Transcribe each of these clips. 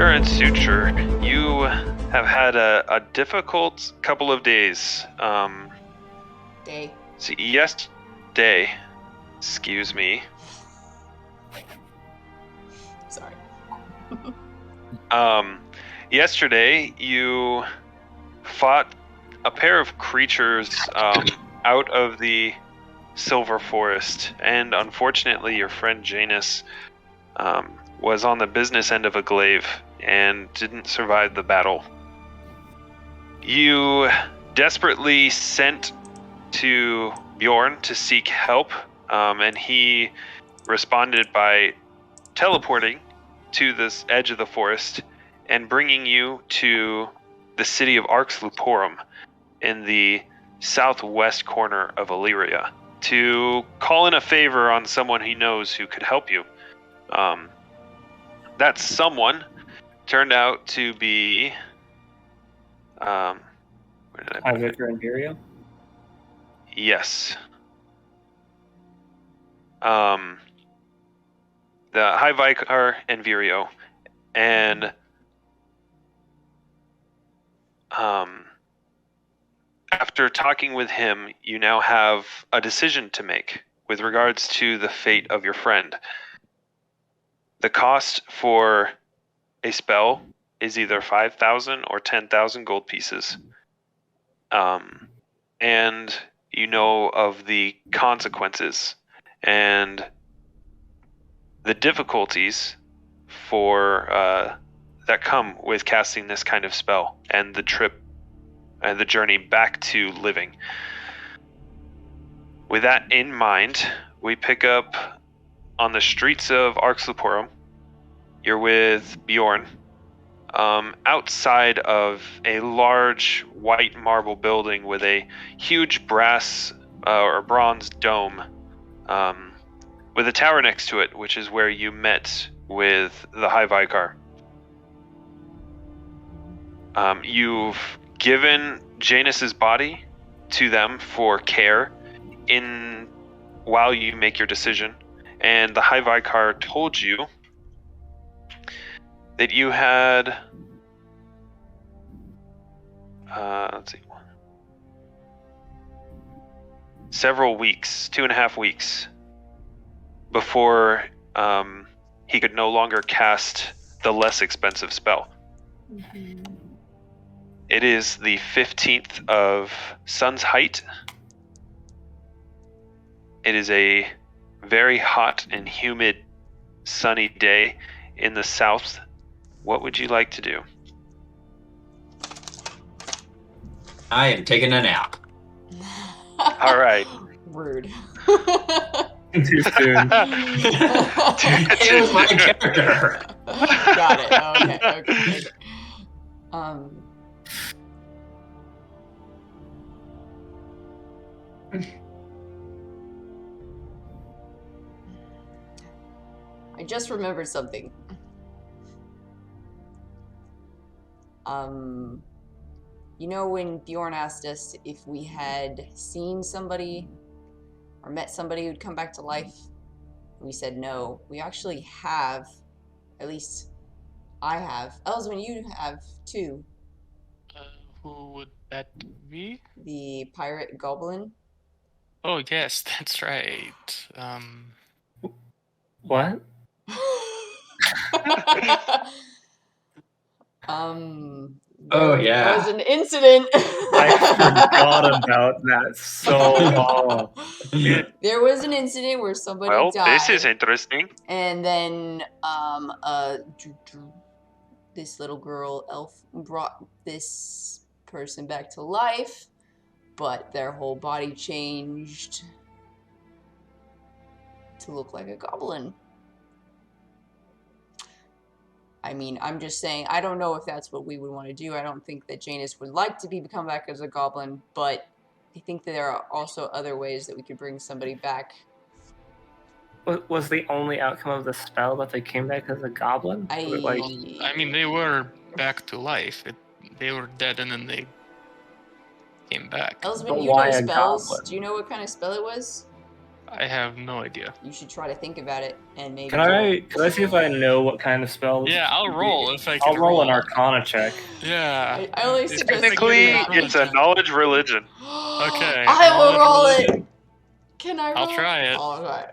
Doctor and Suture, you have had a difficult couple of days. Day. Day. Excuse me. Sorry. Yesterday you fought a pair of creatures out of the Silver Forest, and unfortunately your friend Janus was on the business end of a glaive and didn't survive the battle. You desperately sent to Bjorn to seek help, and he responded by teleporting to this edge of the forest and bringing you to the city of Arxluporum in the southwest corner of Illyria to call in a favor on someone he knows who could help you. That someone turned out to be where did I put it? Vicar and Virio? Yes. The High Vicar and Virio. And after talking with him, you now have a decision to make with regards to the fate of your friend. The cost for a spell is either 5,000 or 10,000 gold pieces. And you know of the consequences and the difficulties for that come with casting this kind of spell, and the trip and the journey back to living. With that in mind, we pick up on the streets of Arxluporum. You're with Bjorn, outside of a large white marble building with a huge brass or bronze dome, with a tower next to it, which is where you met with the High Vicar. You've given Janus's body to them for care while you make your decision, and the High Vicar told you that you had several weeks, 2.5 weeks, before he could no longer cast the less expensive spell. Mm-hmm. It is the 15th of Sun's Height. It is a very hot and humid, sunny day in the south. What would you like to do? I am taking a nap. All right. Rude. Too soon. It was my character. Got it. Okay. I just remembered something. You know when Bjorn asked us if we had seen somebody or met somebody who'd come back to life? We said no. We actually have. At least I have. Elyswen, you have too. Who would that be? The pirate goblin. Oh, yes, that's right. What? Oh, yeah. There was an incident. I forgot about that so long. There was an incident where somebody died. This is interesting. And then this little girl elf brought this person back to life, but their whole body changed to look like a goblin. I mean, I'm just saying, I don't know if that's what we would want to do. I don't think that Janus would like to become back as a goblin, but I think that there are also other ways that we could bring somebody back. Was the only outcome of the spell that they came back as a goblin? I mean, they were back to life. They were dead and then they came back. Elyswen, you know spells. Do you know what kind of spell it was? I have no idea. You should try to think about it and maybe. Can I see if I know what kind of spell? Yeah, I'll roll if I can. I'll roll an Arcana check. Yeah. I only suggest Technically, you do it's a knowledge religion. Okay, I will knowledge roll religion. it. Can I roll? I'll try it. All right.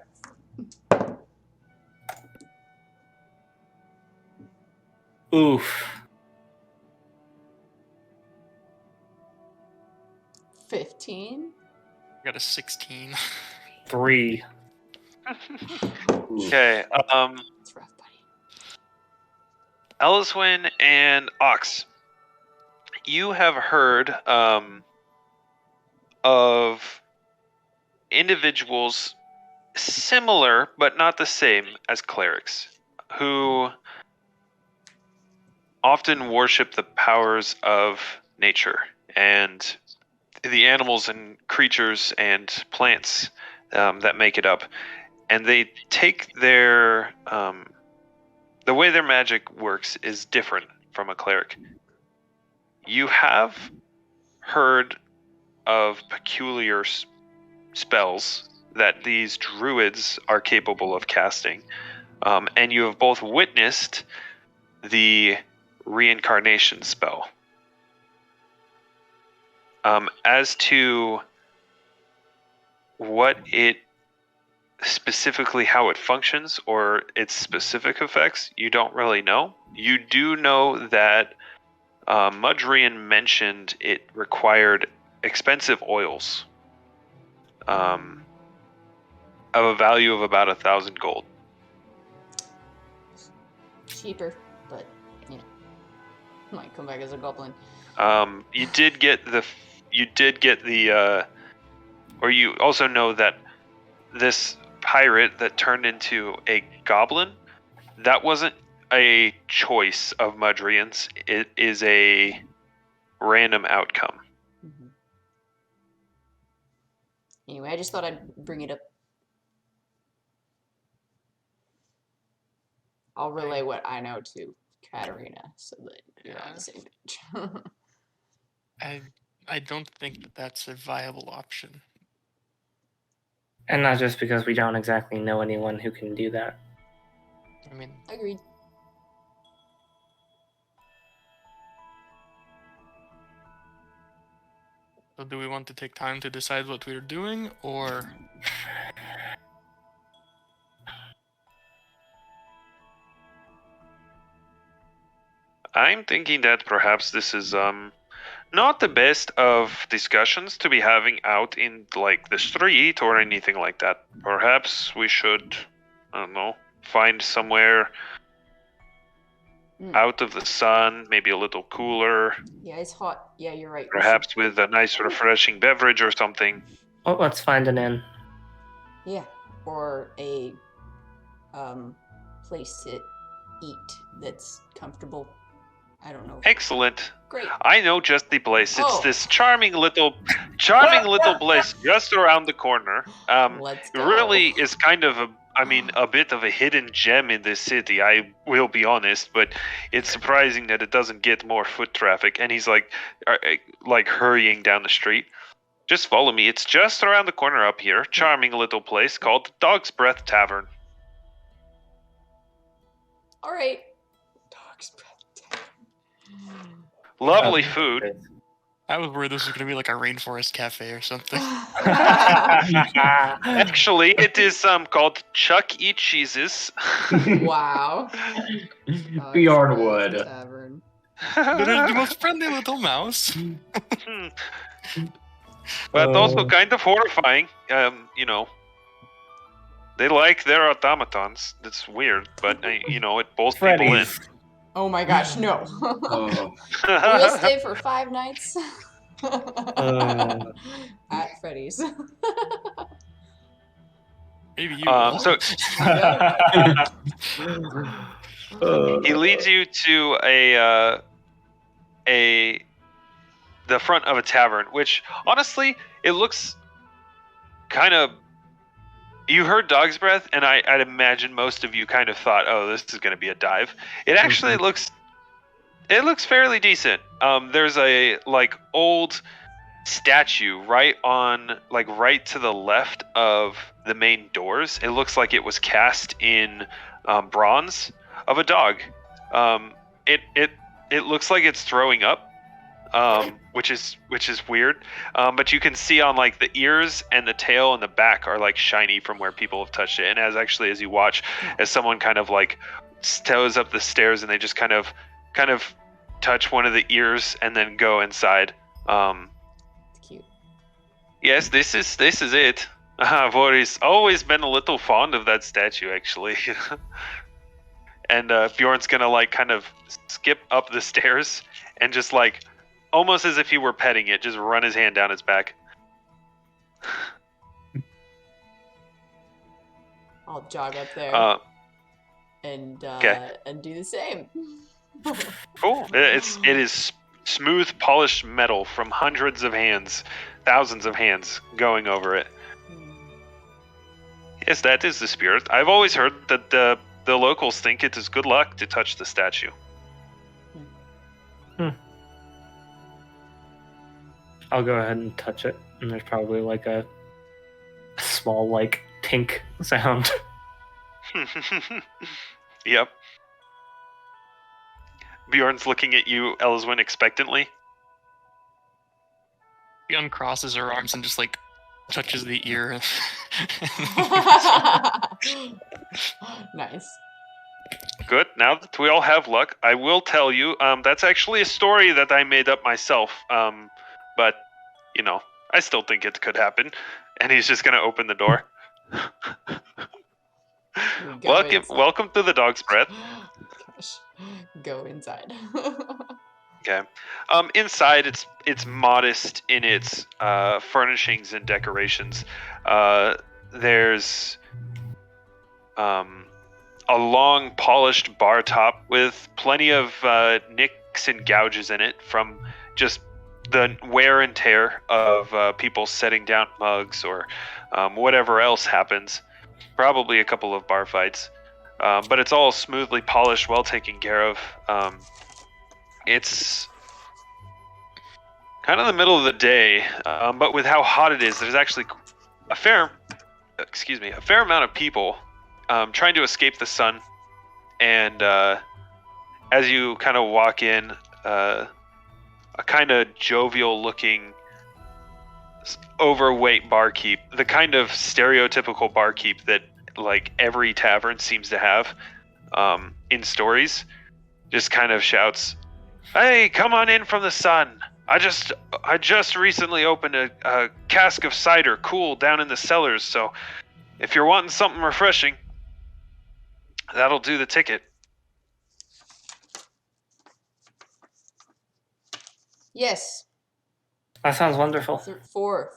Oof. 15. Got a 16. 3. Okay. It's rough, buddy. Elyswen and Aux, you have heard of individuals similar but not the same as clerics who often worship the powers of nature and the animals and creatures and plants that make it up, and they take their the way their magic works is different from a cleric. You have heard of peculiar spells that these druids are capable of casting, and you have both witnessed the reincarnation spell. As to what it specifically, how it functions or its specific effects, you don't really know. You do know that Mudrian mentioned it required expensive oils of a value of about 1,000 gold. Cheaper, but you know, might come back as a goblin. You did get the, or you also know that this pirate that turned into a goblin, that wasn't a choice of Mudrian's. It is a random outcome. Mm-hmm. Anyway, I just thought I'd bring it up. I'll relay what I know to Katarina so that you're on the same page. I don't think that that's a viable option. And not just because we don't exactly know anyone who can do that. I mean, Agreed. so do we want to take time to decide what we're doing, or... I'm thinking that perhaps this is not the best of discussions to be having out in like the street or anything like that. Perhaps we should, I don't know, find somewhere out of the sun, maybe a little cooler. Yeah, it's hot. Yeah, you're right. Perhaps with a nice refreshing beverage or something. Well, let's find an inn. Yeah, or a place to eat that's comfortable. I don't know. Excellent. Great. I know just the place. It's Oh. this charming little place just around the corner. Let's It go. really is kind of a bit of a hidden gem in this city, I will be honest, but it's surprising that it doesn't get more foot traffic. And he's like hurrying down the street. Just follow me. It's just around the corner up here. Charming little place called the Dog's Breath Tavern. All right. Dog's breath. Lovely food. I was worried this was going to be like a rainforest cafe or something. Actually, it is called Chuck E. Cheese's. Wow. Beyond wood. Tavern. They're the most friendly little mouse. But also kind of horrifying. They like their automatons. That's weird, but it pulls people in. Freddy's. Oh my gosh, no. Oh. We'll stay for 5 nights. Uh. At Freddy's. Maybe you. So he leads you to the front of a tavern, which honestly it looks kind of. You heard Dog's Breath, and I'd imagine most of you kind of thought, "Oh, this is going to be a dive." It actually looks fairly decent. There's a old statue right to the left of the main doors. It looks like it was cast in bronze of a dog. It looks like it's throwing up, which is weird. But you can see on like the ears and the tail and the back are like shiny from where people have touched it. And as you watch, as someone kind of like toes up the stairs and they just kind of touch one of the ears and then go inside. It's cute. Yes, this is it. Vori's always been a little fond of that statue, actually. And Bjorn's gonna like kind of skip up the stairs and just like, almost as if he were petting it, just run his hand down its back. I'll jog up there and do the same. Cool. It is smooth, polished metal from hundreds of hands, thousands of hands going over it. Yes, that is the spirit. I've always heard that the locals think it is good luck to touch the statue. I'll go ahead and touch it, and there's probably like a small like tink sound. Yep. Bjorn's looking at you, Elyswen, expectantly. He uncrosses her arms and just like touches the ear. Nice. Good. Now that we all have luck, I will tell you, that's actually a story that I made up myself. But, you know, I still think it could happen. And he's just going to open the door. Welcome to the Dog's Breath. Gosh. Go inside. Okay. Inside, it's modest in its furnishings and decorations. There's a long, polished bar top with plenty of nicks and gouges in it from just the wear and tear of people setting down mugs or whatever else happens. Probably a couple of bar fights. But it's all smoothly polished, well taken care of. It's kind of the middle of the day, but with how hot it is, there's actually a fair amount of people trying to escape the sun. And as you kind of walk in, a kind of jovial-looking, overweight barkeep, the kind of stereotypical barkeep that like every tavern seems to have in stories, just kind of shouts, "Hey, come on in from the sun. I just recently opened a cask of cider cool down in the cellars, so if you're wanting something refreshing, that'll do the ticket." Yes. That sounds wonderful. Four.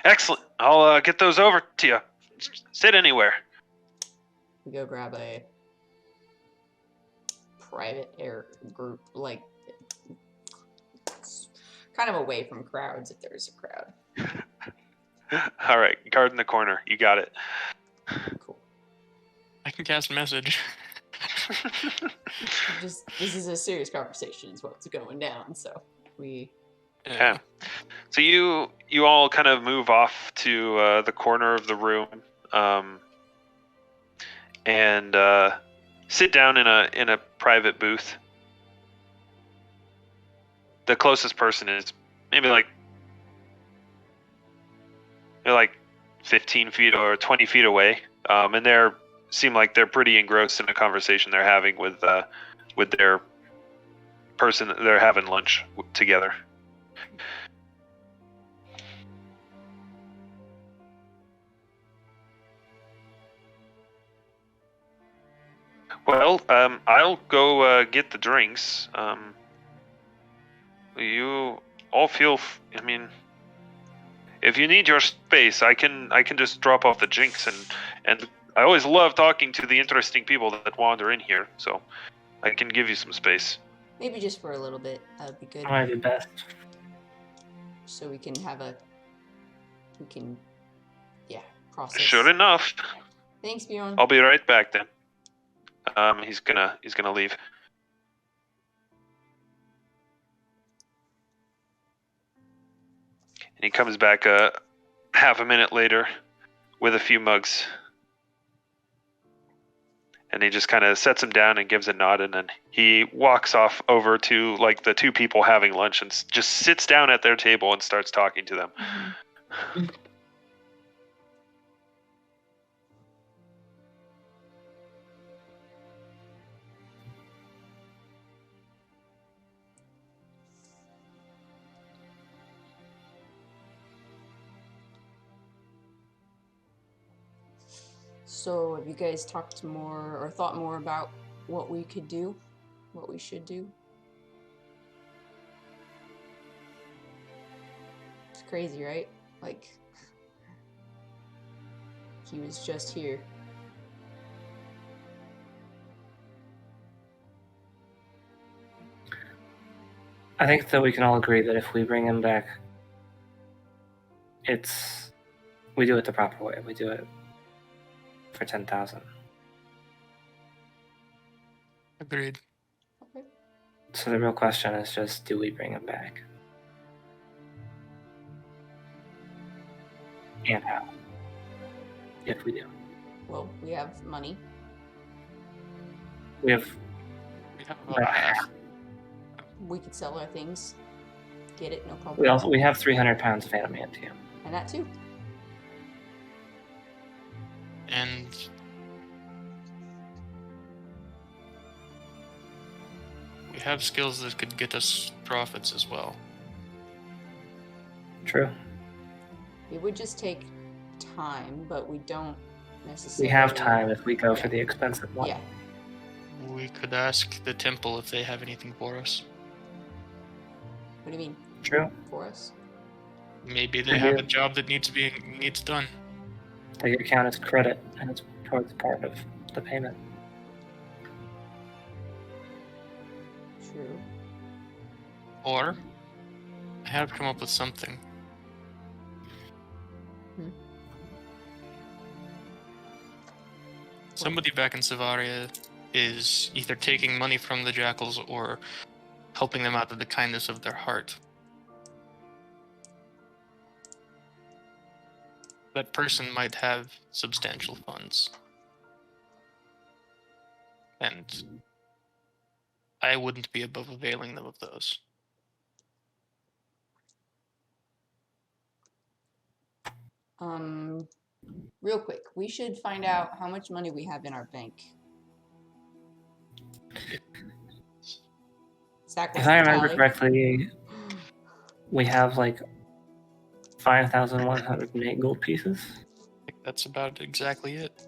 Excellent. I'll get those over to you. Sit anywhere. We go grab a private air group, like kind of away from crowds if there's a crowd. All right, guard in the corner. You got it. Cool. I can cast message. This is a serious conversation is what's going down, so we... Yeah. So you all kind of move off to the corner of the room and sit down in a private booth. The closest person is maybe like 15 feet or 20 feet away, and seem like they're pretty engrossed in a conversation they're having with their person that they're having lunch together. Well, I'll go get the drinks. You all feel. I mean, if you need your space, I can just drop off the drinks, and I always love talking to the interesting people that wander in here, so I can give you some space. Maybe just for a little bit. That would be good. Might be best. So we can process. Sure enough. Thanks, Bjorn. I'll be right back then. He's gonna leave. He comes back half a minute later with a few mugs. And he just kind of sets them down and gives a nod, and then he walks off over to like the two people having lunch and just sits down at their table and starts talking to them. So, have you guys talked more or thought more about what we could do? What we should do? It's crazy, right? Like, he was just here. I think that we can all agree that if we bring him back, we do it the proper way. We do it for 10,000. Agreed. Okay. So the real question is just, do we bring him back? And how? If we do. Well, we have money. We have We have about half. We could sell our things. Get it, no problem. we have 300 pounds of adamantium. And that too. And we have skills that could get us profits as well. True. It would just take time, but we don't necessarily... We have time if we go for the expensive one. Yeah. We could ask the temple if they have anything for us. What do you mean? True. For us? Maybe they have a job that needs done. They could count as credit, and it's towards part of the payment. True. Or I have come up with something. Somebody back in Savaria is either taking money from the jackals or helping them out of the kindness of their heart. That person might have substantial funds. And I wouldn't be above availing them of those. Real quick, we should find out how much money we have in our bank. If I remember correctly, we have like 5,108 gold pieces. I think that's about exactly it.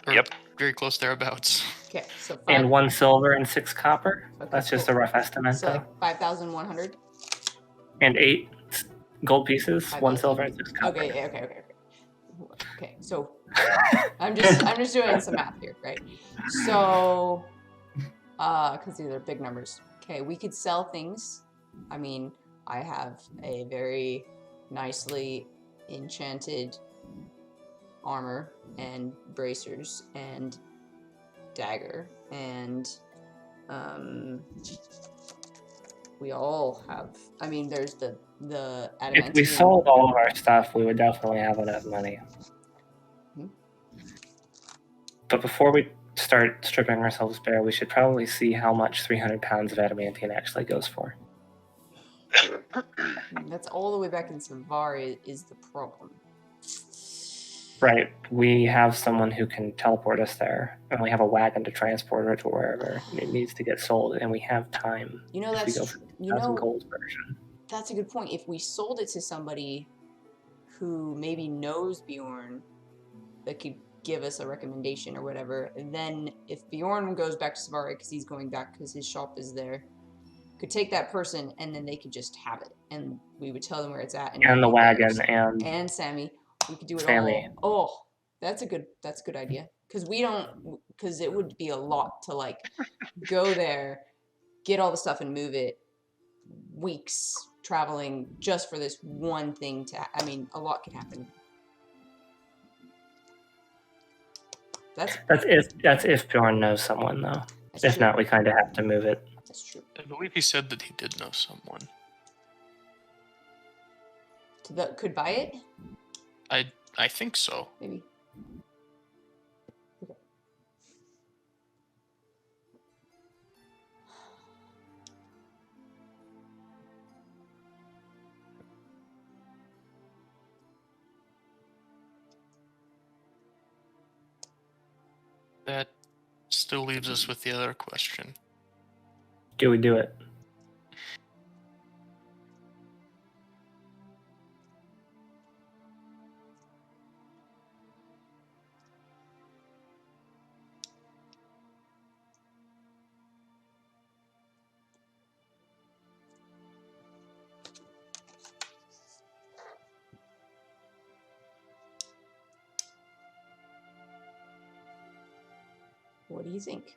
Or Yep. Very close thereabouts. Okay, so And 1 silver and 6 copper. Okay, That's just cool. a rough estimate, So though. like 5,100. And 8 gold pieces, 1 5,000. silver and 6 copper. Okay. So I'm just doing some math here, right? So, because these are big numbers. Okay, we could sell things. I mean, I have a very nicely enchanted armor and bracers and dagger, and we all have. I mean, there's the adamantium. If we sold all of our stuff, we would definitely have enough money. But before we start stripping ourselves bare, we should probably see how much 300 pounds of adamantium actually goes for. That's all the way back in Savaria is the problem. Right. We have someone who can teleport us there, and we have a wagon to transport her to wherever it needs to get sold, and we have time. You know, if we that's go for the you 1,000 know gold version. that's a good point. If we sold it to somebody who maybe knows Bjorn, that could give us a recommendation or whatever, and then if Bjorn goes back to Savaria because he's going back because his shop is there, could take that person and then they could just have it, and we would tell them where it's at, And the wagon, and and Sammy, we could do it Sammy. all. Oh, that's a good idea, because it would be a lot to like go there, get all the stuff and move it, weeks traveling just for this one thing I mean, a lot could happen. That's if Bjorn knows someone, though. If true. not, we kind of have to move it. That's true. I believe he said that he did know someone. Could buy it? I think so. Maybe. Okay. That still leaves us with the other question. Do we do it? What do you think?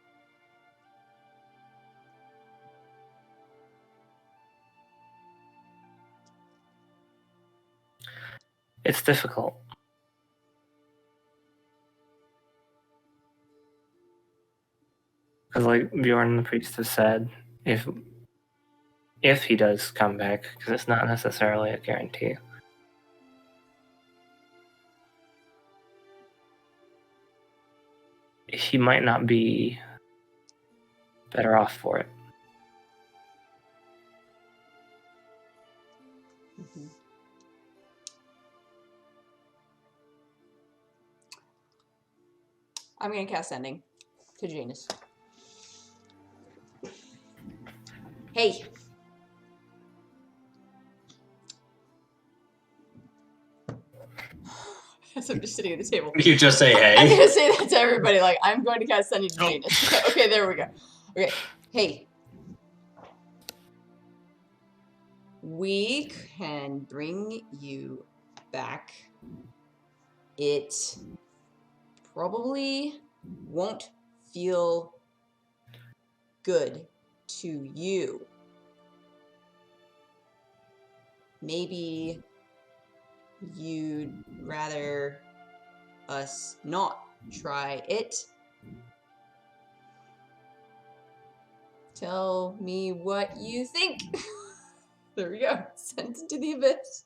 It's difficult. Because like Bjorn the priest has said, if he does come back, because it's not necessarily a guarantee. He might not be better off for it. Mm-hmm. I'm gonna cast Sending to Janus. Hey. As I'm just sitting at the table. You just say I'm hey. gonna say that to everybody. Like, I'm going to cast Sending to Janus. Okay, there we go. Okay, hey. We can bring you back. It probably won't feel good to you. Maybe you'd rather us not try it. Tell me what you think. There we go. Sent into the abyss.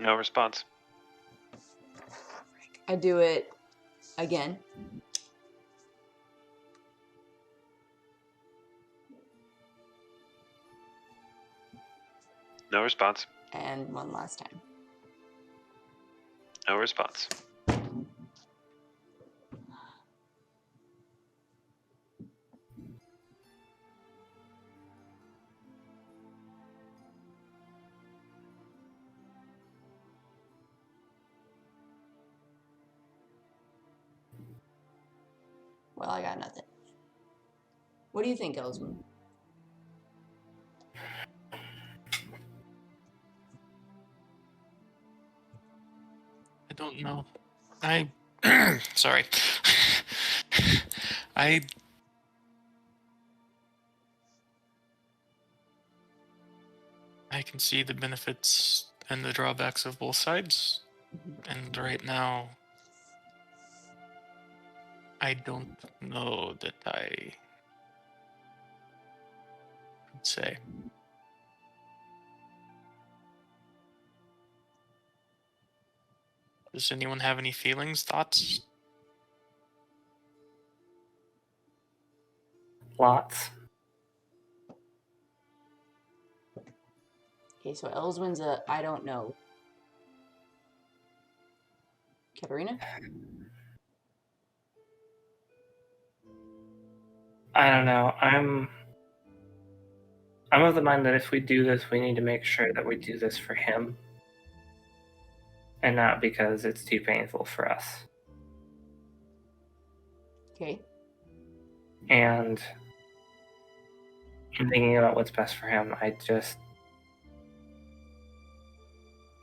No response. I do it again. No response. And one last time. No response. Well, I got nothing. What do you think, Elyswen? I don't know. Sorry. I can see the benefits and the drawbacks of both sides, and right now, I don't know that I could say. Does anyone have any feelings, thoughts? Lots. Okay, so Elyswen's a I don't know. Katarina? I don't know. I'm of the mind that if we do this, we need to make sure that we do this for him. And not because it's too painful for us. Okay. And in thinking about what's best for him,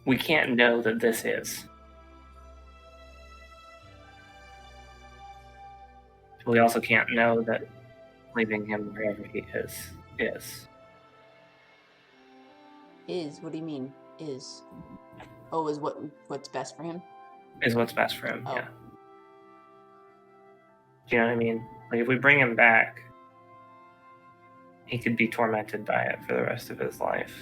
we can't know that this is. We also can't know that leaving him wherever he is. Is? What do you mean? Is? Oh, is what's best for him? is what's best for him. Oh. Yeah. Do you know what I mean? Like if we bring him back, he could be tormented by it for the rest of his life.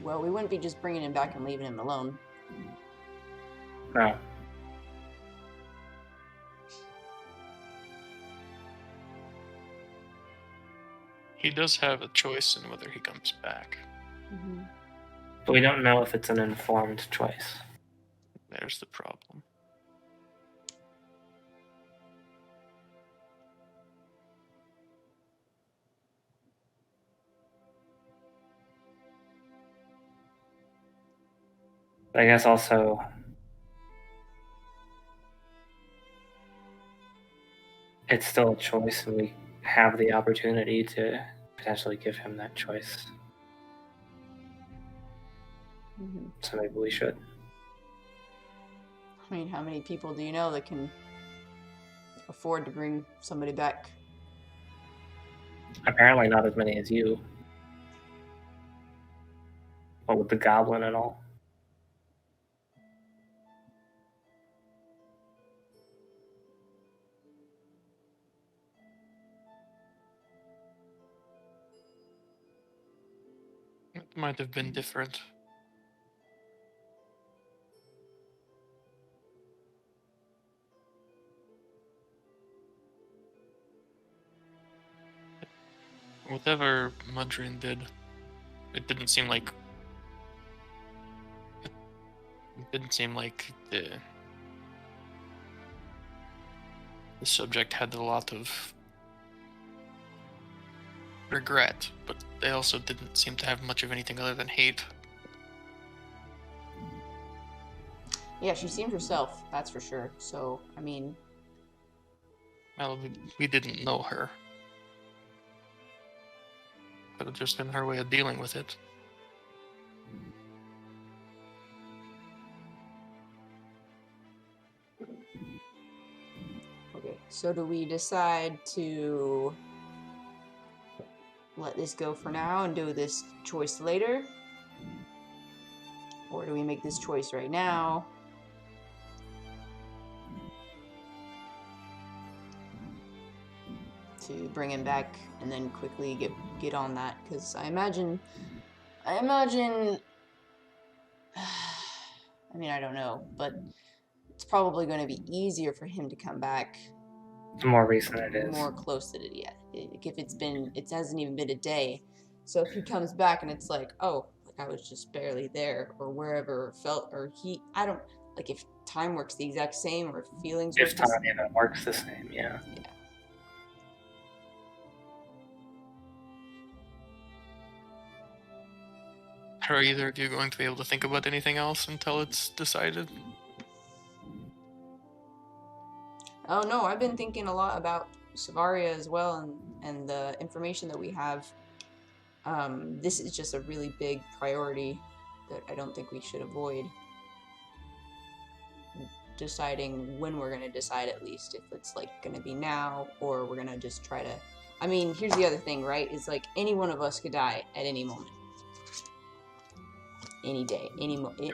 Well, we wouldn't be just bringing him back and leaving him alone. No. He does have a choice in whether he comes back. Mm-hmm. But we don't know if it's an informed choice. There's the problem. I guess also it's still a choice, and we have the opportunity to potentially give him that choice. Mm-hmm. So maybe we should. I mean, how many people do you know that can afford to bring somebody back? Apparently not as many as you. What with the goblin and all. It might have been different. Whatever Mudrin did, it didn't seem like the subject had a lot of regret, but they also didn't seem to have much of anything other than hate. Yeah, she seemed herself, that's for sure. So, I mean... Well, we didn't know her. Could have just been her way of dealing with it. Okay, so do we decide to let this go for now and do this choice later? Or do we make this choice right now? To bring him back and then quickly get on that, because I imagine I mean, I don't know, but it's probably going to be easier for him to come back The more recent it is. more close to it yet. If it hasn't even been a day. So if he comes back and it's like, oh, like I was just barely there, or wherever it felt, or I don't, like if time works the exact same, or if feelings If work time the same. even works the same, yeah. Yeah. Are either of you going to be able to think about anything else until it's decided? Oh no, I've been thinking a lot about Savaria as well, and the information that we have. This is just a really big priority that I don't think we should avoid. Deciding when we're going to decide, at least, if it's like going to be now, or we're going to just try to... I mean, here's the other thing, right? Is like any one of us could die at any moment. Any day,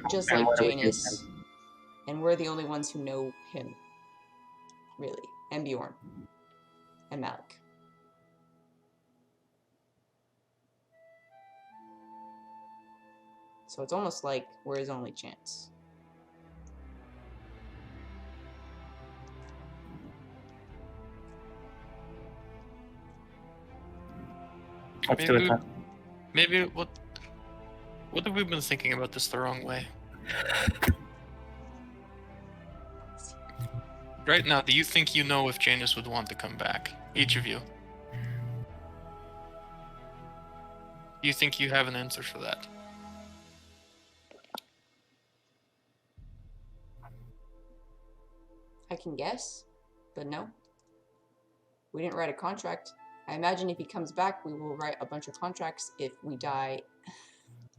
just And like what do we do Janus. And we're the only ones who know him. Really. And Bjorn. And Malik. So it's almost like we're his only chance. Let's do it then. Maybe what have we been thinking about this the wrong way? Right now, do you think you know if Janus would want to come back? Each of you. Do you think you have an answer for that? I can guess, but no. We didn't write a contract. I imagine if he comes back, we will write a bunch of contracts. If we die,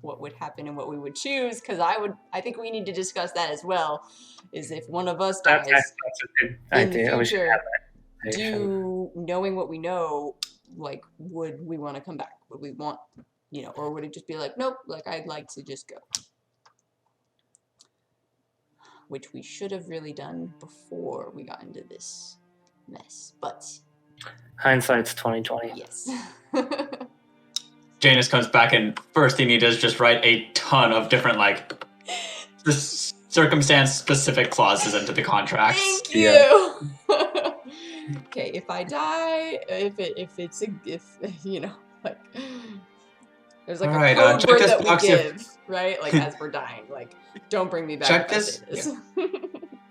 what would happen and what we would choose, because I think we need to discuss that as well, is if one of us dies That's a good in the idea. We should future, have that conversation. knowing what we know, like, would we want to come back? Would we want or would it just be like, nope, like I'd like to just go? Which we should have really done before we got into this mess, but Hindsight's 2020. yes. Janus comes back, and first thing he does is just write a ton of different, circumstance-specific clauses into the contracts. Thank you. Okay, if I die, there's like Alright, a code check word this that we box give, right? Like as we're dying, like don't bring me back. Check if I this-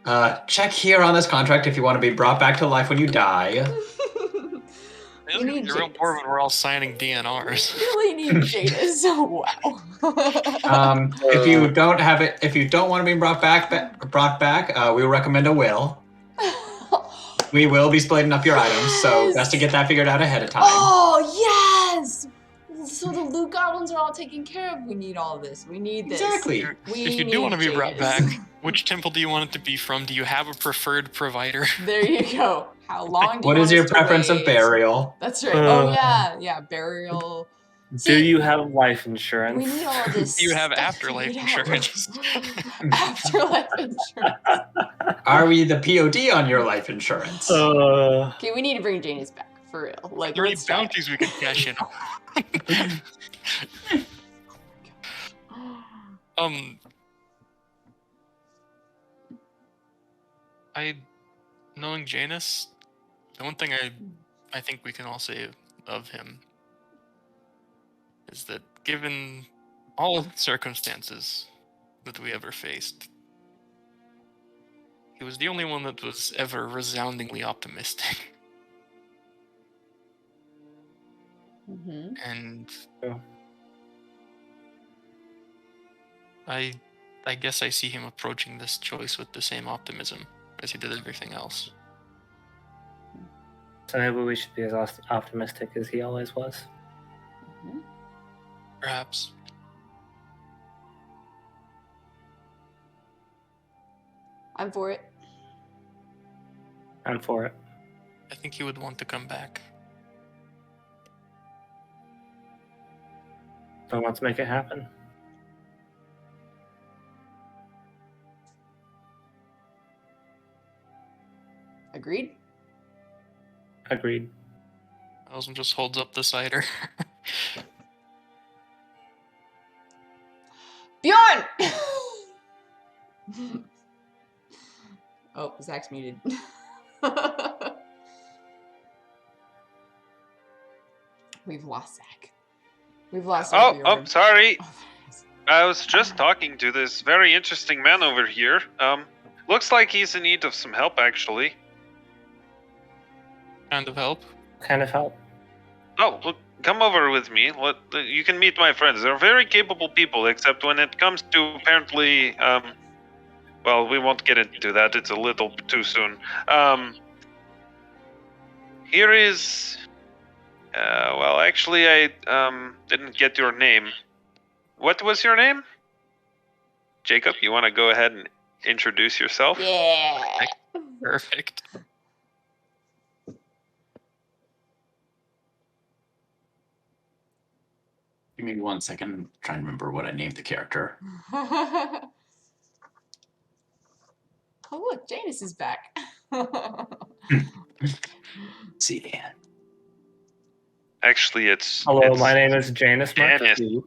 say Check here on this contract if you want to be brought back to life when you die. We need You're real Janus. poor when we're all signing DNRs. We really need Janus. Wow. If you don't have it, if you don't want to be brought back, we recommend a will. We will be splitting up your items, so best to get that figured out ahead of time. Oh yes. So the loot goblins are all taken care of. We need all this. We need this. Exactly. If you do want to be brought back, which temple do you want it to be from? Do you have a preferred provider? There you go. How long do What you is want your us to preference of wait? burial? That's right. Oh yeah, burial. Do See, you have life insurance? we need all this. Do you have stuff afterlife figured out. insurance? Afterlife insurance. Are we the POD on your life insurance? Okay, we need to bring Janus back for real. Like, Three let's try. bounties we could cash in on. Knowing Janus, the one thing I think we can all say of him is that given all of the circumstances that we ever faced, he was the only one that was ever resoundingly optimistic. Mm-hmm. And Yeah. I guess I see him approaching this choice with the same optimism as he did everything else. So maybe we should be as optimistic as he always was. Perhaps. I'm for it. I'm for it. I think he would want to come back. So let's make it happen. Agreed. Agreed. Elson just holds up the cider. Bjorn! Oh, Zach's muted. We've lost Zach. We've lost our Bjorn. Sorry. Oh, there he is. I was just talking to this very interesting man over here. Looks like he's in need of some help, actually. Kind of help. Kind of help. Oh, look, come over with me. You can meet my friends. They're very capable people, except when it comes to apparently, well, we won't get into that. It's a little too soon. Here is, well, actually, I didn't get your name. What was your name? Jacob, you want to go ahead and introduce yourself? Yeah. Perfect. Give me 1 second. I'm trying to remember what I named the character. Oh, look, Janus is back. See, Dan. Actually, it's... Hello, it's- my name is Janus. Janus. Markey.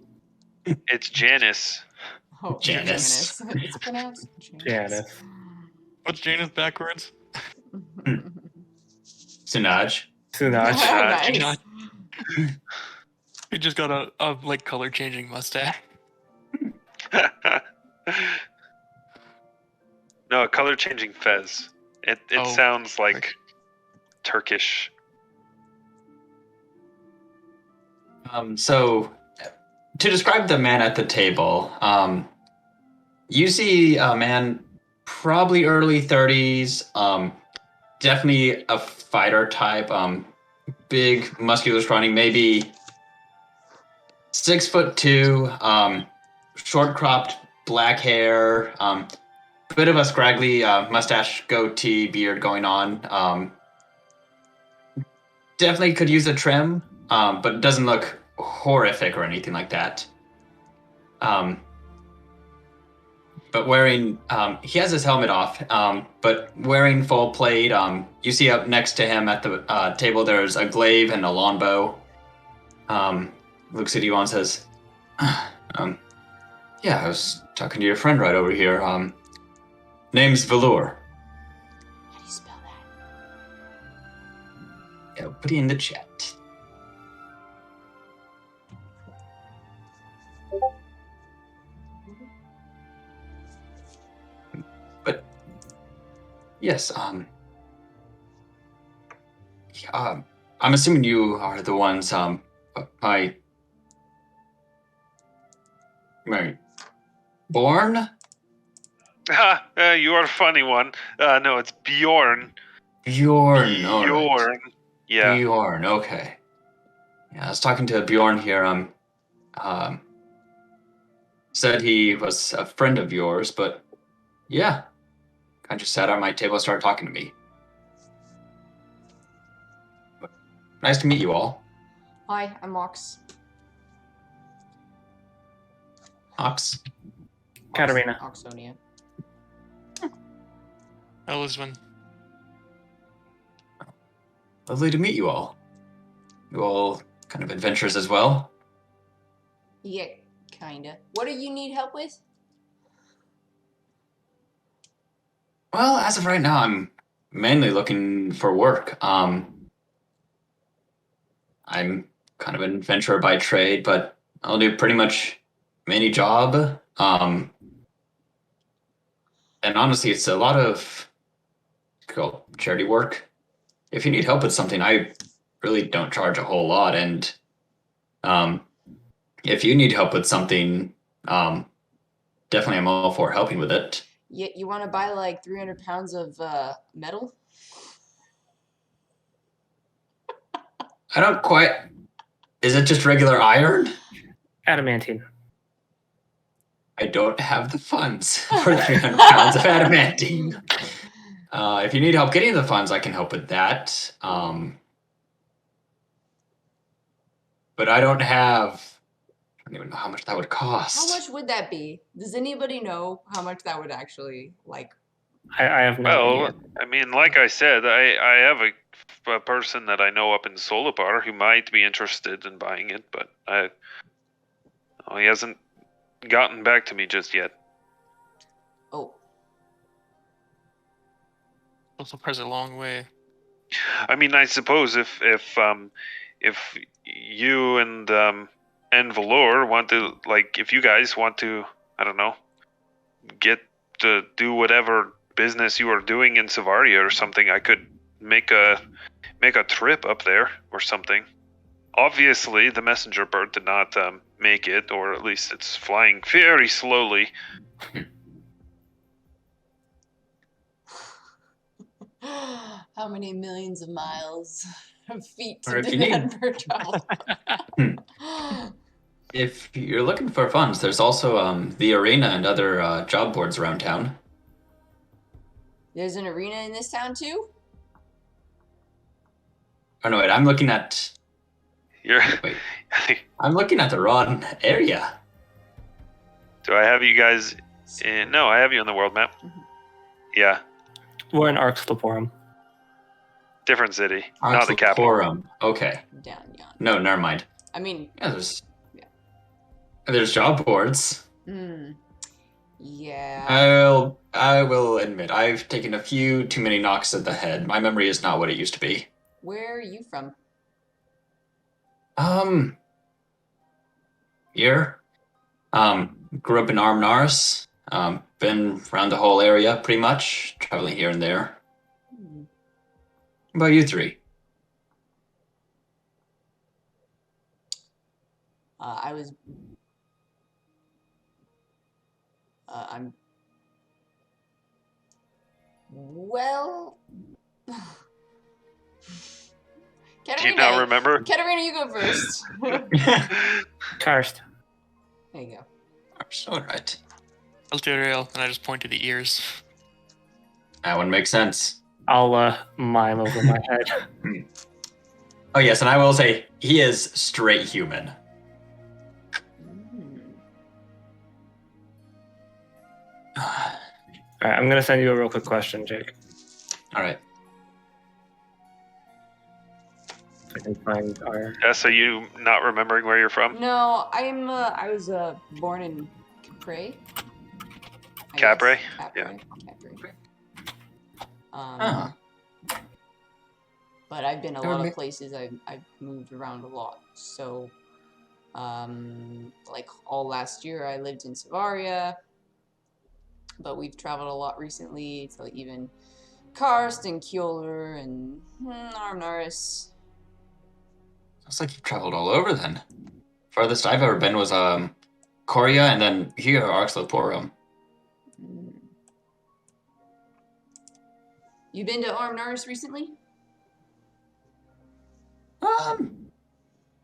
It's Janus. Oh, Janus. It's pronounced Janus. What's Janus backwards? Sinaj. Sunaj. Nice. He just got a like color changing mustache. No, color changing fez. It Oh, sounds like okay. Turkish. So, to describe the man at the table, you see a man probably early 30s, definitely a fighter type, big, muscular, scrawny, maybe 6'2", short cropped black hair, bit of a scraggly mustache, goatee, beard going on. Definitely could use a trim, but it doesn't look horrific or anything like that. But wearing, he has his helmet off, but wearing full plate. You see up next to him at the table, there's a glaive and a longbow. Looks at you all and says, yeah, I was talking to your friend right over here. Name's Valure. How do you spell that? I'll put it in the chat. But yes, I'm assuming you are the ones my born? You are a funny one. No, it's Bjorn. Bjorn. All right. Bjorn. Yeah. Bjorn. Okay. Yeah, I was talking to Bjorn here. Said he was a friend of yours, but yeah, kind of just sat at my table and started talking to me. But nice to meet you all. Hi, I'm Aux. Ox. Katarina. Auxsonia. Elyswen. Lovely to meet you all. You all kind of adventurers as well. Yeah, kinda. What do you need help with? Well, as of right now, I'm mainly looking for work. I'm kind of an adventurer by trade, but I'll do pretty much any job. And honestly, it's a lot of charity work. If you need help with something, I really don't charge a whole lot. And if you need help with something, definitely I'm all for helping with it. You want to buy like 300 pounds of metal? I don't quite... Is it just regular iron? Adamantine. I don't have the funds for 300 pounds of adamantine. If you need help getting the funds, I can help with that. But I don't even know how much that would cost. How much would that be? Does anybody know how much that would actually, like... I have no Well, idea. I mean, like I said, I have a person that I know up in Solipar who might be interested in buying it, but he hasn't gotten back to me just yet. Oh. Also price a long way. I mean, I suppose if you and Valure want to, like, if you guys want to, I don't know, get to do whatever business you are doing in Savaria or something, I could make a trip up there or something. Obviously, the messenger bird did not make it, or at least it's flying very slowly. How many millions of miles of feet Or to if you that bird travel? If you're looking for funds, there's also the arena and other job boards around town. There's an arena in this town too? Oh no, wait, I'm looking at... You're. Wait. I'm looking at the wrong area. Do I have you guys in? No, I have you on the world map. Mhm. Yeah, We're in Arxloporum. different city, not the capital. Arxloporum. Okay. Down yon. No, never mind. I mean, Yeah, there's job boards. yeah. I will admit, I've taken a few too many knocks at the head. My memory is not what it used to be. Where are you from? Here. Grew up in Armnaris. Been around the whole area pretty much, traveling here and there. Hmm. What about you three? I was... I'm... Well... Do you not remember? Katarina, you go first. Karst. There you go. All right. Alterial, and I just point to the ears. That one makes sense. I'll mime over my head. Oh yes, and I will say he is straight human. All right, I'm gonna send you a real quick question, Jake. All right. So I can find our. So you not remembering where you're from? No, I was born in Capri. I Capri? guess. Yeah. Capri. Huh. But I've been a That would lot of make- places. I've moved around a lot. So, like all last year, I lived in Savaria. But we've traveled a lot recently to even Karst and Kjolr and Armnaris. Sounds like you've traveled all over then. Farthest I've ever been was Korea and then here, Arxloporum. Mm. You been to Armnaris recently?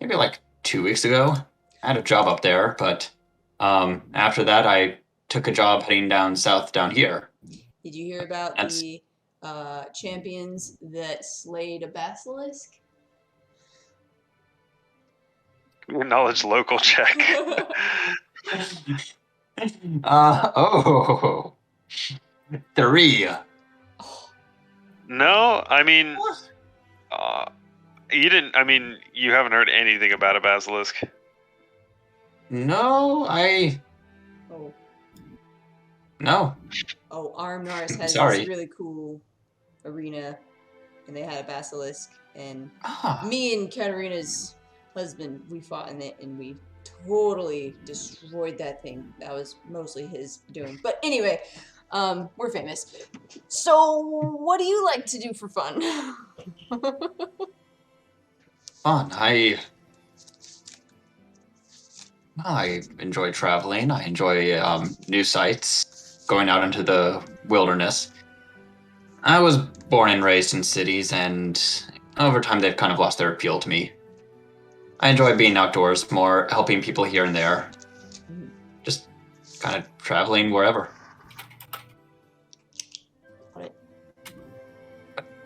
Maybe like 2 weeks ago. I had a job up there, but after that I took a job heading down south down here. Did you hear about That's- the champions that slayed a basilisk? Knowledge local check. Oh. 3. No, I mean, you didn't. I mean, you haven't heard anything about a basilisk. No, Oh, no. Armnaris has Sorry. this really cool arena, and they had a basilisk. And Ah. me and Katarina's husband, we fought in it, and we totally destroyed that thing. That was mostly his doing. But anyway, we're famous. So, what do you like to do for fun? Fun. I enjoy traveling. I enjoy new sights, going out into the wilderness. I was born and raised in cities, and over time they've kind of lost their appeal to me. I enjoy being outdoors more, helping people here and there. Just kind of traveling wherever. Got it.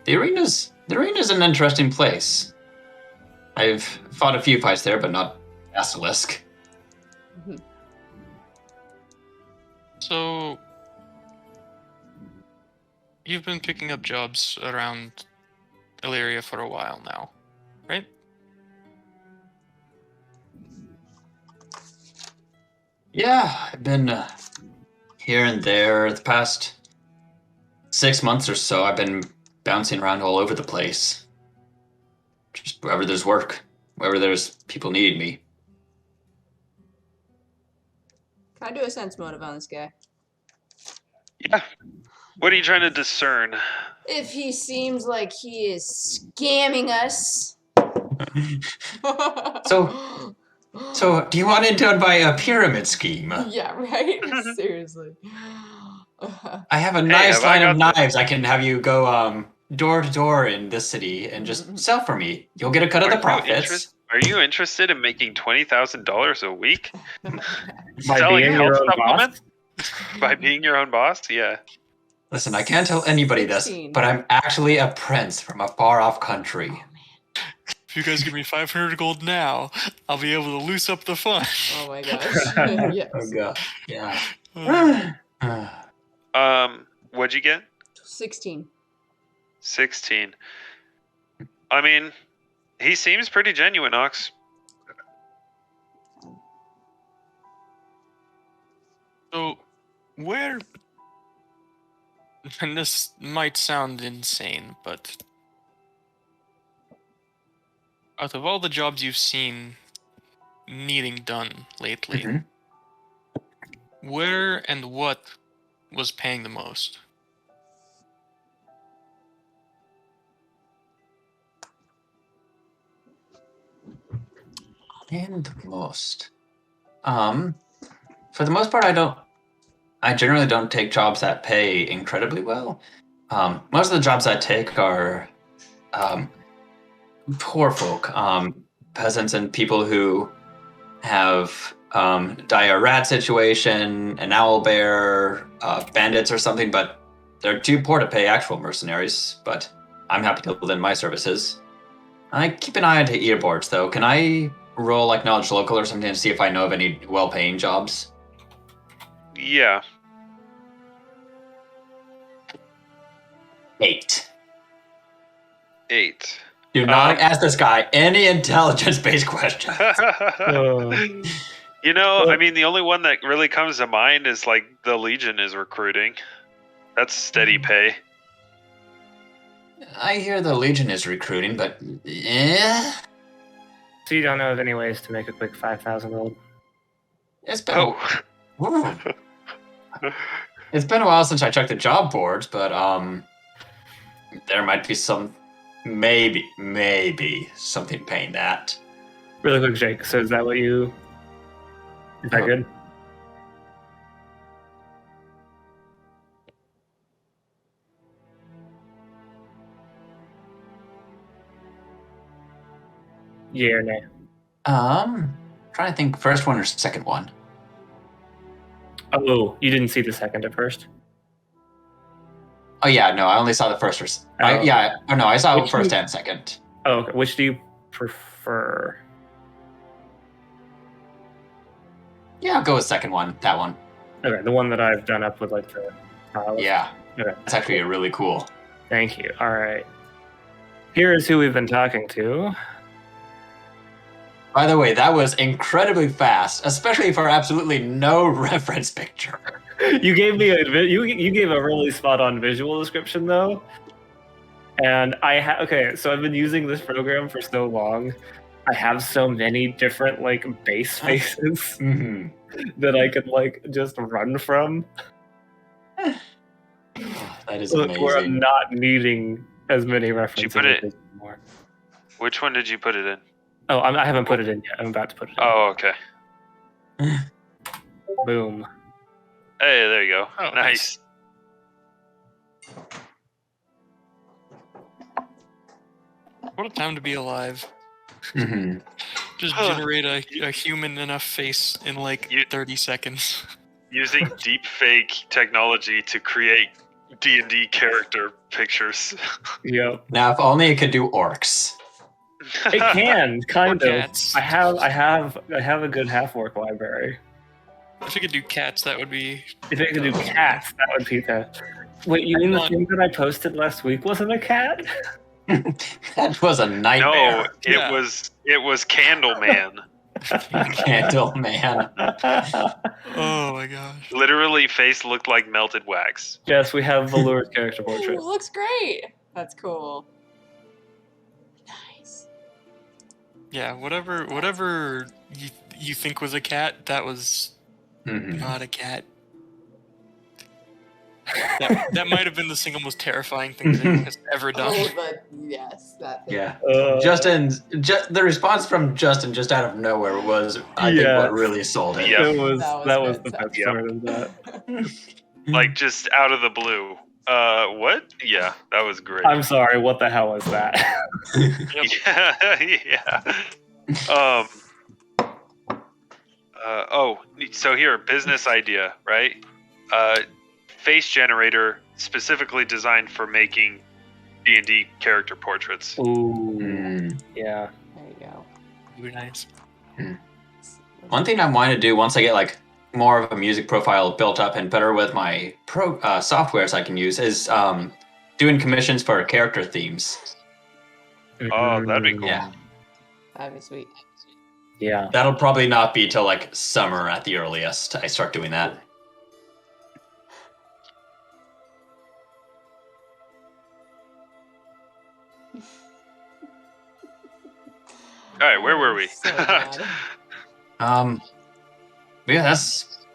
The arena's an interesting place. I've fought a few fights there, but not basilisk. So, you've been picking up jobs around Illyria for a while now, right? Yeah, I've been here and there the past 6 months or so. I've been bouncing around all over the place. Just wherever there's work, wherever there's people needing me. Can I do a sense motive on this guy? Yeah. What are you trying to discern? If he seems like he is scamming us. So, do you want into buy a pyramid scheme? Yeah, right? Seriously. I have a Hey, nice have I line of got knives. I can have you go door to door in this city and just sell for me. You'll get a cut of the profits. Are you interested in making $20,000 a week? By Selling being health your own boss? supplements? By being your own boss? Yeah. Listen, I can't tell anybody 16. this, but I'm actually a prince from a far-off country. If you guys give me 500 gold now, I'll be able to loose up the fun. Oh my gosh. Yes. Oh god, yeah. What'd you get? 16. 16. I mean, he seems pretty genuine, Ox. So, where... And this might sound insane, but... Out of all the jobs you've seen needing done lately, Mhm. where and what was paying the most? And the most. For the most part, I generally don't take jobs that pay incredibly well. Most of the jobs I take are poor folk, peasants and people who have dire rat situation, an owl bear, bandits or something, but they're too poor to pay actual mercenaries, but I'm happy to lend my services. I keep an eye on earboards, though. Can I roll like knowledge local or something to see if I know of any well-paying jobs? Yeah. 8. 8. Do not ask this guy any intelligence-based questions. You know, I mean, the only one that really comes to mind is like the Legion is recruiting. That's steady pay. I hear the Legion is recruiting, but So you don't know of any ways to make a quick 5,000 gold? it's been it's been a while since I checked the job boards, but there might be some maybe something paying that. Really quick, Jake. So is that what you? Is that good? Yeah or nay? Trying to think, first one or second one. Oh, you didn't see the second at first? Oh yeah, no, I only saw the first. I saw Which first one? and second. Oh, okay. Which do you prefer? Yeah, I'll go with second one. That one. Okay, the one that I've done up with like the tiles. Yeah, Okay. that's actually really cool. Thank you. All right. Here is who we've been talking to. By the way, that was incredibly fast, especially for absolutely no reference picture. You gave me you gave a really spot on visual description though, and okay. So I've been using this program for so long. I have so many different like base faces that I could like just run from. That is Look, where I'm amazing. not needing as many references put it- anymore. Which one did you put it in? Oh, I haven't put it in yet. I'm about to put it in. Oh, okay. Boom. Hey, there you go. Oh, Nice. What a time to be alive. Mhm. Just generate a human enough face in like 30 seconds. Using deep fake technology to create D&D character pictures. Yep. Now, if only it could do orcs. It can kind Or of. cats. I have a good half orc library. If it could do cats, that would be. If it could do cats, that would be the. Wait, you mean the thing that I posted last week wasn't a cat? That was a No, nightmare. Yeah. it was Candleman. Candle man. Oh my gosh. Literally, face looked like melted wax. Yes, we have Valure's character Ooh, portrait. looks great. That's cool. Nice. Yeah, whatever you think was a cat, that was Mhm. not a cat. That might have been the single most terrifying thing Zane has ever done. Oh, but yes, that thing. Yeah. Uh, The response from Justin just out of nowhere was, I think, what really sold it. Yeah. That was the best fantastic. part of that. Like, just out of the blue. What? Yeah, that was great. I'm sorry, what the hell is that? Yeah. So here, business idea, right? Face generator specifically designed for making D&D character portraits. Ooh, Mm. yeah. There you go. Very nice. One thing I want to do once I get like more of a music profile built up and better with my softwares I can use is doing commissions for character themes. Oh, that'd be cool. Yeah. That'd be sweet. Yeah. That'll probably not be till like summer at the earliest I start doing that. All right, where were we? So bad. But yeah,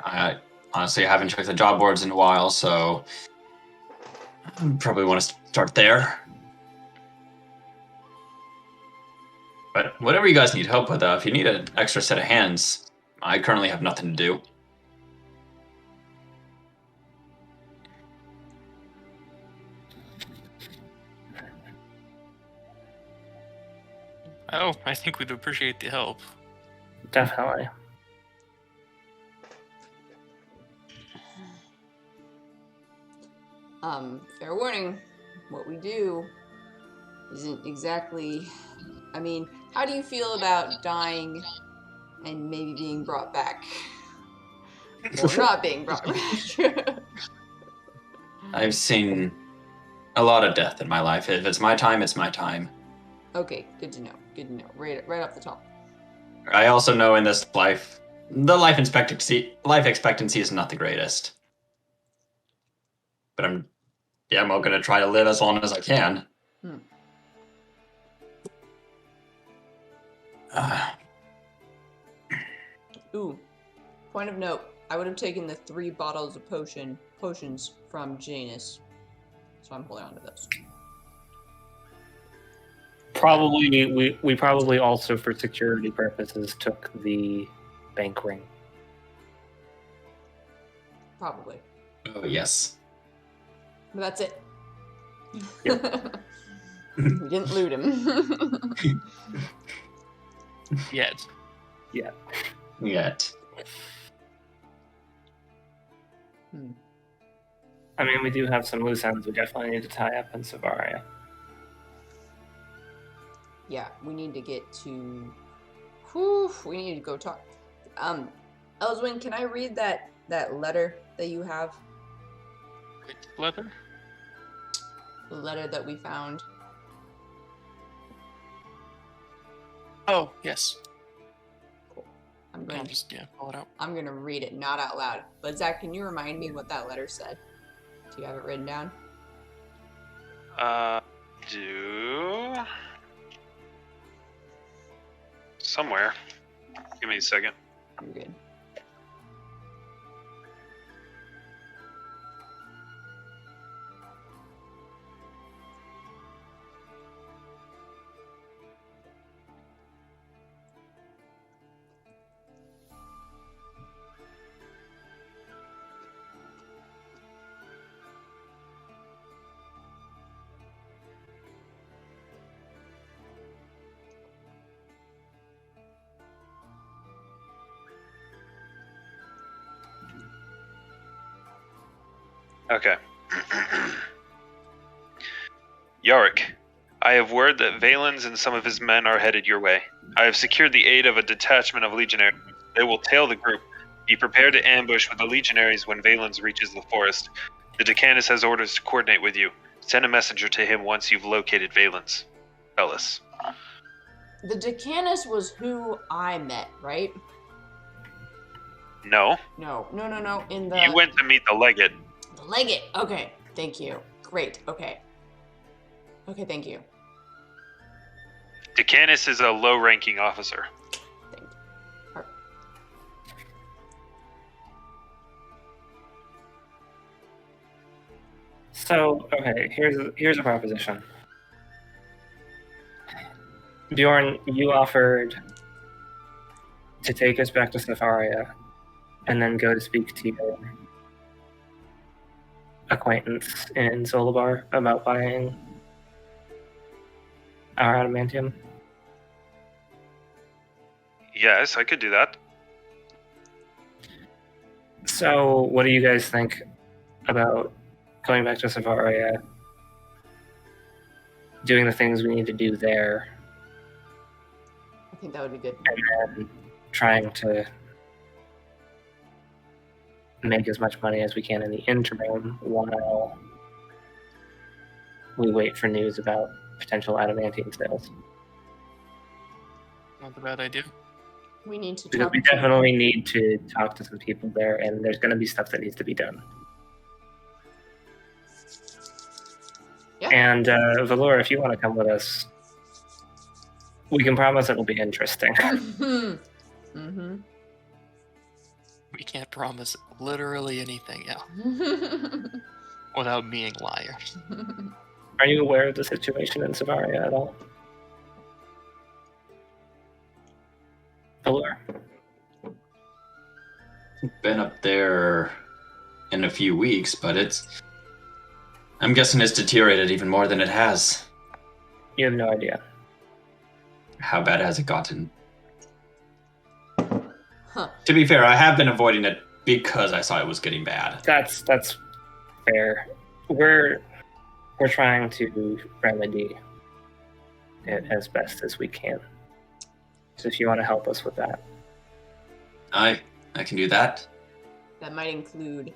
I honestly haven't checked the job boards in a while, so I probably want to start there. But whatever you guys need help with, if you need an extra set of hands, I currently have nothing to do. Oh, I think we'd appreciate the help. Definitely. Fair warning, what we do isn't exactly. I mean, how do you feel about dying and maybe being brought back? Or not being brought back? I've seen a lot of death in my life. If it's my time, it's my time. Okay, good to know. Good to know. Right off the top. I also know in this life, the life expectancy is not the greatest. But I'm gonna try to live as long as I can. Ooh, point of note. I would have taken the 3 bottles of potions from Janus. So I'm holding on to those. Probably, we probably also, for security purposes, took the bank ring. Probably. Oh, yes. But that's it. Yep. We didn't loot him. Yet. Yet. I mean, we do have some loose ends we definitely need to tie up in Savaria. Yeah, we need to get to... we need to go talk. Elyswen, can I read that letter that you have? Which letter? The letter that we found. Oh, yes. I'm I'll going just, pull it out. I'm going to read it, not out loud. But Zach, can you remind me what that letter said? Do you have it written down? Do somewhere. Give me a second. You're good. Okay. Yarick, I have word that Valens and some of his men are headed your way. I have secured the aid of a detachment of legionaries. They will tail the group. Be prepared to ambush with the legionaries when Valens reaches the forest. The Decanus has orders to coordinate with you. Send a messenger to him once you've located Valens. Psellus. The Decanus was who I met, right? No. No. In the... You went to meet the legate. The legate. Okay. Thank you. Great. Okay. Okay, thank you. Decanus is a low-ranking officer. Thank you. So, okay, here's a proposition. Bjorn, you offered to take us back to Savaria and then go to speak to your acquaintance in Zolabar about buying our adamantium. Yes, I could do that. So, what do you guys think about going back to Savaria, doing the things we need to do there, I think that would be good. and then trying to make as much money as we can in the interim while we wait for news about potential adamantium sales? Not a bad idea. We need to Because talk we definitely need to talk to some people there, and there's going to be stuff that needs to be done. Yeah. And Valure, if you want to come with us, we can promise it'll be interesting. Mm-hmm. We can't promise literally anything, without being liars. Are you aware of the situation in Savaria at all? Valure? Been up there in a few weeks, but I'm guessing it's deteriorated even more than it has. You have no idea. How bad has it gotten? Huh. To be fair, I have been avoiding it because I saw it was getting bad. That's fair. We're trying to remedy it as best as we can. So if you want to help us with that. I can do that. That might include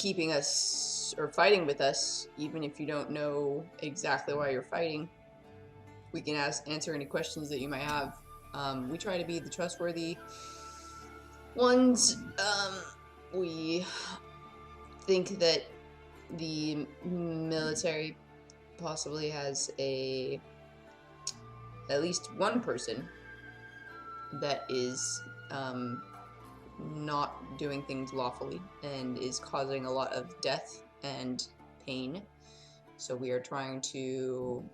keeping us or fighting with us, even if you don't know exactly why you're fighting. We can answer any questions that you might have. We try to be the trustworthy ones. We think that the military possibly has at least one person that is not doing things lawfully and is causing a lot of death and pain. So we are trying to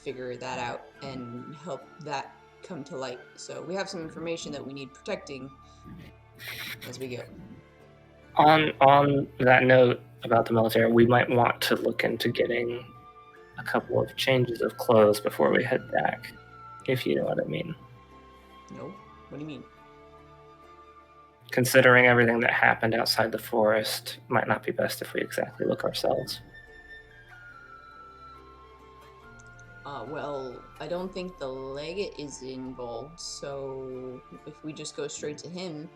figure that out and help that come to light. So we have some information that we need protecting as we go. On that note about the military, we might want to look into getting a couple of changes of clothes before we head back, if you know what I mean. No? What do you mean? Considering everything that happened outside the forest, might not be best if we exactly look ourselves. Well, I don't think the legate is involved, so if we just go straight to him...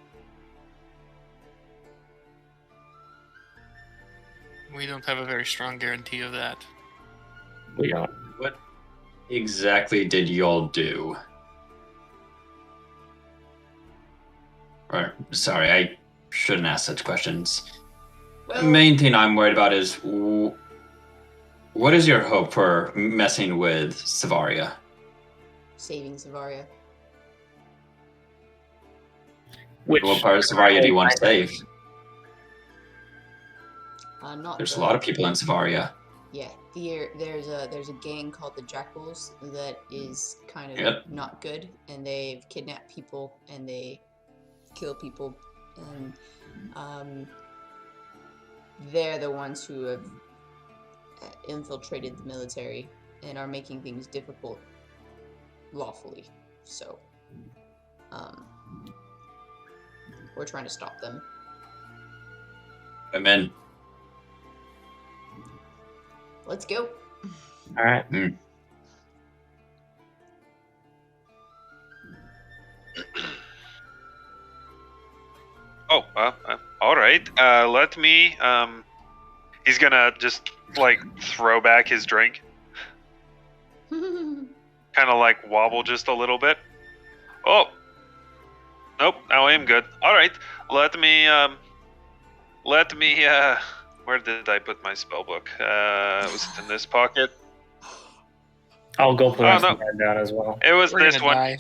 We don't have a very strong guarantee of that. We don't. What exactly did y'all do? Or, sorry, I shouldn't ask such questions. Well, The main thing I'm worried about is what is your hope for messing with Savaria? saving Savaria. Which What part of Savaria do you want to save? Not There's a the- lot of people in Savaria. Yeah, there's a gang called the Jackals that is kind of Yep. not good, and they've kidnapped people and they kill people, and they're the ones who have infiltrated the military and are making things difficult lawfully. So, we're trying to stop them. I'm in. Let's go. All right. Oh, all right. Let me. He's gonna just like throw back his drink, kind of like wobble just a little bit. Oh, nope. Now I am good. All right. Let me. Where did I put my spell book? Was it in this pocket? I'll go put Oh, my no. hand down as well. It was We're this gonna one. die.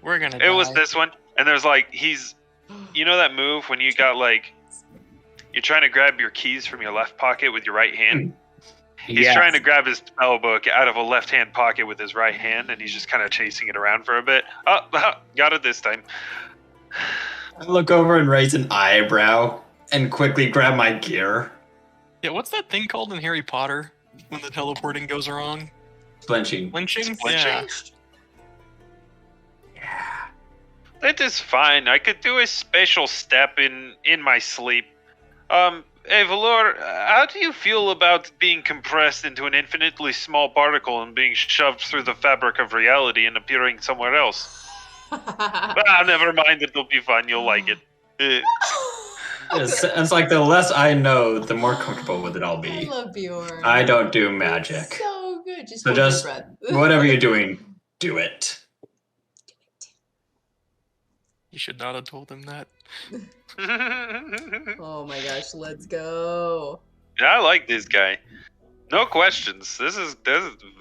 We're gonna die. It was this one. And there's like you know that move when you got like you're trying to grab your keys from your left pocket with your right hand. He's Yes. trying to grab his spell book out of a left-hand pocket with his right hand, and he's just kind of chasing it around for a bit. Oh, got it this time. I look over and raise an eyebrow and quickly grab my gear. Yeah, what's that thing called in Harry Potter when the teleporting goes wrong? Flinching. Flinching? Flinching? Yeah. That is fine. I could do a special step in my sleep. Hey, Valure, how do you feel about being compressed into an infinitely small particle and being shoved through the fabric of reality and appearing somewhere else? Never mind. It'll be fun. You'll like it. It's like the less I know, the more comfortable with it I'll I be. love Bjorn. I don't do magic. So good. Just So hold your just breath. whatever you're doing, do it. You should not have told him that. Oh my gosh, let's go. Yeah, I like this guy. No questions. This is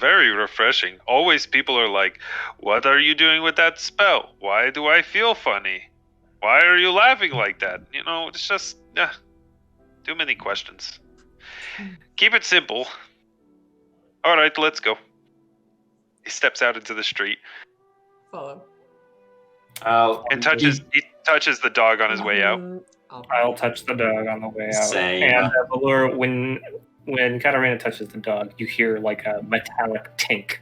very refreshing. Always people are like, "What are you doing with that spell? Why do I feel funny? Why are you laughing like that?" You know, it's just too many questions. Keep it simple. All right, let's go. He steps out into the street Follow. and he touches the dog on his way out. I'll touch the dog on the way out. Same. And Valure, when Katarina touches the dog, you hear like a metallic tink.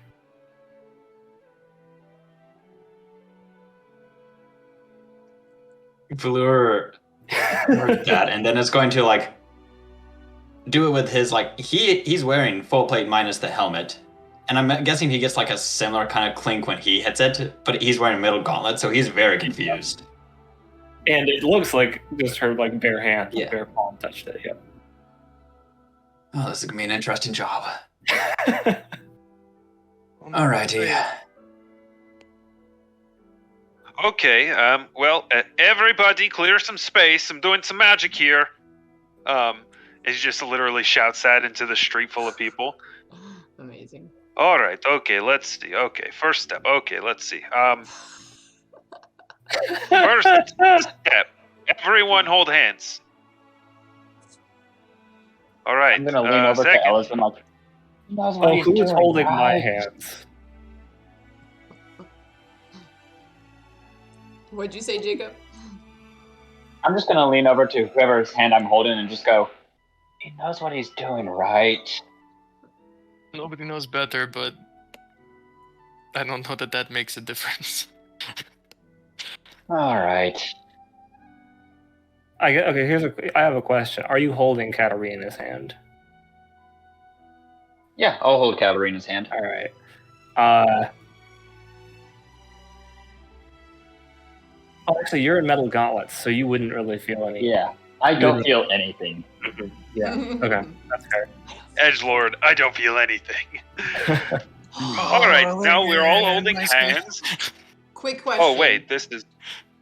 Valure heard that, and then it's going to like do it with his like he's wearing full plate minus the helmet, and I'm guessing he gets like a similar kind of clink when he hits it, but he's wearing a middle gauntlet, so he's very confused. And it looks like just her like bare hand, Yeah. bare palm touched it. Yeah. Oh, this is gonna be an interesting job. Alrighty. Okay, well, everybody clear some space. I'm doing some magic here. He just literally shouts that into the street full of people. Amazing. All right, okay, let's see. Okay, first step. Okay, let's see. First step. Everyone hold hands. All right. I'm gonna lean over second. to Elyswen like, he knows what Oh, he's who is doing, holding my right? hands? What'd you say, Jacob? I'm just gonna lean over to whoever's hand I'm holding and just go, he knows what he's doing, right? Nobody knows better, but I don't know that makes a difference. Alright. I have a question. Are you holding Katarina's hand? Yeah, I'll hold Katarina's hand. All right. Oh, actually, you're in metal gauntlets, so you wouldn't really feel any. Yeah, I don't feel anything. Yeah. Okay, that's fair. Edgelord, I don't feel anything. All right, now we're all holding hands. Quick question. Oh wait, this is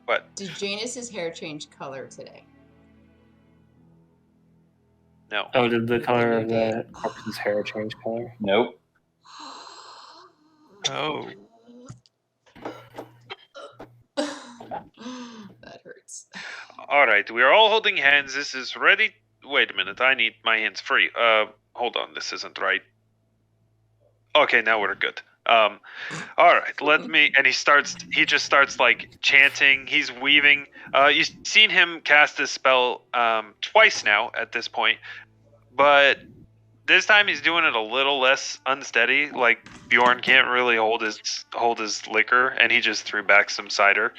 what? Did Janus's hair change color today? No. Oh, did the color of the corpse's hair change color? Nope. Oh. That hurts. All right, we're all holding hands. This is ready. Wait a minute, I need my hands free. Hold on, this isn't right. Okay, now we're good. All right, let me. And he just starts like chanting. He's weaving. You've seen him cast this spell twice now at this point, but this time he's doing it a little less unsteady. Like Bjorn can't really hold his liquor, and he just threw back some cider.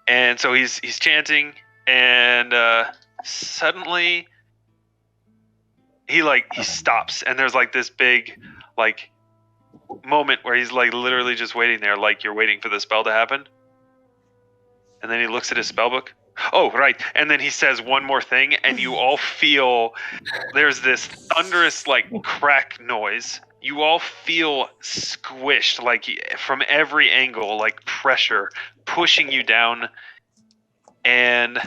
And so he's chanting, and suddenly he stops, and there's like this big like moment where he's like literally just waiting there, like you're waiting for the spell to happen. And then he looks at his spellbook. Oh, right. And then he says one more thing, and you all feel there's this thunderous like crack noise. You all feel squished, like from every angle, like pressure pushing you down and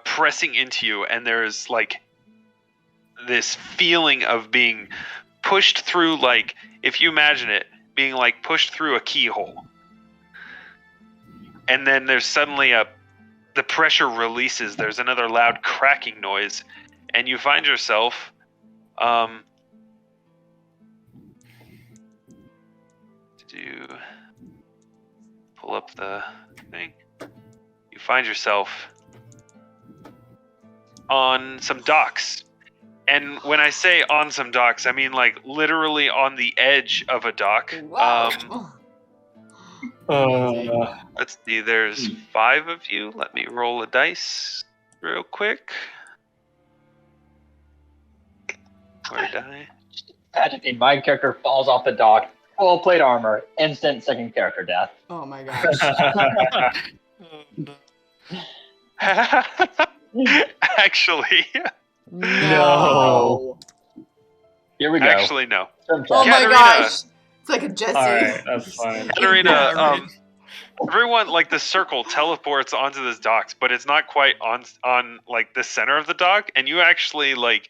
pressing into you. And there's like this feeling of being pushed through, like if you imagine it being like pushed through a keyhole. And then there's suddenly the pressure releases. There's another loud cracking noise, and you find yourself to pull up the thing. You find yourself on some docks. And when I say on some docks, I mean like literally on the edge of a dock. Wow. Let's see, there's 5 of you. Let me roll a dice real quick. Where did I? Tragedy, my character falls off the dock, full plate armor, instant second character death. Oh my gosh. Actually, No. Here we go. actually no. Oh my Katarina. gosh. It's like a Jesse. All right, that's fine. Katarina, everyone, like the circle teleports onto this docks, but it's not quite on like the center of the dock, and you actually like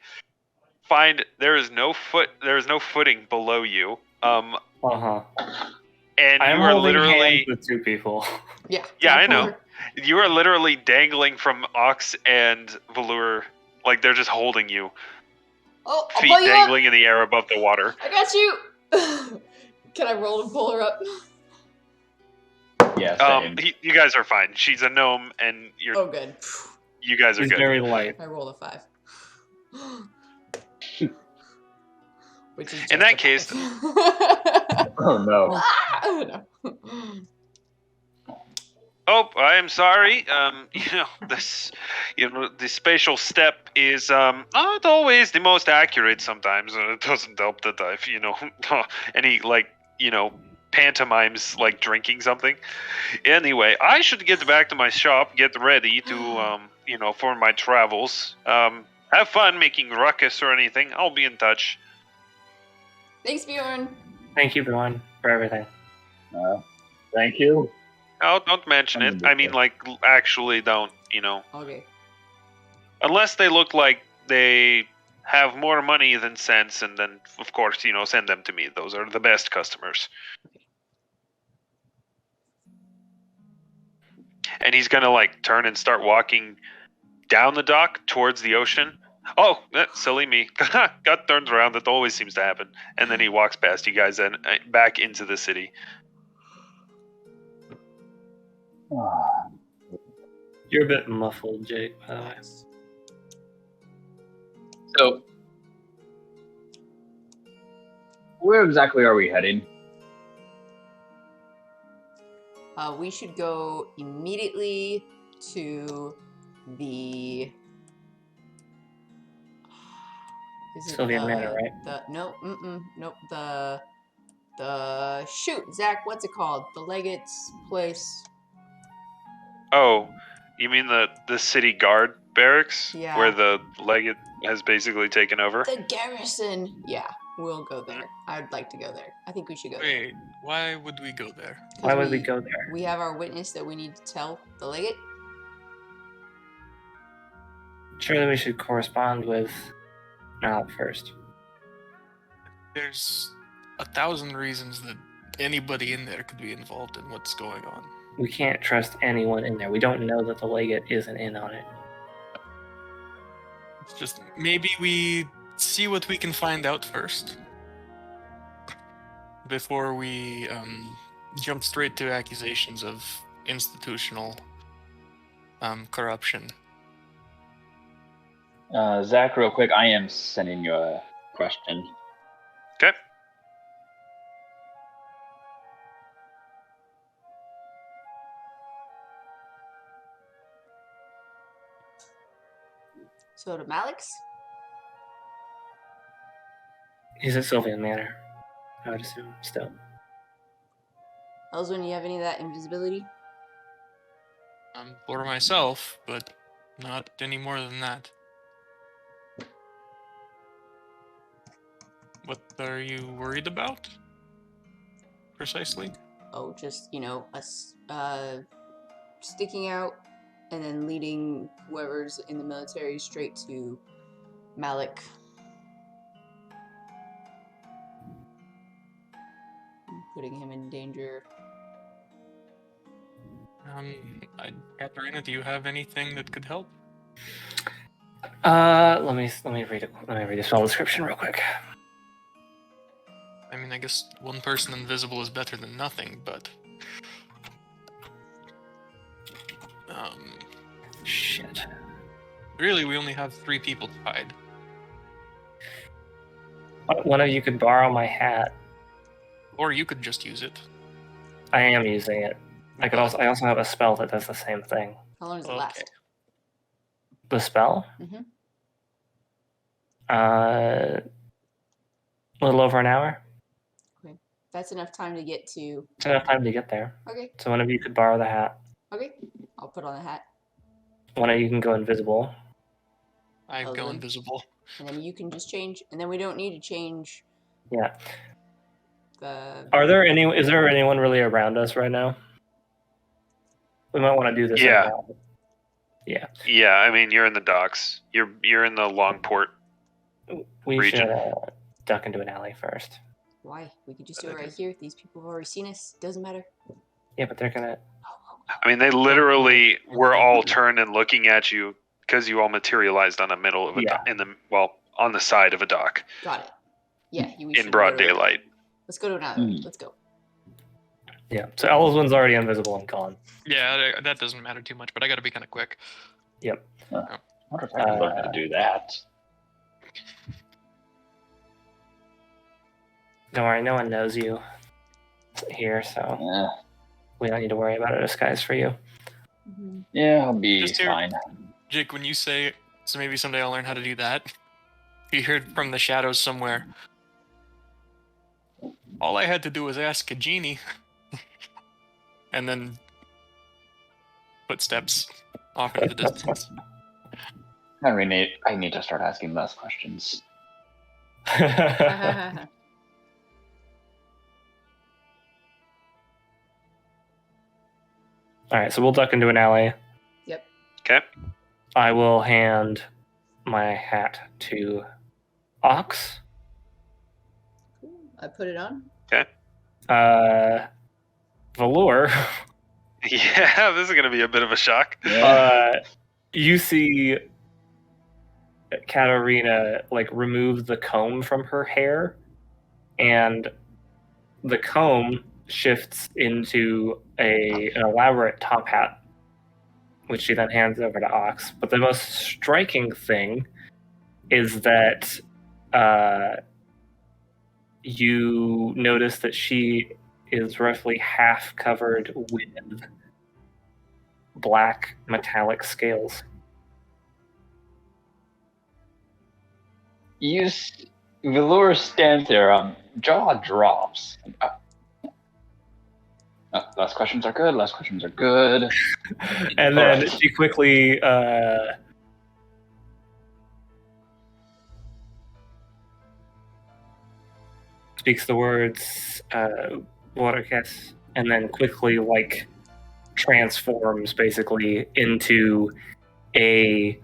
find there is no footing below you. And I am you are holding literally hands with 2 people. Yeah. Yeah, I know. You are literally dangling from Aux and Valure, like they're just holding you, Oh, I'll feet pull you up. dangling in the air above the water. I got you. Can I roll to pull her up? Yeah, same. You guys are fine. She's a gnome, and Oh, good. you guys are It's good. very light. I rolled a 5. Which is In that case- Oh no. no. Oh, I am sorry. The spatial step is not always the most accurate. Sometimes it doesn't help that I've any pantomimes like drinking something. Anyway, I should get back to my shop, get ready to, for my travels. Have fun making ruckus or anything. I'll be in touch. Thanks, Bjorn. Thank you, Bjorn, for everything. Thank you. Oh, don't mention it. I mean, like, actually don't, Okay. Unless they look like they have more money than sense, and then, of course, send them to me. Those are the best customers. And he's gonna, like, turn and start walking down the dock towards the ocean. Oh, silly me. Got turned around. That always seems to happen. And then he walks past you guys and back into the city. You're a bit muffled, Jake, by the way. So, where exactly are we heading? We should go immediately to the. Is it Sylvian Manor, right? Nope. Shoot, Zach. What's it called? The Legate's place. Oh, you mean the city guard barracks? Yeah. Where the legate has basically taken over? The garrison. Yeah, we'll go there. I'd like to go there. I think we should go there. Wait, why would we go there? Why would we go there? We have our witness that we need to tell the Legate. Surely we should correspond with Malik first. There's 1,000 reasons that anybody in there could be involved in what's going on. We can't trust anyone in there. We don't know that the Legate isn't in on it. It's just maybe we see what we can find out first before we jump straight to accusations of institutional corruption. Zach, real quick, I am sending you a question. Okay. So to Malik's. He's at Sylvian Manor, I would assume, still. Elyswen, you have any of that invisibility? For myself, but not any more than that. What are you worried about? Precisely? Oh, just, us sticking out and then leading whoever's in the military straight to Malik. Putting him in danger. Katarina, do you have anything that could help? Let me read the spell description real quick. I mean, I guess one person invisible is better than nothing, but Shit. really, we only have 3 people tied. One of you could borrow my hat. Or you could just use it. I am using it. I also have a spell that does the same thing. How long does it last? The spell? Mm-hmm. A little over an hour. Okay. That's enough time to get to. It's enough time to get there. Okay. So one of you could borrow the hat. Okay. I'll put on the hat. One of you can go invisible. I go Alvyn. invisible. And then you can just change. And then we don't need to change. Yeah. The. Is there anyone really around us right now? We might want to do this. Yeah. right now. Yeah. Yeah, I mean, you're in the docks. You're in the Longport. We Region. should duck into an alley first. Why? We could just do it right here. These people have already seen us. Doesn't matter. Yeah, but they're gonna. I mean, they literally were all turned and looking at you because you all materialized on the middle of a on the side of a dock Got it. Yeah. We in should broad go to- daylight. Let's go to another. Let's go. Yeah. So Elyswen's already invisible and gone. Yeah, that doesn't matter too much, but I gotta be kind of quick. Yep. I wonder if I can learn how to do that. Don't worry, no one knows you here, so Yeah, we don't need to worry about a disguise for you. Mm-hmm. yeah, I'll be Just here. fine. Jake, when you say, so maybe someday I'll learn how to do that, you heard from the shadows somewhere. All I had to do was ask a genie. And then footsteps off into the distance. I need to start asking less questions. All right, so we'll duck into an alley. Yep. Okay. I will hand my hat to Aux. Cool. I put it on. Valure. Yeah, this is going to be a bit of a shock. You see Katarina like remove the comb from her hair, and the comb shifts into an elaborate top hat, which she then hands over to Aux. But the most striking thing is that you notice that she is roughly half covered with black metallic scales. Valure stands there, jaw drops. Last questions are good. Last questions are good. And then she quickly speaks the words Watercast, and then quickly like transforms basically into a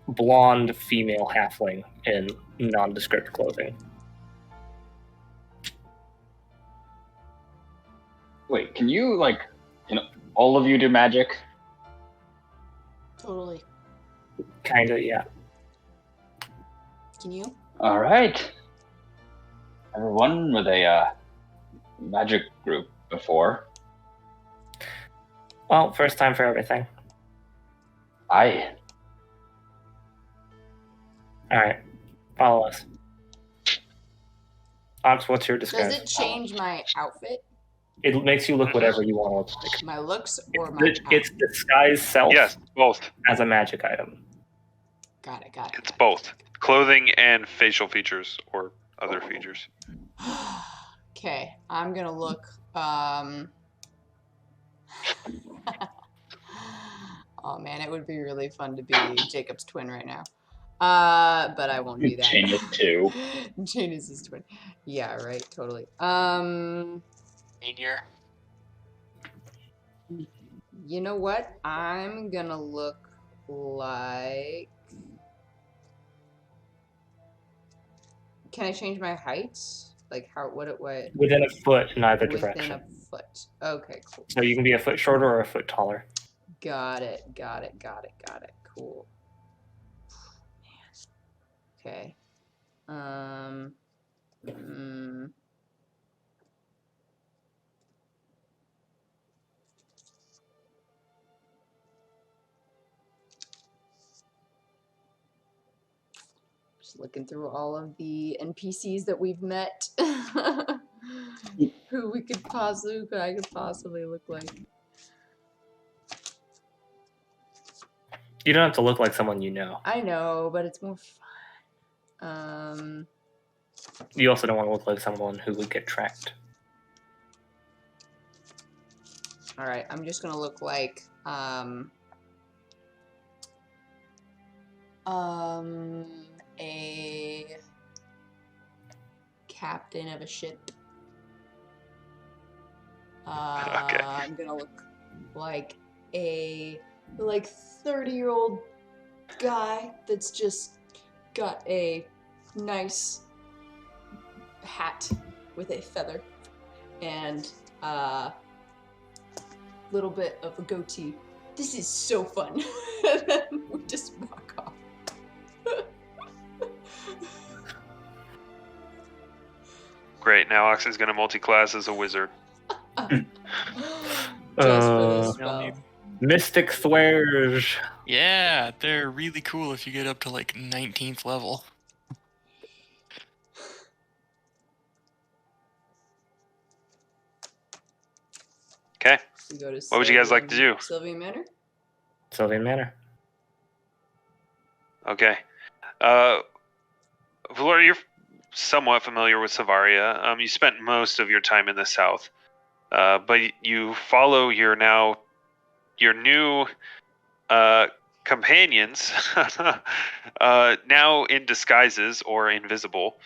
blonde female halfling in nondescript clothing. Wait, can all of you do magic? Totally. Kinda, yeah. Can you? All right. Everyone with a magic group before. Well, first time for everything. Aye. Alright, follow us. Ox, what's your disguise? Does it change my outfit? It makes you look whatever you want to look like. My looks or my It's disguise self Yes, both. as a magic item. Got it. It's both. Clothing and facial features or other features. Okay, I'm gonna look. Oh man, it would be really fun to be Jacob's twin right now. But I won't do that. Janus too. Janus is twin. Yeah, right. Totally. Meteor. You know what? I'm gonna look like. Can I change my height? Like how? What? Within a foot in either Within direction. a foot. Okay, cool. So you can be a foot shorter or a foot taller. Got it. Cool. Man. Okay. Just looking through all of the NPCs that we've met. who I could possibly look like. You don't have to look like someone you know. I know, but it's more fun. You also don't want to look like someone who would get tracked. Alright, I'm just gonna look like a captain of a ship. Okay. I'm gonna look like a 30-year-old guy that's just got a nice hat with a feather and little bit of a goatee. This is so fun. And then we just walk off. Great. Now Oxen's going to multi-class as a wizard. Just for this spell. need- Mystic swears. Yeah, they're really cool if you get up to like 19th level. Okay. We go to What would you guys like to do? Sylvian Manor? Sylvian Manor. Okay. Valor, somewhat familiar with Savaria. You spent most of your time in the south, but you follow your new companions, now in disguises or invisible.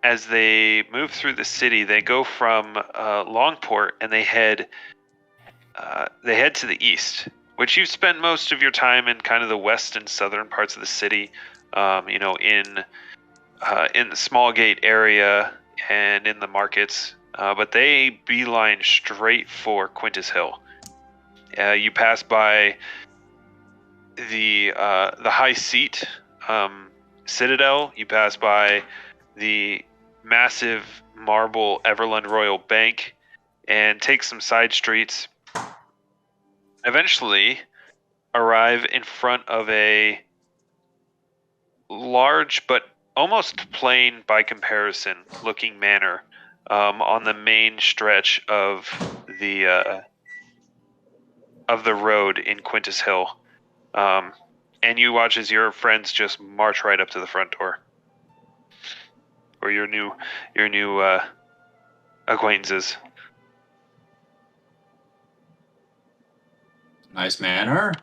As they move through the city, they go from Longport and they head to the east, which you've spent most of your time in kind of the west and southern parts of the city, in the small gate area and in the markets. But they beeline straight for Quintus Hill. You pass by the High Seat Citadel. You pass by the massive marble Everland Royal Bank and take some side streets. Eventually arrive in front of a large but almost plain by comparison looking manor on the main stretch of the road in Quintus Hill. And you watch as your friends just march right up to the front door. Or your new acquaintances. Nice manor.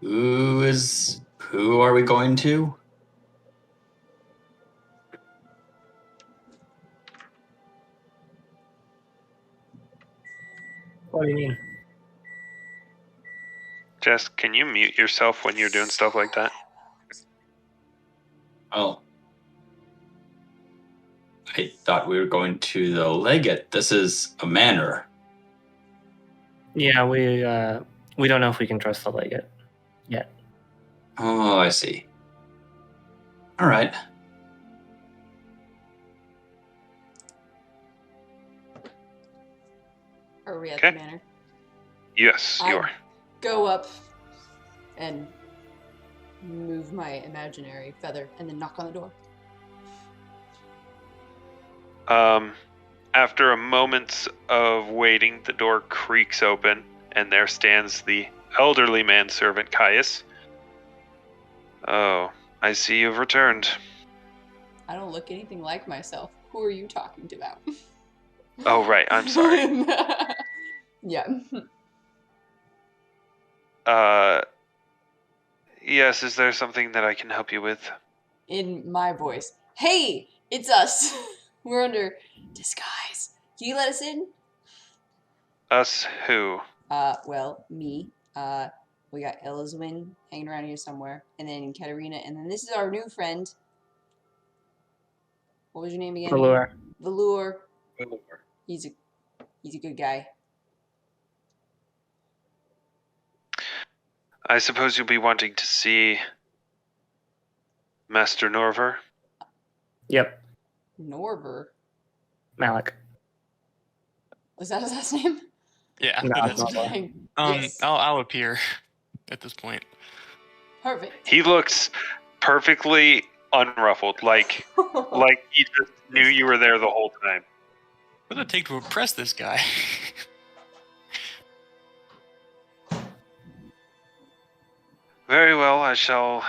Who are we going to? What do you mean? Jess, can you mute yourself when you're doing stuff like that? Oh. I thought we were going to the Legate. This is a manor. Yeah, we don't know if we can trust the Legate yet. Oh, I see. All right. Are we at Okay. the manor? Yes, you are. Go up and move my imaginary feather and then knock on the door. After a moment of waiting, the door creaks open, and there stands the elderly manservant Caius. Oh, I see you've returned. I don't look anything like myself. Who are you talking about? Oh, right, I'm sorry. Yeah. Yes, is there something that I can help you with? In my voice. Hey, it's us. We're under disguise. Can you let us in? Us who? Well, me. We got Elyswen hanging around here somewhere, and then Katarina, and then this is our new friend. What was your name again? Valure. Valure. He's a good guy. I suppose you'll be wanting to see Master Norver? Yep, Norver. Malik. Was that his last name? Yeah, No, it it's is. not that. Dang. Yes. I'll appear at this point. Perfect. He looks perfectly unruffled, like he just knew you were there the whole time. What does it take to impress this guy? Very well, I shall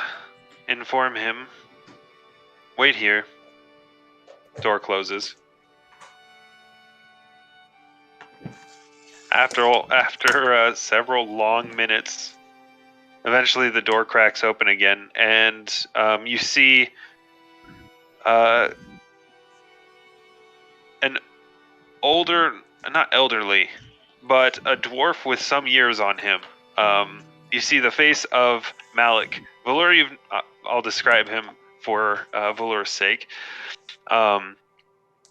inform him. Wait here. Door closes. After several long minutes, eventually the door cracks open again, and you see an older, not elderly, but a dwarf with some years on him. You see the face of Malik. Valure, I'll describe him for Valure's sake.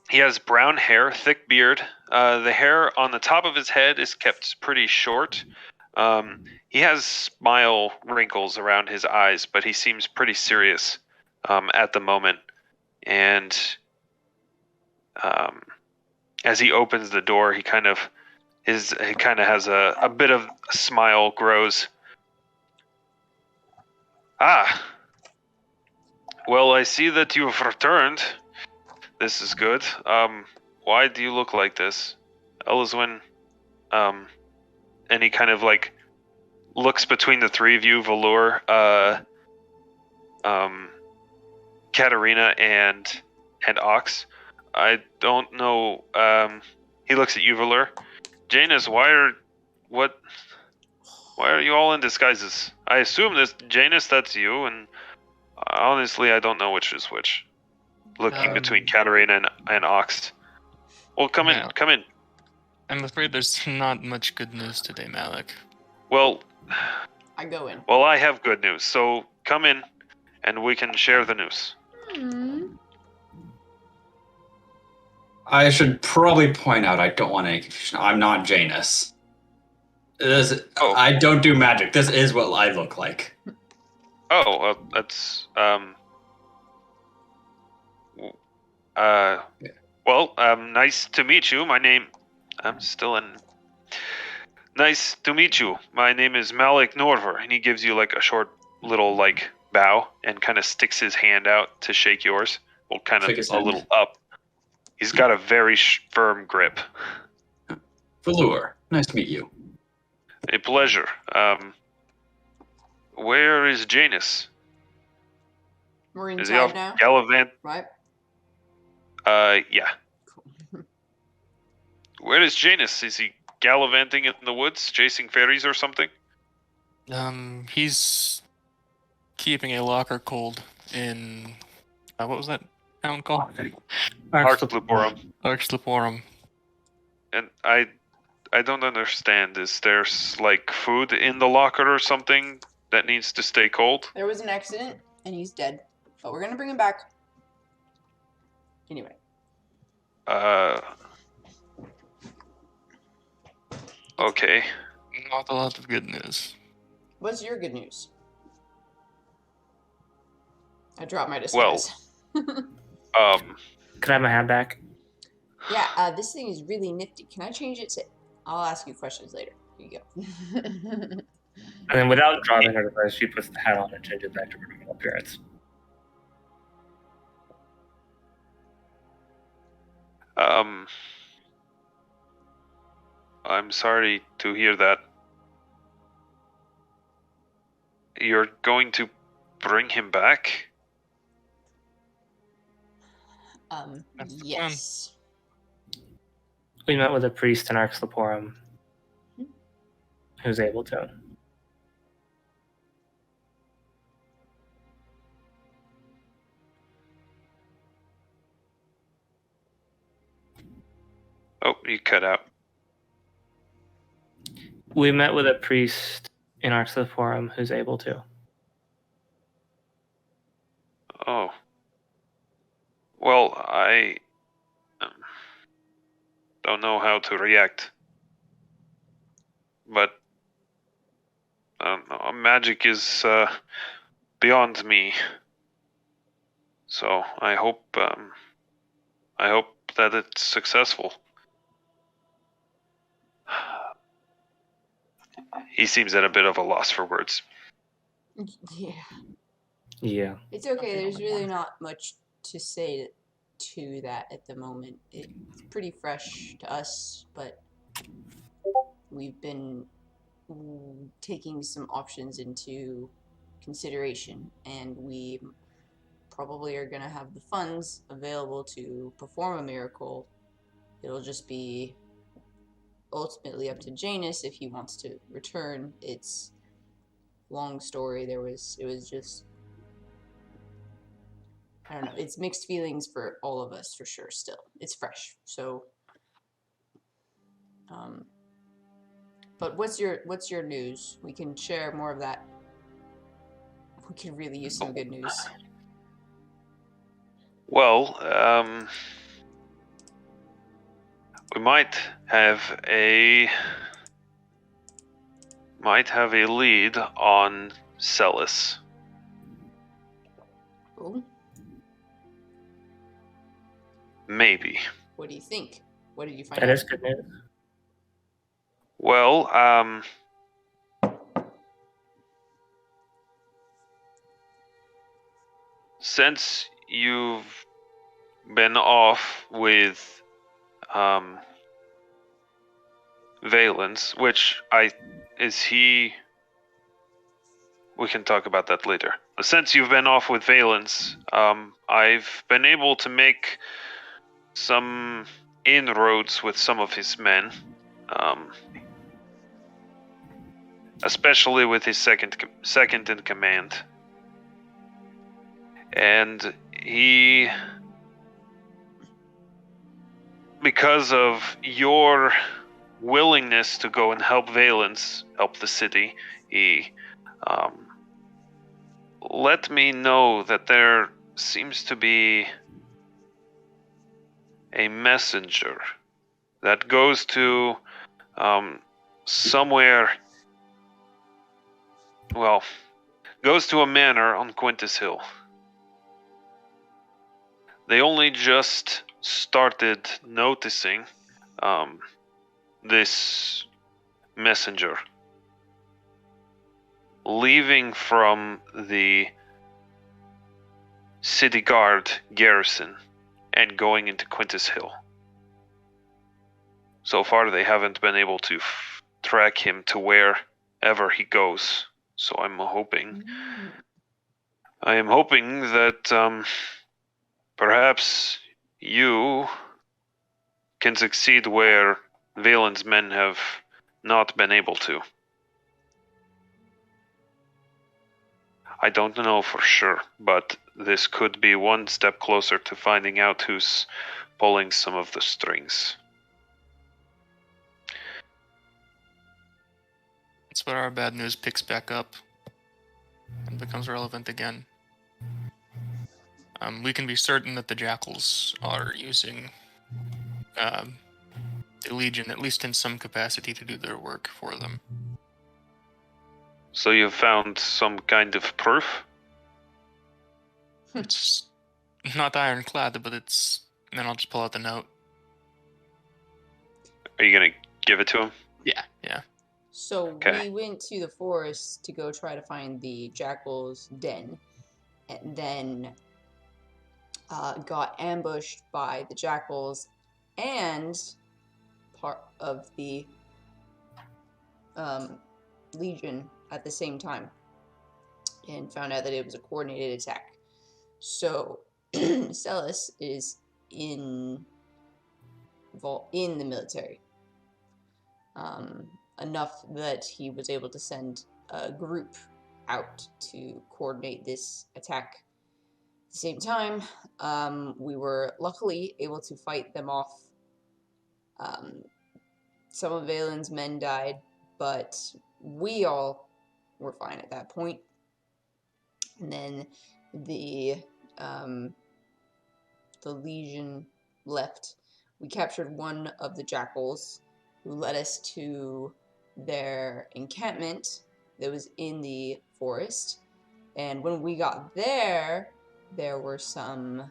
He has brown hair, thick beard. The hair on the top of his head is kept pretty short. He has smile wrinkles around his eyes, but he seems pretty serious at the moment. And as he opens the door, he kind of has a bit of a smile grows. Ah, well, I see that you have returned. This is good. Why do you look like this? Elyswen, and he kind of like looks between the three of you, Valure. Katarina and Aux. I don't know. He looks at you, Valure. Janus, why are you all in disguises? I assume this Janus, that's you, and honestly, I don't know which is which. Looking between Katarina and Aux. Well, come in. I'm afraid there's not much good news today, Malik. Well, I go in. well, I have good news. So come in, and we can share the news. I should probably point out I don't want any confusion. I'm not Janus. I don't do magic. This is what I look like. Oh, that's nice to meet you. Nice to meet you. My name is Malik Norver, and he gives you like a short little like bow and kind of sticks his hand out to shake yours. Well, kind of a little up. He's got a very firm grip. Valure, nice to meet you. A pleasure. Where is Janus? We're Is he off inside now, Gallivant? right? Yeah. Where is Janus? Is he gallivanting in the woods, chasing fairies or something? He's keeping a locker cold in what was that town called? Archleporum. Archleporum. And I don't understand. Is there like food in the locker or something that needs to stay cold? There was an accident, and he's dead. But we're gonna bring him back. Anyway. Okay. Not a lot of good news. What's your good news? I dropped my disguise. Can I have my hat back? Yeah, this thing is really nifty. Can I change it to... I'll ask you questions later. Here you go. And then without dropping her device, she puts the hat on and changes back to her normal appearance. I'm sorry to hear that. You're going to bring him back? Yes. We met with a priest in Archleporum who's able to. Oh, you cut out. We met with a priest in Archleporum who's able to. Oh. Well, I don't know how to react. But magic is beyond me. So I hope that it's successful. He seems at a bit of a loss for words. Yeah. Yeah. It's okay. There's really not much to say to that at the moment. It's pretty fresh to us, but we've been taking some options into consideration, and we probably are going to have the funds available to perform a miracle. It'll just be ultimately up to Janus if he wants to return. It's long story. It was just, I don't know. It's mixed feelings for all of us for sure. Still, it's fresh. So, but what's your news? We can share more of that. We could really use some good news. Well, we might have a lead on Psellus. Oh, Maybe. what do you think? What did you find That out? is good news. Well, since you've been off with Valence, is he we can talk about that later. Since you've been off with Valens, I've been able to make some inroads with some of his men, especially with his second in command. And he, because of your willingness to go and help Valens, help the city, he let me know that there seems to be a messenger that goes to somewhere, well, goes to a manor on Quintus Hill. They only just started noticing this messenger leaving from the city guard garrison and going into Quintus Hill. So far, they haven't been able to track him to wherever he goes. So I am hoping that perhaps you can succeed where Valen's men have not been able to. I don't know for sure, but this could be one step closer to finding out who's pulling some of the strings. That's where our bad news picks back up and becomes relevant again. We can be certain that the Jackals are using the Legion, at least in some capacity, to do their work for them. So you've found some kind of proof? It's not ironclad, but it's... And then I'll just pull out the note. Are you going to give it to him? Yeah. So Okay. we went to the forest to go try to find the Jackal's den, and then got ambushed by the Jackals and part of the Legion at the same time, and found out that it was a coordinated attack. So Psellus is in the military, enough that he was able to send a group out to coordinate this attack. At the same time, we were luckily able to fight them off. Some of Valen's men died, but we all were fine at that point. And then the Legion left. We captured one of the Jackals, who led us to their encampment that was in the forest. And when we got there, there were some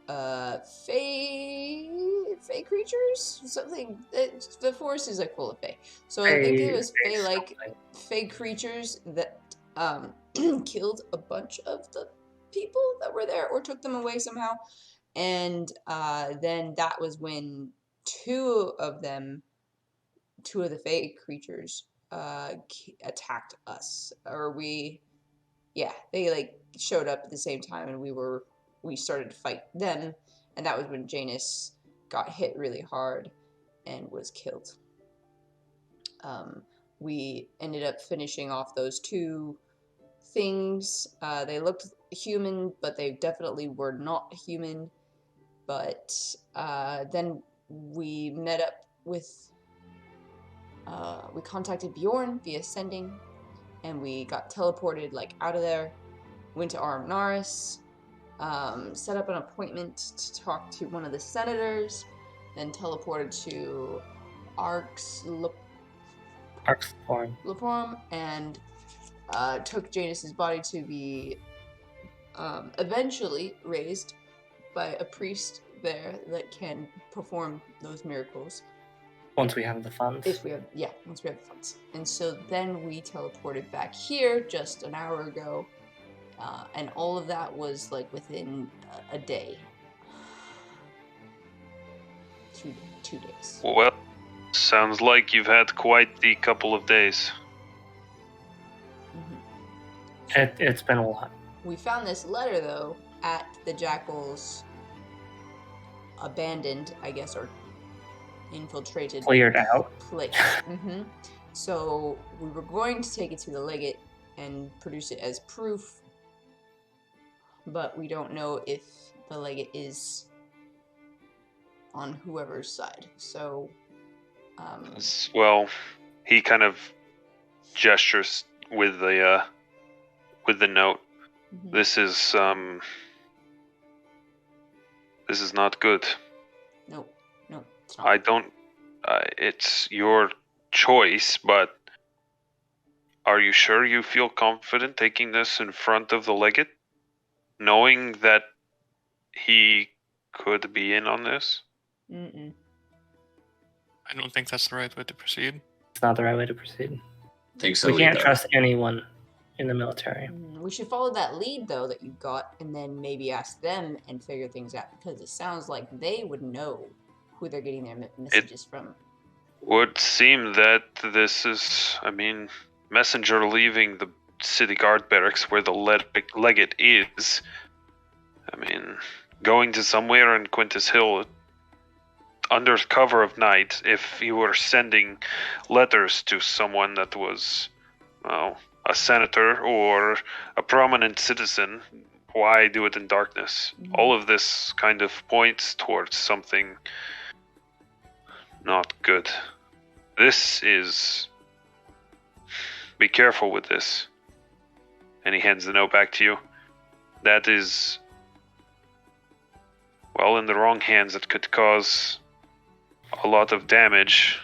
fey creatures, something. The forest is like full of fey, so I think it was fey creatures that killed a bunch of the people that were there, or took them away somehow. And then that was when two of the fey creatures attacked us, or they like showed up at the same time, and we started to fight them, and that was when Janus got hit really hard and was killed. We ended up finishing off those two things. They looked human, but they definitely were not human. But then we met up with, we contacted Bjorn via sending, and we got teleported out of there, went to Armnaris, set up an appointment to talk to one of the senators, then teleported to Auxsonia, and took Janus's body to be eventually raised by a priest there that can perform those miracles. Once we have the funds. Once we have the funds. And so then we teleported back here just an hour ago. And all of that was within a day. 2 days. Well, sounds like you've had quite the couple of days. It's been a lot. We found this letter, though, at the Jackal's abandoned, I guess, or infiltrated Cleared out. place. So we were going to take it to the legate and produce it as proof, but we don't know if the legate is on whoever's side. So, Well, he kind of gestures with the note. This is not good. Nope, it's not. I don't. It's your choice, but are you sure you feel confident taking this in front of the legate, knowing that he could be in on this? Mm-mm. I don't think that's the right way to proceed. It's not the right way to proceed. I think so We can't either. trust anyone in the military. We should follow that lead, though, that you got, and then maybe ask them and figure things out, because it sounds like they would know who they're getting their messages from. Would seem that this is, messenger leaving the city guard barracks where the legate is. Going to somewhere in Quintus Hill under cover of night, if you were sending letters to someone that was, well, a senator or a prominent citizen, why do it in darkness? All of this kind of points towards something not good. This is... Be careful with this. And he hands the note back to you. That is... Well, in the wrong hands, it could cause a lot of damage.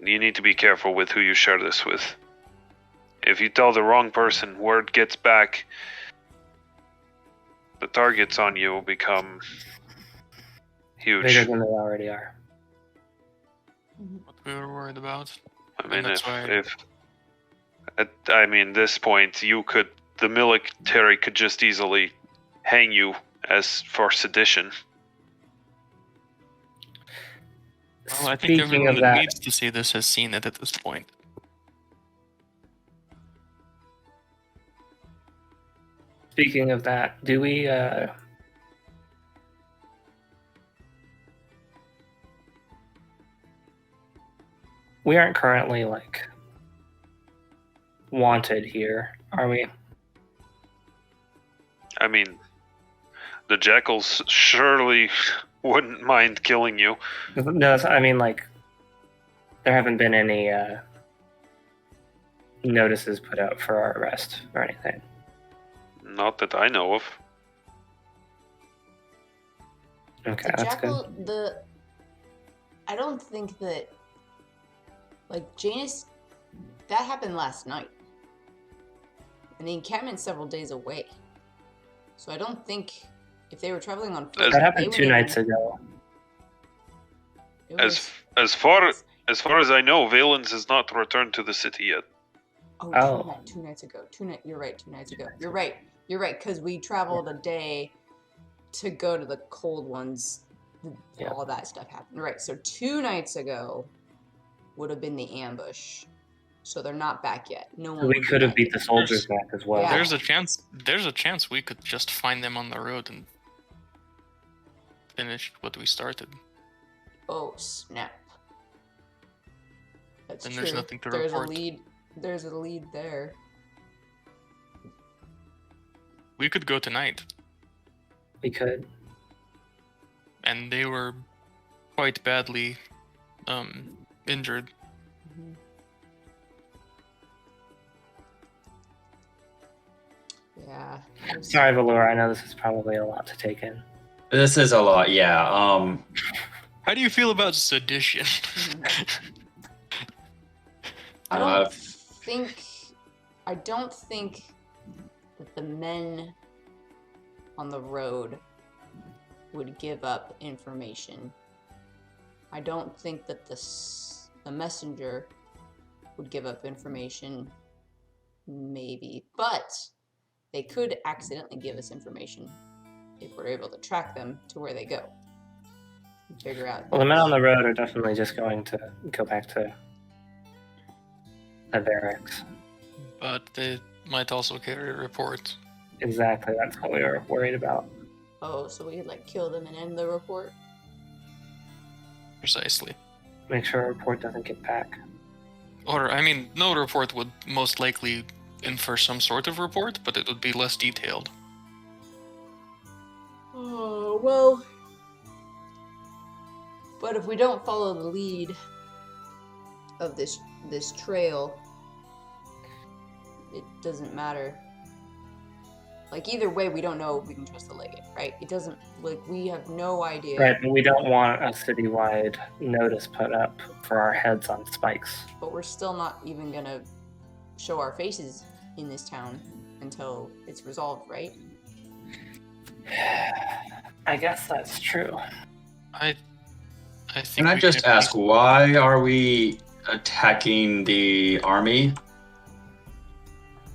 You need to be careful with who you share this with. If you tell the wrong person, word gets back, the targets on you will become huge. Bigger than they already are. What we were worried about. This point, the military could just easily hang you as for sedition. Well, I think Speaking everyone of that that, needs to see this has seen it at this point. speaking of that, do we we aren't currently wanted here, are we? The jackals surely wouldn't mind killing you. No, there haven't been any notices put out for our arrest or anything. Not that I know of. Okay, The that's Jackal, good. I don't think that, Janus, that happened last night. And the encampment's several days away. So I don't think, if they were traveling on foot, That happened 2 nights ago. As far as I know, Valens has not returned to the city yet. Oh. 2 nights ago. You're right, 2 nights ago. You're right, because we traveled a day to go to the cold ones. Yeah. All that stuff happened. Right, so 2 nights ago would have been the ambush. So they're not back yet. No one. We could have beat the soldiers back as well. Yeah. There's a chance we could just find them on the road and finish what we started. Oh snap! That's Then true. there's nothing to There's report. a lead. There's a lead there. We could go tonight, We could. and they were quite badly injured. Yeah. Sorry, Valure, I know this is probably a lot to take in. This is a lot, yeah. How do you feel about sedition? I Uh, don't think that the men on the road would give up information. I don't think that the messenger would give up information, maybe, but they could accidentally give us information if we're able to track them to where they go. figure out. Well, the men on the road are definitely just going to go back to the barracks. But they might also carry a report. Exactly, that's what we were worried about. Oh, so we like kill them and end the report? Precisely. Make sure a report doesn't get back. Or, I mean, no report would most likely infer some sort of report, but it would be less detailed. Oh, well. But if we don't follow the lead of this trail, it doesn't matter. Like, either way, we don't know if we can trust the legate, right? It doesn't, like, we have no idea. Right, but we don't want a citywide notice put up for our heads on spikes. But we're still not even gonna show our faces in this town until it's resolved, right? I guess that's true. I think. Can I just ask, why are we attacking the army?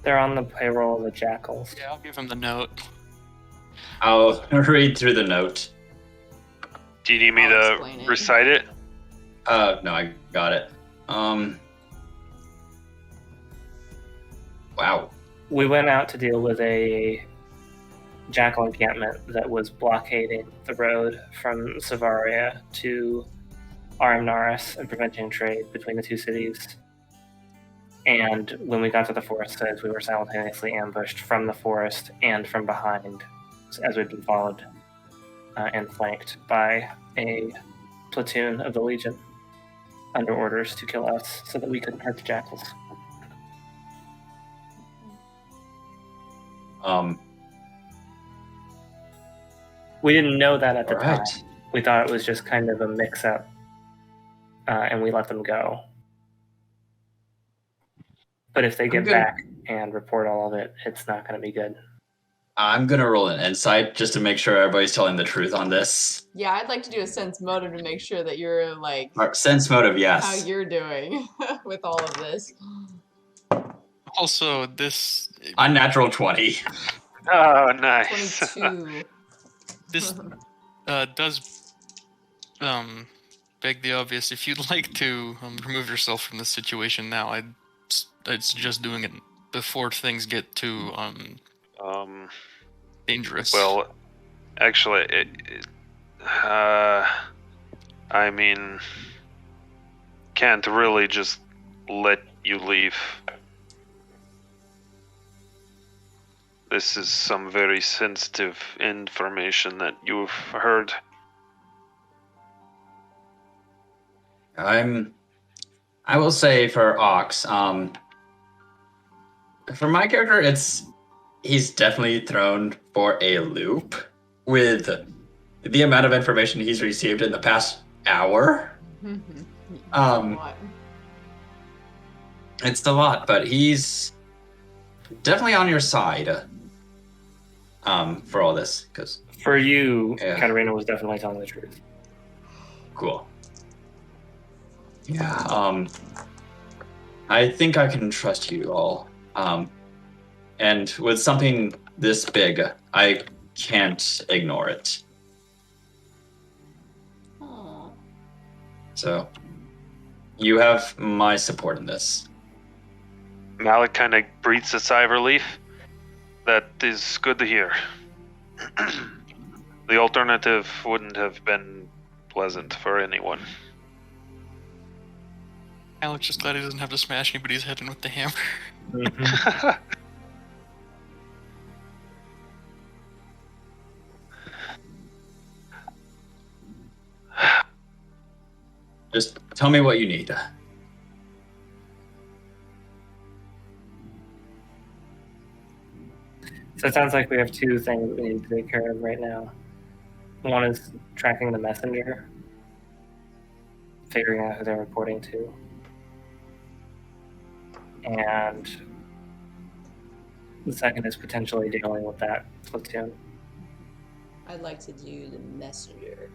They're on the payroll of the jackals. Yeah, I'll give him the note. I'll read through the note. Do you need me I'll to explain it. recite it? No, I got it. Wow. We went out to deal with a jackal encampment that was blockading the road from Savaria to Aramnaris and preventing trade between the two cities. And when we got to the forest edge, we were simultaneously ambushed from the forest and from behind, as we'd been followed and flanked by a platoon of the Legion under orders to kill us so that we couldn't hurt the jackals. We didn't know that at the All right. time. We thought it was just kind of a mix-up, and we let them go. But if they get Okay. back and report all of it, it's not going to be good. I'm gonna roll an insight just to make sure everybody's telling the truth on this. Yeah, I'd like to do a sense motive to make sure that you're like Or sense motive, how yes. you're doing with all of this. Also, this Unnatural 20. Oh, nice. 22. this does beg the obvious. If you'd like to remove yourself from this situation now, I'd suggest doing it before things get too dangerous. Well, actually, I mean, can't really just let you leave. This is some very sensitive information that you've heard. I will say for Aux, for my character, he's definitely thrown for a loop with the amount of information he's received in the past hour. What? It's a lot, but he's definitely on your side for all this, because For you, Yeah. Katarina was definitely telling the truth. cool. Yeah, I think I can trust you all. And with something this big, I can't ignore it. Aw. So, you have my support in this. Malik kind of breathes a sigh of relief. That is good to hear. The alternative wouldn't have been pleasant for anyone. Alex just glad he doesn't have to smash anybody's head in with the hammer. Just tell me what you need. So it sounds like we have two things that we need to take care of right now. One is tracking the messenger, figuring out who they're reporting to, and the second is potentially dealing with that platoon. I'd like to do the messenger.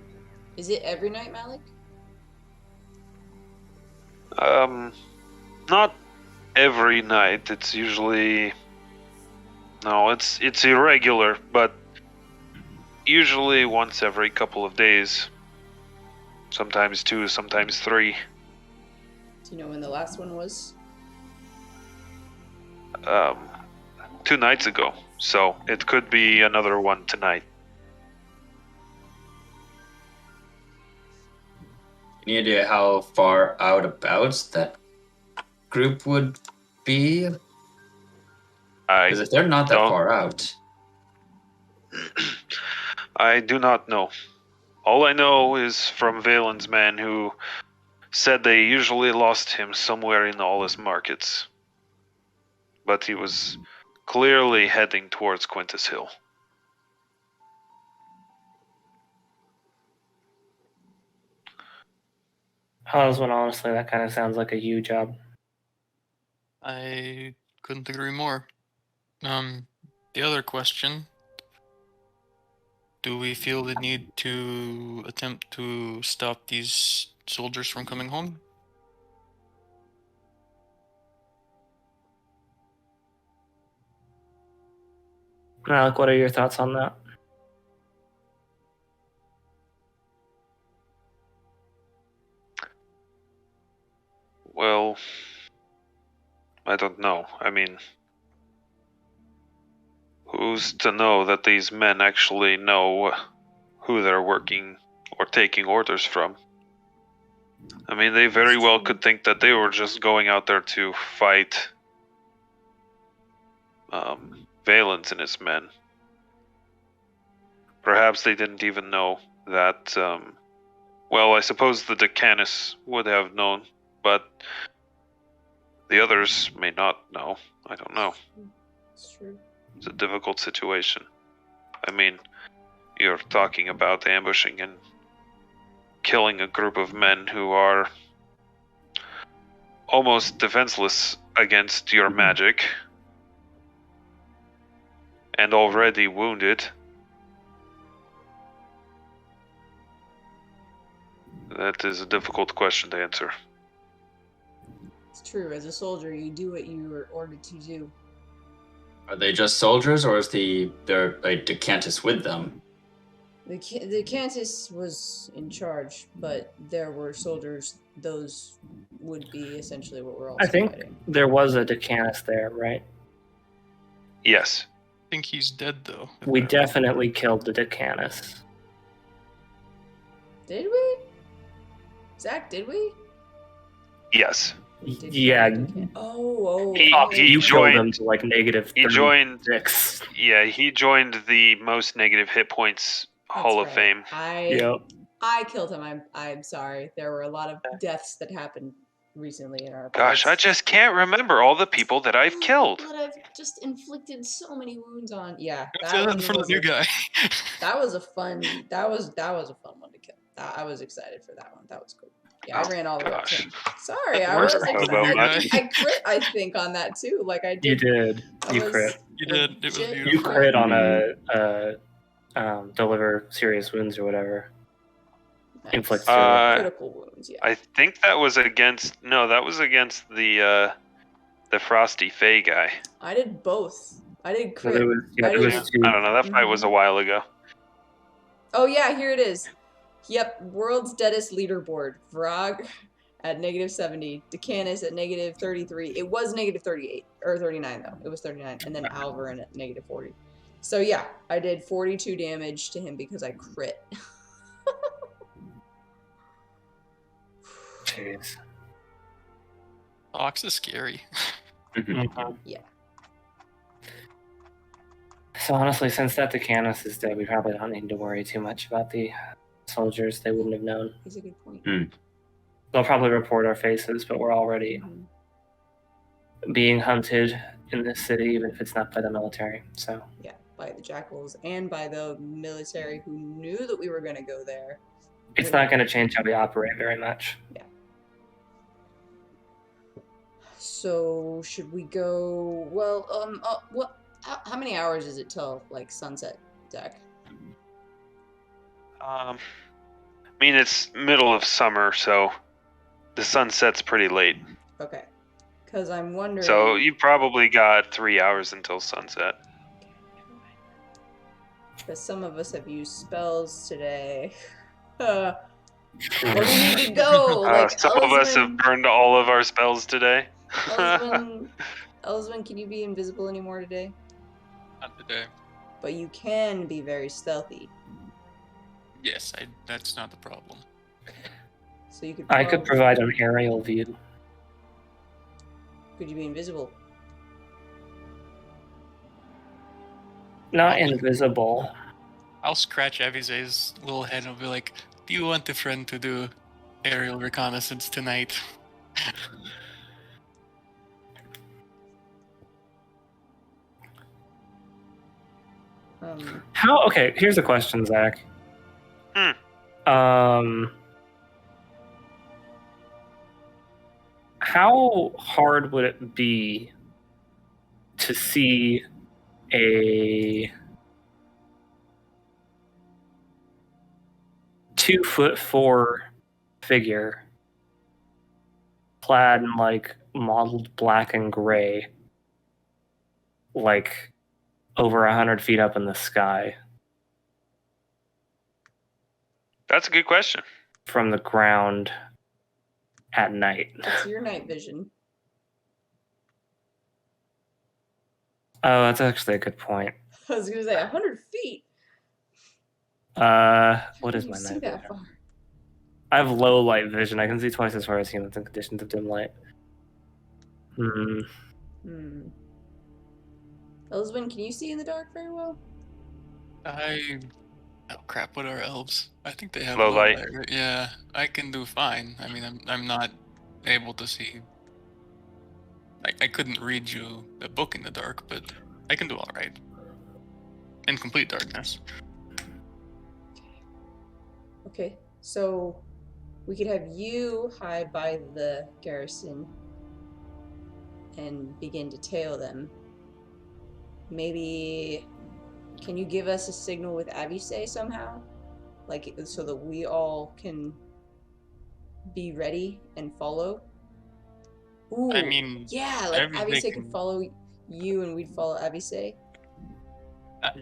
Is it every night, Malik? Not every night. It's usually it's irregular, but usually once every couple of days. sometimes 2, sometimes 3. Do you know when the last one was? 2 nights ago, so it could be another one tonight. Any idea how far out abouts that group would be? Because if they're not that don't- far out, I do not know. All I know is from Valen's men, who said they usually lost him somewhere in all his markets. But he was clearly heading towards Quintus Hill. Oswin, honestly, that kind of sounds like a you job. I couldn't agree more. The other question: do we feel the need to attempt to stop these soldiers from coming home? Alec, what are your thoughts on that? Well, I don't know. I mean, who's to know that these men actually know who they're working or taking orders from? I mean, they very well could think that they were just going out there to fight Valens and his men. Perhaps they didn't even know that, well, I suppose the Decanus would have known, but the others may not know. I don't know. It's true. It's a difficult situation. I mean, you're talking about ambushing and killing a group of men who are almost defenseless against your magic and already wounded. That is a difficult question to answer. It's true. As a soldier, you do what you were ordered to do. are they just soldiers, or is their like Decantus with them? The Cantus was in charge, but there were soldiers. Those would be essentially what we're all I think fighting. there was a Decanus there, right? Yes. I think he's dead, though. if We I- definitely killed the Decanus. Did we? Zach, did we? Yes. We did Yeah, kill the Decan- Oh. He you killed joined- him to like negative He joined 36. Yeah, he joined the most negative hit points Hall of That's Fame. right. Yep. I killed him. I'm sorry. There were a lot of deaths that happened recently in our Gosh, I parts. just can't remember all the people that I've killed. But I've just inflicted so many wounds on. Yeah, Say that that one in front of was the new a- guy. That was a fun. That was a fun one to kill. I was excited for that one. That was cool. Yeah, I ran all the way up to him. Sorry, I was Worst part excited. about that. I crit, I think, on that too. Like I did. You did. I You was crit. You did. It was legit- You beautiful. crit on a deliver serious wounds or whatever. Nice. Inflict critical wounds. Yeah. I think that was against the Frosty Fey guy. I did both. I did So crit. there was, I there did- was two. I don't know, that fight was a while ago. Oh yeah, here it is. Yep, world's deadest leaderboard. Vrog at -70, Decanus at -33. It was -38 or 39 though. It was 39, and then Alveryn at -40. So yeah, I did 42 damage to him because I crit. Jeez. Ox is scary. Mhm. Yeah. So honestly, since that Decanus is dead, we probably don't need to worry too much about the soldiers. They wouldn't have known. He's a good point. They'll probably report our faces, but we're already Mhm. being hunted in this city, even if it's not by the military. So Yeah, by the jackals and by the military who knew that we were going to go there. it's not going to change how we operate very much. So should we go? Well, what? How many hours is it till like sunset, Zach? I mean, it's middle of summer, so the sun sets pretty late. Okay, because I'm wondering. So you probably got 3 hours until sunset. Because some of us have used spells today. Or we need to go. Like, Some of us have Elyswen, burned all of our spells today. Elyswen, can you be invisible anymore today? Not today. But you can be very stealthy. Yes, that's not the problem. So you could. I could provide an aerial view. Could you be invisible? Not invisible. I'll scratch Avise's little head and I'll be like, do you want a friend to do aerial reconnaissance tonight? How? Okay, here's a question, Zach. How hard would it be to see a 2'4" figure clad in like mottled black and gray, like over 100 feet up in the sky That's a good question. from the ground at night? That's your night vision. Oh, that's actually a good point. I was gonna say 100 feet. What How is do you my see night that vision? far? I have low light vision. I can see twice as far as humans in conditions of dim light. Elyswen, can you see in the dark very well? Oh crap! What are elves? I think they have Low light. right? Yeah, I can do fine. I mean, I'm not able to see. I couldn't read you a book in the dark, but I can do all right. In complete darkness. Okay, so we could have you hide by the garrison and begin to tail them. Maybe, can you give us a signal with Avise somehow? Like, so that we all can be ready and follow? Ooh, I mean, yeah, like Avise Avise could follow you and we'd follow Avise.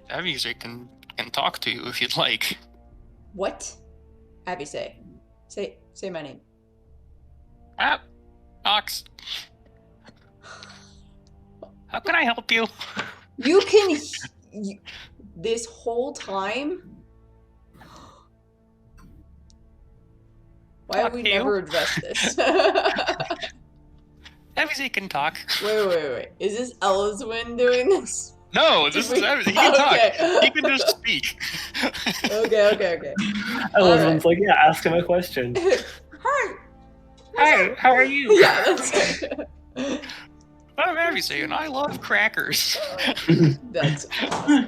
Avise can talk to you if you'd like. What? Avise. Say my name. Ox. How can I help you? You can. This whole time? Why have we never addressed this? Avise can talk. Wait. Is this Elyswen doing this? No, this is Avise. He can talk. Okay. He can just speak. Okay. Elyswen's like, yeah, ask him a question. Hi. Hey, how are you? Yeah, that's good. I'm Avise, and I love crackers. That's awesome.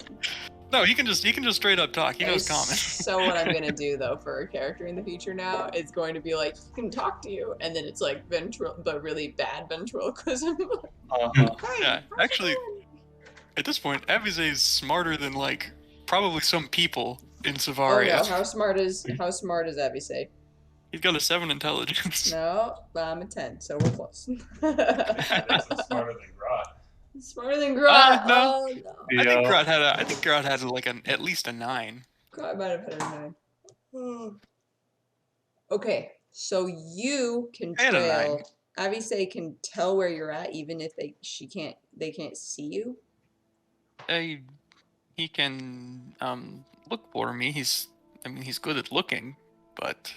No, he can just straight up talk. He knows common. So what I'm gonna do though for a character in the future now is going to be like, he can talk to you, and then it's like but really bad ventriloquism. Yeah, actually, at this point, Avise is smarter than like probably some people in Savaria. Oh no, how smart is Avise? He's got a 7 intelligence. No, I'm a 10, so we're close. Smarter than Grot. Smarter than Grot. No. Oh no. I think Grot had like at least a 9. Grot might have had a 9. Okay, so you can I had a trail. Avise can tell where you're at, even if they can't see you. He can look for me. He's good at looking, but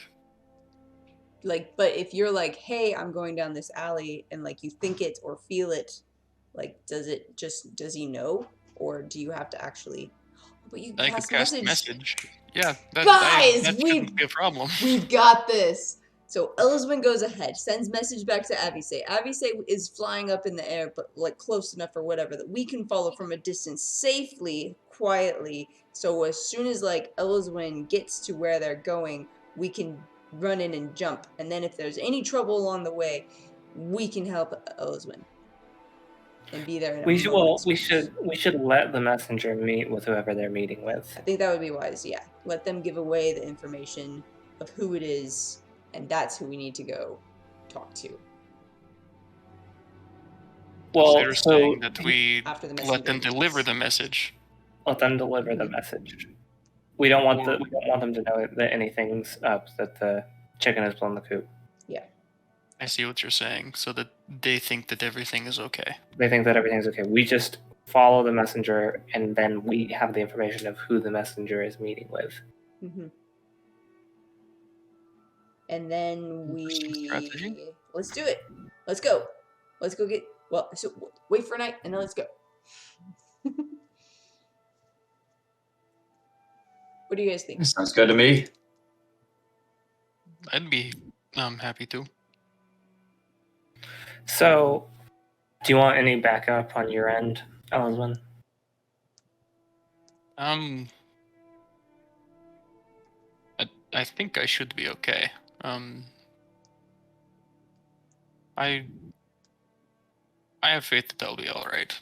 Like, but if you're like, hey, I'm going down this alley, and like you think it or feel it, like, does he know, or do you have to actually? But you I could cast message. Yeah, Guys, that shouldn't be a problem. We've got this. So Elyswen goes ahead, sends message back to Avise. Avise is flying up in the air, but like close enough or whatever that we can follow from a distance safely, quietly. So as soon as like Elyswen gets to where they're going, we can run in and jump. And then if there's any trouble along the way, we can help Elyswen and be there. We should let the messenger meet with whoever they're meeting with. I think that would be wise. Yeah, let them give away the information of who it is. And that's who we need to go talk to. Well, they're saying that we After the let them messenger deliver leaves. the message. Let them deliver the message. We don't want them to know that anything's up. That the chicken has blown the coop. I see what you're saying. So that they think that everything is okay. They think that everything's okay. We just follow the messenger, and then we have the information of who the messenger is meeting with. Mm-hmm. And then Interesting strategy. let's do it. Let's go. Let's go get. Well, so wait for night, and then let's go. What do you guys think? Sounds good to me. I'd be happy to. So, do you want any backup on your end, Elyswen? I think I should be okay. I have faith that I'll be all right.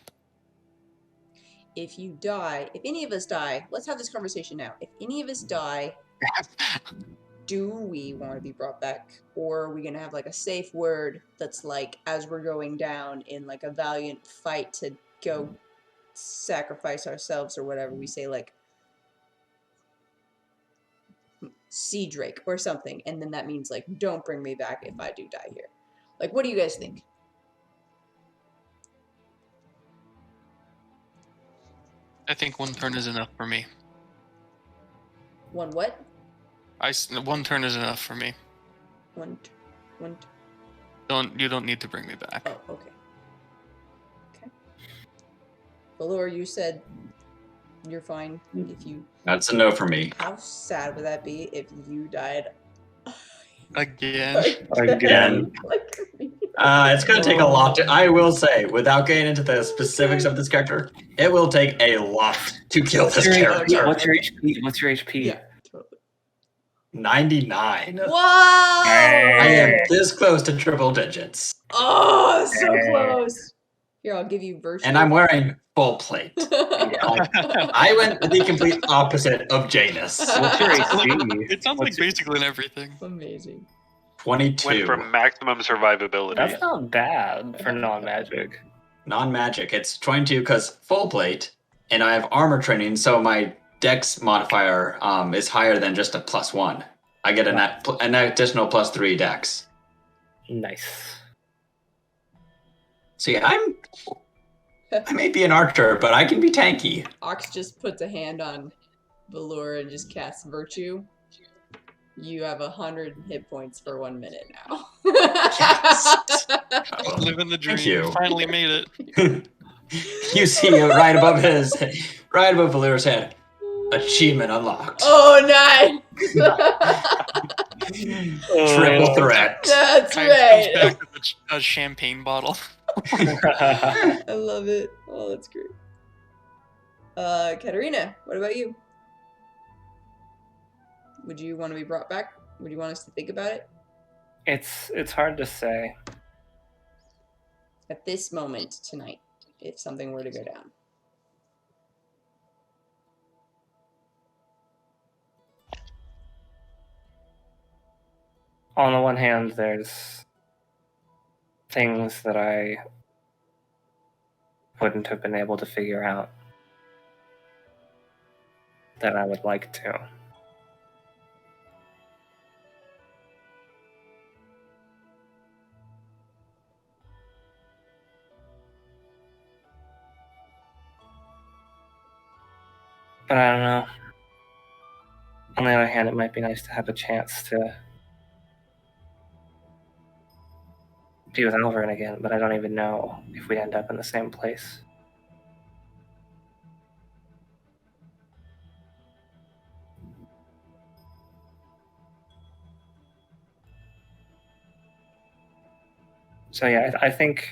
If you die, if any of us die, let's have this conversation now. If any of us die, do we want to be brought back, or are we gonna have like a safe word that's like as we're going down in like a valiant fight to go sacrifice ourselves or whatever, we say like Sea Drake or something, and then that means like don't bring me back if I do die here. Like, what do you guys think? I think one turn is enough for me. One what? One turn is enough for me. One. You don't need to bring me back. Oh, okay. Okay. Valure, you said you're fine if you. That's a no for me. How sad would that be if you died Again. Again. Like, It's going to take a lot I will say, without getting into the specifics of this character, it will take a lot to kill this character. What's your HP? What's your HP? yeah, totally. 99. Whoa! I am this close to triple digits. Oh, so close. Here, I'll give you virtue. And I'm wearing full plate. I went the complete opposite of Janus. What's your HP? It sounds like basically everything. Amazing. 22. Went for maximum survivability. That's not bad for non-magic. Non-magic. It's 22 because full plate, and I have armor training, so my dex modifier is higher than just a +1. I get an additional +3 dex. Nice. See, I may be an archer, but I can be tanky. Ox just puts a hand on Valure and just casts virtue. You have 100 hit points for 1 minute now. Living the dream. Thank you. Finally made it. You see it right above Valure's head. Achievement unlocked. Oh, nice! Triple threat. That's Comes right. back with a champagne bottle. I love it. Oh, that's great. Katarina, what about you? Would you want to be brought back? Would you want us to think about it? It's hard to say. At this moment tonight, if something were to go down. On the one hand, there's things that I wouldn't have been able to figure out that I would like to. But I don't know. On the other hand, it might be nice to have a chance to be with Alveryn again, but I don't even know if we'd end up in the same place. So yeah, I think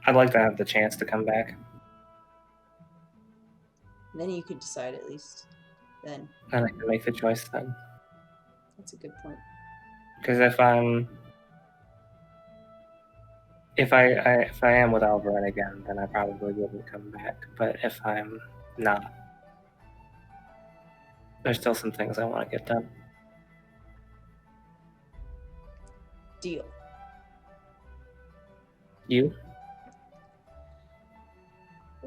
I'd like to have the chance to come back. Then you could decide at least. Then. And I can make the choice then. That's a good point. Because if I am with Alveryn again, then I probably wouldn't come back. But if I'm not, there's still some things I want to get done. Deal. You?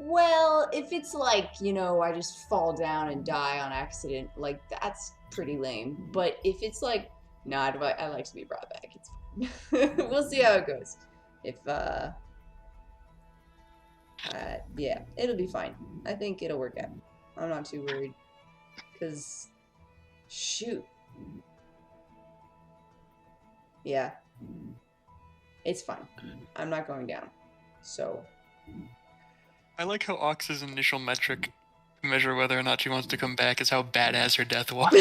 Well, if it's like, I just fall down and die on accident, like, that's pretty lame. But if it's like, no, I like to be brought back. It's fine. We'll see how it goes. If, yeah, it'll be fine. I think it'll work out. I'm not too worried. Because, shoot. Yeah. It's fine. I'm not going down. So... I like how Aux's initial metric to measure whether or not she wants to come back is how badass her death was.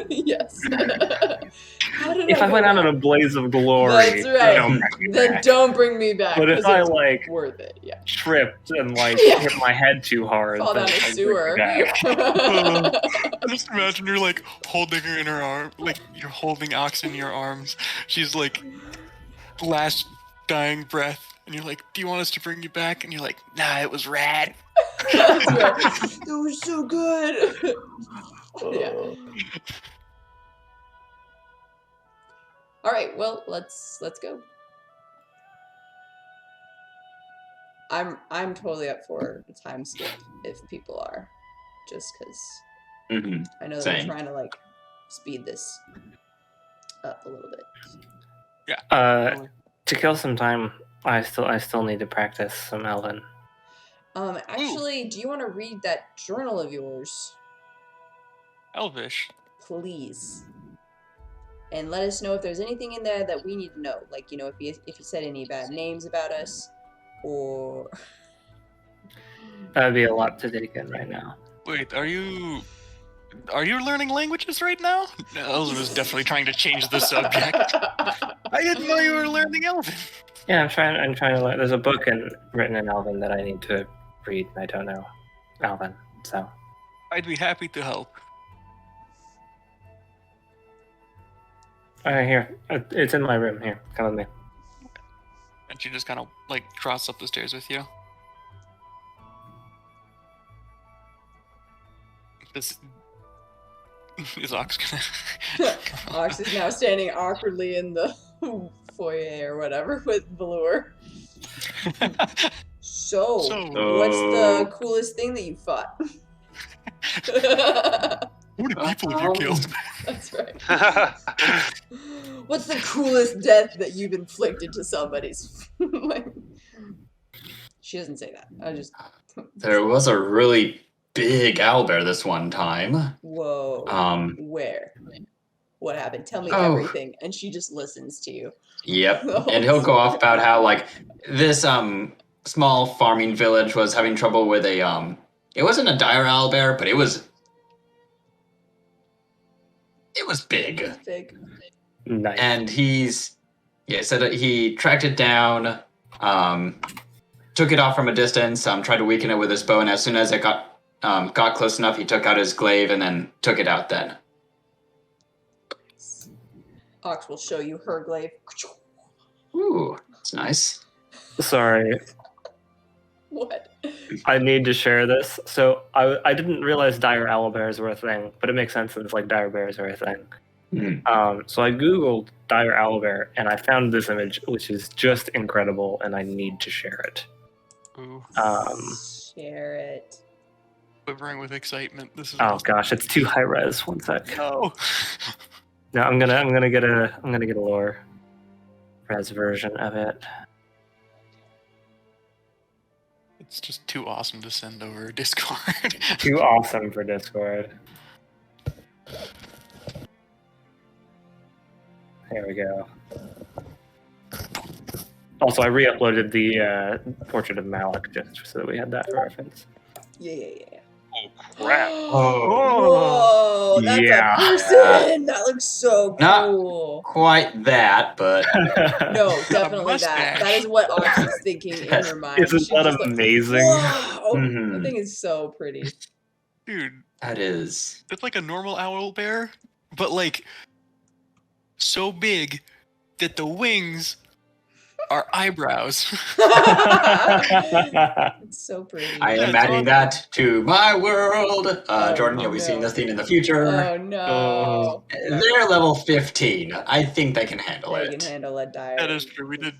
Yes. If I went out in a blaze of glory, that's right. don't bring me Then back. don't bring me back. But if 'cause I it's like worth it, yeah. tripped and like Yeah. hit my head too hard, Fall then down a I'd bring sewer. me back. Just imagine you're like holding her in her arm, like you're holding Aux in your arms. She's like last dying breath, and you're like, "Do you want us to bring you back?" And you're like, "Nah, it was rad." That's right. It was so good. Yeah. All right. Well, let's go. I'm totally up for a time skip if people are, just because Mm-hmm. I know that Same. we're trying to like speed this up a little bit. Yeah. To kill some time, I still need to practice some Alvyn. Actually, do you want to read that journal of yours, Elvish. please? And let us know if there's anything in there that we need to know. Like, if you said any bad names about us, or... That'd be a lot to take in right now. Wait, are you learning languages right now? Elvin was definitely trying to change the subject. I didn't know you were learning Elvin. Yeah, I'm trying to learn. There's a book written in Alvyn that I need to read. I don't know Alvyn, so. I'd be happy to help. All right, here. It's in my room. Here, come with me. And she just kind of like crosses up the stairs with you. This is Aux gonna. Ox is now standing awkwardly in the foyer or whatever with Valure. So, what's the coolest thing that you fought? How many people have you killed? That's right. What's the coolest death that you've inflicted to somebody's? Like, she doesn't say that. I just. There was a really big owlbear this one time. Whoa. Where? What happened? Tell me Oh. everything. And she just listens to you. Yep. Oh. And he'll go off about how like this small farming village was having trouble with a it wasn't a dire owlbear, but it was big. Big. Nice. And said that he tracked it down, took it off from a distance, tried to weaken it with his bow, and as soon as it got close enough, he took out his glaive and then took it out then. Ox will show you her glaive. Ooh, that's nice. Sorry, What? I need to share this. So I didn't realize dire owlbears were a thing, but it makes sense since like dire bears are a thing. So I googled dire owlbear and I found this image, which is just incredible, and I need to share it. Ooh, Share it. quivering with excitement. This is. Oh gosh, it's too high res. One sec. No. No, I'm gonna get a lower res version of it. It's just too awesome to send over Discord. Too awesome for Discord. There we go. Also, I re-uploaded the portrait of Malik just so that we had that for reference. Yeah. Oh, crap. Whoa, that's Yeah. a person. That looks so Not- cool. Quite that, but No, definitely that. mustache. That is what Ox is thinking in her mind. Isn't She's that just like, amazing? Wow, Mhm. that thing is so pretty. Dude, that is. that's like a normal owl bear, but like so big that the wings are eyebrows. It's so pretty. I am That's adding awesome. that to my world. Jordan, you'll be no. seeing this thing in the future. Oh no. They're level 15. I think they can handle They it. can handle a dire. That is true. We did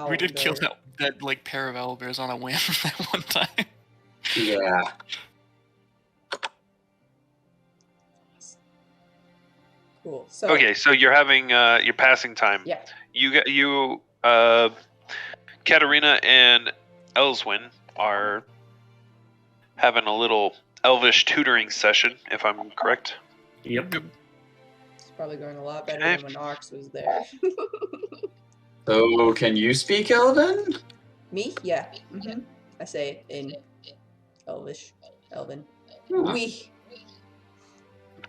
We did kill Owlbear. that like pair of owlbears on a whim that one time. Yeah. Cool. So Okay, so you're having you're passing time. yeah. Katarina and Elyswen are having a little elvish tutoring session, if I'm correct. Yep. It's probably going a lot better Okay. than when Ox was there. So, can you speak Elven? Me? Yeah. I say in Elvish. Elvin. Hmm. We.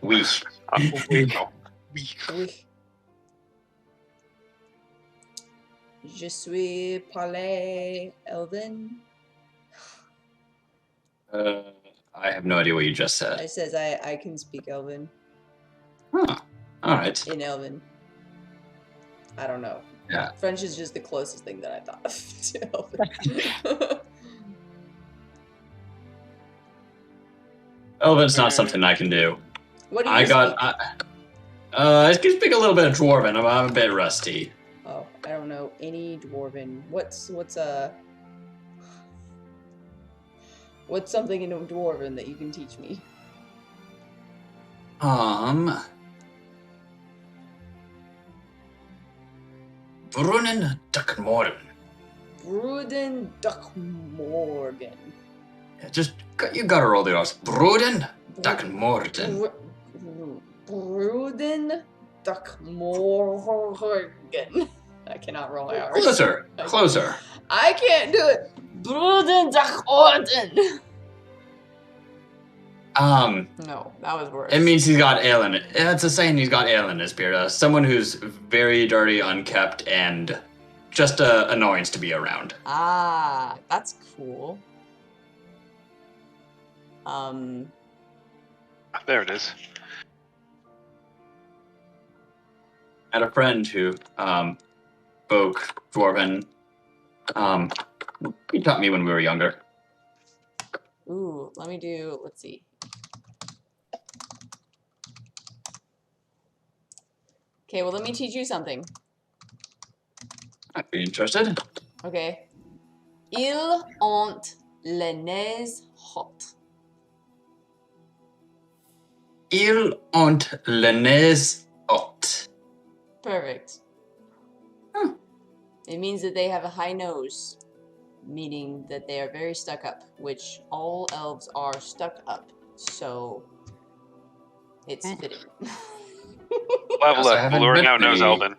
We. No. Oui. Je suis parler Elvin. I have no idea what you just said. I says I can speak Elvin Huh. All right. in Elvin. I don't know. Yeah. French is just the closest thing that I thought of to Elvin. Elven's not something I can do. What do you I speak? I can speak a little bit of Dwarven. I'm a bit rusty. Oh, I don't know any Dwarven. What's something in Dwarven that you can teach me? Brunnen Duckmorgen. Bruden Duckmorgen. Just you gotta roll the R's. Bruden Duckmorgen. Bruden Duckmorgen. I cannot roll my R's. Closer. Closer. I can't do it. Bruden Duckmorgen. No, that was worse. It means he's got ale in it. It's a saying he's got ale in his beard. Someone who's very dirty, unkept, and just a annoyance to be around. Ah, that's cool. There it is. I had a friend who spoke Dwarven. He taught me when we were younger. Ooh, let's see. Okay, well, let me teach you something. I'd be interested. Okay. Ils ont les nez hot. Ils ont le nez haute. Perfect. Huh. It means that they have a high nose, meaning that they are very stuck up, which all elves are stuck up. So it's fitting. Level I up, haven't luring met out nose the- Alvin.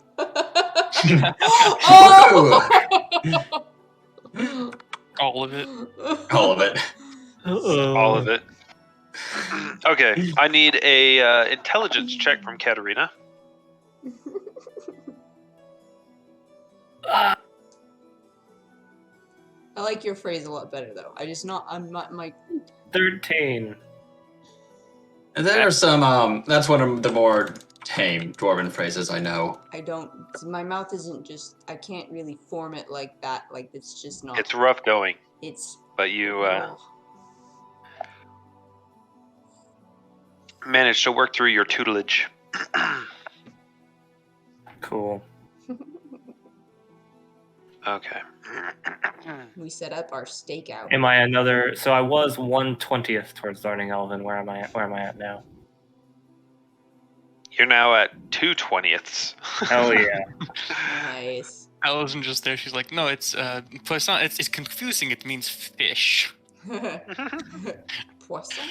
All of it. All of it. All of it. Okay, I need a intelligence check from Katarina. I like your phrase a lot better, though. I'm not my. 13. And there are some, that's one of the more tame Dwarven phrases I know. I don't. My mouth isn't just. I can't really form it like that. Like, it's just not. It's rough going, It's. but you Oh. managed to work through your tutelage. Cool. Okay. We set up our stakeout. Am I another? So I was 1/20th towards learning Elven. Where am I at? Where am I at now? You're now at 2/20ths. Hell yeah. Nice. I wasn't just there. She's like, no, it's poisson. It's confusing. It means fish. Poisson.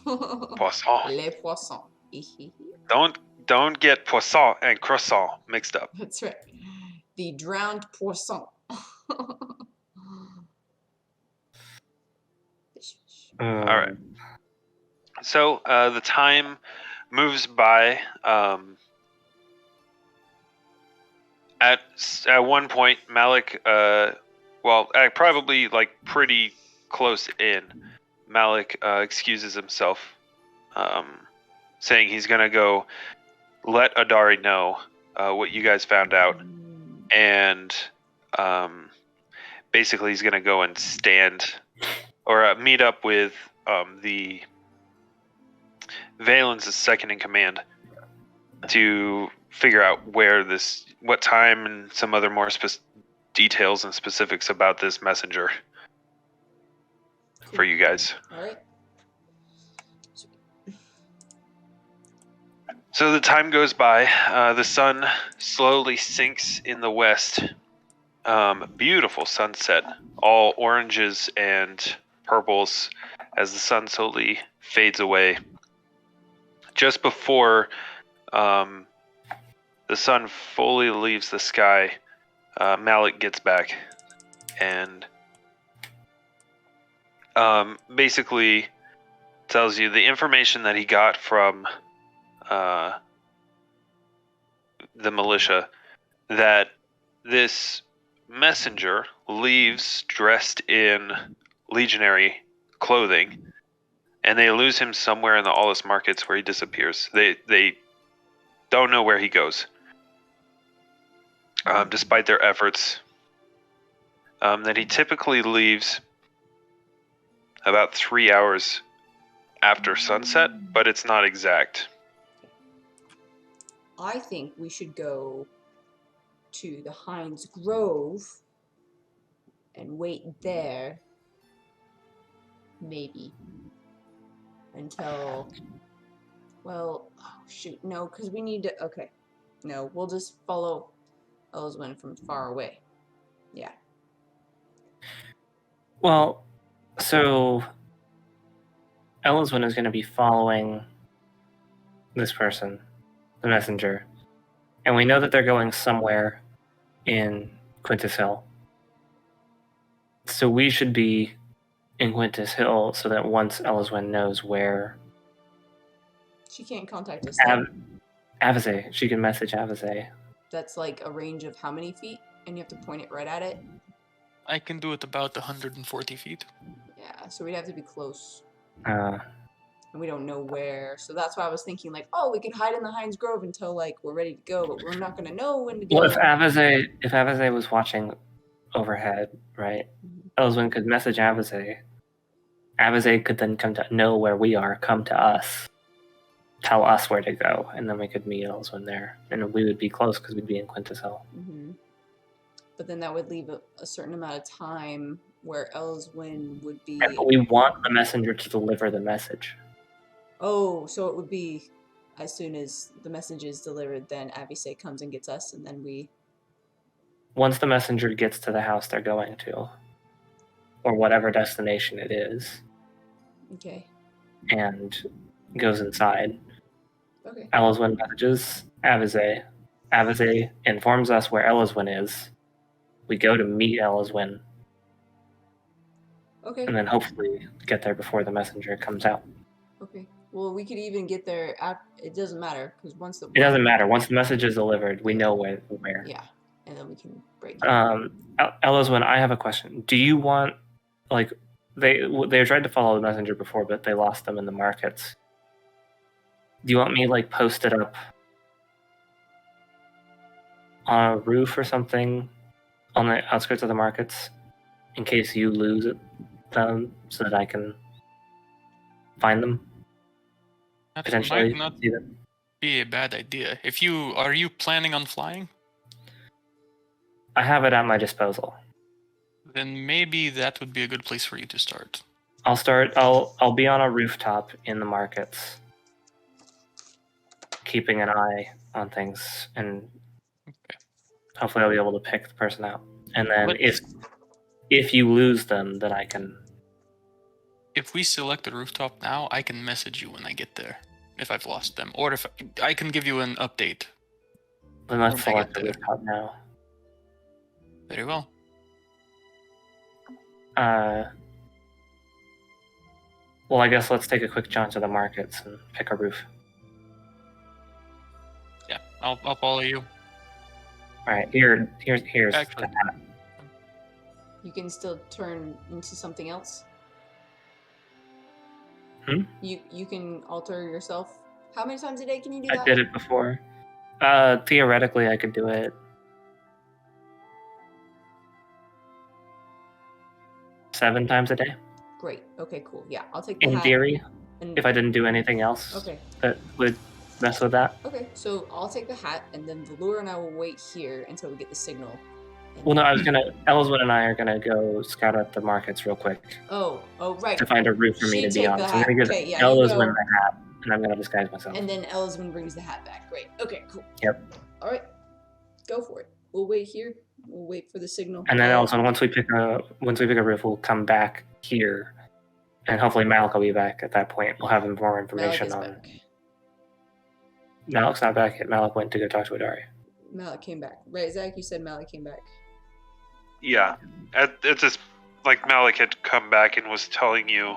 Poisson. Les poissons. Don't get poisson and croissant mixed up. That's right. The drowned poisson. All right. So the time moves by. At one point, Malik, probably like pretty close in, Malik excuses himself, saying he's gonna go let Adari know what you guys found out, and basically he's gonna go and stand or meet up with the Valen's second in command to figure out what time and some other more details and specifics about this messenger for you guys. All right. So the time goes by. The sun slowly sinks in the west. Beautiful sunset, all oranges and purples as the sun slowly fades away. Just before the sun fully leaves the sky, Malik gets back and basically tells you the information that he got from the militia, that this messenger leaves dressed in legionary clothing, and they lose him somewhere in the Aulus markets where he disappears. They don't know where he goes, despite their efforts. That he typically leaves about 3 hours after sunset, but it's not exact. I think we should go to the Heinz Grove and wait there, maybe, until, well, oh shoot, no, because we need to, okay, no, we'll just follow Elyswen from far away. Yeah. Well, so Elyswen is going to be following this person, the messenger, and we know that they're going somewhere in Quintus Hill. So we should be in Quintus Hill so that once Elyswen knows where She can't contact us. Avazay, she can message Avazay. That's like a range of how many feet? And you have to point it right at it? I can do it about 140 feet. Yeah, so we'd have to be close. Uh, And we don't know where. So that's why I was thinking, like, oh, we could hide in the Heinz Grove until, like, we're ready to go, but we're not going to know when to go. well, if Avazay was watching overhead, right, Elyswen could message Avazay. Avazay could then come to know where we are, come to us, tell us where to go, and then we could meet Elyswen there. And we would be close because we'd be in Quintus Hill. Mm-hmm. But then that would leave a certain amount of time where Elyswen would be... Right, but we want the messenger to deliver the message. Oh, so it would be as soon as the message is delivered, then Avazay comes and gets us, and then we... Once the messenger gets to the house they're going to, or whatever destination it is, Okay. and goes inside, Okay. Elyswen messages Avazay. Avazay informs us where Elyswen is. We go to meet Elyswen, Okay. and then hopefully get there before the messenger comes out. Okay. Well, we could even get there it doesn't matter, because once the... It doesn't matter. Once the message is delivered, we know where. Yeah, and then we can break it. Elyswen, I have a question. Do you want, like, they tried to follow the messenger before, but they lost them in the markets. Do you want me, like, post it up on a roof or something on the outskirts of the markets in case you lose them, so that I can find them? That Potentially might not see them? be a bad idea. Are you planning on flying? I have it at my disposal. Then maybe that would be a good place for you to start. I'll be on a rooftop in the markets, keeping an eye on things, and hopefully I'll be able to pick the person out. And then if you lose them, then I can... If we select the rooftop now, I can message you when I get there, if I've lost them. Or if I can give you an update. Then let's when I select get the there. rooftop now. Very well. Well, I guess let's take a quick jaunt to the markets and pick a roof. Yeah, I'll follow you. All right, here's Actually- the hat. You can still turn into something else? You can alter yourself? How many times a day can you do that? I did it before. Theoretically, I could do it 7 times a day. Great. Okay, cool. Yeah, I'll take the In hat. theory, And... if I didn't do anything else Okay. that would mess with that. Okay, so I'll take the hat, and then Valure and I will wait here until we get the signal. Well, no, I was gonna. Elyswen and I are gonna go scout out the markets real quick Oh, right. to find a roof for me She to be take on. the So I'm gonna hat. give Okay, yeah, you Elyswen go. the hat, and I'm gonna disguise myself. And then Elyswen brings the hat back. Great. Okay, cool. Yep. All right, go for it. We'll wait here. We'll wait for the signal. And then Elyswen, once we pick a roof, we'll come back here, and hopefully Malik will be back at that point. We'll have more Malik information is on. back. Malik's not back yet. Malik went to go talk to Adari. Malik came back. Right, Zach? You said Malik came back. Yeah, it's just like Malik had come back and was telling you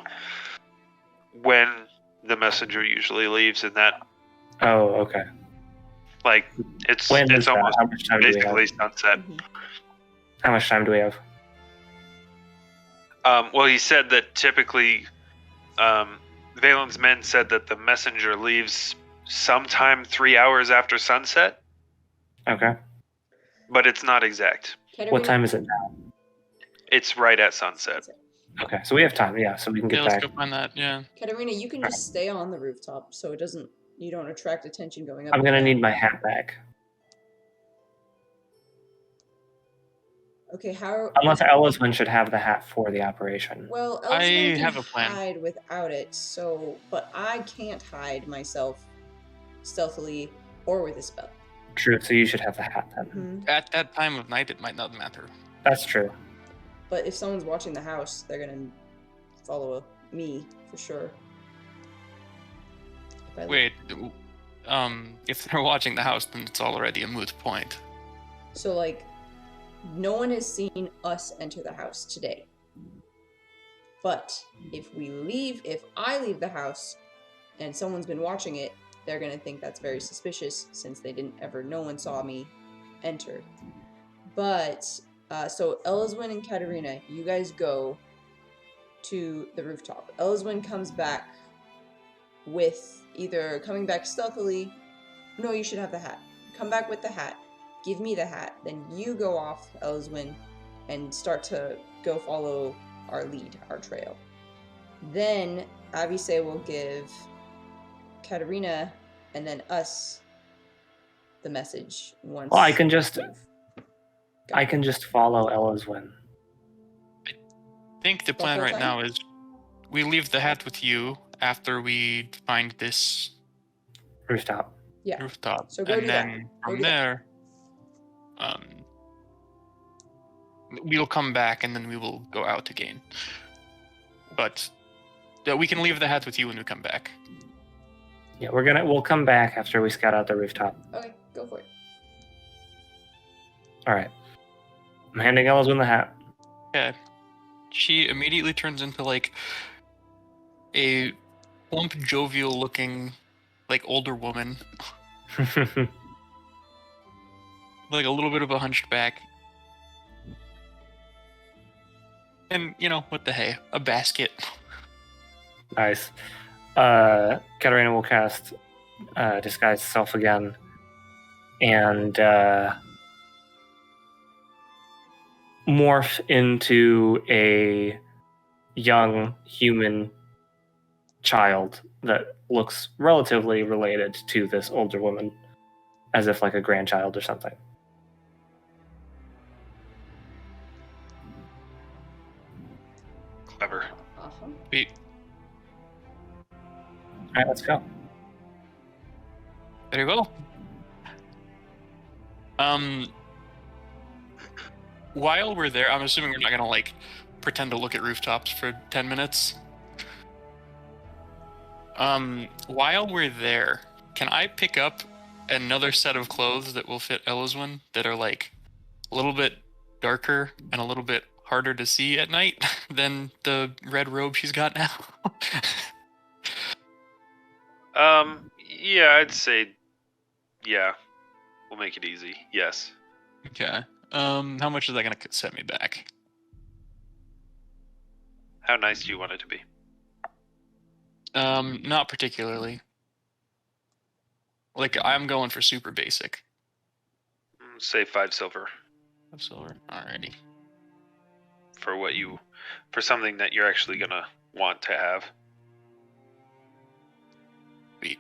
when the messenger usually leaves, and that Oh, okay. like it's When is it's that? almost How much time do we basically have? sunset. Mhm. How much time do we have? Well, he said that typically, Valen's men said that the messenger leaves sometime 3 hours after sunset, Okay. but it's not exact. What Katarina? time is it now? It's right at sunset. Okay, so we have time. Yeah, so we can Yeah, get let's back. go find that. Yeah. Katarina, you can just stay on the rooftop, so it doesn't. You don't attract attention going up. I'm and gonna down. need my hat back. Okay, how? Unless Elyswen should have the hat for the operation. Well, I Elyswen can have a plan. hide without it, so but I can't hide myself stealthily or with a spell. True, so you should have the hat then. Mhm. At that time of night, it might not matter. That's true. But if someone's watching the house, they're gonna follow me for sure. If I look- Wait, if they're watching the house, then it's already a moot point. So like, no one has seen us enter the house today. But if I leave the house, and someone's been watching it, they're gonna think that's very suspicious since no one saw me enter. But so Elyswen and Katarina, you guys go to the rooftop. Elyswen comes back with either coming back stealthily. No, you should have the hat. Come back with the hat. Give me the hat. Then you go off, Elyswen, and start to go follow our lead, our trail. Then Abisay will give Katarina and then us the message once. Well, I can just you've- follow Elyswen. I think the The plan whole right time? now is we leave the hat with you after we find this Rooftop. Yeah. rooftop, So go and do that. then Go from do that. there, we'll come back and then we will go out again. But we can leave the hat with you when we come back. Yeah, we'll come back after we scout out the rooftop. Okay, go for it. Alright. I'm handing Elyswen the hat. Yeah. She immediately turns into like a plump, jovial looking, like older woman. Like a little bit of a hunchback. And, what the hey, a basket. Nice. Katarina will cast disguise self again, and morph into a young human child that looks relatively related to this older woman, as if like a grandchild or something. Clever. Uh-huh. Wait, All right, let's go. very well. While we're there, I'm assuming we're not gonna like pretend to look at rooftops for 10 minutes. While we're there, can I pick up another set of clothes that will fit Elyswen that are like a little bit darker and a little bit harder to see at night than the red robe she's got now? Yeah, I'd say, yeah, we'll make it easy. Yes. Okay. How much is that gonna set me back? How nice do you want it to be? Not particularly. Like, I'm going for super basic. Say 5 silver Of silver. Alrighty. for something that you're actually gonna want to have. Sweet.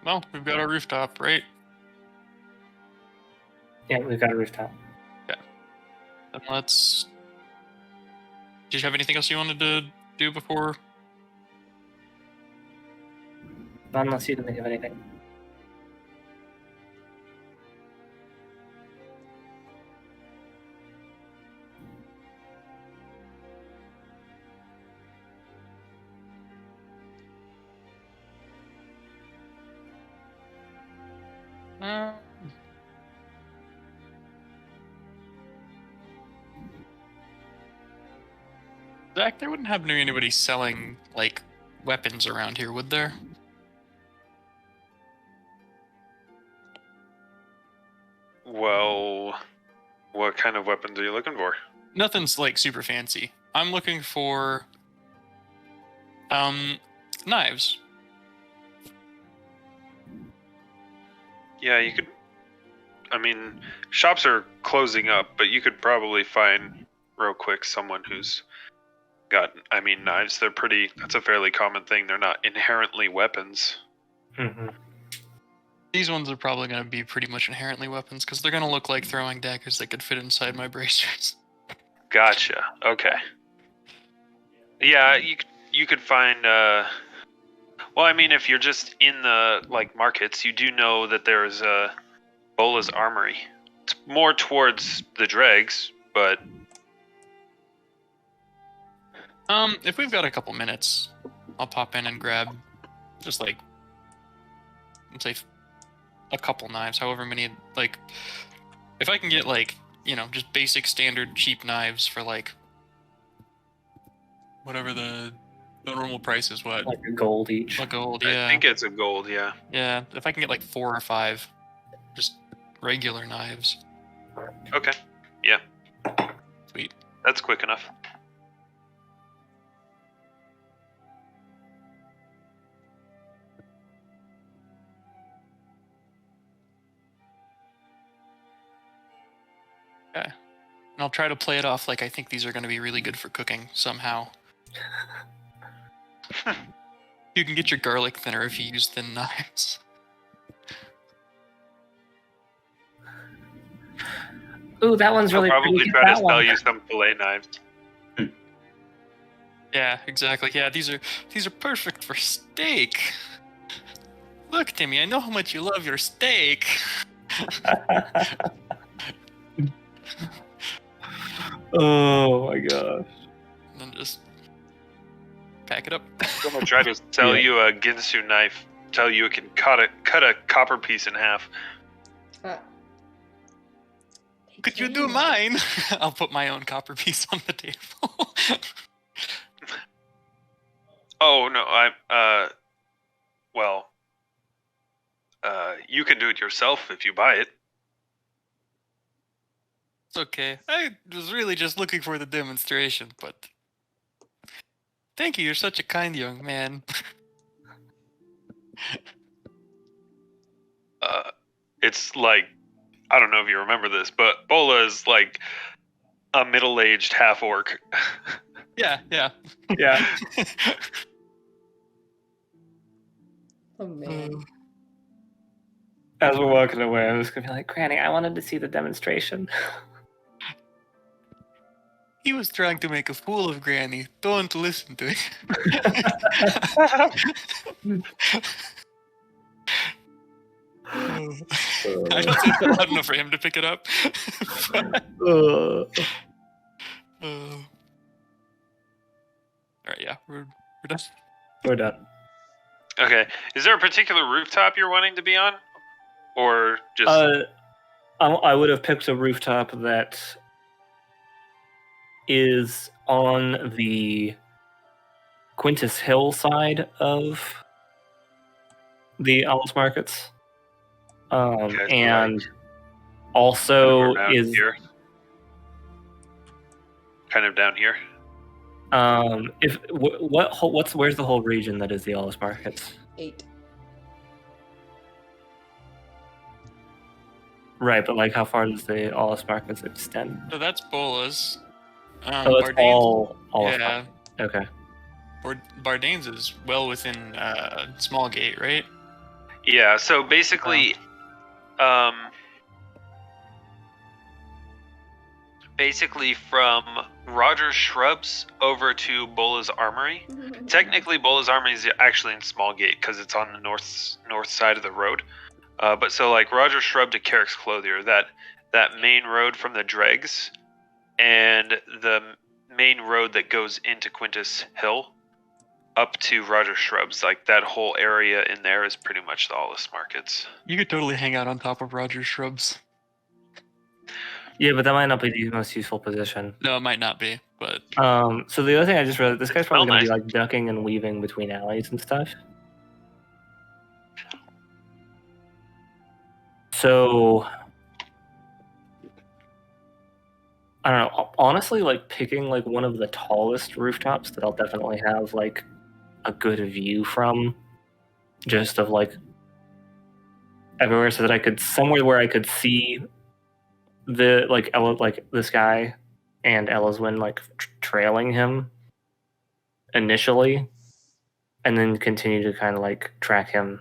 Well, we've got our rooftop, right? Yeah, we've got a rooftop. Then let's... Did you have anything else you wanted to do before? Not unless you can think of anything. Zach, there wouldn't happen to be anybody selling, like, weapons around here, would there? Well, what kind of weapons are you looking for? Nothing's, like, super fancy. I'm looking for... knives. Yeah, you could. I mean, shops are closing up, but you could probably find real quick someone who's got. I mean, knives. They're pretty. That's a fairly common thing. They're not inherently weapons. Mm-hmm. These ones are probably going to be pretty much inherently weapons, because they're going to look like throwing daggers that could fit inside my bracers. Gotcha. Okay. Yeah, you could find. Well, I mean, if you're just in the like markets, you do know that there is a Bola's armory. It's more towards the dregs, but If we've got a couple minutes, I'll pop in and grab just like, let's say, a couple knives, however many, like, if I can get like, you know, just basic standard cheap knives for like, whatever the normal price is, what? Like a gold each. A gold, yeah. I think it's a gold. Yeah. Yeah, if I can get like 4 or 5, just regular knives. Okay. Yeah. Sweet. That's quick enough. Okay. And I'll try to play it off like I think these are going to be really good for cooking somehow. You can get your garlic thinner if you use thin knives. Ooh, that one's I'll really probably pretty. try to That sell one. you some fillet knives. Yeah, exactly. Yeah, these are perfect for steak. Look, Timmy, I know how much you love your steak. Oh my gosh. And then just pack it up. I'm gonna try to sell Yeah. you a Ginsu knife. Tell you it can cut a copper piece in half. Could you do mine? I'll put my own copper piece on the table. Oh no, you can do it yourself if you buy it. It's okay. I was really just looking for the demonstration, but thank you. You're such a kind young man. It's like, I don't know if you remember this, but Bola is like a middle-aged half-orc. Yeah. Yeah. Oh man. As we're walking away, I'm just gonna be like, Granny, I wanted to see the demonstration. He was trying to make a fool of Granny. Don't listen to it. I don't think it's loud enough for him to pick it up. Alright, yeah, we're done. We're done. Okay. Is there a particular rooftop you're wanting to be on? Or just... I would have picked a rooftop that is on the Quintus Hill side of the Alice Markets. Okay, so and also down is here. Kind of down here. where's the whole region that is the Alice Markets? 8. Right, but like how far does the Alice Markets extend? So that's Bola's. So it's all Alice Yeah. Okay. Bardane's is well within Small Gate, right? Yeah, so basically, from Roger's Shrubs over to Bola's Armory. Technically, Bola's Armory is actually in Smallgate because it's on the north side of the road. But so like Roger's Shrub to Carrick's Clothier, that main road from the dregs, and the main road that goes into Quintus Hill up to Roger's Shrubs, like that whole area in there is pretty much the Hollis markets. You could totally hang out on top of Roger's Shrubs. Yeah, but that might not be the most useful position. No, it might not be, but... So the other thing I just realized, this guy's probably going to nice. be like ducking and weaving between alleys and stuff. So... I don't know, honestly, like picking like one of the tallest rooftops that I'll definitely have like a good view from, just of like everywhere, so that I could somewhere where I could see the like this guy and Elyswen like trailing him initially, and then continue to kind of like track him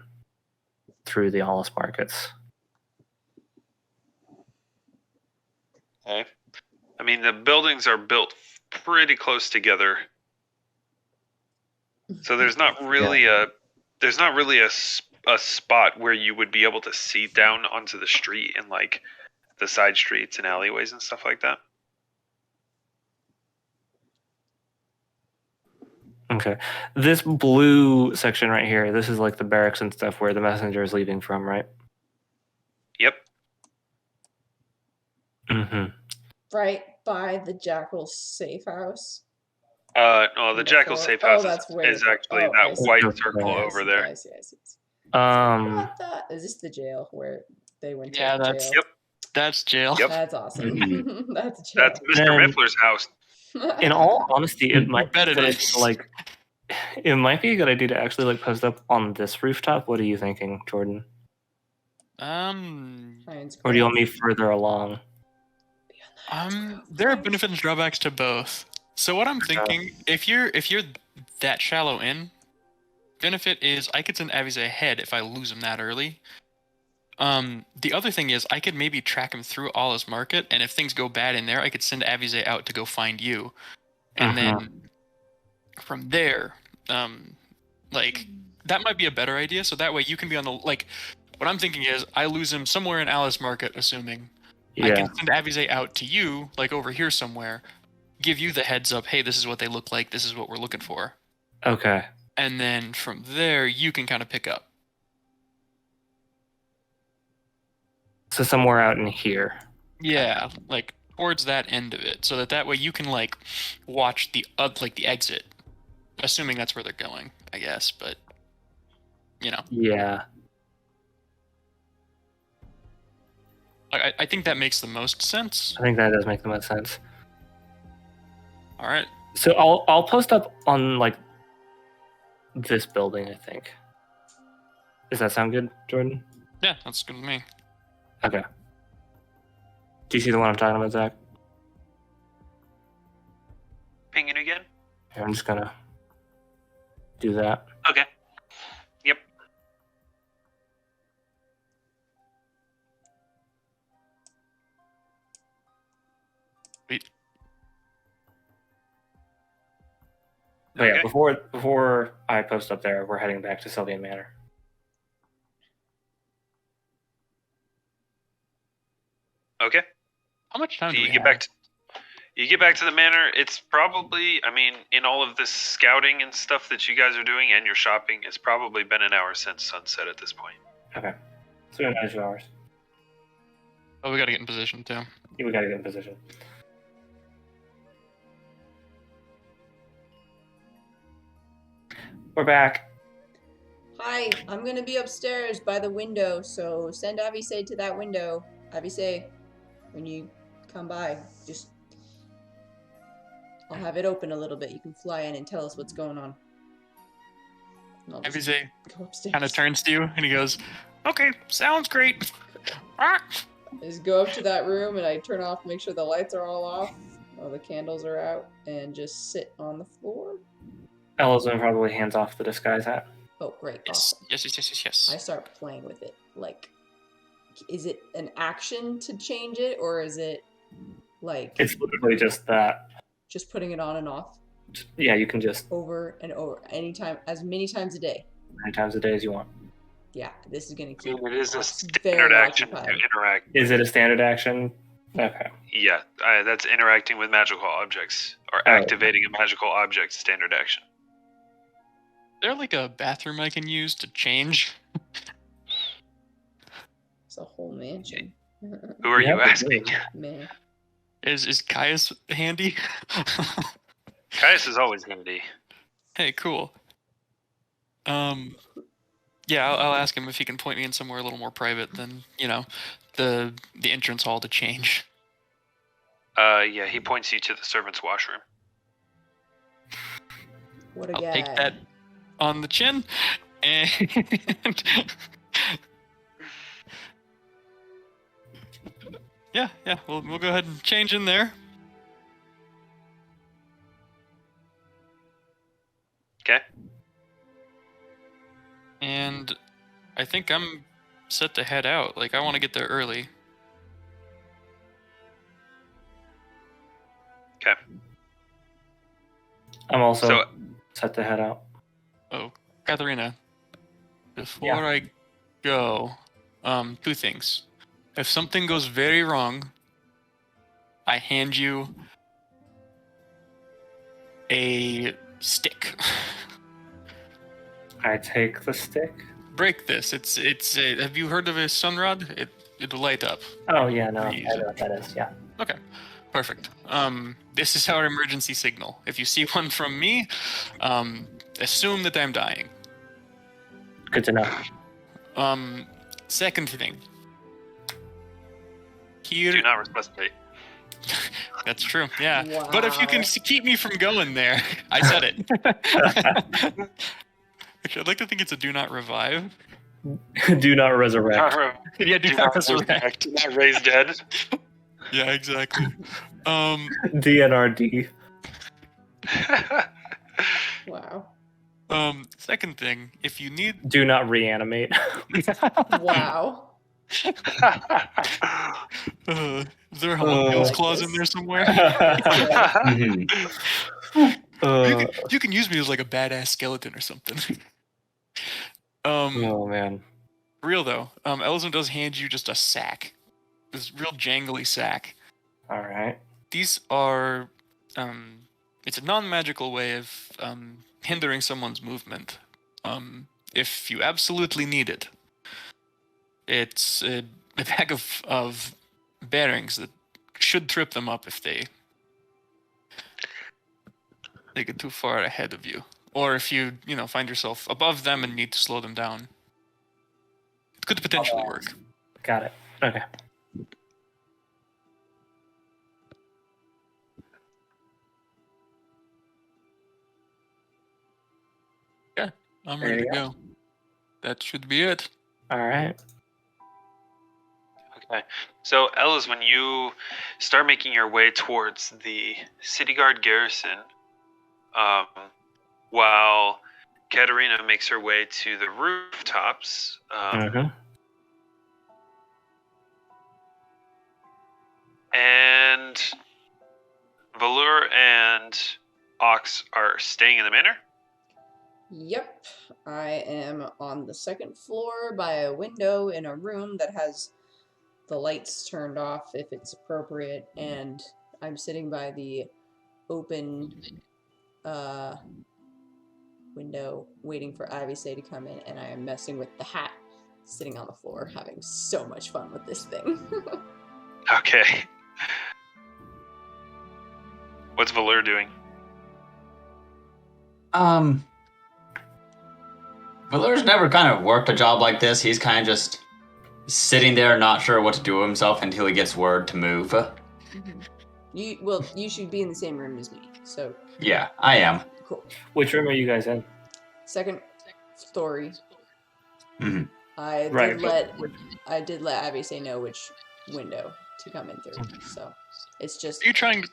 through the Hollis markets. Okay. I mean, the buildings are built pretty close together, so there's not really a spot where you would be able to see down onto the street and like the side streets and alleyways and stuff like that. Okay, this blue section right here, this is like the barracks and stuff where the messenger is leaving from, right? Yep. Mm-hmm. Right by the Jackal safe house. No, the Jackal safe house is actually that I see. white Okay. circle I over see, there. I see. Um, Is this the jail where they went to Yeah, jail? that's- Yep. That's jail. Yep. That's awesome. That's jail. That's Mr. Then- Miffler's house. in all honesty, it might be Bet it good is. to, like, it might be a good idea to actually like post up on this rooftop. What are you thinking, Jordan? Or do you want me further along? There are benefits and drawbacks to both. So what I'm thinking, if you're that shallow in, benefit is I could send Avize ahead if I lose him that early. The other thing is I could maybe track him through Allah's market, and if things go bad in there, I could send Avize out to go find you, and then from there, like that might be a better idea. So that way you can be on the like. What I'm thinking is I lose him somewhere in Allah's market, assuming. I can send Avize out to you, like over here somewhere, give you the heads up, hey, this is what they look like, this is what we're looking for. Okay. And then from there, you can kind of pick up. So somewhere out in here. Yeah, like towards that end of it, so that way you can like watch the exit, assuming that's where they're going, I guess. But you know, Yeah. I think that makes the most sense. I think that does make the most sense. All right. So I'll post up on like this building, I think. Does that sound good, Jordan? Yeah, that's good with me. Okay. Do you see the one I'm talking about, Zach? Ping it again? Here, I'm just gonna do that. Okay. Yep. Wait. But yeah, Okay. before I post up there, we're heading back to Sylvian Manor. Okay. How much time Do do you we get have? back to the manor? It's probably, I mean, in all of this scouting and stuff that you guys are doing and your shopping, it's probably been an hour since sunset at this point. Okay. So we got 2 hours. Oh, we gotta get in position too. Yeah, we gotta get in position. We're back. Hi, I'm gonna be upstairs by the window, so send Avice to that window. Avice, when you come by, just I'll have it open a little bit. You can fly in and tell us what's going on. And I'll just Avize go upstairs. kind of turns to you and he goes, "Okay, sounds great." Just go up to that room and I turn off, make sure the lights are all off, all the candles are out, and just sit on the floor. Elyswen probably hands off the disguise hat. Oh, great. Yes. Awesome. Yes. I start playing with it. Like, is it an action to change it, or is it like It's literally just that. just putting it on and off Yeah, you can just over and over, anytime, as many times a day? many times a day as you want. Yeah, this is gonna I keep. mean, it is a Ox standard very action to occupied. interact. Is it a standard action? Okay. Yeah, that's interacting with magical objects or Oh. activating a magical object. Standard action. Is there like a bathroom I can use to change? It's a whole mansion. Who are You you have to asking? do it. Man, Is Caius handy? Caius is always handy. Hey, cool. Yeah, I'll ask him if he can point me in somewhere a little more private than, the entrance hall to change. Yeah, he points you to the servants' washroom. what a I'll guy. take that on the chin, and yeah, we'll go ahead and change in there. Okay. And I think I'm set to head out. Like, I want to get there early. Okay. I'm also So set to head out. Oh, Katarina, before Yeah. I go, two things. If something goes very wrong, I hand you a stick. I take the stick. Break this. It's a, have you heard of a sunrod? It'll light up. Oh yeah, no, I Use know what that is. Yeah. Okay, perfect. This is our emergency signal. If you see one from me, assume that I'm dying. Good to know. Second thing. Here. do not resuscitate. That's true. Yeah. But if you can Wow. keep me from going there, I said it. Actually, I'd like to think it's a do not revive. Do not resurrect. Yeah, Do not resurrect. Do not raise dead. Yeah, exactly. DNRD. Wow. Second thing, if you need Do not reanimate. Wow. is there a homunculus like clause this. in there somewhere? You can use me as like a badass skeleton or something. Oh man. For real though, Elyswen does hand you just a sack. This real jangly sack. All right. These are it's a non-magical way of hindering someone's movement. If you absolutely need it. It's a bag of bearings that should trip them up if they get too far ahead of you. Or if you find yourself above them and need to slow them down. It could potentially work. Got it. Okay. Yeah, I'm There ready you to go. That should be it. All right. Okay. So, Ellis, when you start making your way towards the city guard garrison, while Katarina makes her way to the rooftops, and Valure and Aux are staying in the manor. Yep. I am on the second floor by a window in a room that has the lights turned off if it's appropriate, and I'm sitting by the open window waiting for Ivysay to come in, and I am messing with the hat sitting on the floor, having so much fun with this thing. Okay. What's Valure doing? Valure's never kind of worked a job like this. He's kind of just sitting there, not sure what to do with himself until he gets word to move. You should be in the same room as me, so Yeah, I am. cool. Which room are you guys in? Second story. Mhm. I Right, did let Ivysay know which window to come in through, so it's just Are you trying to...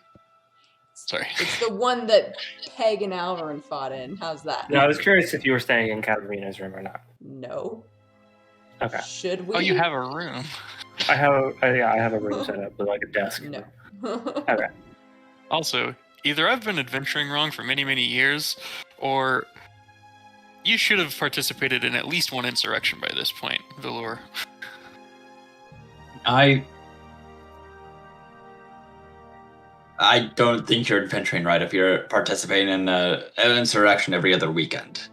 Sorry. It's the one that Peg and Alveryn fought in. How's that? No, I was curious if you were staying in Katarina's room or not. No. Okay. Should we? Oh, you have a room. I have a room set up with like a desk. No. Okay. Also, either I've been adventuring wrong for many, many years, or you should have participated in at least one insurrection by this point, Valure. I don't think you're adventuring right if you're participating in an insurrection every other weekend.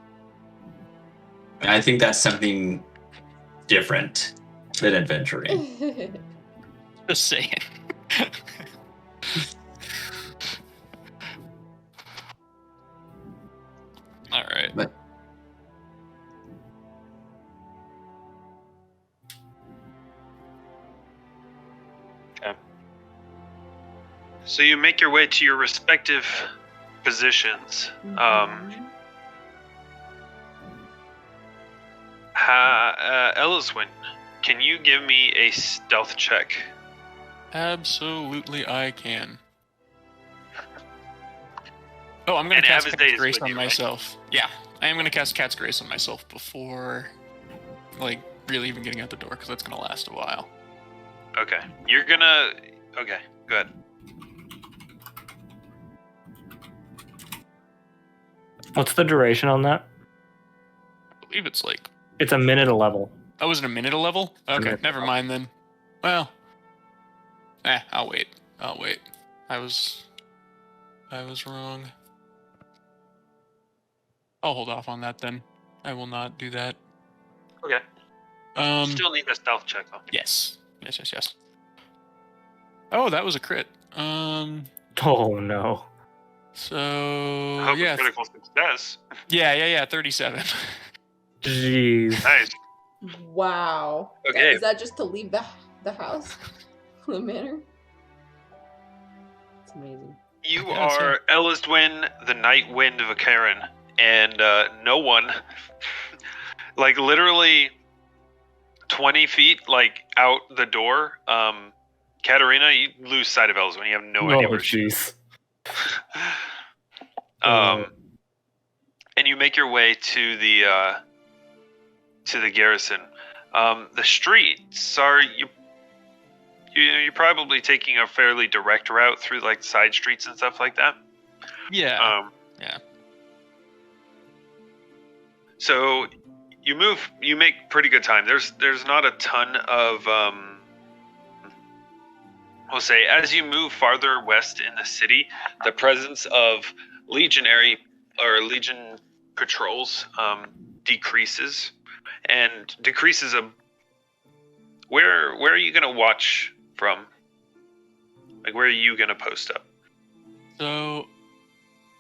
I think that's something different than adventuring. Just saying. All right. But So you make your way to your respective positions. Elyswen, can you give me a stealth check? Absolutely, I can. Oh, I'm gonna And cast Aviz Cat's is Grace with on you, right? myself. Yeah, I am gonna cast Cat's Grace on myself before, like, really even getting out the door, because that's gonna last a while. Okay. You're gonna... Okay, good. What's the duration on that? I believe it's like... It's a minute a level. Oh, is it a minute a level? a Okay, minute. never mind then. Well... I'll wait. I was wrong. I'll hold off on that then. I will not do that. Okay. Still need a stealth check, though. Yes. Oh, that was a crit. Oh no. So I hope yeah, it's critical success. yeah, 37. Jeez. Nice. Wow. Okay. Is that just to leave the house? The manor? It's amazing. You I guess, are Elyswen, the Night Wind of Akaran, and no one, like literally 20 feet, like out the door. Katarina, you lose sight of Elyswen. You have no idea Oh where she is. jeez. And you make your way to the garrison. The streets are you're probably taking a fairly direct route through like side streets and stuff like that. Yeah. Yeah. So you make pretty good time. There's not a ton of we'll say as you move farther west in the city, the presence of legion patrols decreases, and decreases where are you gonna watch from? Like, where are you gonna post up? So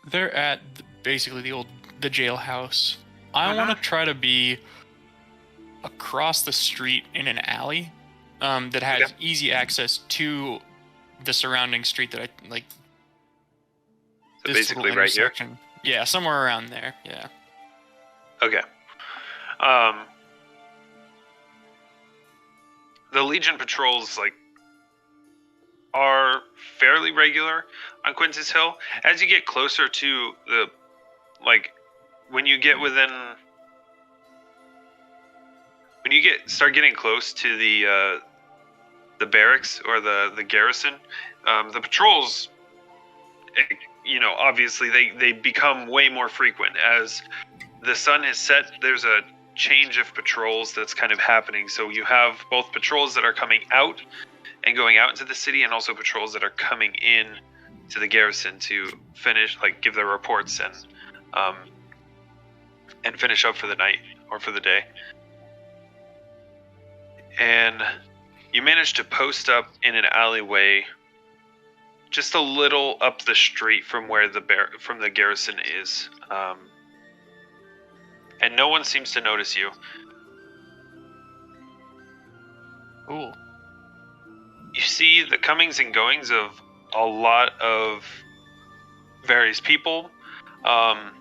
they're at basically the jailhouse. I want to try to be across the street in an alley that has easy access to the surrounding street that I like. So this basically little right here? intersection. Yeah, somewhere around there. Yeah. Okay. The Legion patrols are fairly regular on Quintus Hill. As you get closer to when you start getting close to the barracks or the garrison, the patrols, obviously they become way more frequent as the sun is set. There's a change of patrols that's kind of happening. So you have both patrols that are coming out and going out into the city, and also patrols that are coming in to the garrison to finish, give their reports and finish up for the night or for the day. And you manage to post up in an alleyway just a little up the street from where from the garrison is. And no one seems to notice you. Cool. You see the comings and goings of a lot of various people. A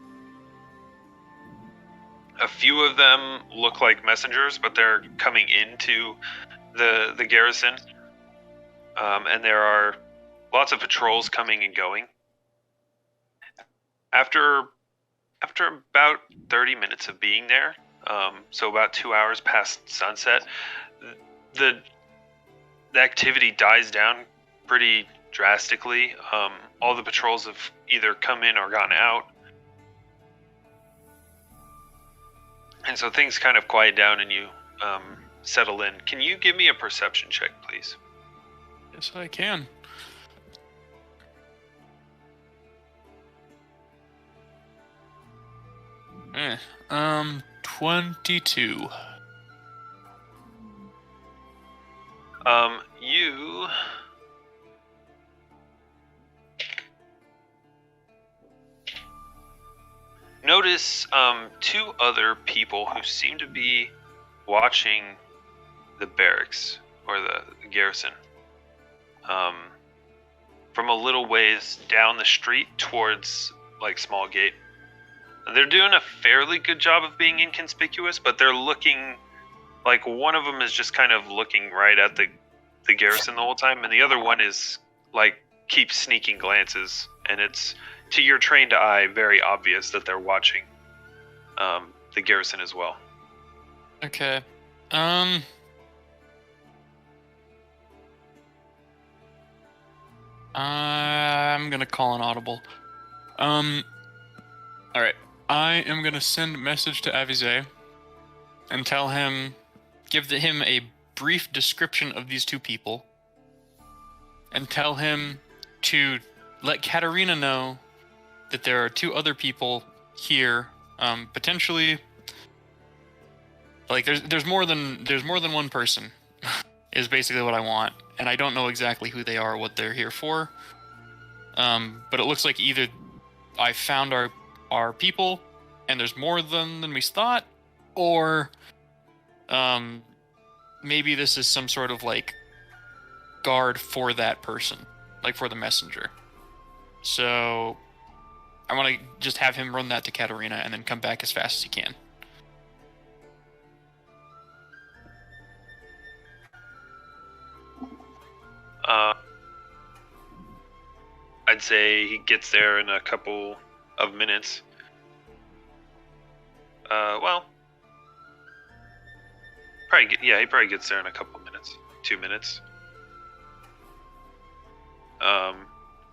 few of them look like messengers, but they're coming into the garrison. And there are lots of patrols coming and going. After about 30 minutes of being there, so about 2 hours past sunset, the activity dies down pretty drastically. All the patrols have either come in or gone out. And so things kind of quiet down and you settle in. Can you give me a perception check, please? Yes, I can. Eh, 22. You notice two other people who seem to be watching the barracks or the garrison from a little ways down the street towards like Small Gate. They're doing a fairly good job of being inconspicuous, but they're looking like one of them is just kind of looking right at the garrison the whole time, and the other one is like keeps sneaking glances, and it's to your trained eye very obvious that they're watching the garrison as well. Okay. I'm gonna call an audible. Alright. I am gonna send a message to Avize and tell him, give him a brief description of these two people, and tell him to let Katarina know that there are two other people here, potentially. Like there's more than one person, is basically what I want, and I don't know exactly who they are, what they're here for. But it looks like either I found our people, and there's more than we thought, or maybe this is some sort of like guard for that person, like for the messenger. So I want to just have him run that to Katarina and then come back as fast as he can. I'd say he gets there in a couple of minutes. He probably gets there in a couple of minutes. 2 minutes.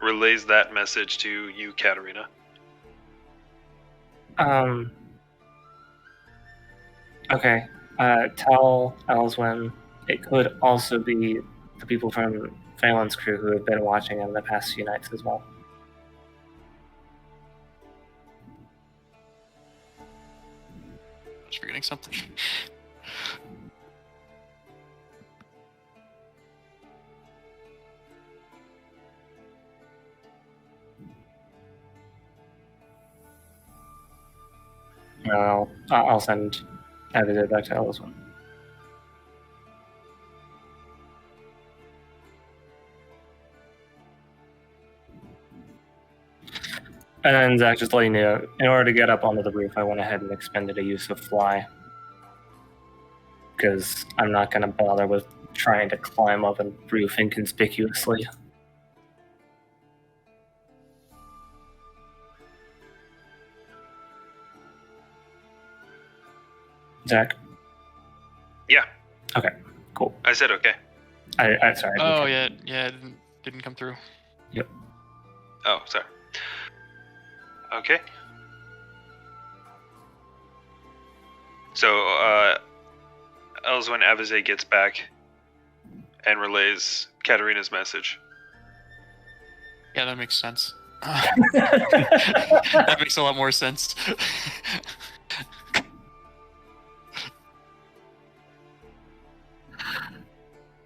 Relays that message to you, Katarina. Okay. Tell Elyswen it could also be the people from Phelan's crew who have been watching him the past few nights as well. I was forgetting something. I'll send Avize back to Elyswen. And then Zach, just letting you know, in order to get up onto the roof, I went ahead and expended a use of fly. Because I'm not going to bother with trying to climb up a roof inconspicuously. Zach? Yeah. Okay, cool. I said okay. I sorry. Oh, yeah, it didn't come through. Yep. Oh, sorry. Okay. So, Elyswen Avize gets back and relays Katarina's message. Yeah, that makes sense. That makes a lot more sense.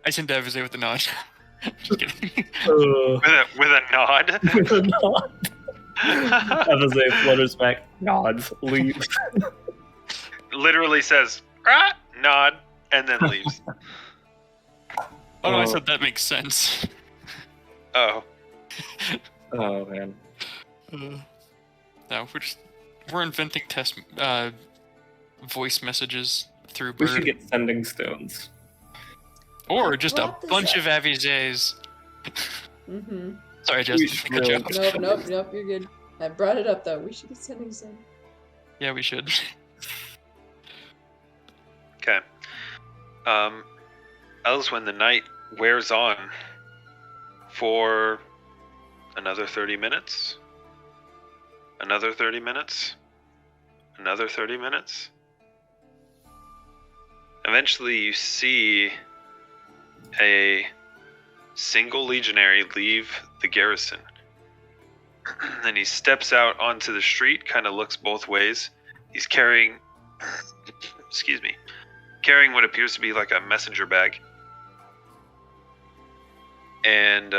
I sent Avize with a nod. Just kidding. With a nod? With a nod. Avize flutters back, nods, leaves. Literally says, nod, and then leaves. Oh, no, I said that makes sense. Oh. Oh, man. No, we're inventing test voice messages through We Bird. should get sending stones. Or just a brought this bunch up. of Avizes. Mm-hmm. Sorry, Jess. We should Good really- job. Nope, you're good. I brought it up though. We should be sending some. Yeah, we should. Okay. Elyswen, the night wears on for another 30 minutes. Another 30 minutes. Another 30 minutes. Eventually you see a single legionary leave the garrison. Then he steps out onto the street, kind of looks both ways. He's carrying, excuse me, carrying what appears to be like a messenger bag. And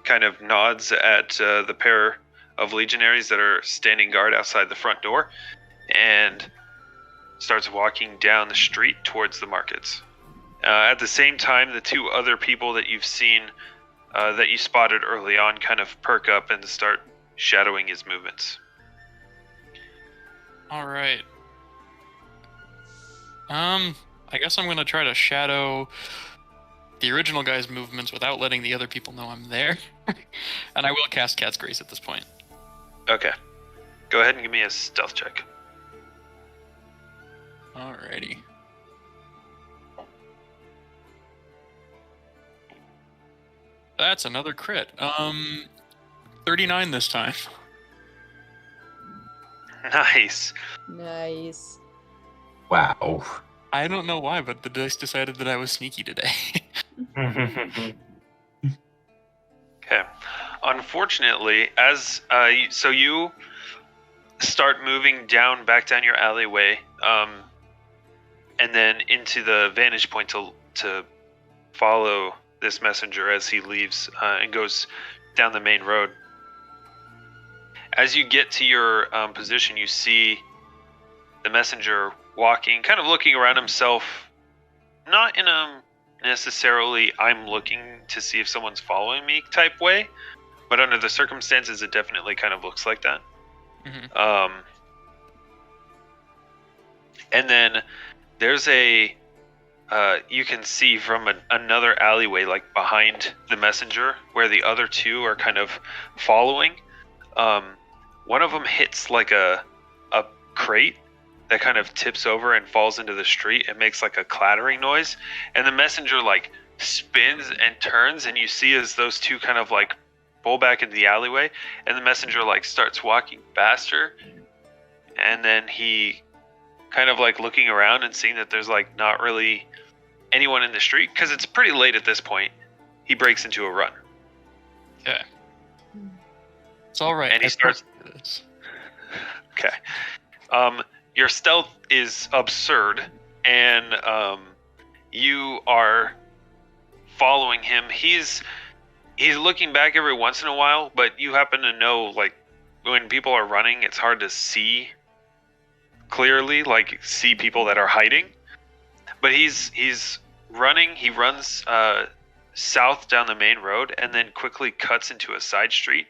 kind of nods at the pair of legionaries that are standing guard outside the front door, and starts walking down the street towards the markets. At the same time, the two other people that you've seen, that you spotted early on, kind of perk up and start shadowing his movements. All right. I guess I'm gonna try to shadow the original guy's movements without letting the other people know I'm there. And I will cast Cat's Grace at this point. Okay. Go ahead and give me a stealth check. Alrighty. That's another crit. 39 this time. Nice. Nice. Wow. I don't know why, but the dice decided that I was sneaky today. Okay. Unfortunately, as you start moving back down your alleyway, and then into the vantage point to follow this messenger as he leaves and goes down the main road. As you get to your position, you see the messenger walking, kind of looking around himself, not in a necessarily I'm looking to see if someone's following me type way, but under the circumstances, it definitely kind of looks like that. Mm-hmm. And then there's a you can see from another alleyway, like behind the messenger, where the other two are kind of following. One of them hits like a crate that kind of tips over and falls into the street. It makes like a clattering noise, and the messenger like spins and turns, and you see as those two kind of like pull back into the alleyway, and the messenger like starts walking faster, and then he kind of like looking around and seeing that there's like not really anyone in the street because it's pretty late at this point. He breaks into a run. Okay. It's all right. And he starts. Okay. Your stealth is absurd, and you are following him. He's looking back every once in a while, but you happen to know, like, when people are running, it's hard to see clearly, like, see people that are hiding. But he's running. He runs south down the main road, and then quickly cuts into a side street.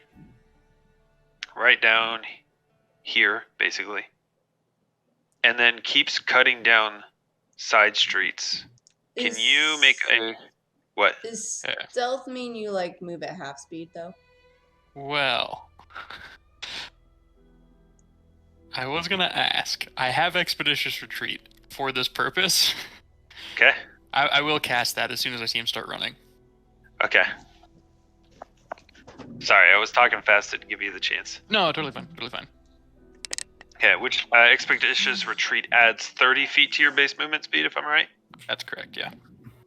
Right down here, basically. And then keeps cutting down side streets. Can you make a... What? Does Yeah. stealth mean you like move at half speed though? Well, I was gonna ask. I have Expeditious Retreat for this purpose. Okay. I will cast that as soon as I see him start running. Okay. Sorry, I was talking fast, didn't give you the chance. No, totally fine. Totally fine. Okay, which Expeditious Retreat adds 30 feet to your base movement speed, if I'm right? That's correct, yeah.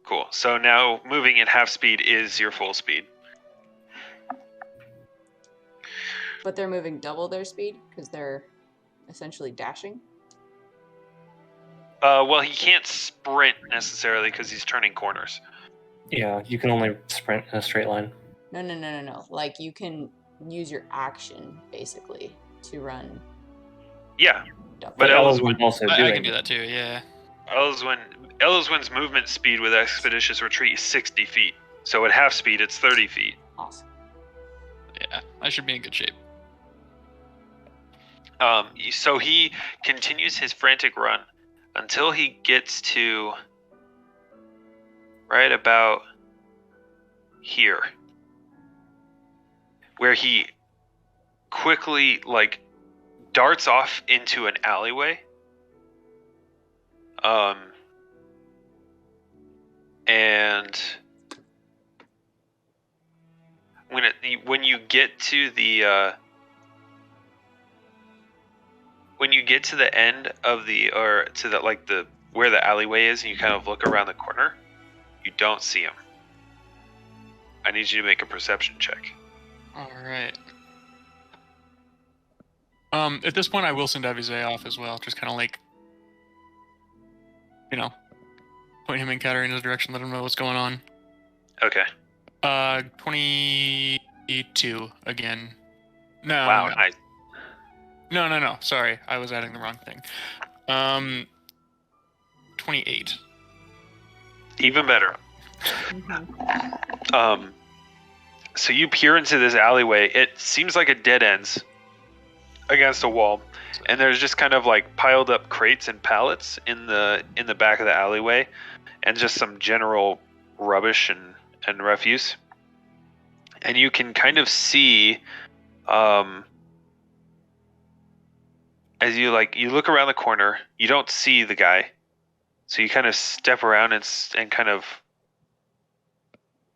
Cool. So now moving at half speed is your full speed. But they're moving double their speed because they're essentially dashing. Well, he can't sprint necessarily because he's turning corners. Yeah, you can only sprint in a straight line. No. Like you can use your action basically to run. Yeah, Double. but Elyswen also I doing can do that too, yeah. Elyswen's movement speed with Expeditious Retreat is 60 feet. So at half speed, it's 30 feet. Awesome. Yeah, I should be in good shape. So he continues his frantic run until he gets to right about here, where he quickly like darts off into an alleyway. And when you get to the end of the where the alleyway is, and you kind of look around the corner, you don't see him. I need you to make a perception check. All right. At this point, I will send Avisé off as well. Just kind of like, point him in Katarina's direction, let him know what's going on. Okay. 22 again. No. Wow, nice. No. Sorry, I was adding the wrong thing. 28. Even better. So you peer into this alleyway. It seems like it dead ends against a wall, and there's just kind of like piled up crates and pallets in the back of the alleyway, and just some general rubbish and refuse. And you can kind of see, as you look around the corner, you don't see the guy, so you kind of step around and kind of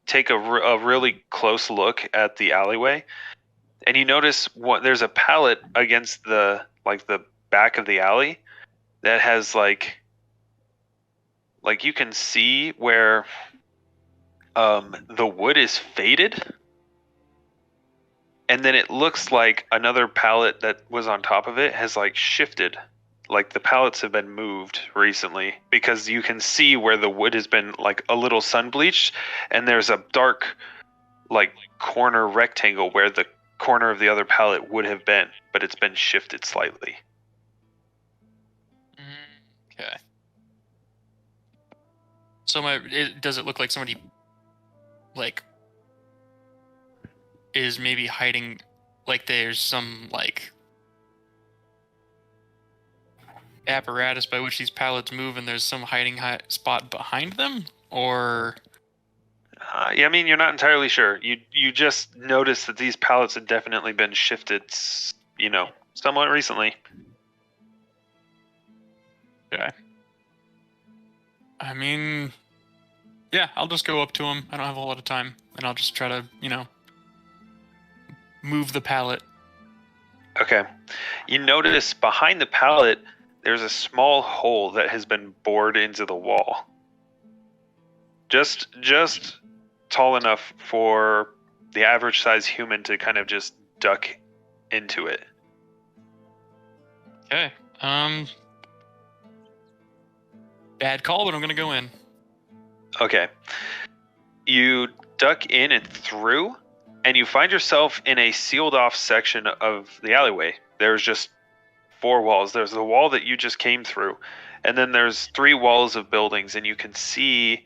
take a really close look at the alleyway, and you notice there's a pallet against the back of the alley that has like you can see where the wood is faded, and then it looks like another pallet that was on top of it has like shifted. Like the pallets have been moved recently, because you can see where the wood has been like a little sun bleached, and there's a dark like corner rectangle where the corner of the other pallet would have been, but it's been shifted slightly. Okay. So does it look like somebody like is maybe hiding, like there's some like apparatus by which these pallets move, and there's some hiding spot behind them, or? Yeah, I mean, you're not entirely sure. You just notice that these pallets have definitely been shifted, somewhat recently. Okay. I mean, yeah, I'll just go up to him. I don't have a lot of time, and I'll just try to, move the pallet. Okay. You notice behind the pallet, there's a small hole that has been bored into the wall. Just tall enough for the average size human to kind of just duck into it. Okay. Bad call, but I'm gonna go in. Okay. You duck in and through, and you find yourself in a sealed off section of the alleyway. There's just 4 walls. There's the wall that you just came through, and then there's 3 walls of buildings, and you can see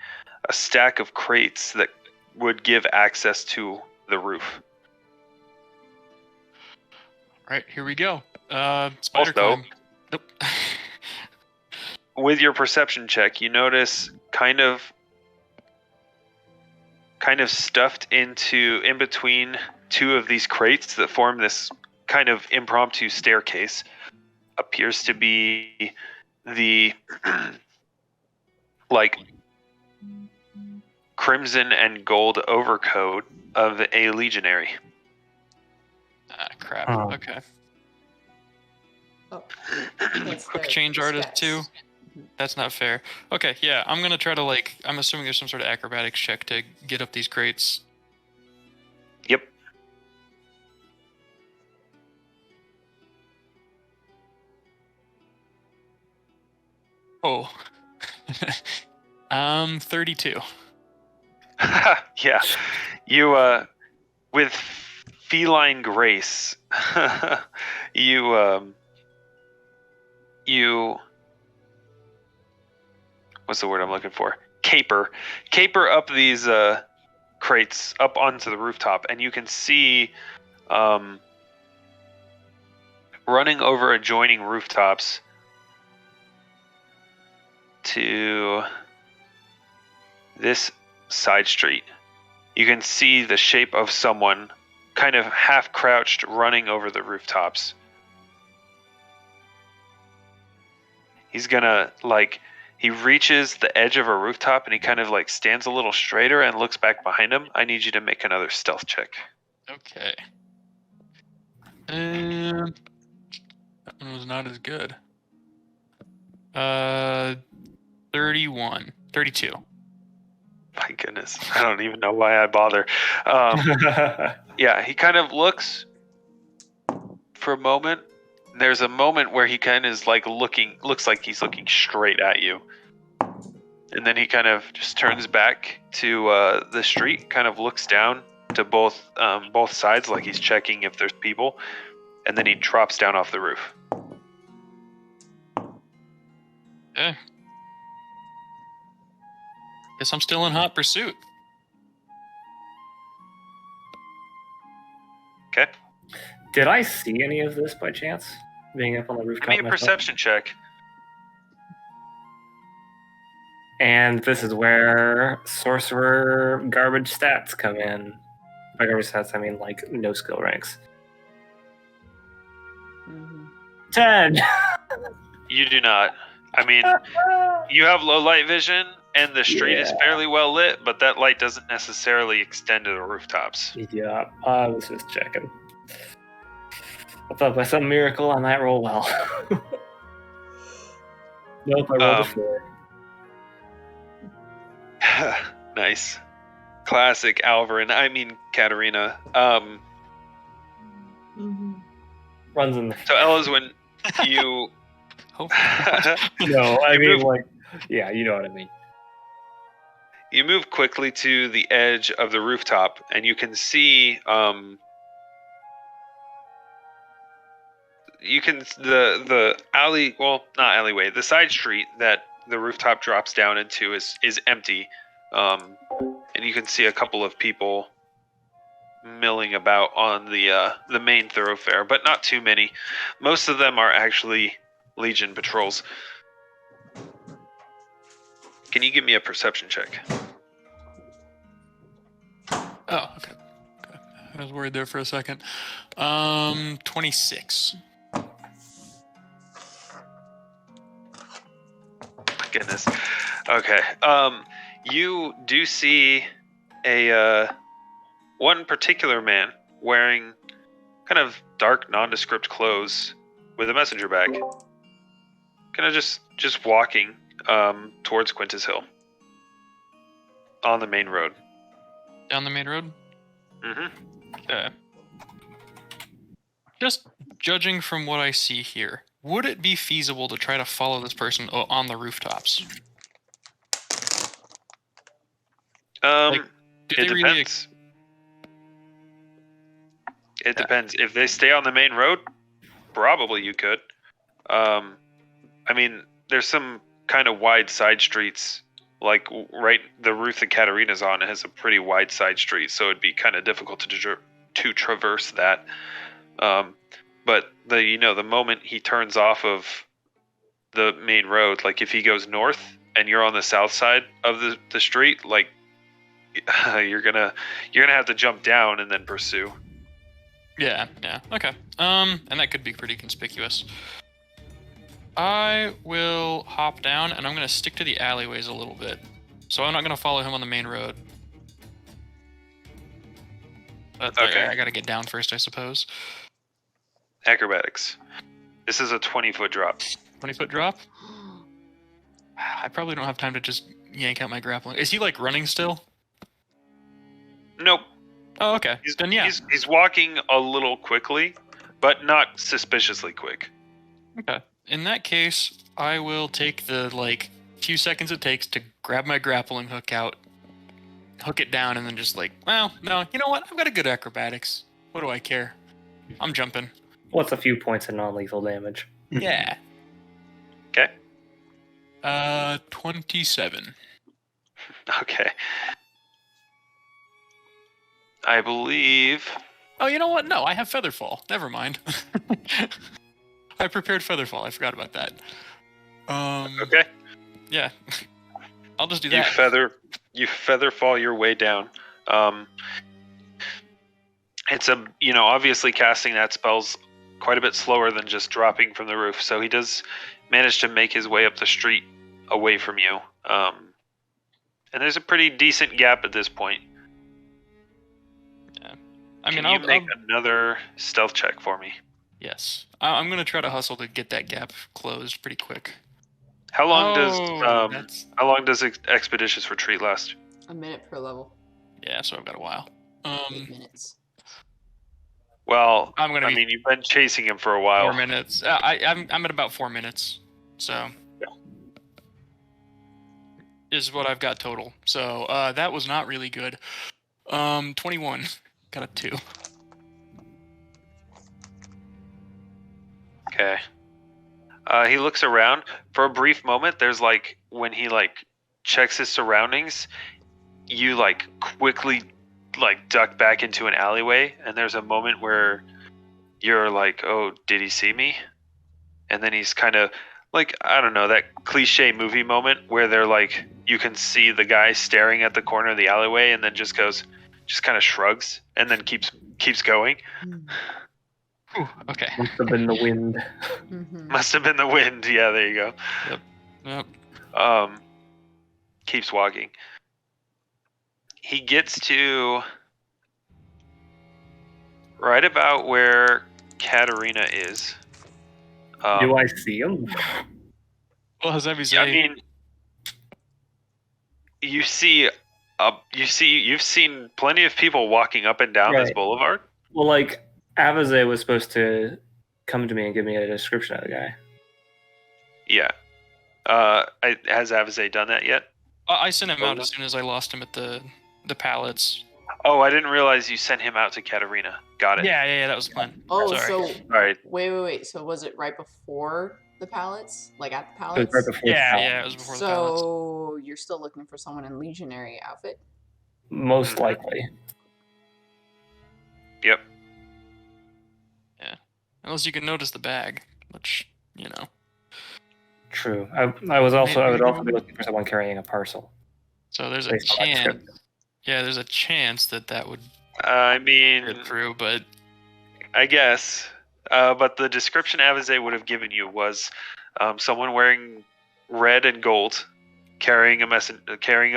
a stack of crates that would give access to the roof. All right, here we go. Spider Also, climb. Nope. With your perception check, you notice kind of stuffed in between 2 of these crates that form this kind of impromptu staircase appears to be the like crimson and gold overcoat of a legionary. Ah, crap. Oh. Okay. Oh, Quick change artist too. That's not fair. Okay, yeah, I'm gonna try to I'm assuming there's some sort of acrobatics check to get up these crates. Yep. Oh. 32. Yeah. You with feline grace, you what's the word I'm looking for? Caper up these crates up onto the rooftop, and you can see running over adjoining rooftops to this side street. You can see the shape of someone kind of half crouched, running over the rooftops. He's gonna, like, he reaches the edge of a rooftop and he kind of, like, stands a little straighter and looks back behind him. I need you to make another stealth check. Okay. And that one was not as good. 31. 32. My goodness. I don't even know why I bother. Yeah, he kind of looks for a moment. There's a moment where he kind of is like looks like he's looking straight at you. And then he kind of just turns back to the street, kind of looks down to both sides like he's checking if there's people. And then he drops down off the roof. Okay. Guess I'm still in hot pursuit. Okay. Did I see any of this by chance? Being up on the rooftop. Give me a myself? perception check. And this is where sorcerer garbage stats come in. By garbage stats, I mean like no skill ranks. 10. You do not. I mean, you have low light vision, and the street is fairly well lit, but that light doesn't necessarily extend to the rooftops. Yeah, I was just checking. I thought by some miracle I might roll well. Nope, I rolled a 4. Nice. Classic Alveryn. I mean, Katarina. Runs in the... So, Elyswen, you... No, I mean, like... Yeah, you know what I mean. You move quickly to the edge of the rooftop, and you can see... you can... The alley... Well, not alleyway. The side street that the rooftop drops down into is empty. And you can see a couple of people milling about on the main thoroughfare, but not too many. Most of them are actually Legion patrols. Can you give me a perception check? Oh, okay. I was worried there for a second. 26. My goodness. Okay. You do see a one particular man wearing kind of dark, nondescript clothes with a messenger bag. Kind of just walking towards Quintus Hill on the main road. Down the main road? Mm-hmm. Okay. Just judging from what I see here, would it be feasible to try to follow this person on the rooftops? It they really depends. It depends. If they stay on the main road, probably you could. I mean, there's some kind of wide side streets, like right the roof that Katarina's on has a pretty wide side street, so it'd be kind of difficult to traverse that. But the moment he turns off of the main road, like if he goes north and you're on the south side of the street, like you're gonna have to jump down and then pursue. Yeah, okay. And that could be pretty conspicuous. I will hop down, and I'm gonna stick to the alleyways a little bit. So I'm not gonna follow him on the main road. But Okay. I gotta get down first, I suppose. Acrobatics. This is a 20-foot drop. 20-foot drop? I probably don't have time to just yank out my grappling. Is he, like, running still? Nope. Oh, okay. Then yeah. He's walking a little quickly, but not suspiciously quick. Okay. In that case, I will take the, few seconds it takes to grab my grappling hook out, hook it down, and then just well, no, you know what? I've got a good acrobatics. What do I care? I'm jumping. What's a few points of non-lethal damage? Yeah. Okay. 27. Okay. I believe... Oh, you know what? No, I have Featherfall. Never mind. I prepared Featherfall. I forgot about that. Okay. Yeah. I'll just do that. You feather fall your way down. it's obviously casting that spell's quite a bit slower than just dropping from the roof. So he does manage to make his way up the street away from you. And there's a pretty decent gap at this point. Yeah. Can you make another stealth check for me? Yes. I'm going to try to hustle to get that gap closed pretty quick. How long does Expeditious Retreat last? A minute per level. Yeah, so I've got a while. 8 minutes. Well, I mean, you've been chasing him for a while. 4 minutes. I'm at about 4 minutes, so is what I've got total. So that was not really good. 21. Got a 2. Okay. He looks around for a brief moment. There's when he checks his surroundings, you quickly duck back into an alleyway, and there's a moment where you're like, oh, did he see me? And then he's kind of I don't know, that cliche movie moment where they're you can see the guy staring at the corner of the alleyway and then just kind of shrugs and then keeps going. Whew, okay. Must have been the wind. Mm-hmm. Must have been the wind. Yeah, there you go. Yep. Keeps walking. He gets to right about where Katarina is. Do I see him? Well, as Evie I say, mean, you've seen plenty of people walking up and down this Right. boulevard. Well, Avize was supposed to come to me and give me a description of the guy. Yeah. Has Avize done that yet? I sent him out as soon as I lost him at the pallets. Oh, I didn't realize you sent him out to Katarina. Got it. Yeah, that was the plan. Oh, Sorry. so All right. wait. So was it right before the pallets? At the It was pallets? right before the Yeah, palace. it was before the pallets. So you're still looking for someone in legionary outfit? Most likely. Yep. Unless you can notice the bag, which, True. I would also be looking for someone carrying a parcel. So there's a Based on that chance. script. Yeah, there's a chance that would I mean, get through, but I guess. But the description Avize would have given you was someone wearing red and gold, carrying a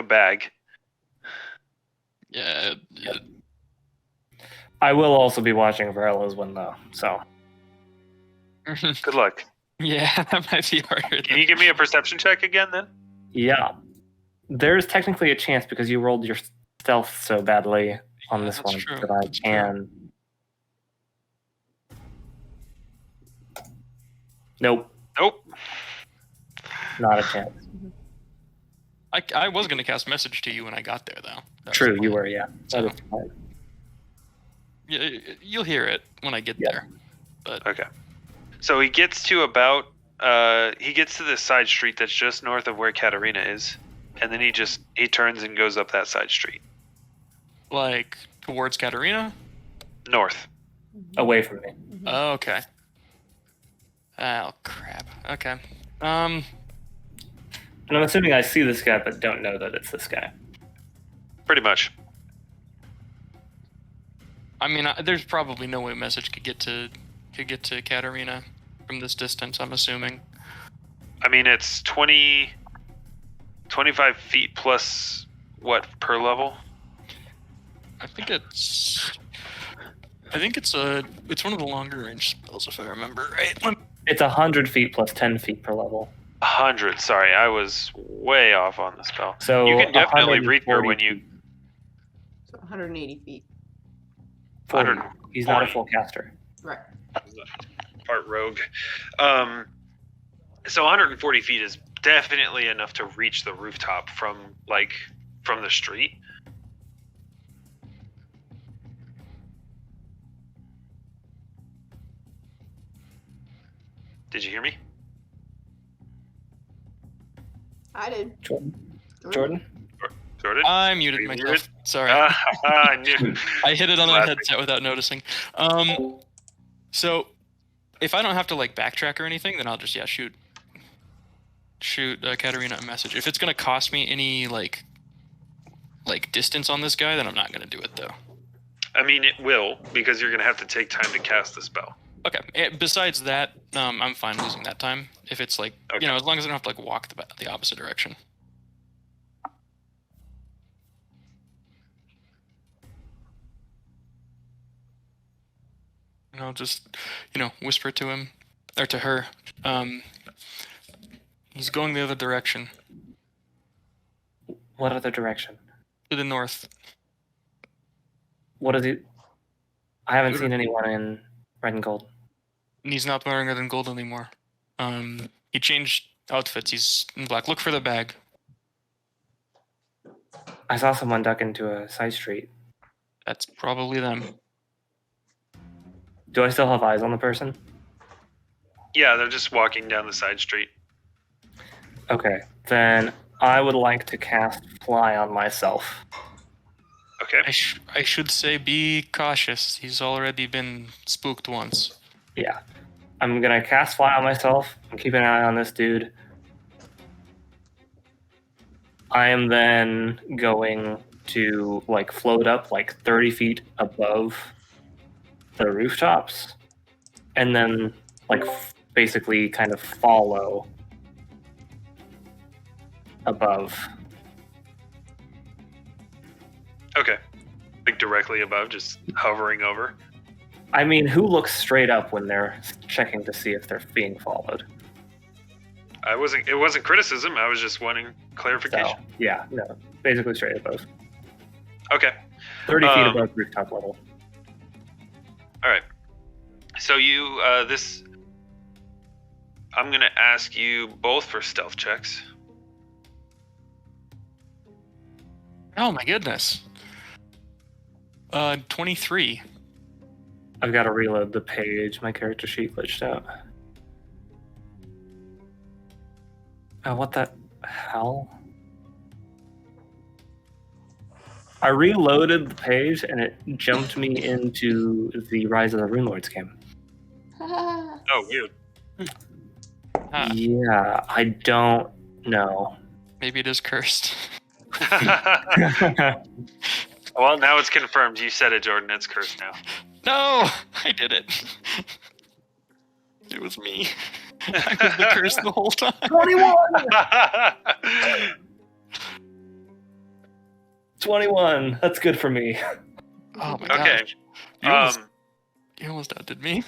bag. yeah. I will also be watching for Elyswen though, so Good luck. Yeah, that might be harder. Can you give me a perception check again then? yeah. There's technically a chance because you rolled your stealth so badly on this that's one true. that I That's true. can. Nope, Nope. not a chance. I was going to cast message to you when I got there, though. That was True, the you plan. were, yeah. That is fine. Yeah, you'll hear it when I get Yeah. there. But Okay. So he gets to this side street that's just north of where Katarina is, and then he turns and goes up that side street. towards Katarina? North. Away from me. Oh, okay. Oh, crap. Okay. And I'm assuming I see this guy, but don't know that it's this guy. Pretty much. I mean, there's probably no way message could get to Katarina from this distance, I'm assuming. I mean, it's 25 feet plus what per level? I think it's one of the longer range spells, if I remember right. It's 100 feet plus 10 feet per level. 100. Sorry, I was way off on the spell. So You can definitely read her 140 when you. So 180 feet. 40. He's not a 40. full caster. Right. Part rogue. So 140 feet is definitely enough to reach the rooftop from the street. Did you hear me? I did. Jordan? Jordan? I muted Are you myself. muted? Sorry. I knew. I hit it on my Classic. headset without noticing. So if I don't have to backtrack or anything, then I'll just shoot Katarina a message. If it's gonna cost me any like distance on this guy, then I'm not gonna do it though. I mean, it will, because you're going to have to take time to cast the spell. Okay. Besides that, I'm fine losing that time. If it's like, Okay. as long as I don't have to like walk the opposite direction. And I'll just, whisper to him, or to her. He's going the other direction, What other direction? to the north. What is he? I haven't seen anyone in red and gold. And he's not wearing red and gold anymore. He changed outfits. He's in black. Look for the bag. I saw someone duck into a side street. That's probably them. Do I still have eyes on the person? Yeah, they're just walking down the side street. Okay, then I would like to cast Fly on myself. Okay. I should say be cautious. He's already been spooked once. Yeah. I'm gonna cast Fly on myself and keep an eye on this dude. I am then going to float up 30 feet above the rooftops and then basically kind of follow above. Okay. Directly above, just hovering over. I mean, who looks straight up when they're checking to see if they're being followed? It wasn't criticism, I was just wanting So, clarification. yeah, no, basically straight above. Okay. 30 feet above rooftop level. Alright. So you, I'm gonna ask you both for stealth checks. Oh my goodness. 23. I've got to reload the page. My character sheet glitched out. Oh, what the hell? I reloaded the page and it jumped me into the Rise of the Runelords game. Oh, weird. Ah, Yeah, I don't know. maybe it is cursed. Well, now it's confirmed. You said it, Jordan. It's cursed now. No! I did it. It was me. I was the curse the whole time. 21! That's good for me. Oh my Okay. gosh. You almost outdid me.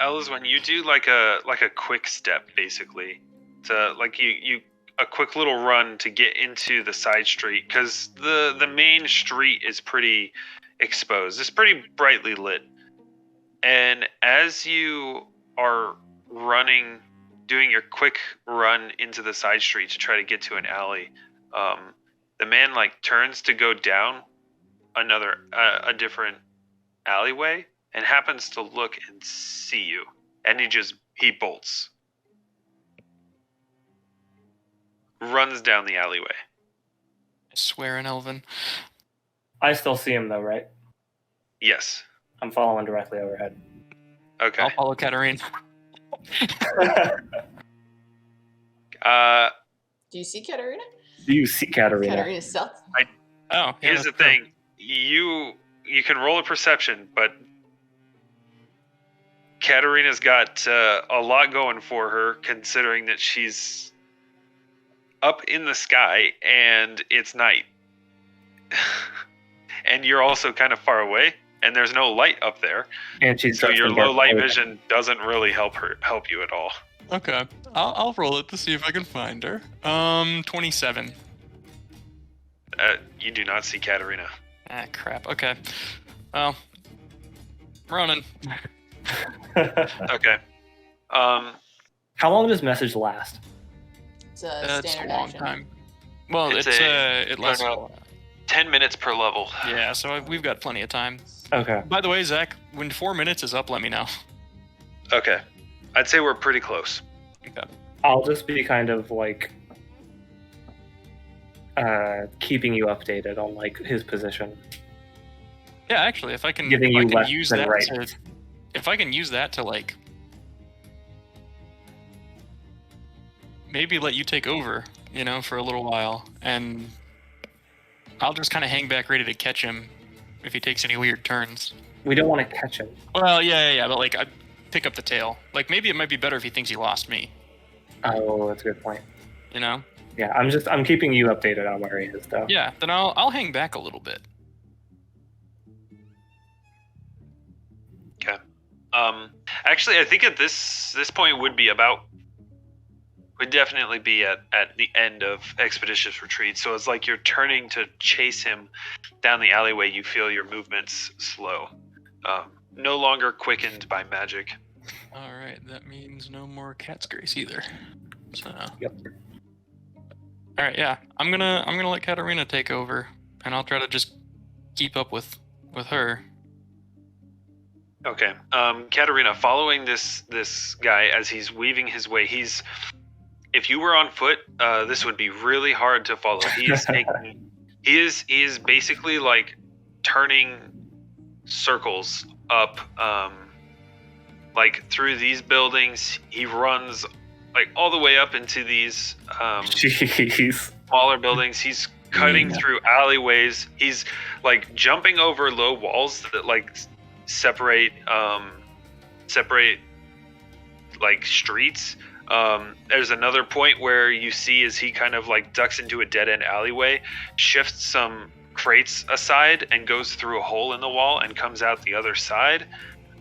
Elyswen, you do like a quick step, basically. To you a quick little run to get into the side street, because the main street is pretty exposed. It's pretty brightly lit. And as you are running, doing your quick run into the side street to try to get to an alley, the man turns to go down a different alleyway and happens to look and see you, and he bolts, runs down the alleyway. I swear in Alvyn. I still see him though, right? Yes. I'm following directly overhead. Okay. I'll follow Katarina. Do you see Katarina? Do you see Katarina? Katarina's stealth? Oh, yeah, Here's the that's true. thing. You can roll a perception, but Katarina's got a lot going for her, considering that she's up in the sky and it's night. And you're also kind of far away, and there's no light up there. And she's So dressed your in dark low light clothing. vision doesn't really help you at all. Okay. I'll roll it to see if I can find her. 27. You do not see Katarina. Ah, crap. Okay. Well, running. Okay. How long does message last? It's a That's a standard long action. time. Well, It's it lasts. no. 10 minutes per level. Yeah, so we've got plenty of time. Okay. By the way, Zach, when 4 minutes is up, let me know. Okay. I'd say we're pretty close. Okay. I'll just be kind of keeping you updated on his position. Yeah, actually, if I can, Giving if I you can left use than that right. to, if I can use that to maybe let you take over, for a little while, and I'll just kind of hang back ready to catch him if he takes any weird turns. We don't want to catch him. Well, yeah, but like I pick up the tail. Like maybe it might be better if he thinks he lost me. Oh, that's a good point. You know? Yeah, I'm keeping you updated on where he is, though. Yeah, then I'll hang back a little bit. Okay. Actually, I think at this point would definitely be at the end of Expeditious Retreat. So it's like you're turning to chase him down the alleyway. You feel your movements slow, no longer quickened by magic. All right, that means no more cat's grace either. So. Yep. All right, yeah, I'm gonna let Katarina take over, and I'll try to just keep up with her. Okay. Katarina, following this guy as he's weaving his way, if you were on foot, this would be really hard to follow. He is basically like turning circles up, like through these buildings. He runs like all the way up into these Jeez. smaller buildings. He's cutting through alleyways. He's like jumping over low walls that like separate like streets. There's another point where you see as he kind of like ducks into a dead-end alleyway, shifts some crates aside and goes through a hole in the wall and comes out the other side.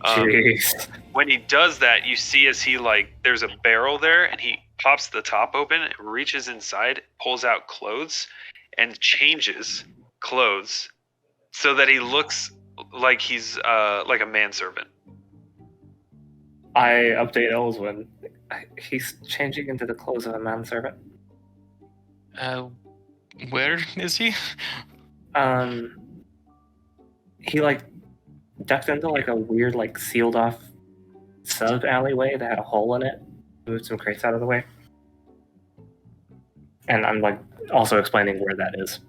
Jeez. When he does that, you see as he like there's a barrel there and he pops the top open, reaches inside, pulls out clothes and changes clothes so that he looks like he's like a manservant. I update Elyswen. He's changing into the clothes of a manservant. Where is he? He like ducked into like a weird like sealed off sub alleyway that had a hole in it. Moved some crates out of the way. And I'm like also explaining where that is.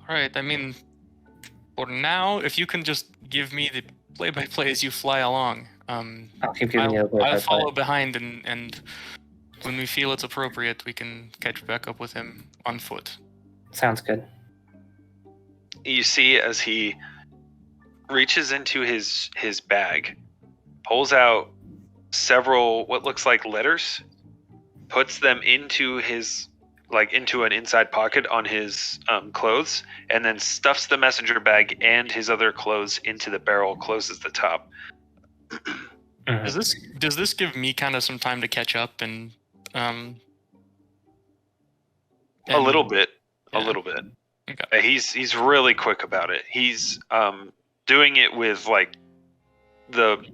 All right, I mean, for now, if you can just give me the play-by-play as you fly along, I'll keep giving you a play-by-play. I'll follow behind, and when we feel it's appropriate, we can catch back up with him on foot. Sounds good. You see as he reaches into his bag, pulls out several what looks like letters, puts them into his into an inside pocket on his clothes, and then stuffs the messenger bag and his other clothes into the barrel, closes the top. Does this give me kind of some time to catch up and a little bit. Yeah. A little bit. Okay. He's really quick about it. He's doing it with like the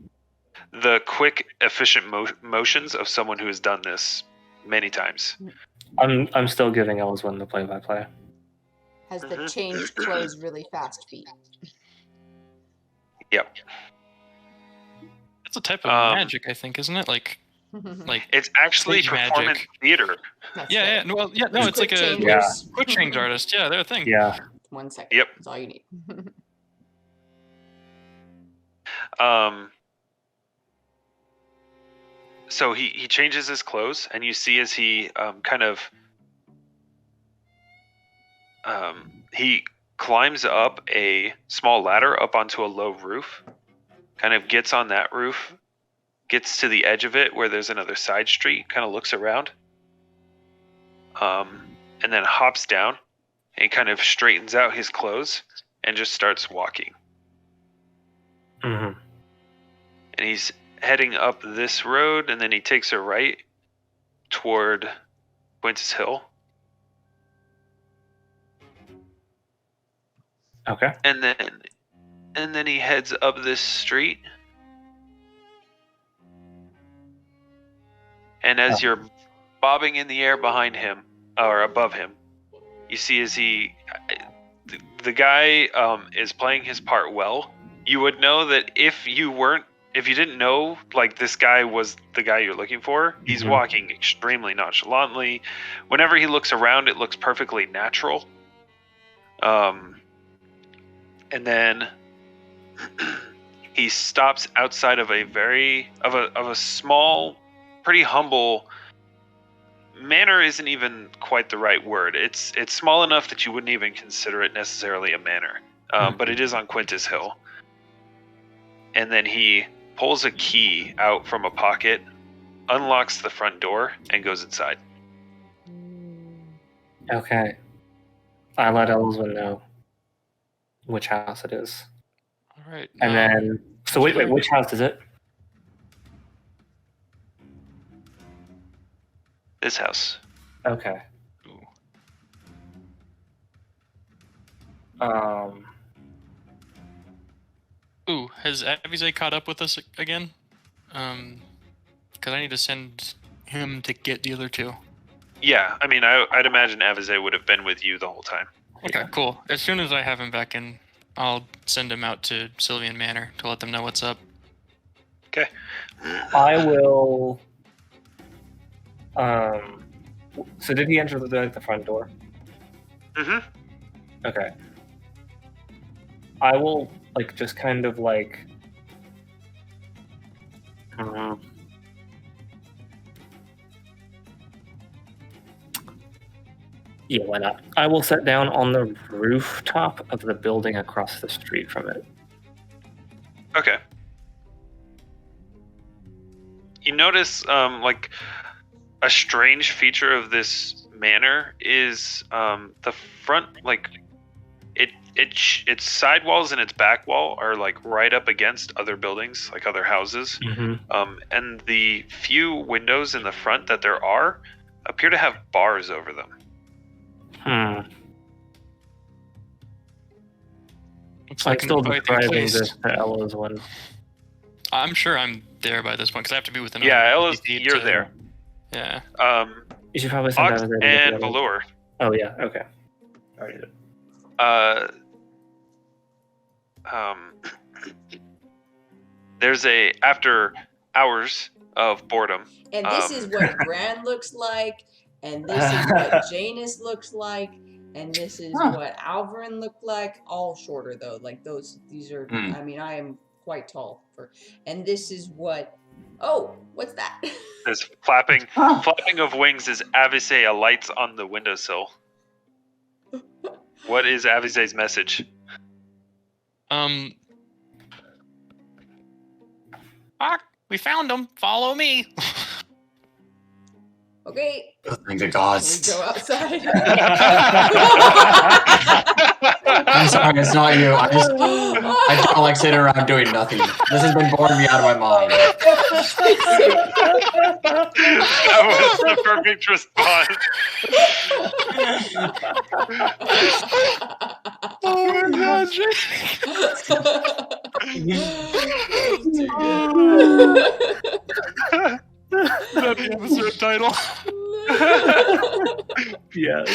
quick, efficient motions of someone who has done this many times. I'm still giving Elyswen the play-by-play. Has the change clothes really fast feet? Yep. It's a type of magic, I think, isn't it? Like it's actually stage performance magic. Theater. Yeah. Well, yeah. No, it's like a quick change artist. Yeah, they're a thing. Yeah. 1 second. Yep. That's all you need. So he changes his clothes, and you see as he he climbs up a small ladder up onto a low roof, kind of gets on that roof, gets to the edge of it where there's another side street, kind of looks around, and then hops down and kind of straightens out his clothes and just starts walking. Mm-hmm. And he's heading up this road, and then he takes a right toward Quintus Hill. Okay. And then he heads up this street. And as you're bobbing in the air behind him, or above him, you see as the guy is playing his part well. You would know that if you didn't know, like, this guy was the guy you're looking for, he's walking extremely nonchalantly. Whenever he looks around, it looks perfectly natural. And then he stops outside of a small, pretty humble manor. Isn't even quite the right word. It's small enough that you wouldn't even consider it necessarily a manor. but it is on Quintus Hill. And then he pulls a key out from a pocket, unlocks the front door, and goes inside. Okay. I let Elyswen know which house it is. All right. And then... So wait, which house is it? This house. Okay. Ooh, has Avize caught up with us again? Because I need to send him to get the other two. Yeah, I mean, I'd imagine Avize would have been with you the whole time. Okay, cool. As soon as I have him back in, I'll send him out to Sylvian Manor to let them know what's up. Okay. I will... So did he enter the front door? Mm-hmm. Okay. I will, just kind of, Yeah, why not? I will sit down on the rooftop of the building across the street from it. Okay. You notice, a strange feature of this manor is the front, its side walls and its back wall are right up against other buildings, other houses. Mm-hmm. And the few windows in the front that there are appear to have bars over them. Looks I'm like still an inviting describing place. this to Ella's one. I'm sure I'm there by this point because I have to be with another. Yeah, Ella's, NPC you're to- there. Yeah. You should probably send Aux that as and Valure. Oh yeah, okay. Already did. There's after hours of boredom. And this is what Gran looks like, and this is what Janus looks like, and this is what Alveryn looked like. All shorter though, these are. I mean, I am quite tall and this is what. Oh, what's that? There's flapping of wings as Avize alights on the windowsill. What is Avize's message? We found him. Follow me. Okay. Thank the We gods. go outside. I'm sorry, it's not you. I don't like sitting around doing nothing. This has been boring me out of my mind. That was the perfect response. Oh my god, That'd be episode title. Yes.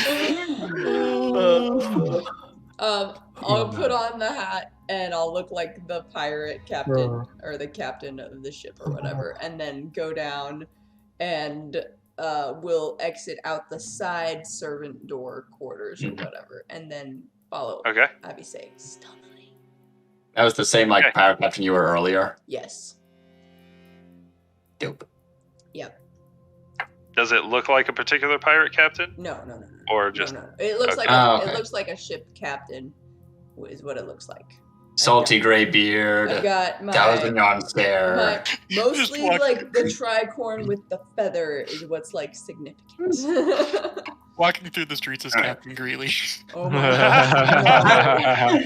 I'll put on the hat and I'll look like the pirate captain or the captain of the ship or whatever, and then go down and we'll exit out the side servant door quarters or whatever, and then follow. Okay. Abby say stealthily. That was the same pirate captain you were earlier. Yes. Dope. Yep. Does it look like a particular pirate captain? No. Or just No. It looks like okay. it looks like a ship captain, is what it looks like. Salty gray beard. I got my Thousand yarn stare. mostly walk- the tricorn with the feather is what's significant. Walking through the streets is Alright. Captain Greeley. Oh my god.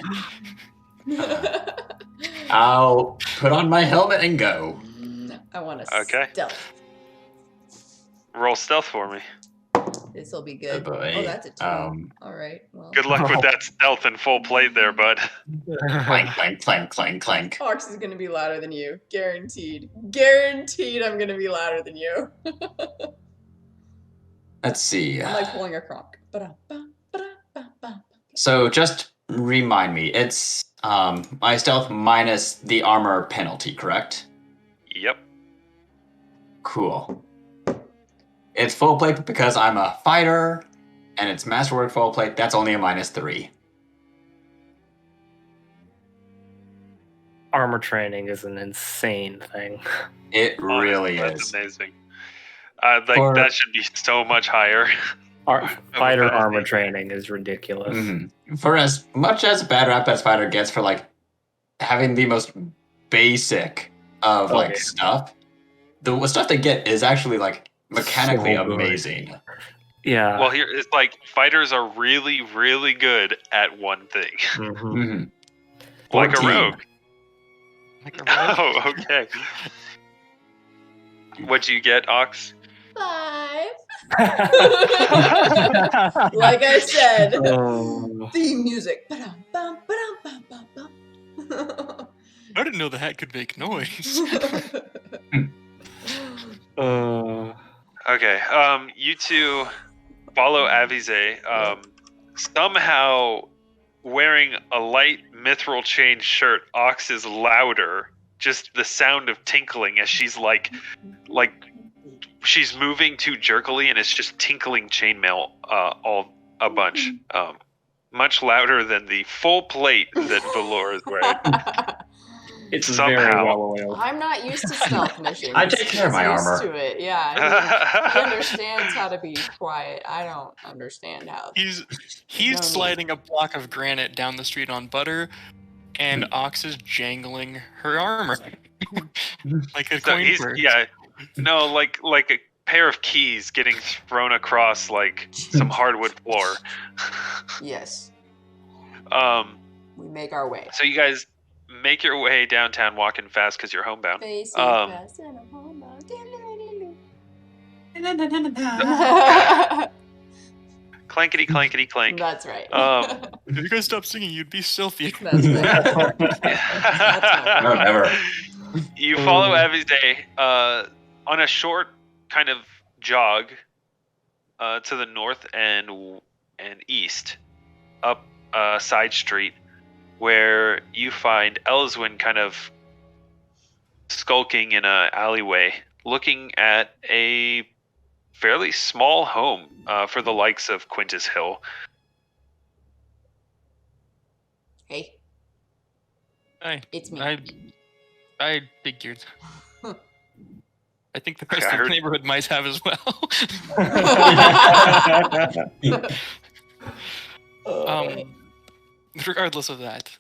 I'll put on my helmet and go. I want to Okay. stealth. roll stealth for me. This will be good. Oh, boy. Oh, that's a 2. All right. Well, Good luck with that stealth and full plate there, bud. Clank, clank, clank, clank, clank. Fox is going to be louder than you. Guaranteed. Guaranteed I'm going to be louder than you. Let's see. I'm pulling a cronk. Ba-da-ba-ba-da-ba-ba. So just remind me, it's my stealth minus the armor penalty, correct? Yep. Cool. It's full plate because I'm a fighter, and it's masterwork full plate. That's only a -3. Armor training is an insane thing. It really Honestly, is. That's amazing. Or- That should be so much higher. Fighter armor training is ridiculous. Mm-hmm. For as much as bad rap as Fighter gets for like having the most basic of stuff, the stuff they get is actually like mechanically So good. amazing. Yeah. Well, here it's like fighters are really, really good at one thing, Mhm. like a 14. rogue. Like a rogue. Oh, okay. What'd you get, Ox? 5. Like I said, Oh. theme music. Ba-dum, bum, ba-dum, bum, bum, bum. I didn't know the hat could make noise. Okay. You two follow Avize. Somehow, wearing a light mithril chain shirt, Ox is louder. Just the sound of tinkling as she's like she's moving too jerkily, and it's just tinkling chainmail all a bunch. Much louder than the full plate that Valure is wearing. It's Somehow. very well oiled. I'm not used to stealth missions. I take care of my He's armor. used to it. Yeah, he understands how to be quiet. I don't understand how. He's No. sliding a block of granite down the street on butter, and Ox is jangling her armor like a So coin he's purse. like a pair of keys getting thrown across like some hardwood floor. Yes, Um, we make our way. so you guys make your way downtown, walking fast because you're homebound. Facing Um, fast and I'm homebound. Clankety clankety clank. That's right. If you guys stop singing, you'd be stealthy. That's right. No, never. You follow Avize on a short kind of jog to the north and east, up a side street, where you find Elyswen kind of skulking in a alleyway, looking at a fairly small home for the likes of Quintus Hill. Hey, Hi. it's me. I figured. I think the rest I of the heard- neighborhood might have as well. Regardless of that,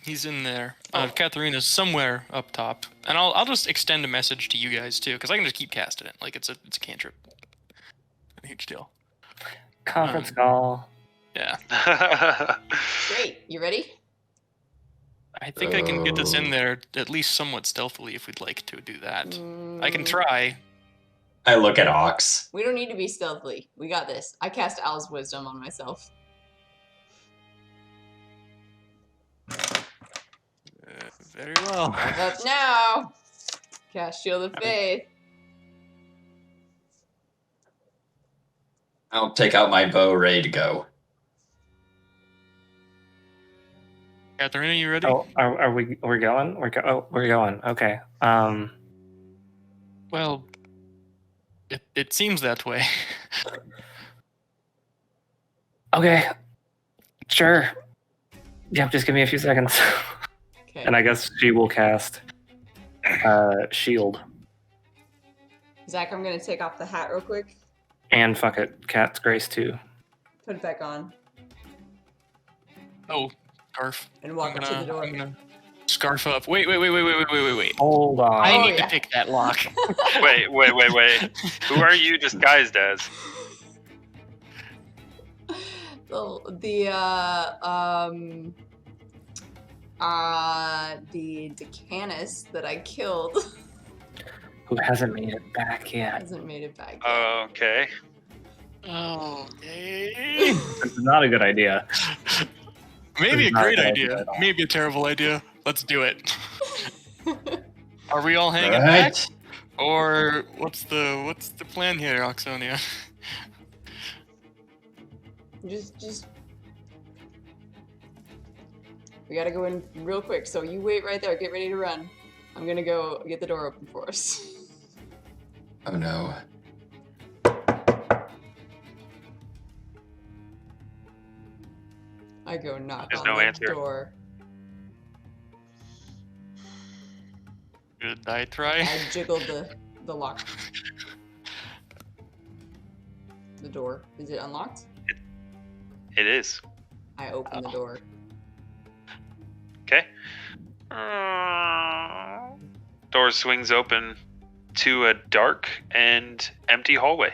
he's in there. Katarina's somewhere up top, and I'll just extend a message to you guys too, because I can just keep casting it. Like it's a cantrip. A huge deal. Conference call. Yeah, Great. You ready? I think I can get this in there at least somewhat stealthily if we'd like to do that. I can try. I look at Ox. We don't need to be stealthily. We got this. I cast Owl's Wisdom on myself. Very well. Up now. Cast Shield of Faith. I'll take out my bow, ready to go. Katarina, you ready? Oh, are we? We're going. We're going. Okay. Well, it seems that way. Okay. Sure. Yeah, just give me a few seconds, Okay. and I guess she will cast shield. Zach, I'm gonna take off the hat real quick. And fuck it, Cat's Grace too. Put it back on. Oh, scarf. And walk up to the door. I'm gonna scarf up. Wait. Hold on. I Oh, need yeah. to pick that lock. wait. Who are you disguised as? The Decanus that I killed Who hasn't made it back yet? hasn't made it back yet. Okay. Okay. This is not a good idea. Maybe a Not great a good idea. idea at all. Maybe a terrible idea. Let's do it. Are we all hanging All back? right. Or what's the plan here, Auxsonia? Just we gotta go in real quick, so you wait right there, get ready to run. I'm gonna go get the door open for us. Oh no. I go knock There's on no the answer. door. Should I try? I jiggle the lock. the door. Is it unlocked? It is. I open the door. Okay. Door swings open to a dark and empty hallway.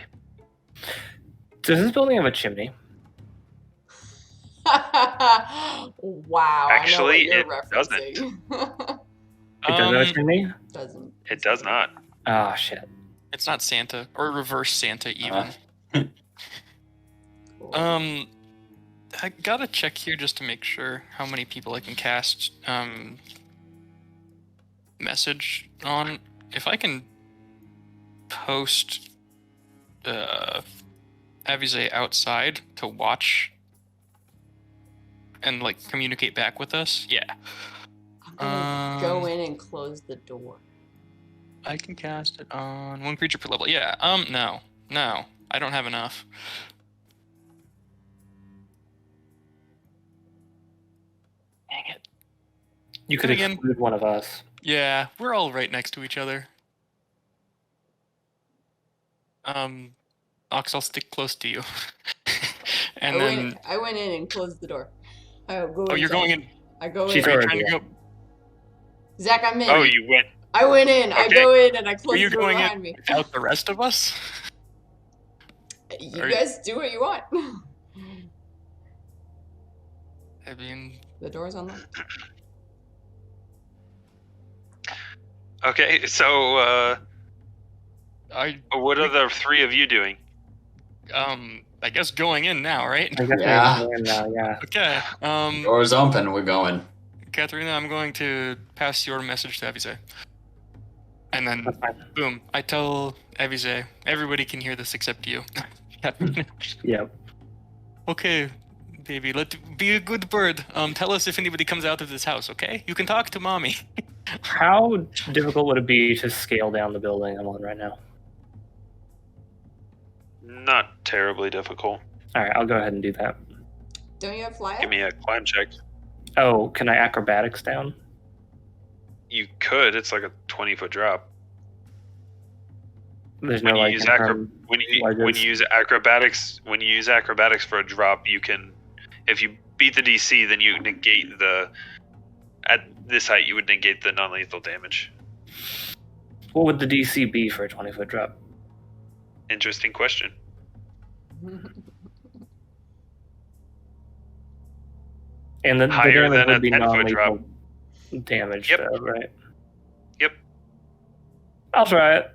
Does this building have a chimney? Wow. Actually, I know it what you're doesn't. referencing. It doesn't have a chimney? Doesn't. It does not. Ah, shit. It's not Santa or reverse Santa even. Cool. I gotta check here just to make sure how many people I can cast message on. If I can post Avize outside to watch and like communicate back with us, yeah. I'm gonna go in and close the door. I can cast it on one creature per level. Yeah. No, I don't have enough. Dang it. You could Again. exclude one of us. Yeah, we're all right next to each other. Ox, I'll stick close to you. And I went in and closed the door. I go Oh, you're inside. going in. I go She's in. Are you already trying to go? Zach, I'm in. Oh, you went. I went in. I Okay. go in and I close Are you the door going behind in me. without the rest of us? You Are- guys do what you want. I mean, The door's unlocked. Okay, so what are the three of you doing? I guess going in now, right? I guess Yeah. we're going now, yeah. Okay. Doors open, we're going. Katarina, I'm going to pass your message to Avize. And then, That's fine. boom, I tell Avize, everybody can hear this except you. Katarina. Yep. Okay, baby, be a good bird. Tell us if anybody comes out of this house, okay? You can talk to mommy. How difficult would it be to scale down the building I'm on right now? Not terribly difficult. Alright, I'll go ahead and do that. Don't you have fly up? Give me a climb check. Oh, can I acrobatics down? You could. It's like a 20-foot drop. There's When no you like use confirm when you ledges. use acrobatics for a drop, you can. If you beat the DC, then you negate the. At this height, you would negate the non-lethal damage. What would the DC be for a 20-foot drop? Interesting question. And the Higher damage than a would be 10-foot drop. non-lethal damage, Yep. though, right? Yep. I'll try it.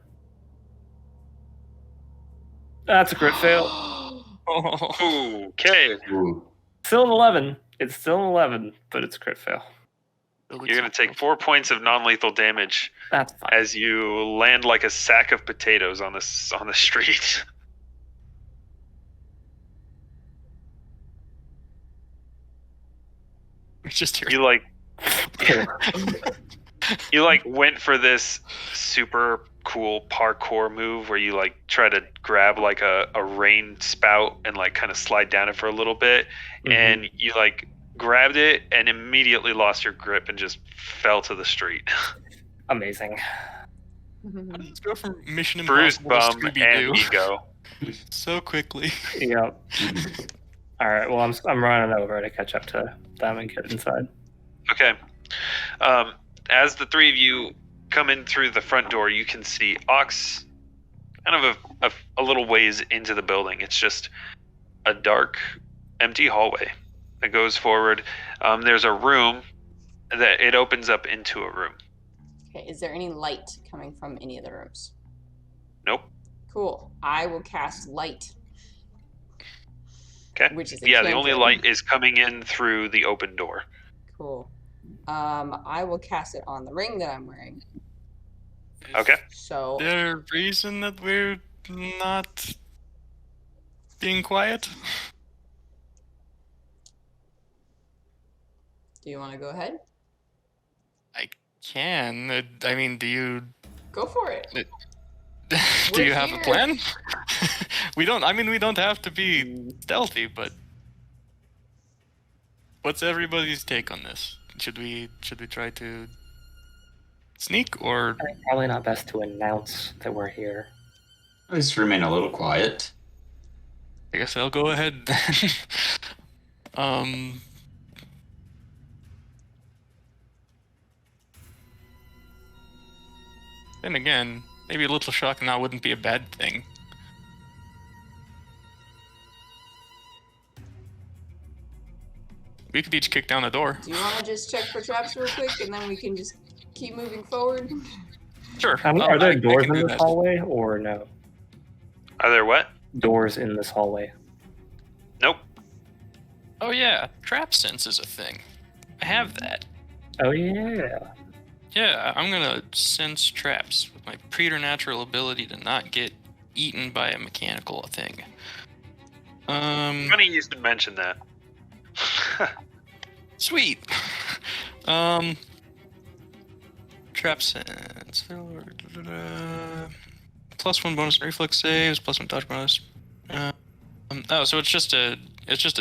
That's a crit fail. Okay. Ooh. Still an 11. It's still an 11, but it's a crit fail. You're gonna take 4 points of non-lethal damage That's fine. as you land like a sack of potatoes on the street. Just here. You went for this super cool parkour move where you like try to grab like a rain spout and like kind of slide down it for a little bit, and you like grabbed it and immediately lost your grip and just fell to the street. Amazing. How does this go from Mission Bruised Impossible to bum and Scooby-Doo ego. so quickly? Yep. All right. Well, I'm running over to catch up to them and get inside. Okay. As the three of you come in through the front door, you can see Aux kind of a little ways into the building. It's just a dark, empty hallway that goes forward. There's a room that it opens up into a room. Okay, is there any light coming from any of the rooms? Nope. Cool. I will cast light. Okay. Which is a Yeah, the only cantrip. light is coming in through the open door. Cool. I will cast it on the ring that I'm wearing. Okay. So Is there a reason that we're not being quiet? do you want to go ahead? I can. I mean, do you Go for it. do you have here. a plan? We don't. I mean, we don't have to be stealthy, but what's everybody's take on this? Should we try to sneak or? I think probably not best to announce that we're here. At least remain a little quiet. I guess I'll go ahead then. Then again, maybe a little shock now wouldn't be a bad thing. We could each kick down the door. Do you want to just check for traps real quick, and then we can just keep moving forward? Sure. Are there I doors can in do this that. hallway or no? Are there what? Doors in this hallway. Nope. Oh yeah, trap sense is a thing. I have that. Oh yeah. Yeah, I'm gonna sense traps with my preternatural ability to not get eaten by a mechanical thing. Funny you should mention that. Sweet. Trap sense. +1 bonus to reflex saves, +1 dodge bonus. Oh, so it's just a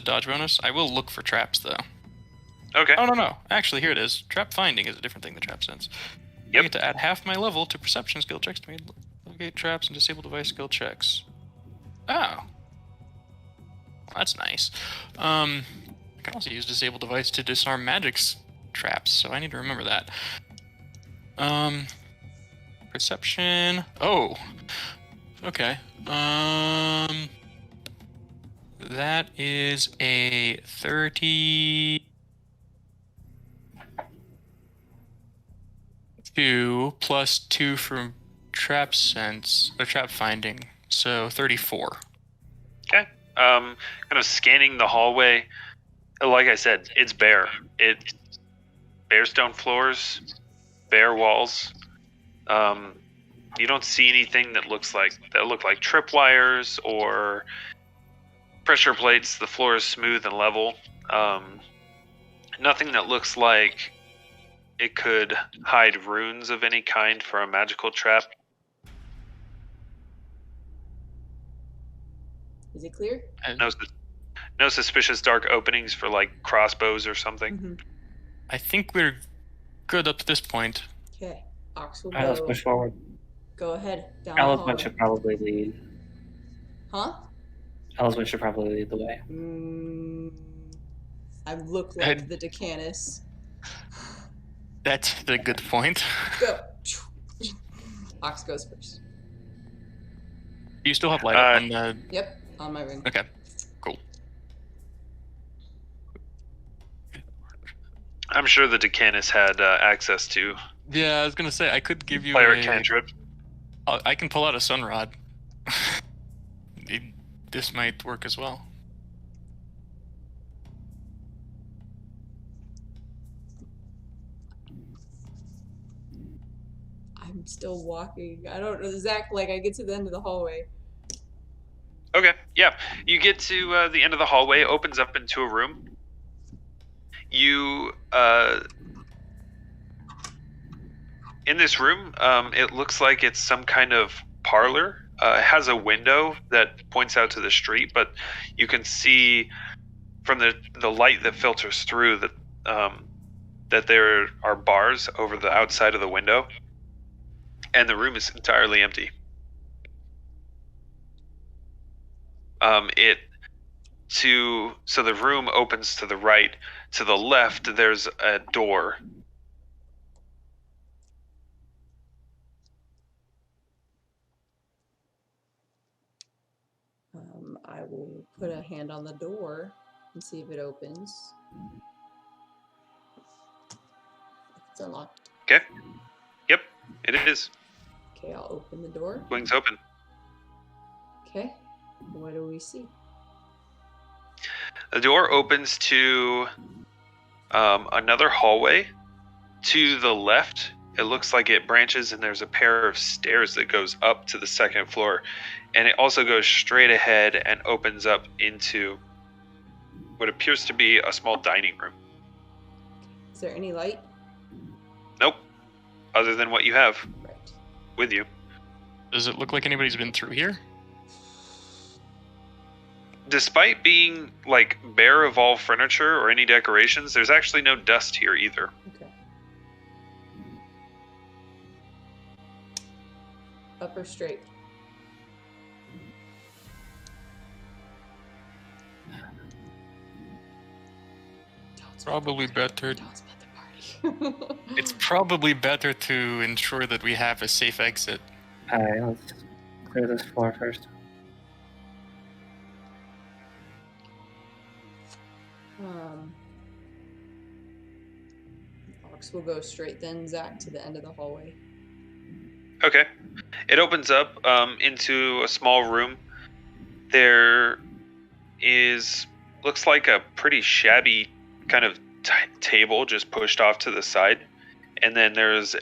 dodge bonus. I will look for traps though. Okay. Oh no. Actually, here it is. Trap finding is a different thing than trap sense. I Yep. get to add half my level to perception skill checks to locate traps and disable device skill checks. Oh. Well, that's nice. I can also use disable device to disarm magic's traps, so I need to remember that. Perception. Oh. Okay. That is a 32 plus 2 from trap sense or trap finding, so 34. Okay. Kind of scanning the hallway. Like I said, it's bare. It's bare stone floors, bare walls. You don't see anything that look like tripwires or pressure plates. The floor is smooth and level. Nothing that looks like it could hide runes of any kind for a magical trap. Is it clear? No suspicious dark openings for like crossbows or something. Mm-hmm. I think we're good up to this point. Okay. Ox will Let's go. push forward. Go ahead. Down the Elyswen hallway. should probably lead. Huh? Elyswen should probably lead the way. I look like the Decanus. That's a good point. Go. Ox goes first. Do you still have light up on the... Yep, on my ring. Okay, cool. I'm sure the Decanus had access to Yeah, I was gonna say, I could give you cleric a... cantrip. I can pull out a sunrod. This might work as well. I'm still walking. I don't know. Zach, like, I get to the end of the hallway. Okay, yeah. You get to the end of the hallway, it opens up into a room. You, in this room, it looks like it's some kind of parlor. It has a window that points out to the street, but you can see from the light that filters through that there are bars over the outside of the window, and the room is entirely empty. So the room opens to the right. To the left, there's a door. I will put a hand on the door and see if it opens. It's unlocked. Okay. Yep, it is. Okay, I'll open the door. Wings open. Okay, what do we see? The door opens to another hallway. To the left, it looks like it branches and there's a pair of stairs that goes up to the second floor. And it also goes straight ahead and opens up into what appears to be a small dining room. Is there any light? Nope. Other than what you have Right. with you. Does it look like anybody's been through here? Despite being like bare of all furniture or any decorations, there's actually no dust here either. Okay. Upper straight. Probably better. Don't split the party. It's probably better to ensure that we have a safe exit. Alright, let's clear this floor first. Aux will go straight then, Zach, to the end of the hallway. Okay. It opens up into a small room. There looks like a pretty shabby kind of table just pushed off to the side. And then there's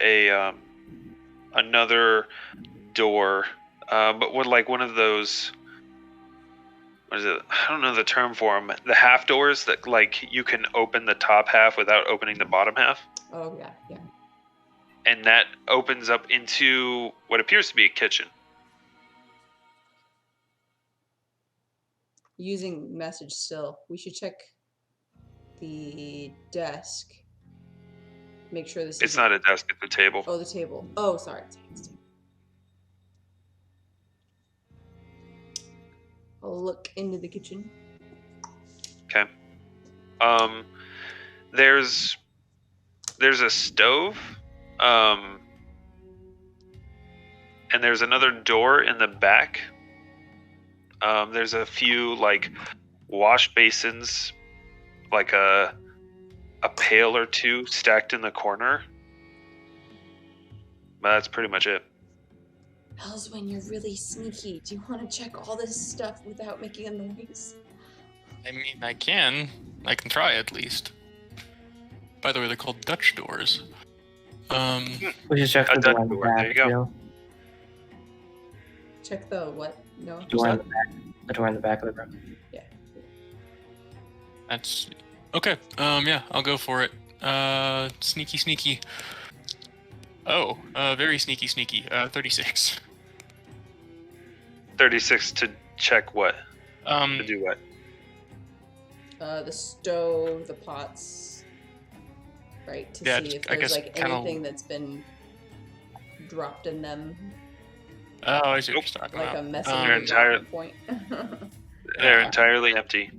another door, but with like one of those, what is it? I don't know the term for them. The half doors that like you can open the top half without opening the bottom half. Oh, yeah, yeah. And that opens up into what appears to be a kitchen. Using message still, we should check the desk. Make sure this It's is not a desk, it's a table. Oh, the table. Oh, sorry. I'll look into the kitchen. Okay. There's a stove, and there's another door in the back. There's a few like wash basins, like a pail or two stacked in the corner. But that's pretty much it. Elyswen, you're really sneaky. Do you want to check all this stuff without making a noise? I mean, I can try at least. By the way, they're called Dutch doors. We should check A the Dutch door in the door, back, there you go. too. Check the what? No. Door in the back. The door in the back of the room. Yeah. That's okay. Yeah, I'll go for it. Sneaky. Oh, very sneaky. 36. 36 to check what? To do what? The stove, the pots, right? To Yeah, see if I there's guess like kinda- anything that's been dropped in them, Oh, I see what you're talking like about. a message They're or entire- drop point. They're Yeah. entirely empty.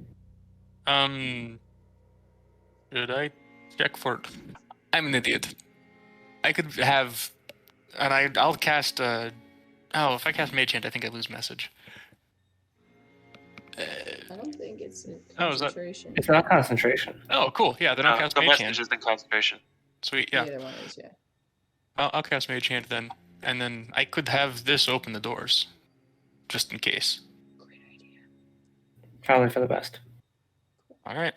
Should I check for? I'm an idiot. I could have, and I'll cast. Oh, if I cast Mage Hand, I think I lose message. I don't think it's a Oh, is that- concentration. It's not concentration. Oh, cool. Yeah, then I'll cast The Mage Hand. message is in concentration. Sweet. Yeah, Either one is, yeah. I'll cast Mage Hand then, and then I could have this open the doors, just in case. Great idea. Probably for the best. All right.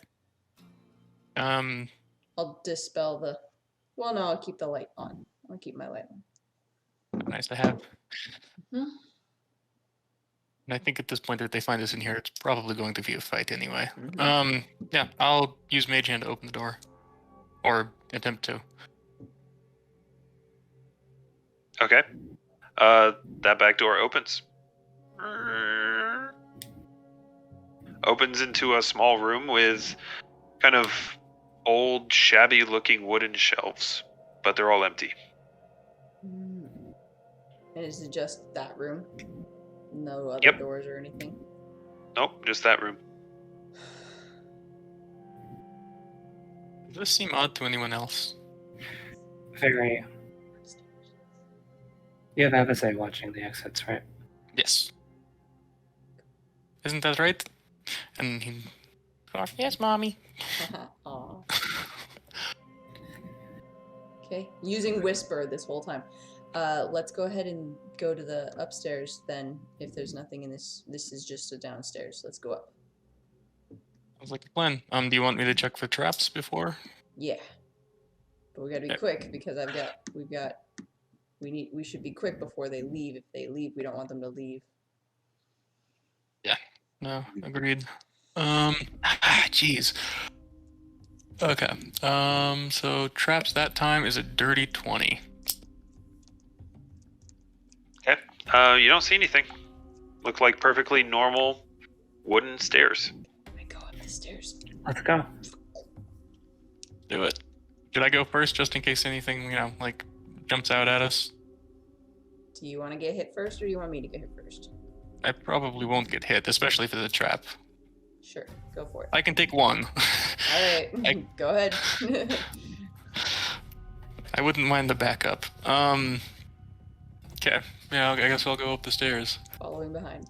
I'll dispel the. Well, no, I'll keep the light on. I'll keep my light on. Nice to have. Mhm. And I think at this point that they find us in here, it's probably going to be a fight anyway. Mhm. Yeah, I'll use Mage Hand to open the door, or attempt to. Okay. That back door opens. Opens into a small room with kind of old, shabby-looking wooden shelves, but they're all empty. Mm. And is it just that room? No other Yep. doors or anything? Nope, just that room. Does this seem odd to anyone else? Very. You have FSA watching the exits, right? Yes. Isn't that right? And he. Oh, yes, mommy. Aw. Okay, using whisper this whole time. Let's go ahead and go to the upstairs then. If there's nothing in this is just a downstairs. Let's go up. Sounds like a plan. Do you want me to check for traps before? Yeah, but we gotta be Okay. quick because we should be quick before they leave. If they leave, we don't want them to leave. No, agreed. Jeez. Okay. So traps that time is a dirty 20. Okay. You don't see anything. Look like perfectly normal wooden stairs. I go up the stairs. Let's go. Do it. Should I go first just in case anything, like jumps out at us? Do you want to get hit first, or do you want me to get hit first? I probably won't get hit, especially if it's a trap. Sure, go for it. I can take one. All right, go ahead. I wouldn't mind the backup. Okay. Yeah, I guess I'll go up the stairs. Following behind.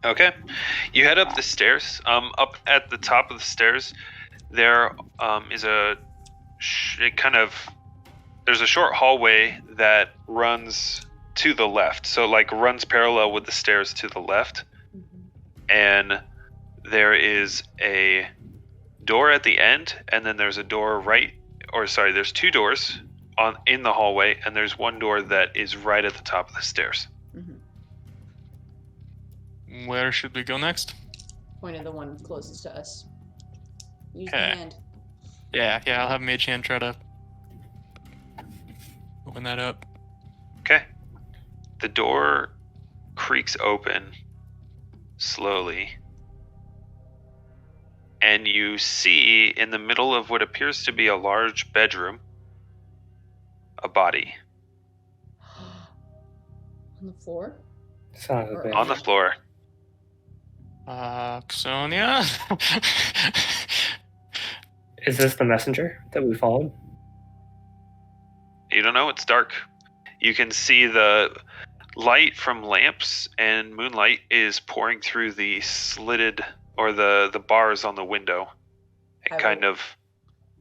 Okay. You head up the stairs. Up at the top of the stairs, there is there's a short hallway that runs to the left. So like runs parallel with the stairs to the left. And there is a door at the end, and then there's a door there's two doors in the hallway, and there's one door that is right at the top of the stairs. Where should we go next? Point at the one closest to us. Use Okay. the hand. Yeah, I'll have Mage Hand try to open that up. Okay. The door creaks open slowly, and you see in the middle of what appears to be a large bedroom a body On the floor? Son of a Or bitch. on the floor. Auxsonia? Is this the messenger that we followed? You don't know, it's dark. You can see the light from lamps, and moonlight is pouring through the slitted or the bars on the window and kind of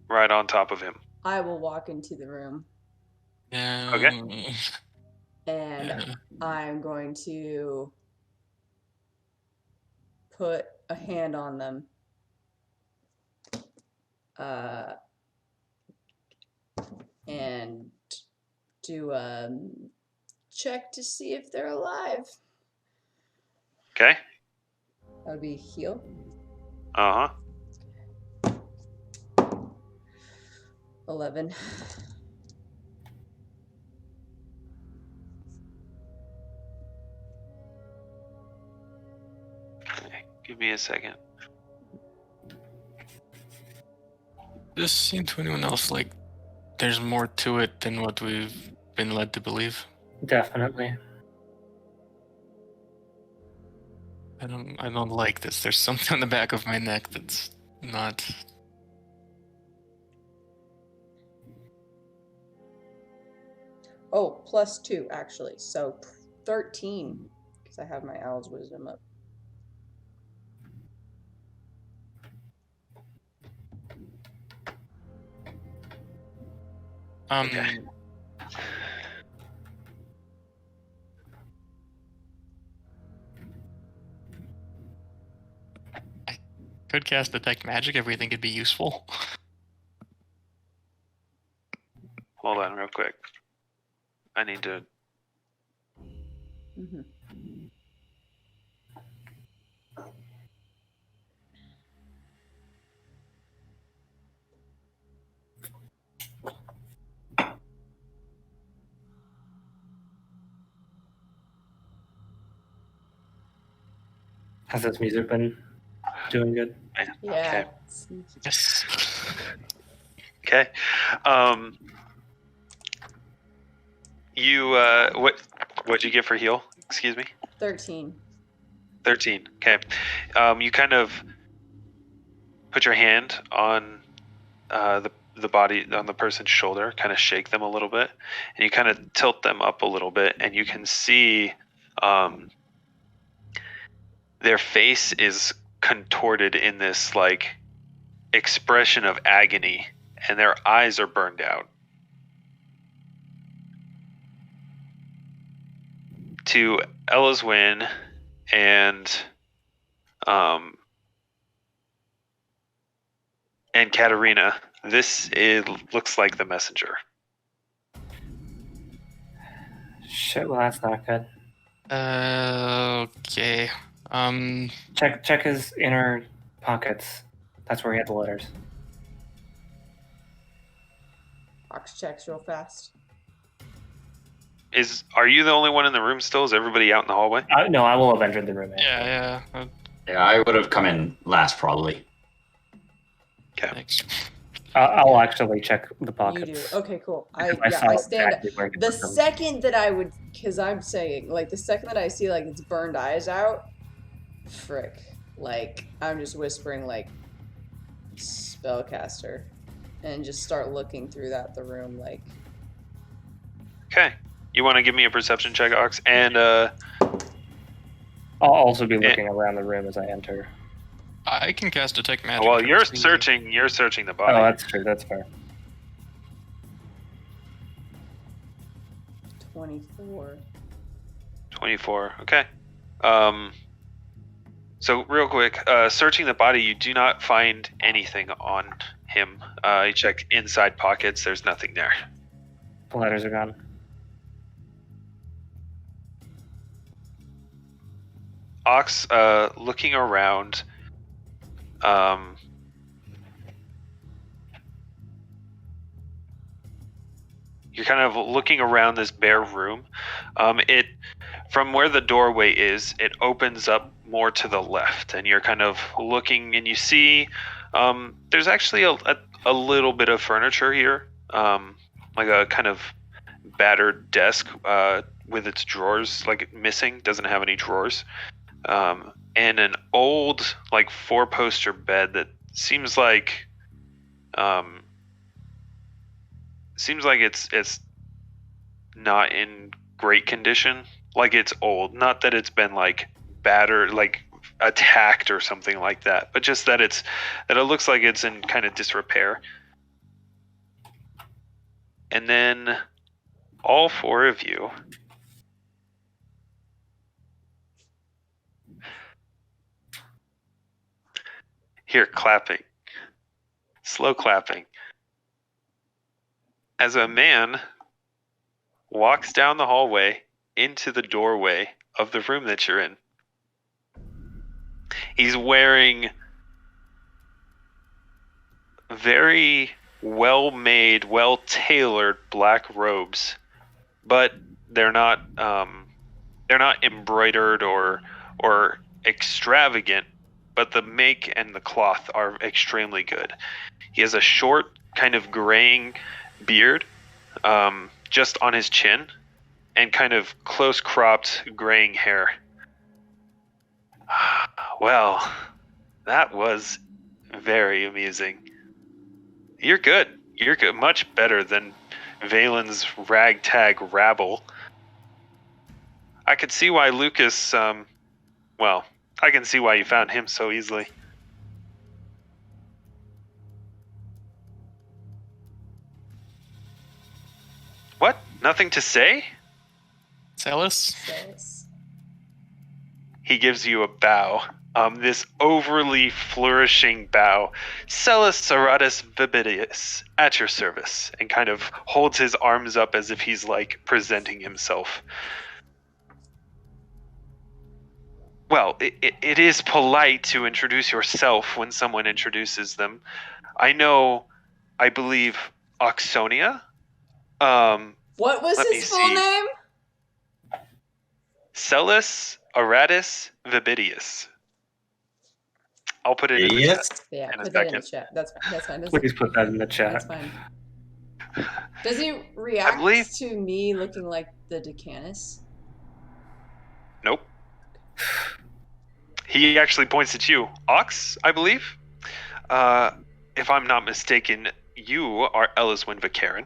right on top of him. I will walk into the room Yeah. Okay. and Yeah. I'm going to put a hand on them. And do a check to see if they're alive. Okay? That would be heal. Uh-huh. 11. Give me a second. Does this seem to anyone else like there's more to it than what we've been led to believe? Definitely. I don't like this. There's something on the back of my neck that's not. Oh, +2 actually. So 13 because I have my Owl's Wisdom up. Okay. I could cast Detect Magic if we think it'd be useful. Hold on real quick. I need to... Mm-hmm. Has this music been doing good? Yeah. Yes. Okay. What'd you get for heal? Excuse me? 13. 13. Okay. You kind of put your hand on the body, on the person's shoulder, kind of shake them a little bit, and you kind of tilt them up a little bit, and you can see their face is contorted in this like expression of agony, and their eyes are burned out. To Elyswen and Katarina, looks like the messenger. Shit, well that's not good. Okay. Check his inner pockets. That's where he had the letters. Ox checks real fast. Are you the only one in the room still? Is everybody out in the hallway? No, I will have entered the room. Yeah. Yeah, I would have come in last probably. Okay. Thanks. I'll actually check the You pockets. do. Okay, cool. Because I saw stand exactly where he the put them. second that I would, because I'm saying, like, the second that I see, like, its burned eyes out, Frick. Like, I'm just whispering, like, spellcaster. And just start looking through the room, like... Okay. You want to give me a perception check, Ox? And, I'll also be looking around the room as I enter. I can cast Detect Magic. well, you're See- searching the Oh, body. that's true. That's fair. 24. 24. Okay. So real quick, searching the body, you do not find anything on him. You check inside pockets. There's nothing there. The letters are gone. Ox, looking around, you're kind of looking around this bare room. It, from where the doorway is, it opens up more to the left, and you're kind of looking, and you see there's actually a little bit of furniture here, like a kind of battered desk with its drawers like missing, doesn't have any drawers. And an old, like, 4-poster bed that seems like it's not in great condition. Like, it's old. Not that it's been, like, battered, like attacked or something like that, but just that it looks like it's in kind of disrepair. And then all 4 of you hear clapping. Slow clapping. As a man walks down the hallway into the doorway of the room that you're in. He's wearing very well-made, well-tailored black robes, but they're not embroidered or extravagant, but the make and the cloth are extremely good. He has a short, kind of graying beard, just on his chin, and kind of close-cropped graying hair. Well, that was very amusing. You're good. You're good. Much better than Valen's ragtag rabble. I could see why Lucas, I can see why you found him so easily. What? Nothing to say? Psellus? Psellus. He gives you a bow. This overly flourishing bow. Psellus Aratus Vebidius, at your service, and kind of holds his arms up as if he's like presenting himself. Well, it is polite to introduce yourself when someone introduces them. I believe Auxsonia. What was Let me his full see. name? Psellus Aratus Vebidius. I'll put it in the chat. Yes. Yeah, In a put that in the second. chat. That's fine. Please put that in the chat. That's fine. Does he react believe- to me looking like the Decanus? Nope. He actually points at you. Ox, I believe. If I'm not mistaken, you are Elyswen Vicarin.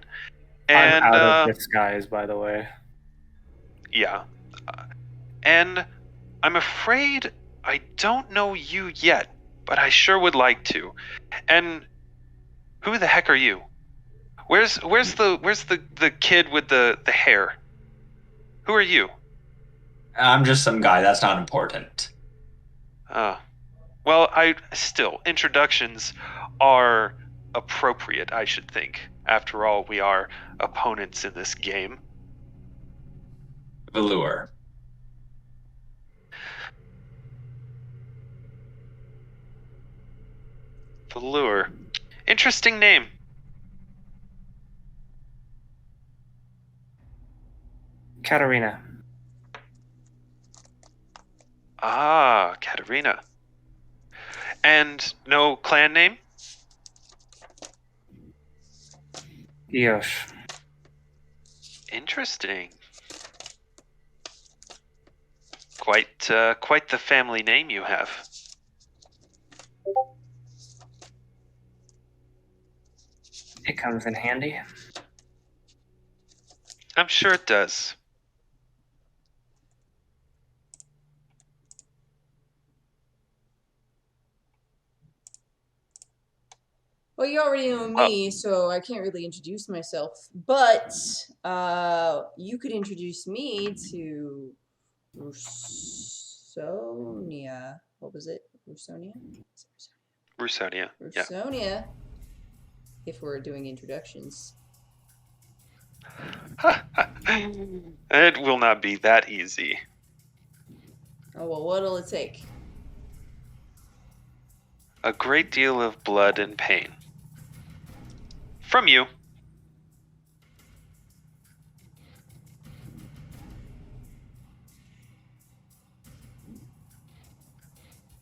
And I'm out of disguise, by the way. yeah. And I'm afraid I don't know you yet, but I sure would like to. And who the heck are you? Where's the kid with the hair? Who are you? I'm just some guy. That's not important. Well, introductions are appropriate, I should think. After all, we are opponents in this game. Valure. Valure. Interesting name. Katarina. Ah, Katarina. And no clan name? Eosh. Interesting. Quite the family name you have. It comes in handy. I'm sure it does. Well, you already know me, so I can't really introduce myself. But you could introduce me to Auxsonia. What was it? Auxsonia? Rusonia. Yeah. Auxsonia. If we're doing introductions. It will not be that easy. Oh, well, what'll it take? A great deal of blood and pain. From you.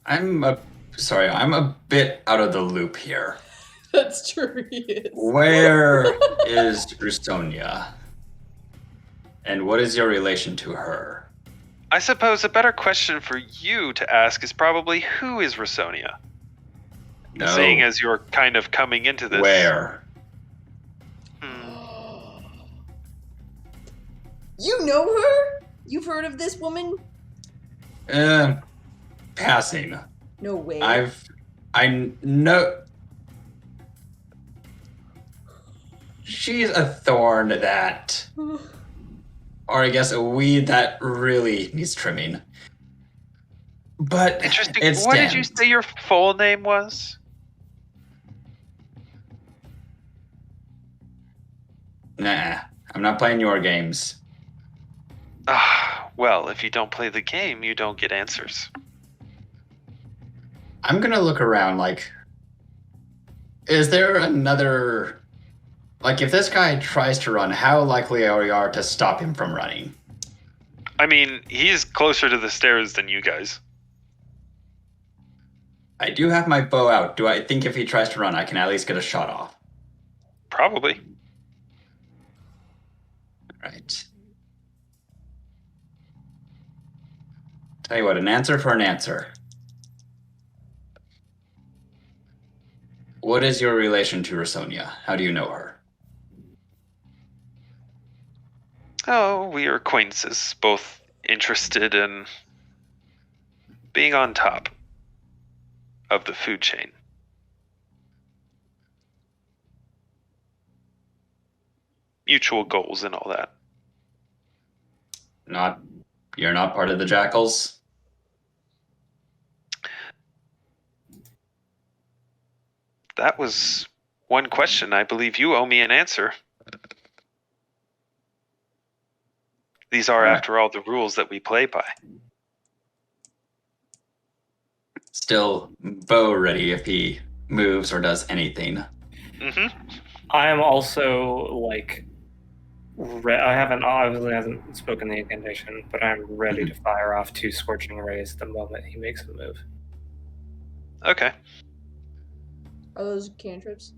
I'm a bit out of the loop here. That's true, he is. Where is Auxsonia? And what is your relation to her? I suppose a better question for you to ask is probably who is Rusonia? No. Seeing as you're kind of coming into this. Where? You know her? You've heard of this woman? Passing. No way. I know. She's a thorn that, or I guess a weed that really needs trimming. But Interesting. it What did you stands. say your full name was? Nah, I'm not playing your games. Well, if you don't play the game, you don't get answers. I'm gonna look around like, is there another, like if this guy tries to run, how likely are we to stop him from running? I mean, he's closer to the stairs than you guys. I do have my bow out. Do I think if he tries to run, I can at least get a shot off? Probably. Right. Tell you what, an answer for an answer. What is your relation to Auxsonia? How do you know her? Oh, we are acquaintances, both interested in being on top of the food chain. Mutual goals and all that. You're not part of the Jackals? That was one question. I believe you owe me an answer. These are, after all, the rules that we play by. Still bow ready if he moves or does anything. Mm-hmm. I am also like, I obviously hasn't spoken the incantation, but I'm ready to fire off 2 scorching rays the moment he makes a move. Okay. Are those cantrips?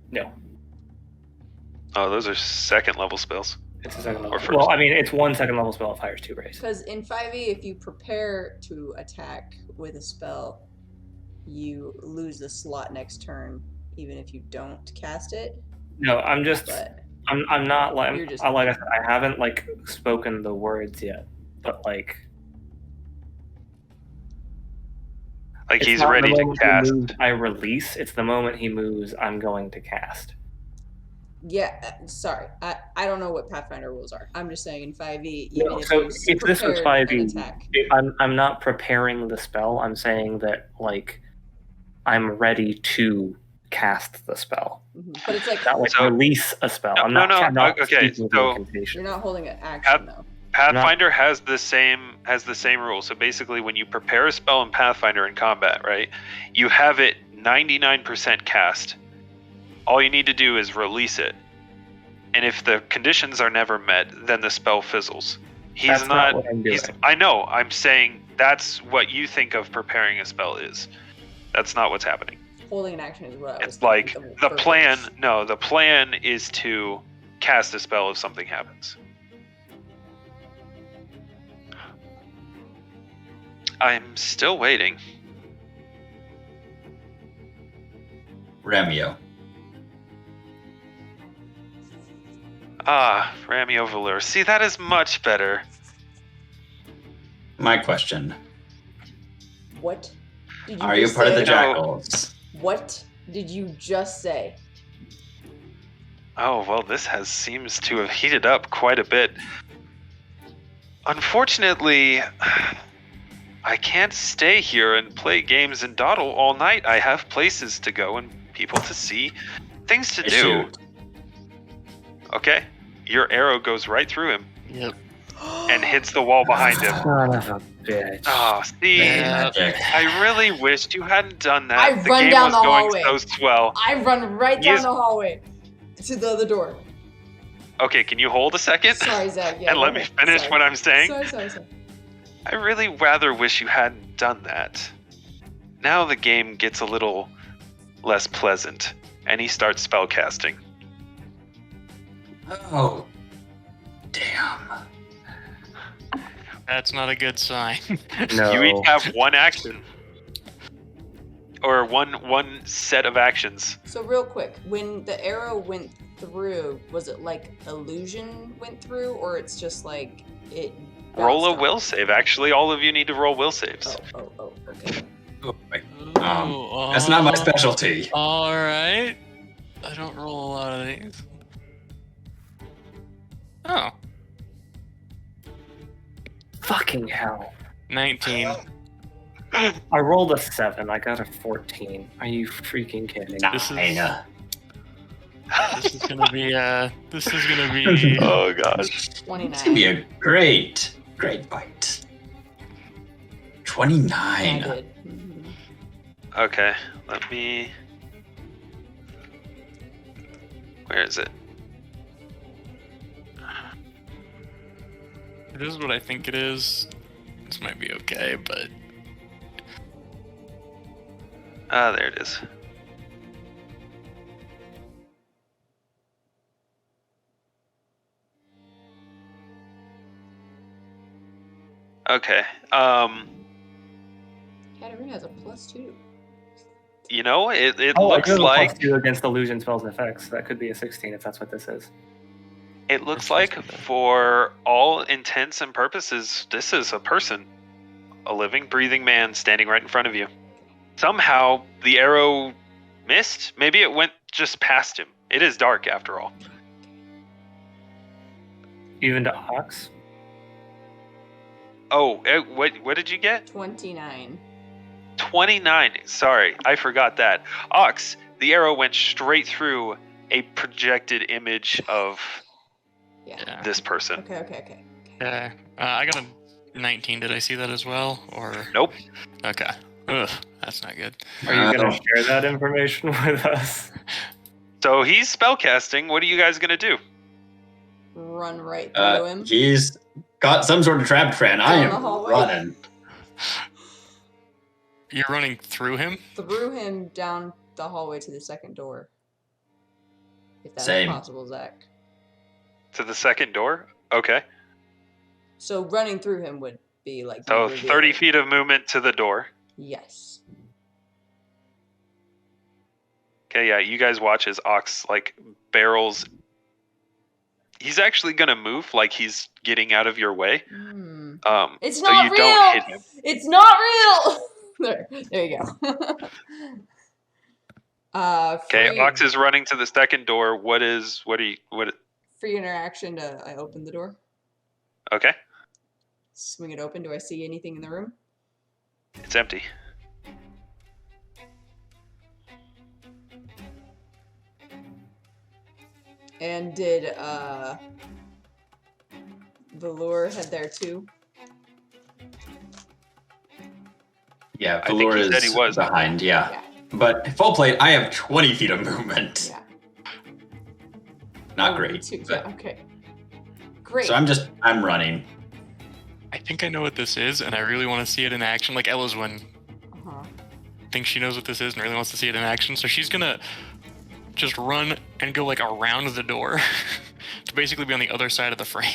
No, Oh, those are second level spells. it's a second level. Or first. Well, I mean, it's 1 second level spell. It fires 2 rays. Because in 5e, if you prepare to attack with a spell, you lose the slot next turn, even if you don't cast it. No, I'm just. But I'm not like. You're just- Like I said, I haven't like spoken the words yet, but like. Like it's he's not ready the to moment he cast. moves, I release. It's the moment he moves, I'm going to cast. yeah, sorry, I don't know what Pathfinder rules are. I'm just saying in 5e, No, even if so you if this was prepared an 5e, attack. I'm not preparing the spell. I'm saying that like I'm ready to cast the spell. But it's like Not like So- release a spell. No, I'm not. no, I'm not okay, speaking the so- incantation. you're not holding an action though. Pathfinder has the same rule. So basically, when you prepare a spell in Pathfinder in combat, right, you have it 99% cast. All you need to do is release it, and if the conditions are never met, then the spell fizzles. He's That's not what I'm doing. I know. I'm saying that's what you think of preparing a spell is. That's not what's happening. Holding an action is what I was It's like thinking the purpose. plan. No, the plan is to cast a spell if something happens. I'm still waiting. Ramio. Ah, Ramio Valure. See, that is much better. My question. What did you Are you just part of the say? jackals? What did you just say? Oh, well, this seems to have heated up quite a bit. Unfortunately, I can't stay here and play games and dawdle all night. I have places to go and people to see, things to do. Shoot. Okay, your arrow goes right through him Yep. and hits the wall behind him. Son of a bitch. Oh, see, Magic. I really wished you hadn't done that. I the run game down was the going hallway. so swell. I run right down Yes. the hallway to the other door. Okay, can you hold a second? Sorry, Zach. Yeah, and let go me ahead. finish Sorry. what I'm saying? Sorry. I really rather wish you hadn't done that. Now the game gets a little less pleasant, and he starts spellcasting. Oh. Damn. That's not a good sign. No. You each have one action. Or one set of actions. So real quick, when the arrow went through, was it like illusion went through, or it's just like it? Roll a bounced will off? save. Actually, all of you need to roll will saves. Oh, okay. Oh, wait. Ooh, That's not my specialty. All right. I don't roll a lot of these. Oh, Fucking hell. 19. I rolled a 7. I got a 14. Are you freaking kidding? This is- Nine. This is gonna be. This is gonna be. Oh gosh. 29. It's gonna be a great fight. 29. I did. Mhm. Okay, let me... Where is it? It is what I think it is. This might be okay, but Ah, there it is. Okay, Katarina has a +2. you know, it Oh, I looks could have a like... +2 against illusion spells and effects. That could be a 16 if that's what this is. It looks like, for all intents and purposes, this is a person. A living, breathing man standing right in front of you. Somehow, the arrow missed? Maybe it went just past him. It is dark, after all. Even to Ox? Oh, what did you get? 29. 29. Sorry, I forgot that. Ox, the arrow went straight through a projected image of Yeah. this person. Okay. yeah. I got a 19. Did I see that as well? Or Nope. okay. Ugh, that's not good. Are you going to share that information with us? So he's spellcasting. What are you guys going to do? Run right through him. He's got some sort of trap trend. I Down the am hallway. running. You're running through him? Threw him down the hallway to the second door. If that's Same. possible, Zach. To the second door? Okay. So running through him would be like... So you would be 30 like- feet of movement to the door. Yes. Okay, yeah, you guys watch as Ox, like, barrels. He's actually going to move like he's getting out of your way. Hmm. It's so not you real! don't hit him. It's not real! there you go. Okay, free, Ox is running to the second door. What? free interaction to... I open the door. Okay, Swing it open. Do I see anything in the room? it's empty. And did Valure head there too? Yeah, I think Valure he is said he was. behind, yeah. Yeah. But full plate, I have 20 feet of movement. Yeah. Not Oh, great. too. but- Yeah, okay. Great. So I'm running. I think I know what this is, and I really want to see it in action. Like Elyswen Uh-huh. thinks she knows what this is and really wants to see it in action, so she's gonna just run and go like around the door to basically be on the other side of the frame.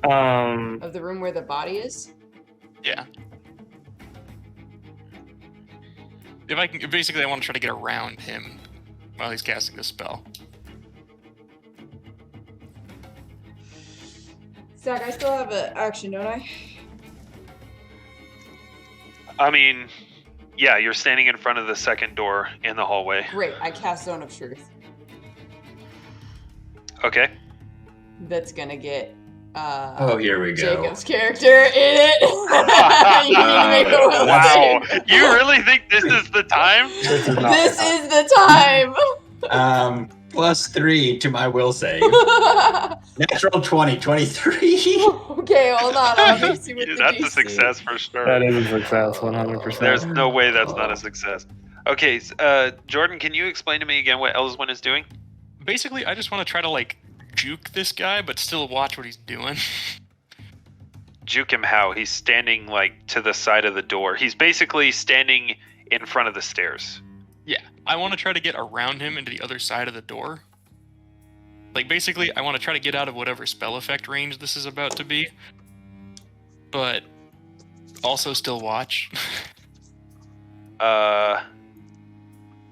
Of the room where the body is? Yeah. If I can, basically, I want to try to get around him while he's casting the spell. Zach, I still have an action, don't I? I mean, yeah, you're standing in front of the second door in the hallway. Great, I cast Zone of Truth. Okay. That's gonna get Oh, here we go. Jacob's character in it. You need to make a will Wow. save. You really think this is the time? This is the time. +3 to my will save. Natural 20, 23. Okay, hold on. I'll mix you with the That's a DC. success for sure. That is a success, 100%. There's no way that's not a success. Okay, Jordan, can you explain to me again what Elyswen is doing? Basically, I just want to try to, like, juke this guy, but still watch what he's doing. Juke him how? He's standing, like, to the side of the door. He's basically standing in front of the stairs. Yeah, I want to try to get around him into the other side of the door. Like, basically, I want to try to get out of whatever spell effect range this is about to be. But also still watch.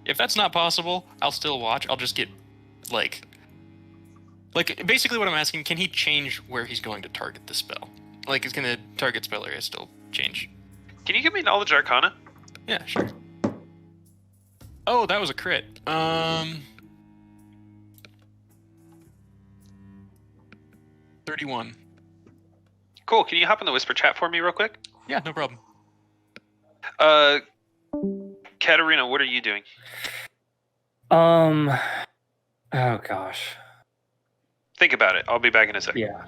If that's not possible, I'll still watch. I'll just get, like, basically what I'm asking, can he change where he's going to target the spell? Like, it's going to target spell area still change. Can you give me Knowledge Arcana? Yeah, sure. Oh, that was a crit. 31. Cool. Can you hop in the whisper chat for me real quick? Yeah, no problem. Katarina, what are you doing? Oh gosh. Think about it. I'll be back in a second. Yeah.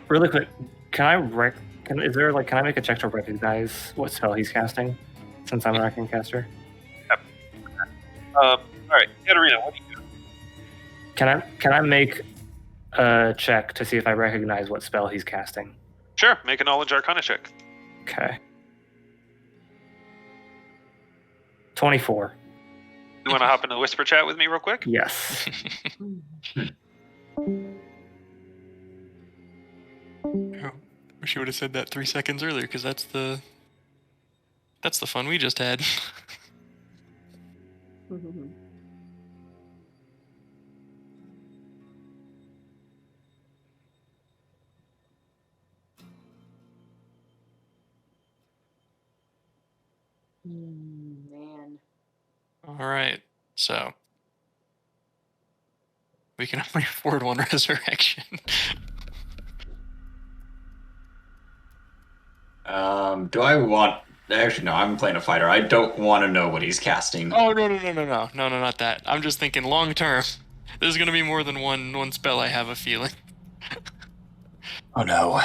Really quick, can I make a check to recognize what spell he's casting, since I'm an arcane caster? All right, Katarina, what are you doing? Can I make a check to see if I recognize what spell he's casting? Sure, make a Knowledge Arcana check. Okay. 24. You want to hop in the whisper chat with me real quick? Yes. Oh, wish you would have said that 3 seconds earlier, because that's the fun we just had. Man. All right, so we can only afford one resurrection. Do I want... Actually, no, I'm playing a fighter. I don't want to know what he's casting. Oh, no, not that. I'm just thinking long term. There's gonna be more than one spell, I have a feeling. Oh, no.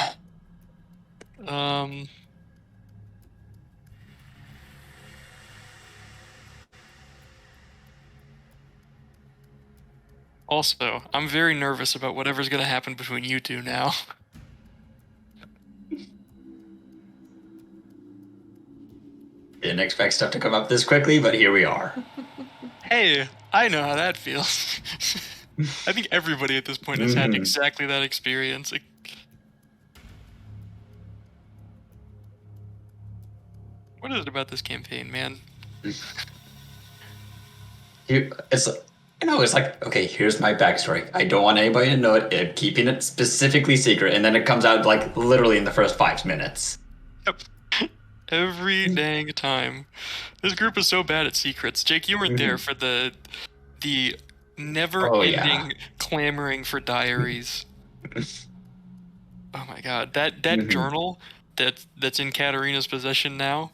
Also, I'm very nervous about whatever's gonna happen between you two now. Didn't expect stuff to come up this quickly, but here we are. Hey, I know how that feels. I think everybody at this point has had exactly that experience. What is it about this campaign, man? It's like, okay, here's my backstory. I don't want anybody to know it. I'm keeping it specifically secret, and then it comes out like literally in the first 5 minutes. Yep. Every dang time. This group is so bad at secrets. Jake, you weren't there for the never-ending clamoring for diaries. Oh my god, that journal that's in Katarina's possession now.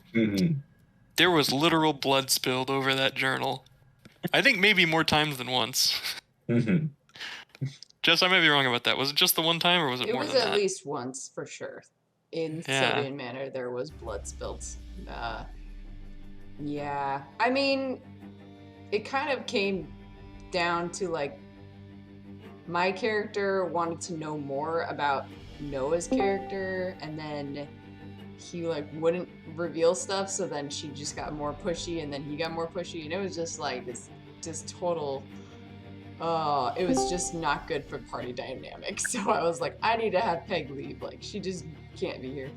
There was literal blood spilled over that journal. I think maybe more times than once. Jess, I may be wrong about that. Was it just the one time, or was it more than that? It was at least once, for sure. In Sylvian Manor, there was blood spilled. Yeah. I mean, it kind of came down to, like, my character wanted to know more about Noah's character, and then he, like, wouldn't reveal stuff, so then she just got more pushy, and then he got more pushy, and it was just, like, this total... it was just not good for party dynamics. So I was like, I need to have Peg leave. Like, she just can't be here.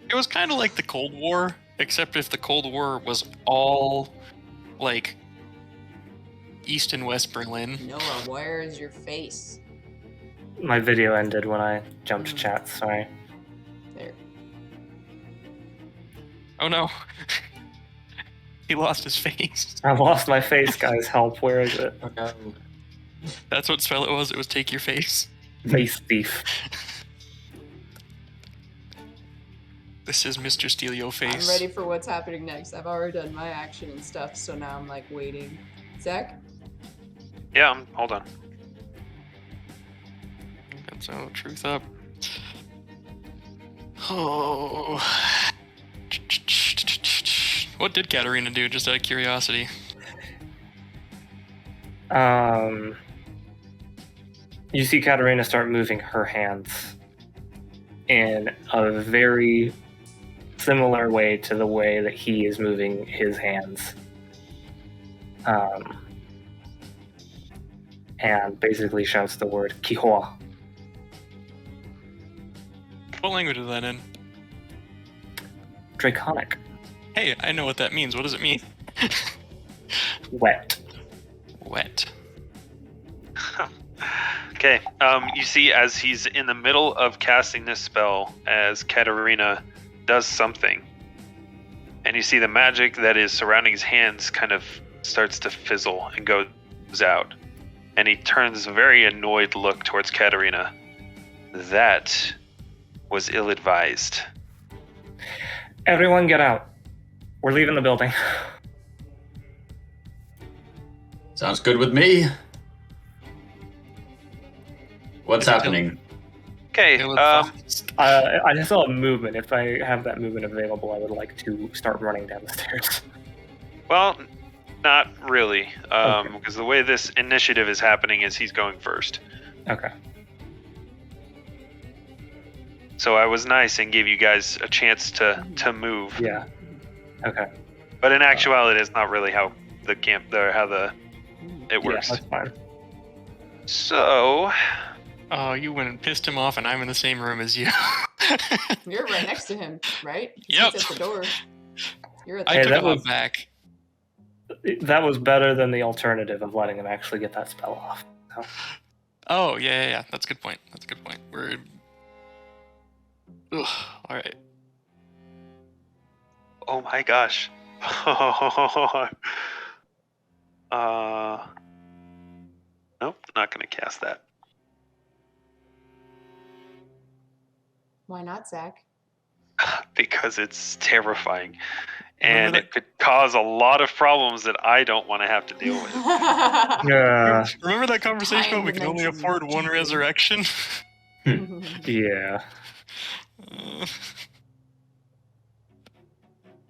It was kind of like the Cold War, except if the Cold War was all, like, East and West Berlin. Noah, where is your face? My video ended when I jumped to chat, sorry. There. Oh no. He lost his face. I lost my face, guys. Help, where is it? Oh no. That's what spell it was. It was take your face. Face thief. This is Mr. Steal Your Face. I'm ready for what's happening next. I've already done my action and stuff, so now I'm, like, waiting. Zach? Yeah, hold on. So, truth up. Oh. What did Katarina do, just out of curiosity? You see Katarina start moving her hands in a very similar way to the way that he is moving his hands. And basically shouts the word Kihua. What language is that in? Draconic. Hey, I know what that means. What does it mean? Wet. Wet. Okay, you see as he's in the middle of casting this spell, as Katarina does something, and you see the magic that is surrounding his hands kind of starts to fizzle and goes out, and he turns a very annoyed look towards Katarina. That was ill-advised. Everyone get out. We're leaving the building. Sounds good with me. What's happening? Okay, I just saw a movement. If I have that movement available, I would like to start running down the stairs. well, not really, because the way this initiative is happening is he's going first. Okay. So I was nice and gave you guys a chance to move. Yeah. Okay. But in actuality, it's not really how it works. Yeah, that's fine. So, Oh, you went and pissed him off, and I'm in the same room as you. You're right next to him, right? Yep. He's at the door. You're at the I Hey, took that him was- back. That was better than the alternative of letting him actually get that spell off. So. Oh, yeah. That's a good point. We're... Ugh, all right. oh my gosh. Nope, not gonna cast that. Why not, Zach? Because it's terrifying. And Remember it could cause a lot of problems that I don't want to have to deal with. Yeah. Remember that conversation Time about we can only dimension. afford one resurrection? Yeah.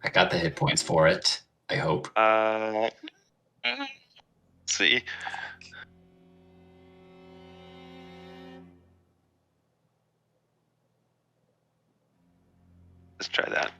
I got the hit points for it, I hope. Let's see. Let's try that.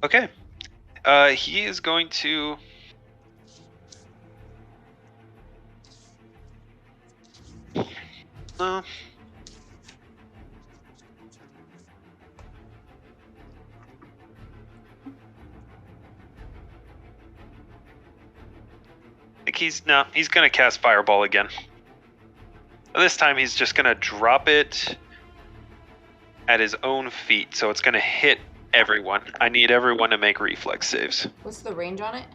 Okay. He is going to. No. He's gonna cast Fireball again. This time he's just gonna drop it at his own feet, so it's gonna hit everyone. I need everyone to make reflex saves. What's the range on it?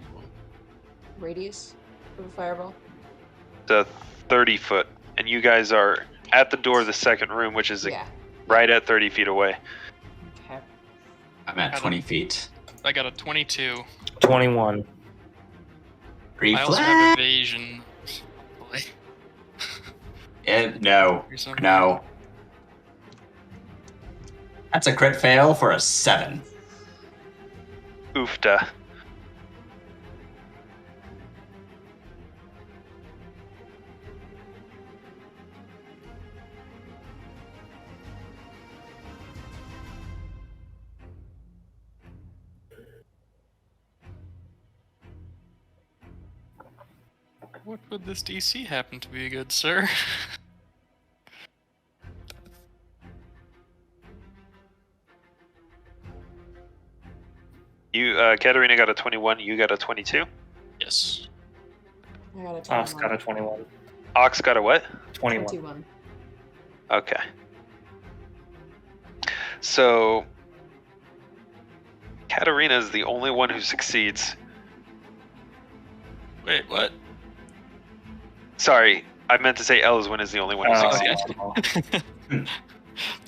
Radius of a fireball? The 30 foot, and you guys are at the door of the second room, which is Yeah. right at 30 feet away. Okay. I'm at 20 feet. I got a 22. 21. I also have evasion. No. No. That's a crit fail for a 7. Oofta. What would this DC happen to be, good sir? You, Katarina got a 21. You got a 22. Yes. I got a 21. Ox got a 21. Ox got a what? 21. 21. Okay. So Katarina is the only one who succeeds. Wait, what? Sorry, I meant to say Elyswen is the only one who succeeds.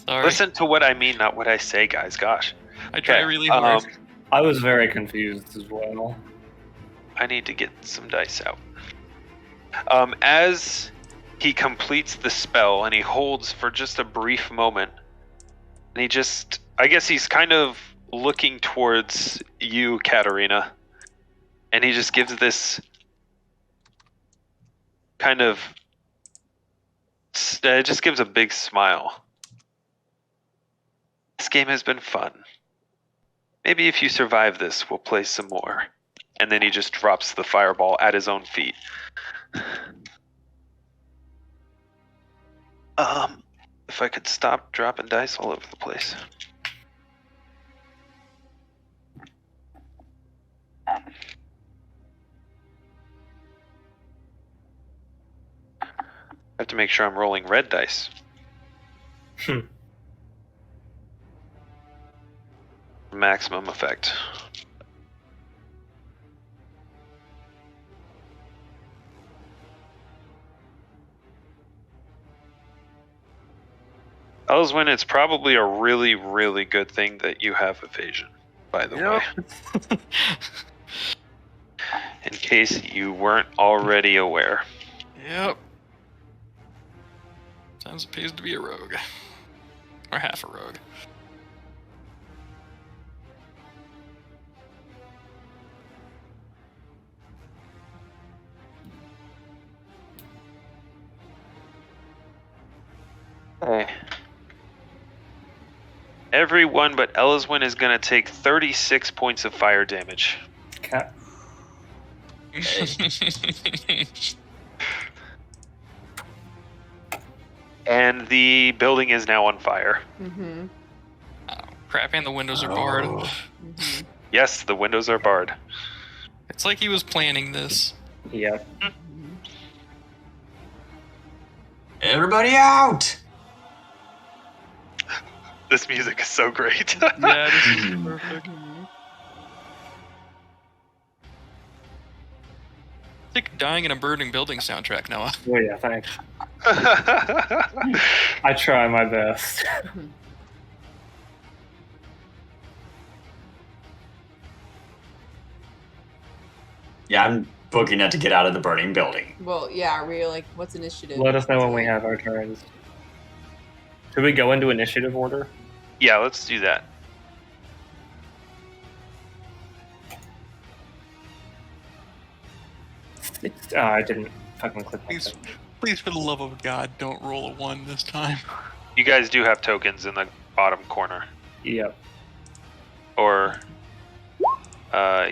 Sorry. Listen to what I mean, not what I say, guys. Gosh. I try Okay, really hard. I was very confused as well. I need to get some dice out. As he completes the spell and he holds for just a brief moment, and he just, I guess he's kind of looking towards you, Katarina, and he just gives this kind of, just gives a big smile. This game has been fun. Maybe if you survive this, we'll play some more. And then he just drops the fireball at his own feet. If I could stop dropping dice all over the place. I have to make sure I'm rolling red dice. Maximum effect. Elyswen, it's probably a really, really good thing that you have evasion, by the way. In case you weren't already aware. Yep. Sounds it pays to be a rogue. Or half a rogue. Okay. Everyone but Elyswen is going to take 36 points of fire damage. Cat. And the building is now on fire. Mm-hmm. Oh, crap, and the windows are barred. Mm-hmm. Yes, the windows are barred. It's like he was planning this. Yep. Everybody out! This music is so great. Yeah, this is perfect. Sick dying in a burning building soundtrack, Noah. Oh yeah, thanks. I try my best. Yeah, I'm booking it to get out of the burning building. Well, yeah, are we like, what's initiative? Let us know when we have our turns. Should we go into initiative order? Yeah, let's do that. I didn't fucking click on Please, it. please, for the love of God, don't roll a 1 this time. You guys do have tokens in the bottom corner. Yep. Or Uh,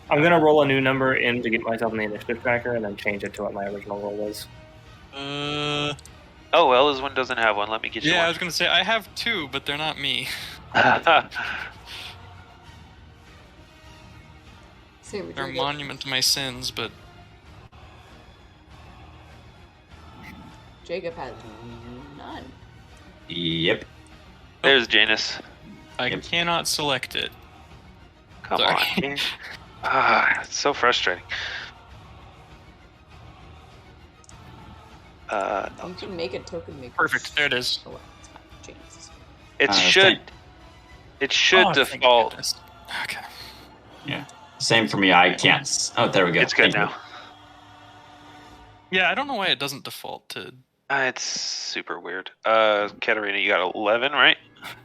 I'm gonna roll a new number in to get myself in the initiative tracker, and then change it to what my original roll was. oh, Elyswen doesn't have one. Let me get you Yeah, I one. was gonna say I have 2, but they're not me. Same with They're a Jacob. monument to my sins, but Jacob has none. Yep. There's Janus. I Yep. cannot select it. Come Sorry. on. Man. It's so frustrating. You can make a token maker. Perfect. There it is. Oh, well, it's fine. Jesus. It should. It should Oh, thank default. goodness. Okay. Yeah. Same for me. I can't. Oh, there we go. It's good Thank you. now. Yeah, I don't know why it doesn't default to. It's super weird. Katarina, you got 11, right?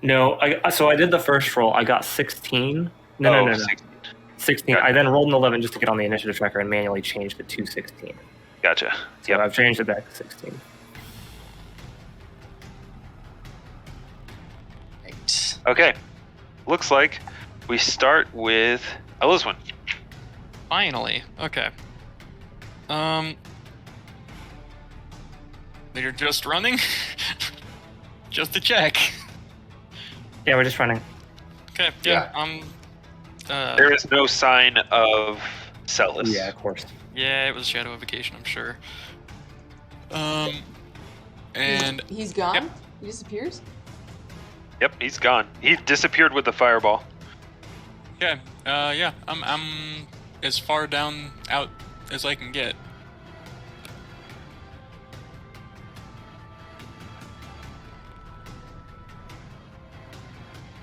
No, so I did the first roll. I got 16. No. 16. Got it. I then rolled an 11 just to get on the initiative tracker and manually changed it to 16. Gotcha. So Yep. I've changed it back to 16. Right. Okay. Looks like we start with Elyswen. Finally. Okay. They're just running? Just to check. Yeah, we're just running. Okay, yeah. There is no sign of Psellus. Yeah, of course. Yeah, it was Shadow of Vacation, I'm sure. And He's gone? Yep. He disappears? Yep, he's gone. He disappeared with the fireball. okay, yeah, I'm as far down out as I can get.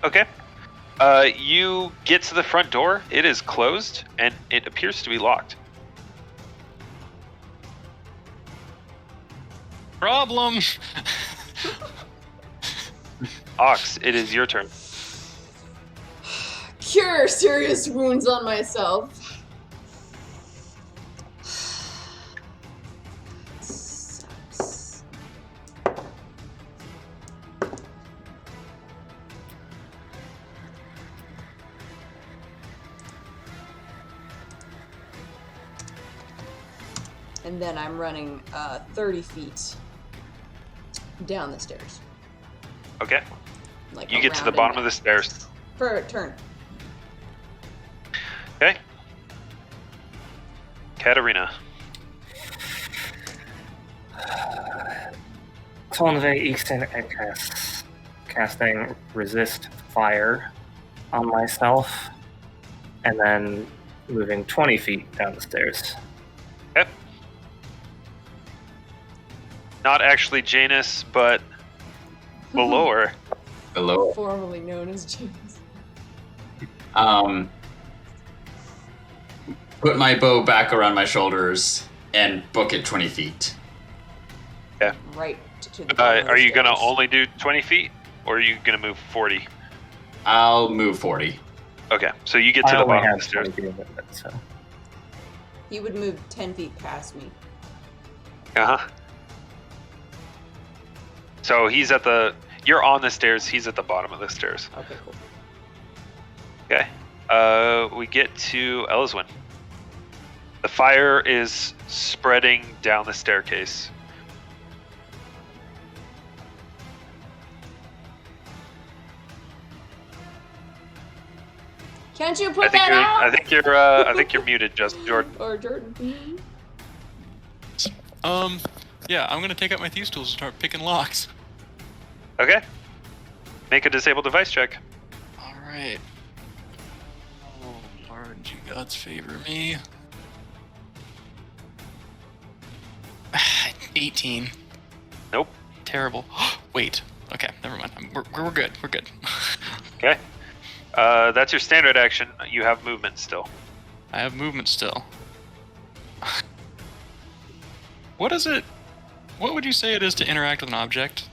Okay. You get to the front door. It is closed, and it appears to be locked. Problem. Ox, it is your turn. Cure serious wounds on myself. Sucks. And then I'm running 30 feet down the stairs. Okay. Like You get to around the and bottom down. of the stairs. For a turn. Okay. Katarina. Convey Easton and casting resist fire on myself, and then moving 20 feet down the stairs. Okay. Not actually Janus, but below her. Below. Formerly known as James. Put my bow back around my shoulders and book it 20 feet. Right to the bottom of the Are you going to stairs. only do 20 feet, or are you going to move 40? I'll move 40. Okay, so you get to I the only bottom of have the stairs. 20 feet of movement, so. He would move 10 feet past me. Uh-huh. So he's at the... You're on the stairs, he's at the bottom of the stairs. Okay, cool. Okay. We get to Elyswen. The fire is spreading down the staircase. Can't you put that out? I think you're muted, just Jordan. Or Jordan. Yeah, I'm gonna take out my thieves tools and start picking locks. Okay. Make a disable device check. All right. Oh Lord, you gods favor me. 18. Nope. Terrible. Wait. Okay, never mind. We're good. We're good. Okay. That's your standard action. You have movement still. I have movement still. What is it? What would you say it is to interact with an object?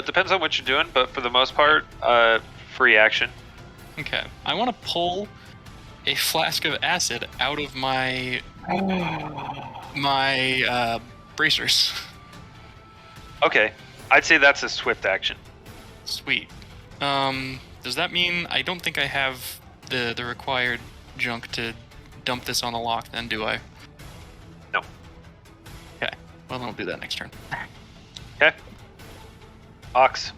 Depends on what you're doing, but for the most part, free action. Okay. I want to pull a flask of acid out of my bracers. Okay. I'd say that's a swift action. Sweet. Does that mean I don't think I have the required junk to dump this on the lock then, do I? No. Okay. Well, then we'll do that next turn. Okay. Ox.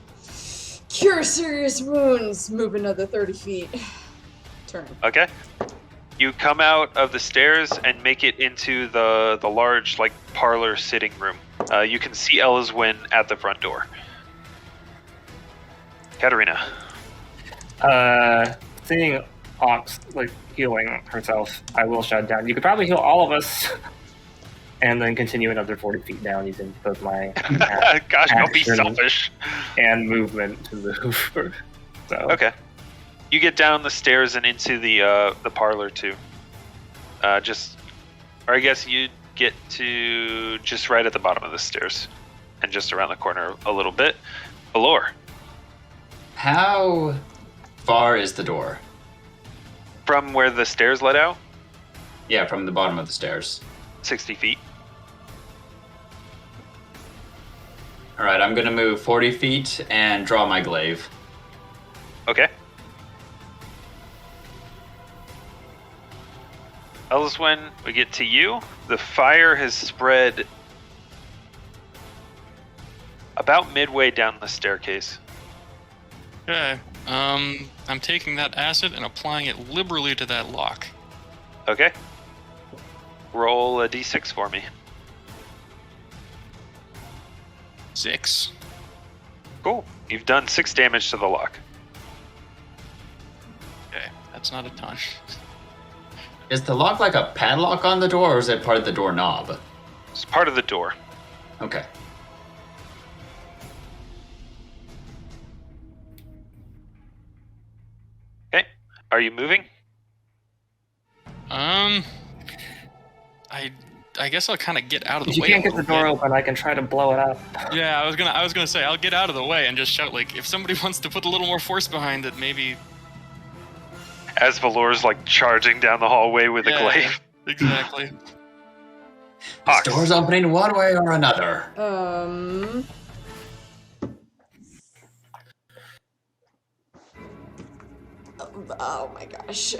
Cure serious wounds. Move another 30 feet. Turn. Okay. You come out of the stairs and make it into the large like parlor sitting room. You can see Elyswen at the front door. Katarina. Seeing Ox like healing herself, I will shout down. You could probably heal all of us, and then continue another 40 feet down using both my Gosh, don't be action selfish. and movement to move. So Okay. You get down the stairs and into the parlor too. Or I guess you get to just right at the bottom of the stairs, and just around the corner a little bit. Valure. How far is the door? From where the stairs led out, Yeah, from the bottom of the stairs. 60 feet. All right, I'm gonna move 40 feet and draw my glaive. Okay. Elyswen, we get to you. The fire has spread about midway down the staircase. Okay. I'm taking that acid and applying it liberally to that lock. Okay. Roll a d6 for me. 6. Cool. You've done 6 damage to the lock. Okay, that's not a ton. Is the lock like a padlock on the door, or is it part of the doorknob? It's part of the door. Okay. Okay. Are you moving? I guess I'll kind of get out of the if you way. can't a get the little door bit. open, I can try to blow it up. Yeah, I was gonna say I'll get out of the way and just shout like if somebody wants to put a little more force behind it, maybe. As Valure's like charging down the hallway with a glaive. Exactly. This door's opening one way or another. Oh my gosh.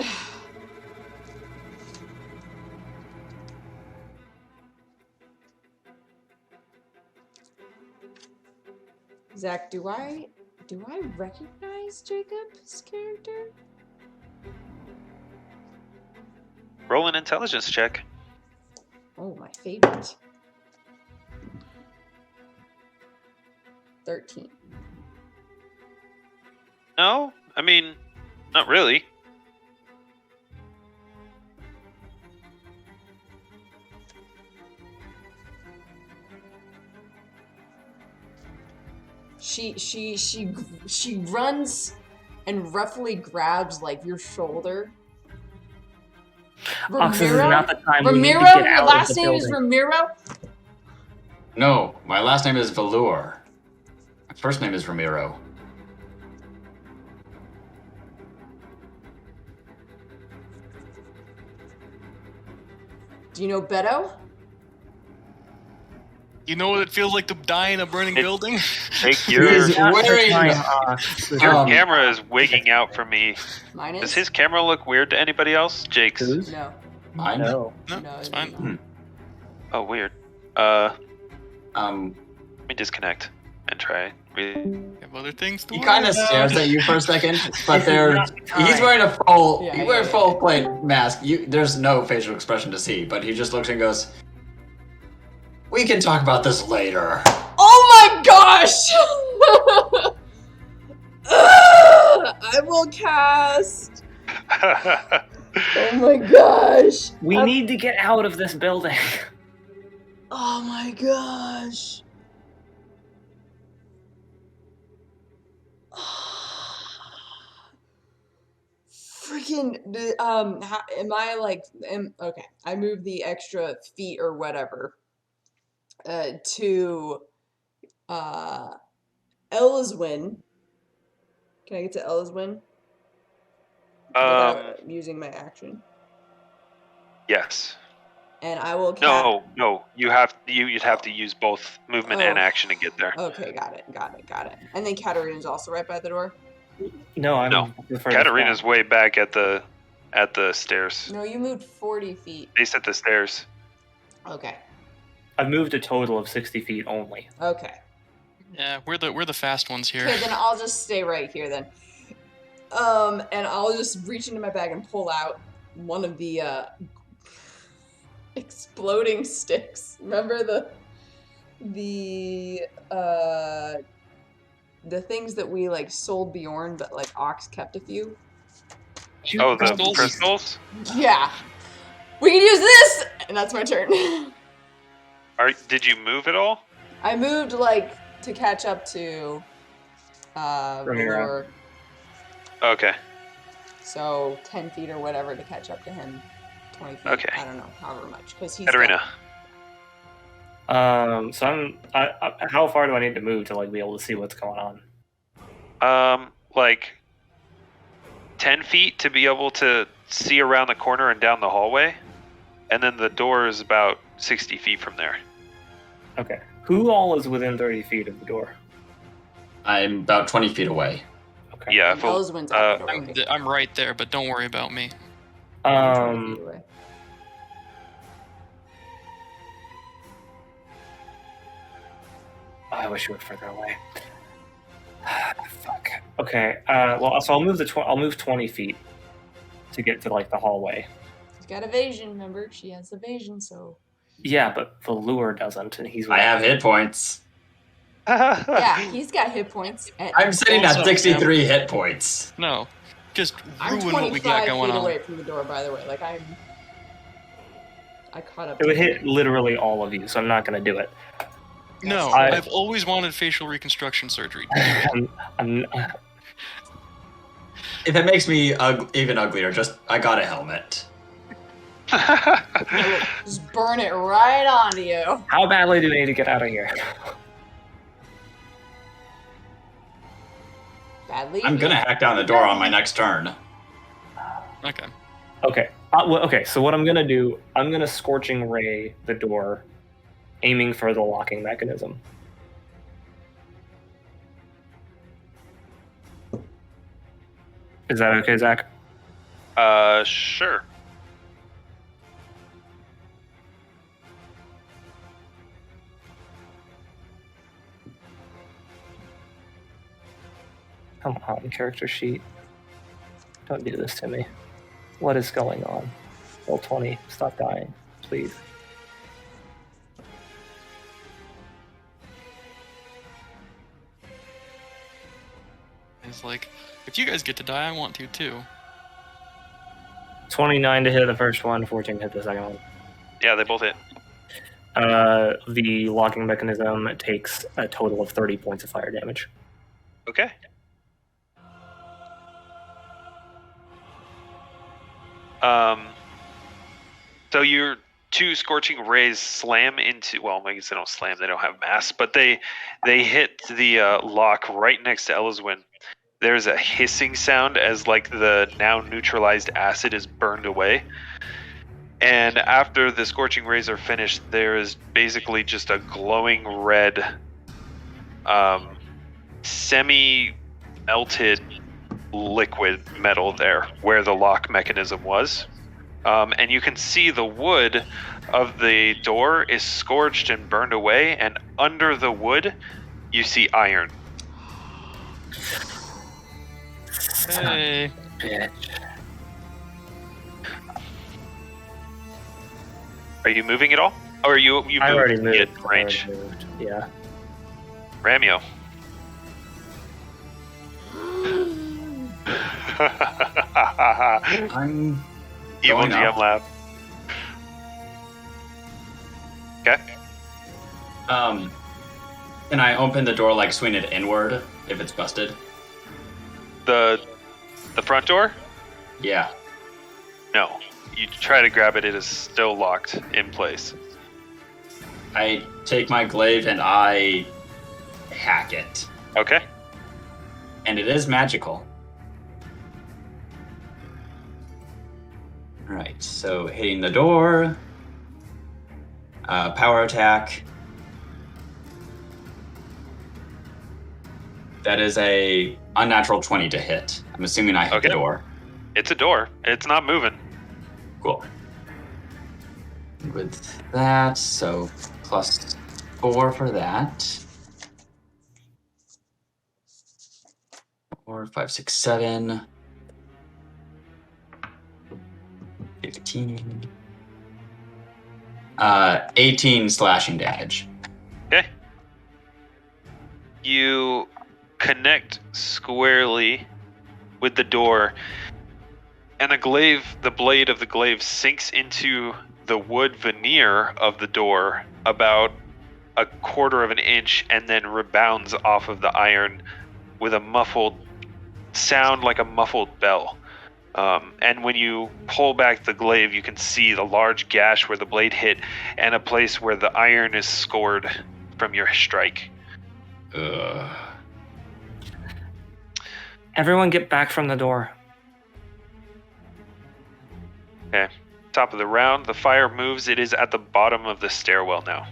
Zach, do I recognize Jacob's character? Roll an intelligence check. Oh, my favorite. 13. No, I mean, not really. She runs and roughly grabs like your shoulder. Ox, this is not the time we need to Ramiro, get your out last of the name is building. Ramiro? No, my last name is Valure. My first name is Ramiro. Do you know Beto? You know what it feels like to die in a burning building? Take He is wearing. Your camera is wigging out for me. Mine is? Does his camera look weird to anybody else? Jake's. Whose? No. Mine? No. No, No, it's it fine. is not. Oh, weird. Let me disconnect and try. Have other things to He worry kind of about. stares at you for a second, but This is not the he's time. wearing a full Yeah, he's wearing yeah, full yeah. plate mask. There's no facial expression to see, but he just looks and goes, "We can talk about this later." Oh my gosh! I will cast. Oh my gosh! We need to get out of this building. Oh my gosh! Freaking am I like okay, I moved the extra feet or whatever to Elyswen. Can I get to Elyswen without using my action? Yes. And I will No. You'd have to use both movement and action to get there. Okay, got it. And then Katarina's also right by the door. No, I'm No. the furthest Katarina's back. way back at the stairs. No, you moved 40 feet. Base at the stairs. Okay. I've moved a total of 60 feet only. Okay. Yeah, we're the fast ones here. Okay, then I'll just stay right here then. And I'll just reach into my bag and pull out one of the exploding sticks. Remember the things that we like sold Bjorn, but like Aux kept a few. Oh, the Crystals? crystals? Yeah, we can use this, and that's my turn. Did you move at all? I moved like to catch up to Valure, Okay. so 10 feet or whatever to catch up to him. 20 feet. Okay. I don't know, however much, because he's Katarina. So how far do I need to move to like be able to see what's going on? Like 10 feet to be able to see around the corner and down the hallway, and then the door is about 60 feet from there. Okay. Who all is within 30 feet of the door? I'm about 20 feet away. Okay. Yeah, And if we'll- Elyswen's out the I'm, doorway. I'm right there, but don't worry about me. 20 feet away. I wish you were further away. Fuck. Okay. Well, so I'll move I'll move 20 feet to get to like the hallway. She's got evasion, remember? She has evasion, so... Yeah, but Valure doesn't, and he's. I have hit points. Yeah, he's got hit points. I'm sitting What's at up, 63 hit points. No, just I'm ruin what we 25 got going feet on. away from the door, by the way. Like, I caught up. It would to hit literally all of you, so I'm not going to do it. No, I- I've always wanted facial reconstruction surgery. I'm, If it makes me even uglier, I got a helmet. Just burn it right onto you. how badly do we need to get out of here? Badly. I'm gonna hack down the door on my next turn. Okay. Okay. Okay. So what I'm gonna do, I'm gonna scorching ray the door, aiming for the locking mechanism. Is that okay, Zach? Sure. Come on, character sheet. Don't do this to me. What is going on? Roll 20. Stop dying, please. It's like, if you guys get to die, I want to too. 29 to hit the first one, 14 to hit the second one. Yeah, they both hit. The locking mechanism takes a total of 30 points of fire damage. Okay. So your two scorching rays slam into, well, I guess they don't slam, they don't have mass, but they hit the lock right next to Elyswen. There's a hissing sound as like the now neutralized acid is burned away. And after the scorching rays are finished, there is basically just a glowing red, semi-melted liquid metal there where the lock mechanism was. And you can see the wood of the door is scorched and burned away, and under the wood, you see iron. Hey. Bitch. Are you moving at all? Or you I already moved moved. in range? Yeah. Ramio. I'm Evil going GM up. laugh. Okay. Can I open the door, like swing it inward if it's busted? The front door? Yeah. No. You try to grab it, it is still locked in place. I take my glaive and I hack it. Okay. And it is magical. Alright, so hitting the door. Power attack. That is a unnatural 20 to hit. I'm assuming I hit the Okay. door. It's a door. It's not moving. Cool. With that, so plus 4 for that. 4, 5, 6, 7. 15. 18 slashing damage. Okay. You connect squarely with the door, and the blade of the glaive sinks into the wood veneer of the door about a quarter of an inch and then rebounds off of the iron with a muffled sound like a muffled bell. And when you pull back the glaive, you can see the large gash where the blade hit and a place where the iron is scored from your strike. Ugh. Everyone get back from the door. Okay. Top of the round, the fire moves. It is at the bottom of the stairwell now.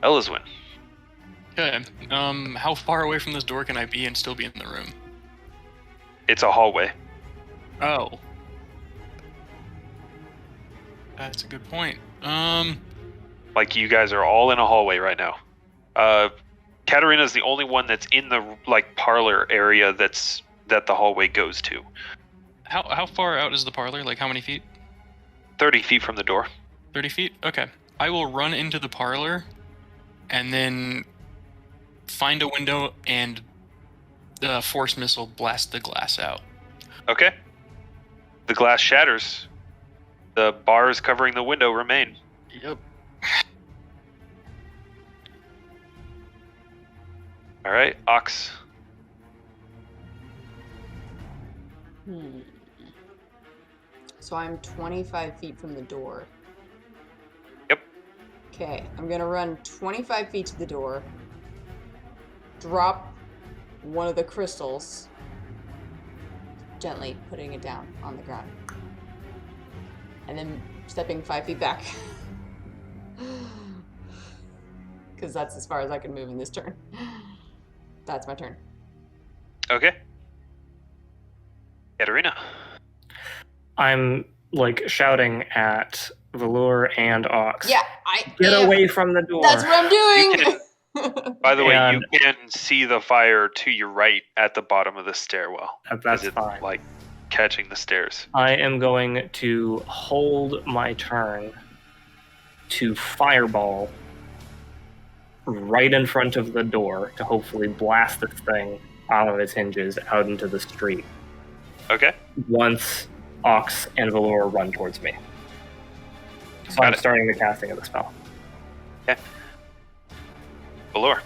Elyswen. Okay. How far away from this door can I be and still be in the room? It's a hallway. Oh. That's a good point. Like, you guys are all in a hallway right now. Katarina's the only one that's in the, like, parlor area that the hallway goes to. How far out is the parlor? Like, how many feet? 30 feet from the door. 30 feet? Okay. I will run into the parlor and then find a window and force missile blast the glass out. Okay. The glass shatters. The bars covering the window remain. Yep. All right, Aux. So I'm 25 feet from the door. Yep. Okay, I'm gonna run 25 feet to the door, drop one of the crystals, gently putting it down on the ground, and then stepping 5 feet back. Because that's as far as I can move in this turn. That's my turn. Okay. Katarina. I'm like shouting at Valure and Aux. Yeah, I Get am. away from the door. That's what I'm You doing. By the way, And- you can see the fire to your right at the bottom of the stairwell. That's Is it, fine. like, catching the stairs? I am going to hold my turn to fireball right in front of the door to hopefully blast this thing out of its hinges out into the street Okay. once Aux and Valure run towards me. So Got I'm it. starting the casting of the spell. Valure.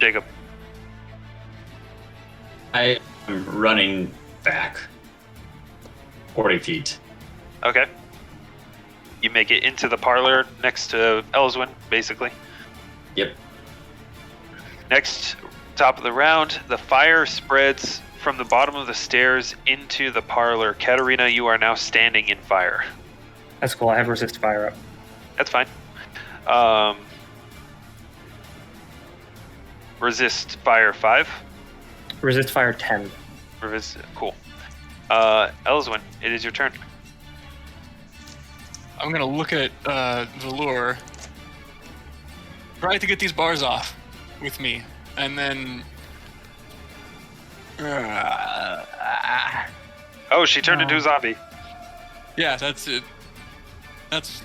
Jacob. I am running back 40 feet. Okay. You make it into the parlor next to Elyswen, basically. Yep. Next, top of the round, the fire spreads from the bottom of the stairs into the parlor. Katarina, you are now standing in fire. That's cool. I have resist fire up. That's fine. Resist fire 5. Resist fire 10. Cool. Elyswen, it is your turn. I'm gonna look at Valure, try to get these bars off with me, and then. Oh, she turned into a zombie. Yeah, that's it. That's.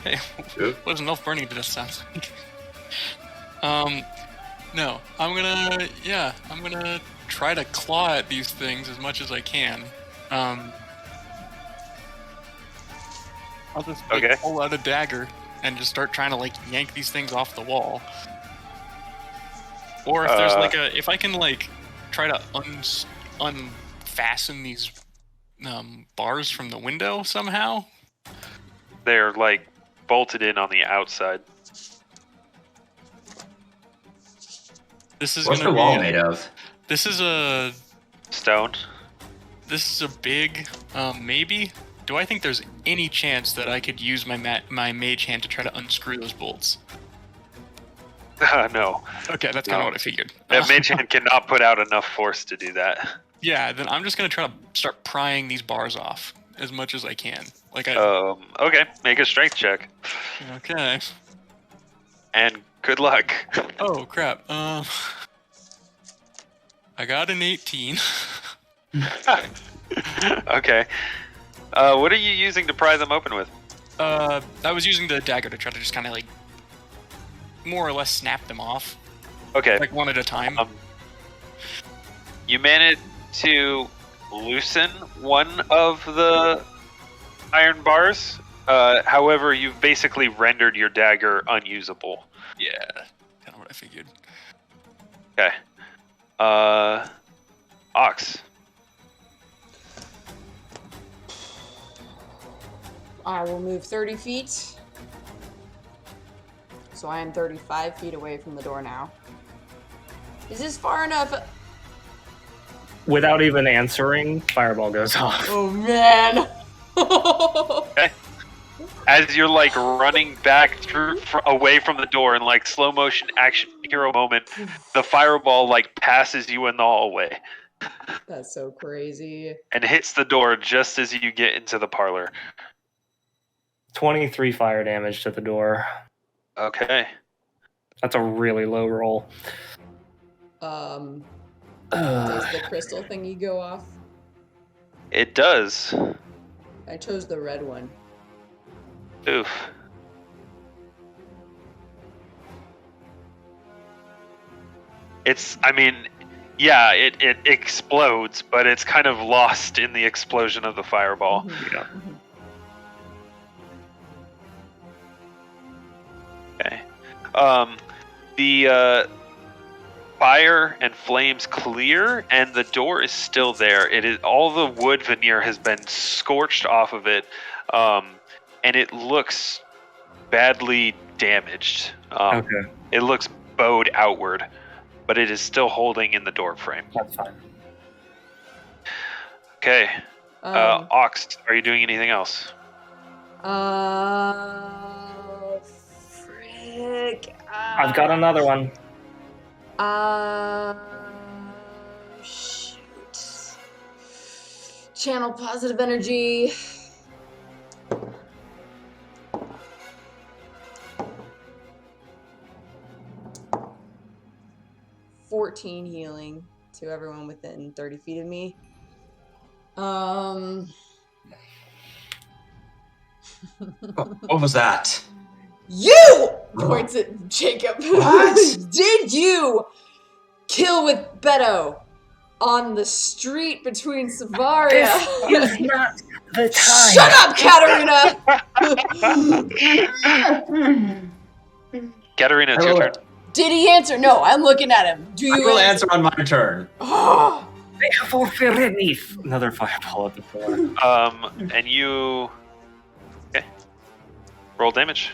Hey, Good. what does an elf burning just sound like? No, I'm gonna try to claw at these things as much as I can. I'll just Okay. pull out a dagger and just start trying to like yank these things off the wall. Or if there's like if I can like try to unfasten these bars from the window somehow. They're like bolted in on the outside. This is What's the gonna wall be. made of? This is a. Stone. This is a big. Maybe. Do I think there's any chance that I could use my mage hand to try to unscrew those bolts? No. Okay, that's kind of what I figured. That mage hand cannot put out enough force to do that. Yeah, then I'm just gonna try to start prying these bars off as much as I can. Like I. Okay, make a strength check. Okay. And good luck. Oh crap. I got an 18. Okay. What are you using to pry them open with? I was using the dagger to try to just kind of like more or less snap them off, Okay. like one at a time. You managed to loosen one of the iron bars. However, you've basically rendered your dagger unusable. Yeah, kind of what I figured. Okay. Ox. I will move 30 feet. So I am 35 feet away from the door now. Is this far enough? Without even answering, fireball goes off. Oh man! Okay. As you're like running back away from the door in like slow motion action hero moment, the fireball like passes you in the hallway That's so crazy. and hits the door just as you get into the parlor. 23 fire damage to the door. Okay. That's a really low roll. Does the crystal thingy go off? It does. I chose the red one. Oof. I mean, yeah, it explodes, but it's kind of lost in the explosion of the fireball. Yeah. Okay. The fire and flames clear, and the door is still there. It is all the wood veneer has been scorched off of it, and it looks badly damaged. Okay, It looks bowed outward, but it is still holding in the door frame. that's fine. Okay. Ox, are you doing anything else? Frick. I've got another one. Shoot. Channel positive energy. $14 healing to everyone within 30 feet of me. What was that? You! Points at Jacob. What? Did you kill with Beto on the street between Savaria? This is not the time. Shut up, Katarina! Katarina, it's your turn. Did he answer? No, I'm looking at him. Do I you will answer on my turn. Oh, Another fireball at the floor. And you... Okay. Roll damage.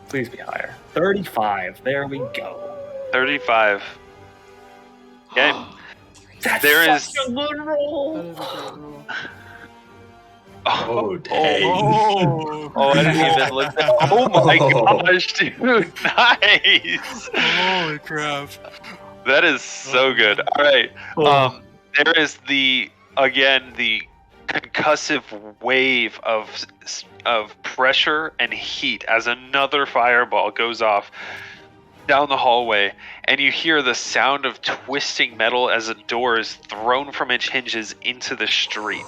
Please be higher. 35. There we go. 35. Okay. That's There is- such a good roll. that is a great roll. Oh, dang. Oh, I didn't even look at. Oh my gosh, dude! Nice. Holy crap! That is so good. All right. There is the concussive wave of pressure and heat as another fireball goes off down the hallway, and you hear the sound of twisting metal as a door is thrown from its hinges into the street.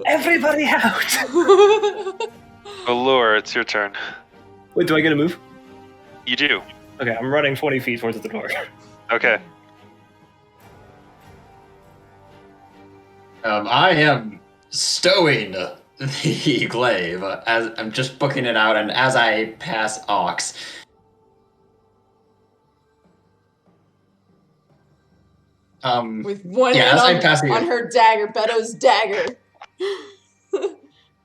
Everybody out. Valure, it's your turn. Wait, do I get a move? You do. Okay, I'm running 20 feet towards the door. Okay. I am stowing the glaive as I'm just booking it out, and as I pass Ox, With one Yeah, hand as I'm passing on it. her dagger, Beto's dagger.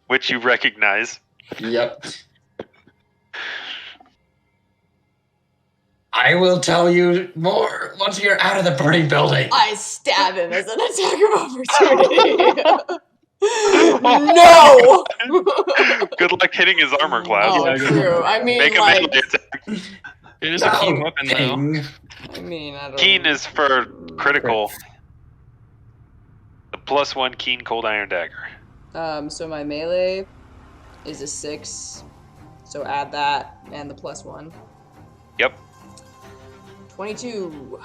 Which you recognize. Yep. I will tell you more once you're out of the burning building. I stab him as an attack of opportunity. No! Good luck hitting his armor class. Oh, true. I mean, Make a like, melee attack. It is a keen weapon, though. King. I mean, I don't Keen is for critical. The +1 keen cold iron dagger. So my melee is a 6. So add that and the +1. Yep. 22.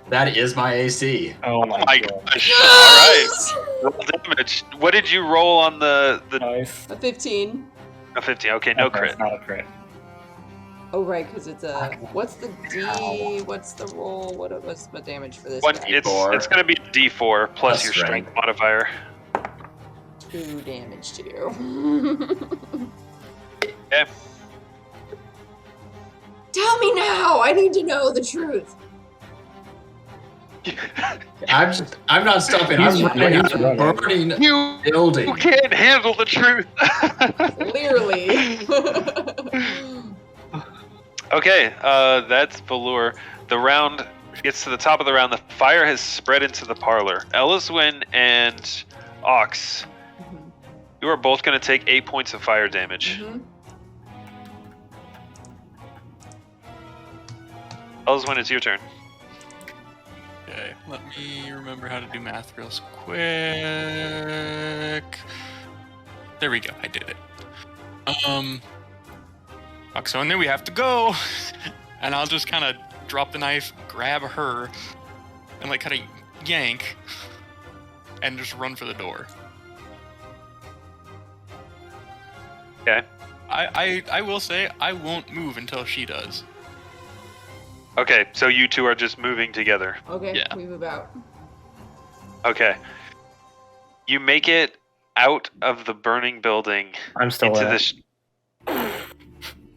That is my AC. Oh my My god. gosh. Alright. Roll damage. What did you roll on the Nice. A 15. a 15? Okay, no Okay, crit. it's not a crit. Oh, right, because it's a... What's the D... What's the roll? What's the damage for this One, guy? it's going to be a D4 plus Plus your strength. strength modifier. 2 damage to you. Okay. Tell me now! I need to know the truth. I'm not stopping. I'm He's running out of running. burning You building. can't handle the truth. Clearly. Okay, that's Valure. The round gets to the top of the round. The fire has spread into the parlor. Elyswen and Aux, you are both going to take 8 points of fire damage. Mhm. Elyswen, it's your turn. Okay, let me remember how to do math real quick. There we go, I did it. Auxsonia, we have to go! And I'll just kind of drop the knife, grab her, and like kind of yank, and just run for the door. Okay. I will say, I won't move until she does. Okay, so you two are just moving together. Okay, Yeah. we move out. Okay. You make it out of the burning building I'm still into there. this.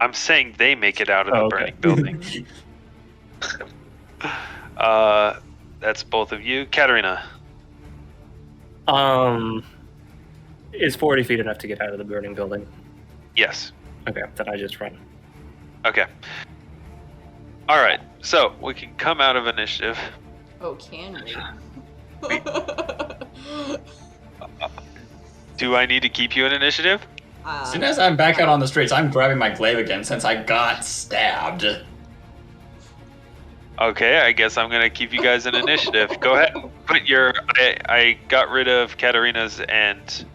I'm saying they make it out of the Oh, okay. burning building. That's both of you. Katarina. Is 40 feet enough to get out of the burning building? Yes. Okay, then I just run. Okay. All right. So we can come out of initiative. Oh, can we? Do I need to keep you in initiative? As soon as I'm back out on the streets, I'm grabbing my glaive again since I got stabbed. Okay, I guess I'm gonna keep you guys in initiative. Go ahead. Put your. I got rid of Katarina's and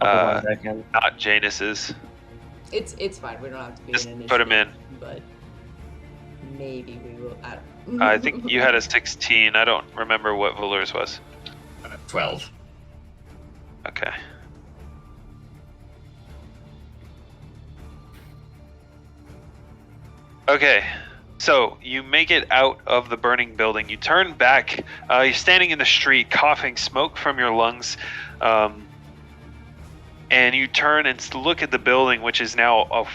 I'll put one back in. not Janus's. It's fine. We don't have to be Just in initiative. put them in. But maybe we will. I don't. I think you had a 16. I don't remember what Valure's was. 12. Okay. Okay, so you make it out of the burning building. You turn back. You're standing in the street, coughing smoke from your lungs, and you turn and look at the building, which is now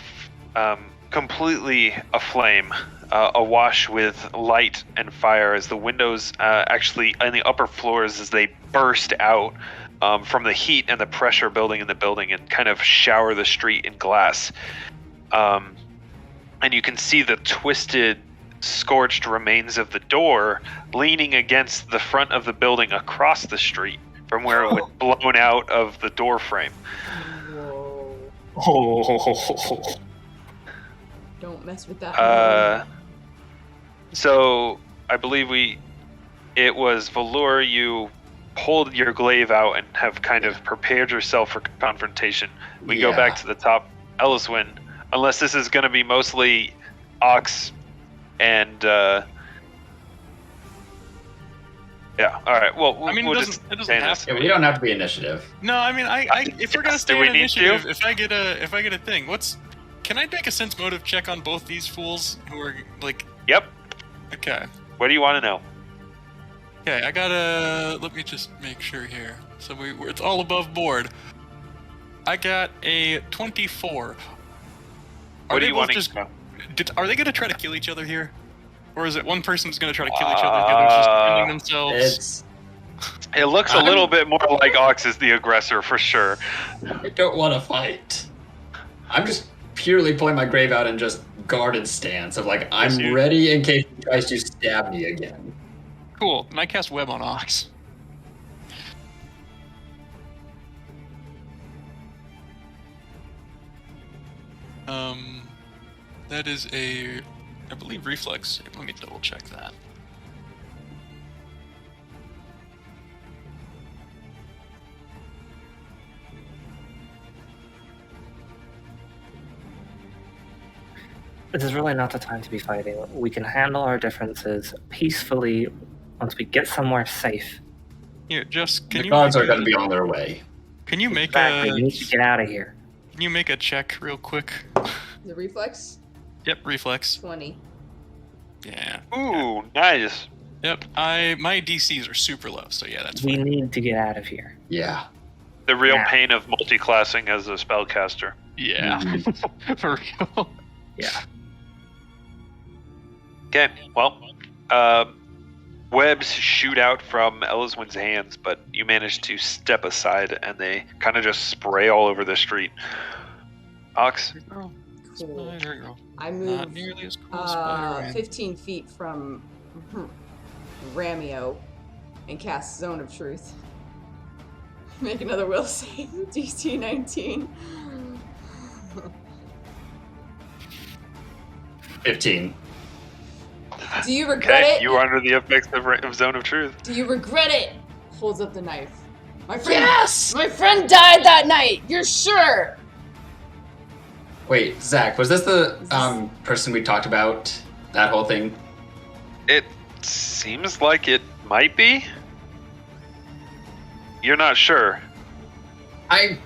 completely aflame, awash with light and fire. As the windows, actually, in the upper floors, as they burst out from the heat and the pressure building in the building, and kind of shower the street in glass. And you can see the twisted, scorched remains of the door leaning against the front of the building across the street from where it would blown out of the door frame. Whoa. Oh. Don't mess with that. So I believe it was Valure. You pulled your glaive out and have kind of prepared yourself for confrontation. We go back to the top. Elyswen, unless this is going to be mostly Aux and yeah. All right. Well, I mean, we'll it just doesn't say have this. to. Yeah, we don't have to be initiative. No, I mean, if we're gonna Do stay we in need initiative, to? if I get a thing, can I make a sense motive check on both these fools who are like? Yep. Okay. What do you want to know? Okay, I gotta. Let me just make sure here. So it's all above board. I got a 24. What do you want just? to know? Are they gonna try to kill each other here, or is it one person's gonna try to kill each other, the other's just defending themselves? It's. It looks a little bit more like Aux is the aggressor for sure. I don't want to fight. I'm just purely pulling my glaive out and just guarded stance of like, Yes, I'm you- ready in case he tries to stab me again. Cool. And I cast Web on Aux. That is a, I believe, reflex. Let me double check that. This is really not the time to be fighting. We can handle our differences peacefully once we get somewhere safe. Here, just can The you guards make are going a- to be on their way. Can you make Exactly. a We need to get out of here. Can you make a check real quick? The reflex? Yep, reflex. 20. Yeah. Ooh, nice. Yep. My DCs are super low, so yeah, that's We fine. need to get out of here. Yeah. The real Yeah. pain of multi-classing as a spellcaster. Yeah. For real. Yeah. Okay, well, webs shoot out from Elyswen's hands, but you manage to step aside, and they kind of just spray all over the street. Ox, There you go. Cool. There you go. I Not move nearly as cool as Spider-Man. 15 feet from Ramio and cast Zone of Truth. Make another will save. DC 19. 15. Do you regret okay, it? you are under the effects of Zone of Truth. Do you regret it? Holds up the knife. My friend. Yes! My friend died that night. You're sure? Wait, Zach, was this the person we talked about? That whole thing? It seems like it might be. You're not sure. I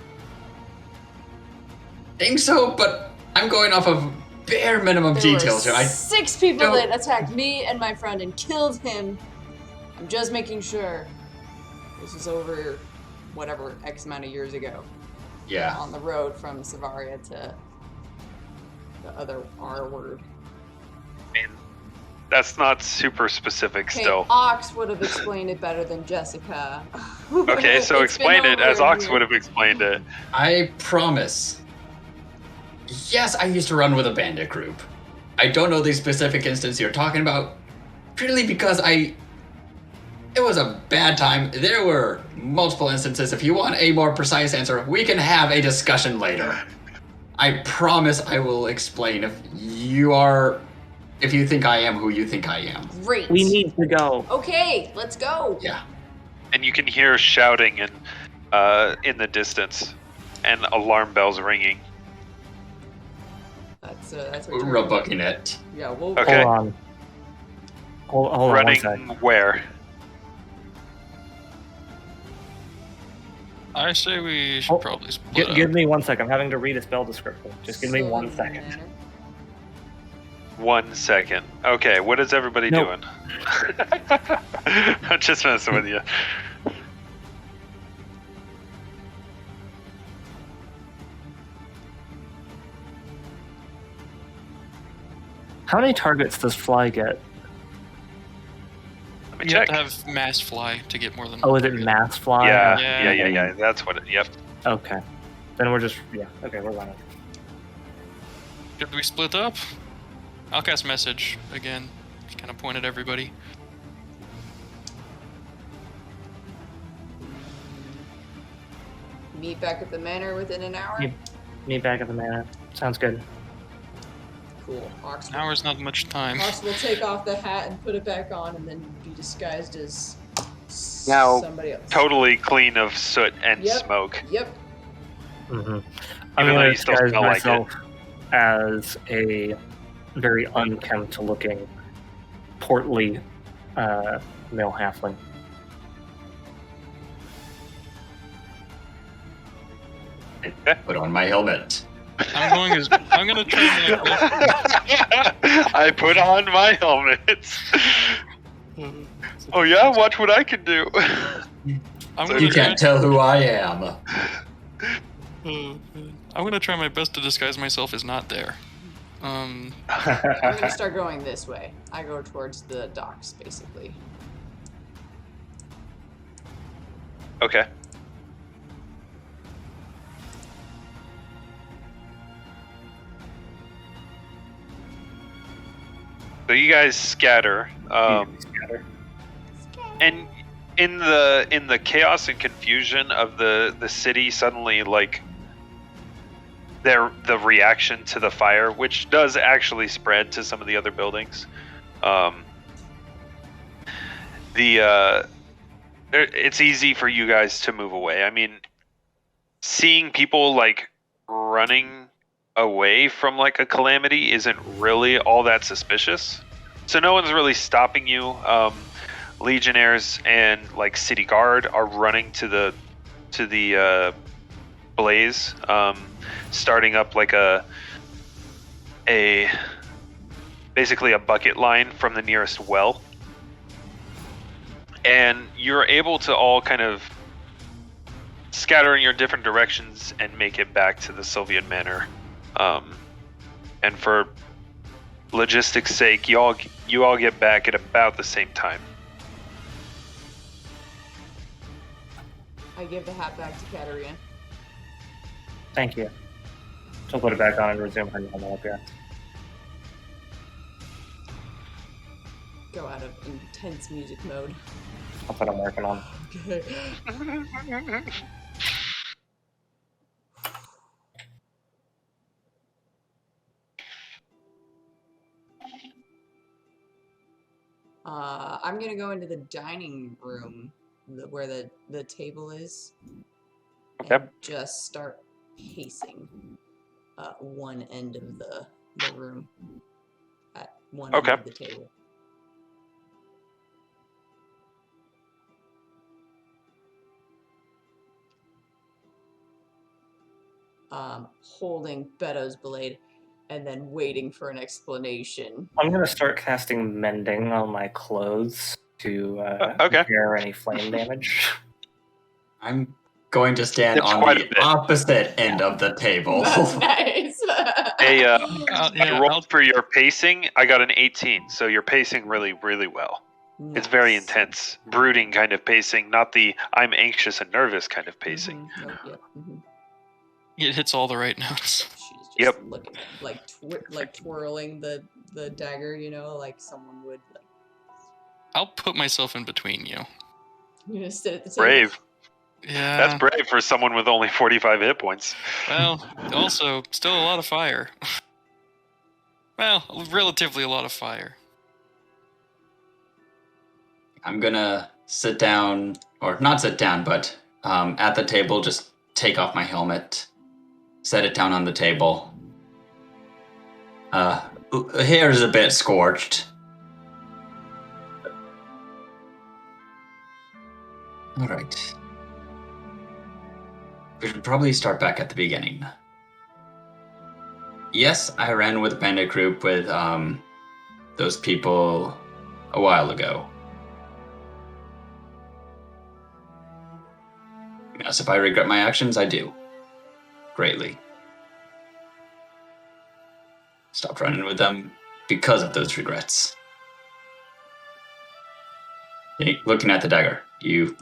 think so, but I'm going off of bare minimum There details were here. 6 people don't- that attacked me and my friend and killed him. I'm just making sure. This was over whatever X amount of years ago. Yeah. On the road from Savaria to the other R word. I mean, that's not super specific Okay, still. Ox would have explained it better than Jessica. Okay, so It's been explain it over as a Ox year. would have explained it. I promise. Yes, I used to run with a bandit group. I don't know the specific instance you're talking about, purely because it was a bad time. There were multiple instances. If you want a more precise answer, we can have a discussion later. I promise I will explain if you think I am who you think I am. Great. We need to go. Okay, let's go. Yeah. And you can hear shouting in the distance, and alarm bells ringing. That's what We're booking it. Yeah, we'll Okay. Hold on. Hold on one Running sec. where? I say we should Oh, probably split up. Give me 1 sec. I'm having to read a spell description. Just give me Slow 1 down second. manner. 1 second. Okay, what is everybody No. doing? I'm just messing with you. How many targets does Fly get? Let me You check. have to have mass fly to get more than Oh, one is it target. Mass Fly? Yeah. That's what it. Yep. Okay. Then we're just, okay, we're running. Should we split up? I'll cast message again. Kind of point at everybody. Meet back at the manor within an hour. Yep. Meet back at the manor. Sounds good. Cool. Ox An hour's not much time. Ox will take off the hat and put it back on, and then be disguised as Now, somebody else. Totally clean of soot and Yep. smoke. Yep. Mm-hmm. I'm Even though going you to still disguise smell like it. myself as a very unkempt-looking, portly male halfling. Okay. Put on my helmet. I'm gonna try my best. I put on my helmet. Oh yeah, watch what I can do. I'm So gonna You try, can't tell who I am. I'm gonna try my best to disguise myself as not there. I'm gonna start going this way. I go towards the docks, basically. Okay. So you guys scatter. Scatter. And in the chaos and confusion of the city, suddenly like the reaction to the fire, which does actually spread to some of the other buildings, it's easy for you guys to move away. I mean, seeing people like running away from like a calamity isn't really all that suspicious, so no one's really stopping you. Legionnaires and like city guard are running to the blaze, starting up like a basically a bucket line from the nearest well, and you're able to all kind of scatter in your different directions and make it back to the Sylvian Manor. And for logistics sake, you all get back at about the same time. I give the hat back to Katarina. Thank you. She'll put it back on and resume her normal appearance. Go out of intense music mode. That's what I'm working on. Okay. I'm gonna go into the dining room where the table is. Okay. And just start pacing one end of the room at one end of the table. Holding Beto's blade and then waiting for an explanation. I'm gonna start casting mending on my clothes to Okay. repair any flame damage. I'm going to stand That's on quite a the bit. opposite end of the table. That's nice. I rolled for your pacing. I got an 18, so you're pacing really, really well. Nice. It's very intense, brooding kind of pacing, not the I'm anxious and nervous kind of pacing. Mhm. Oh, yep. Mhm. It hits all the right notes. She's just Yep. looking like twirling the dagger, you know, like someone would. Like, I'll put myself in between you. you're gonna sit at the table. Brave. Yeah. That's brave for someone with only 45 hit points. Well, also, still a lot of fire. Well, relatively a lot of fire. I'm gonna sit down, or not sit down, but at the table, just take off my helmet, set it down on the table. Hair is a bit scorched. All right. We should probably start back at the beginning. Yes, I ran with a bandit group with those people a while ago. Yes, if I regret my actions, I do. Greatly. Stopped running with them because of those regrets. Hey, looking at the dagger, you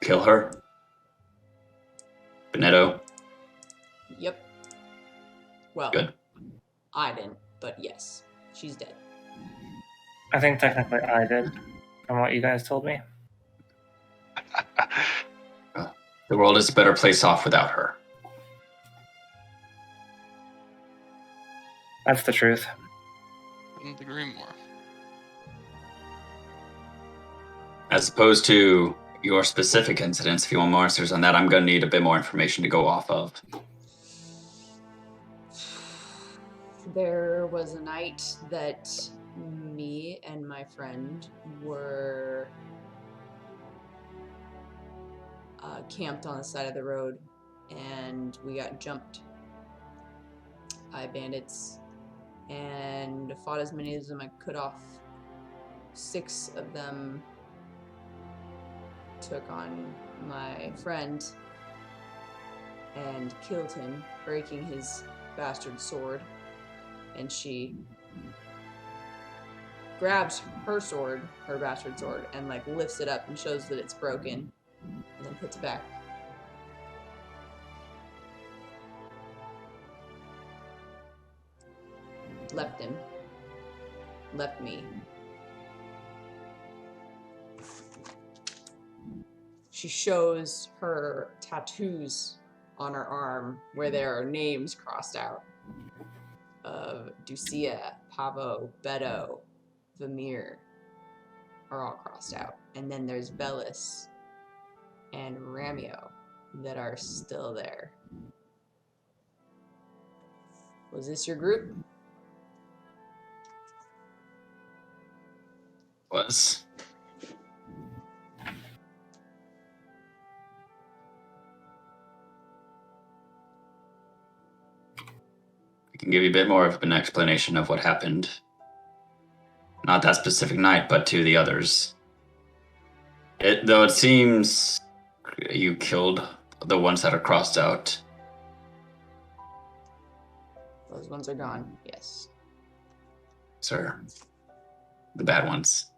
kill her? Benedetto? Yep. Well, Good. I didn't, but yes, she's dead. I think technically I did, from what you guys told me. The world is a better place off without her. That's the truth. Couldn't agree more. As opposed to your specific incidents, if you want more answers on that, I'm going to need a bit more information to go off of. There was a night that me and my friend were camped on the side of the road, and we got jumped by bandits and fought as many as them I could off. 6 of them took on my friend and killed him, breaking his bastard sword. And she grabs her sword, her bastard sword, and like lifts it up and shows that it's broken, and then puts it back. Left him. left me. She shows her tattoos on her arm where there are names crossed out of Ducia, Pavo, Beto, Vamir are all crossed out. And then there's Velis and Ramio that are still there. Was this your group? Was. I can give you a bit more of an explanation of what happened. Not that specific night, but to the others. Though it seems you killed the ones that are crossed out. Those ones are gone, yes. Sir. The bad ones.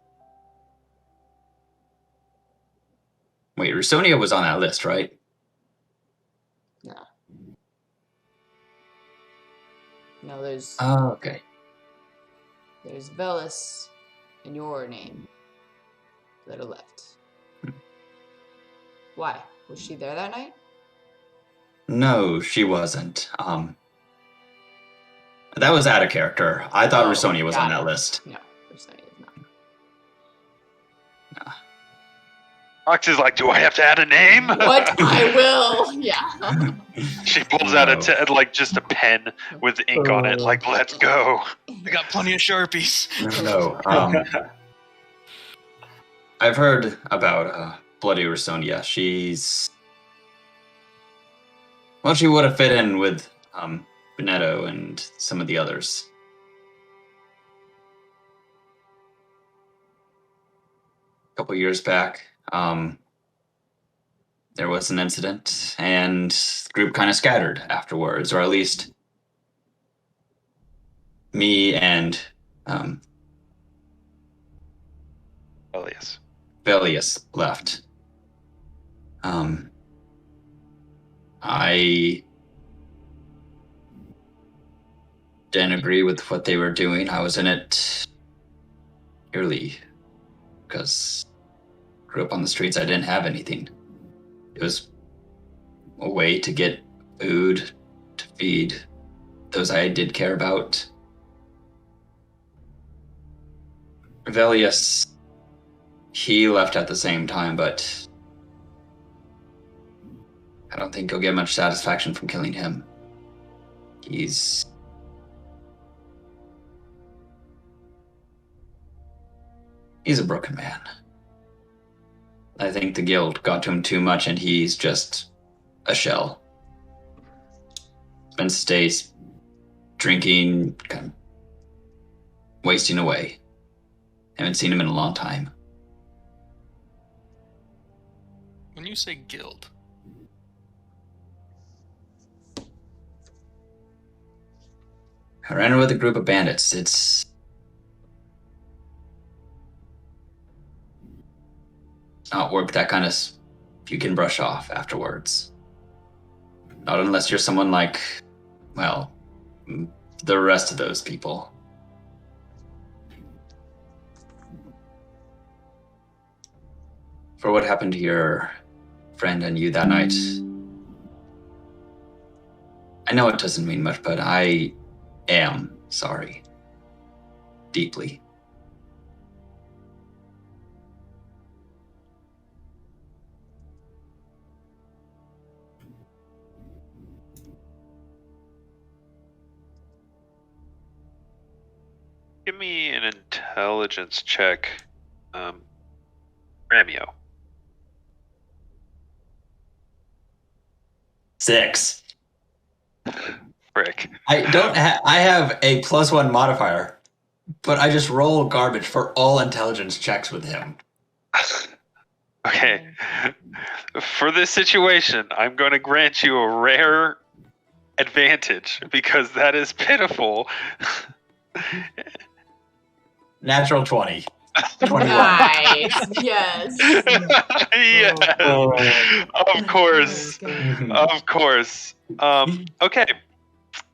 Wait, Auxsonia was on that list, right? No. No, there's Oh, okay. there's Velis and your name that are left. Why? Was she there that night? No, she wasn't. That was out of character. I thought Oh, Auxsonia was got on that it. list. No, Auxsonia is not. Ox is like, do I have to add a name? What? I will. Yeah. She pulls out No. like just a pen with ink on it. Like, let's go. I got plenty of Sharpies. No. I've heard about Bloody Auxsonia. Well, she would have fit in with Benetto and some of the others. A couple years back, there was an incident, and the group kind of scattered afterwards, or at least me and Elias. Vebidius left. I didn't agree with what they were doing. I was in it purely because I grew up on the streets. I didn't have anything. It was a way to get food to feed those I did care about. Vebidius, he left at the same time, but I don't think you'll get much satisfaction from killing him. He's a broken man. I think the guild got to him too much, and he's just a shell. Spends his days drinking, kind of wasting away. Haven't seen him in a long time. When you say guild, I ran with a group of bandits. It's not work that kind of you can brush off afterwards. Not unless you're someone like, well, the rest of those people. For what happened to your friend and you that night, I know it doesn't mean much, but I am sorry. Deeply. Give me an intelligence check, Ramio. 6. Frick. I have a +1 modifier, but I just roll garbage for all intelligence checks with him. Okay. For this situation, I'm going to grant you a rare advantage because that is pitiful. Natural 20. 21. Nice. Yes. Yeah. Of course. Okay. Of course. Okay.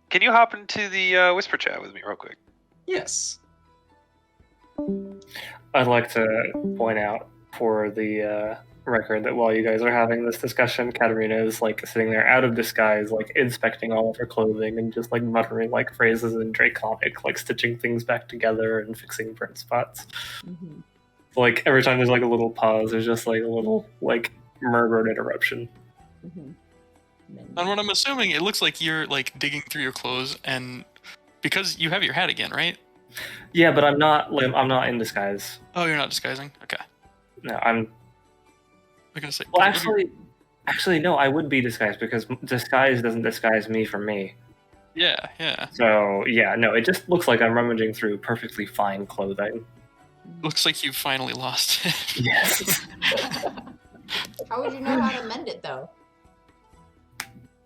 Can you hop into the whisper chat with me real quick? Yes. I'd like to point out for the record that while you guys are having this discussion, Katarina is like sitting there out of disguise, like inspecting all of her clothing and just like muttering like phrases in Draconic, like stitching things back together and fixing burn spots. Mm-hmm. Like every time there's like a little pause, there's just like a little like murmured interruption. Mm-hmm. And what I'm assuming, it looks like you're like digging through your clothes, and because you have your hat again, right? Yeah, but I'm not in disguise. Oh, you're not disguising? Okay. No, I'm. I'm gonna say. Well, actually, no. I would be disguised because disguise doesn't disguise me from me. Yeah, yeah. So yeah, no. It just looks like I'm rummaging through perfectly fine clothing. Looks like you finally lost it. Yes. How would you know how to mend it though?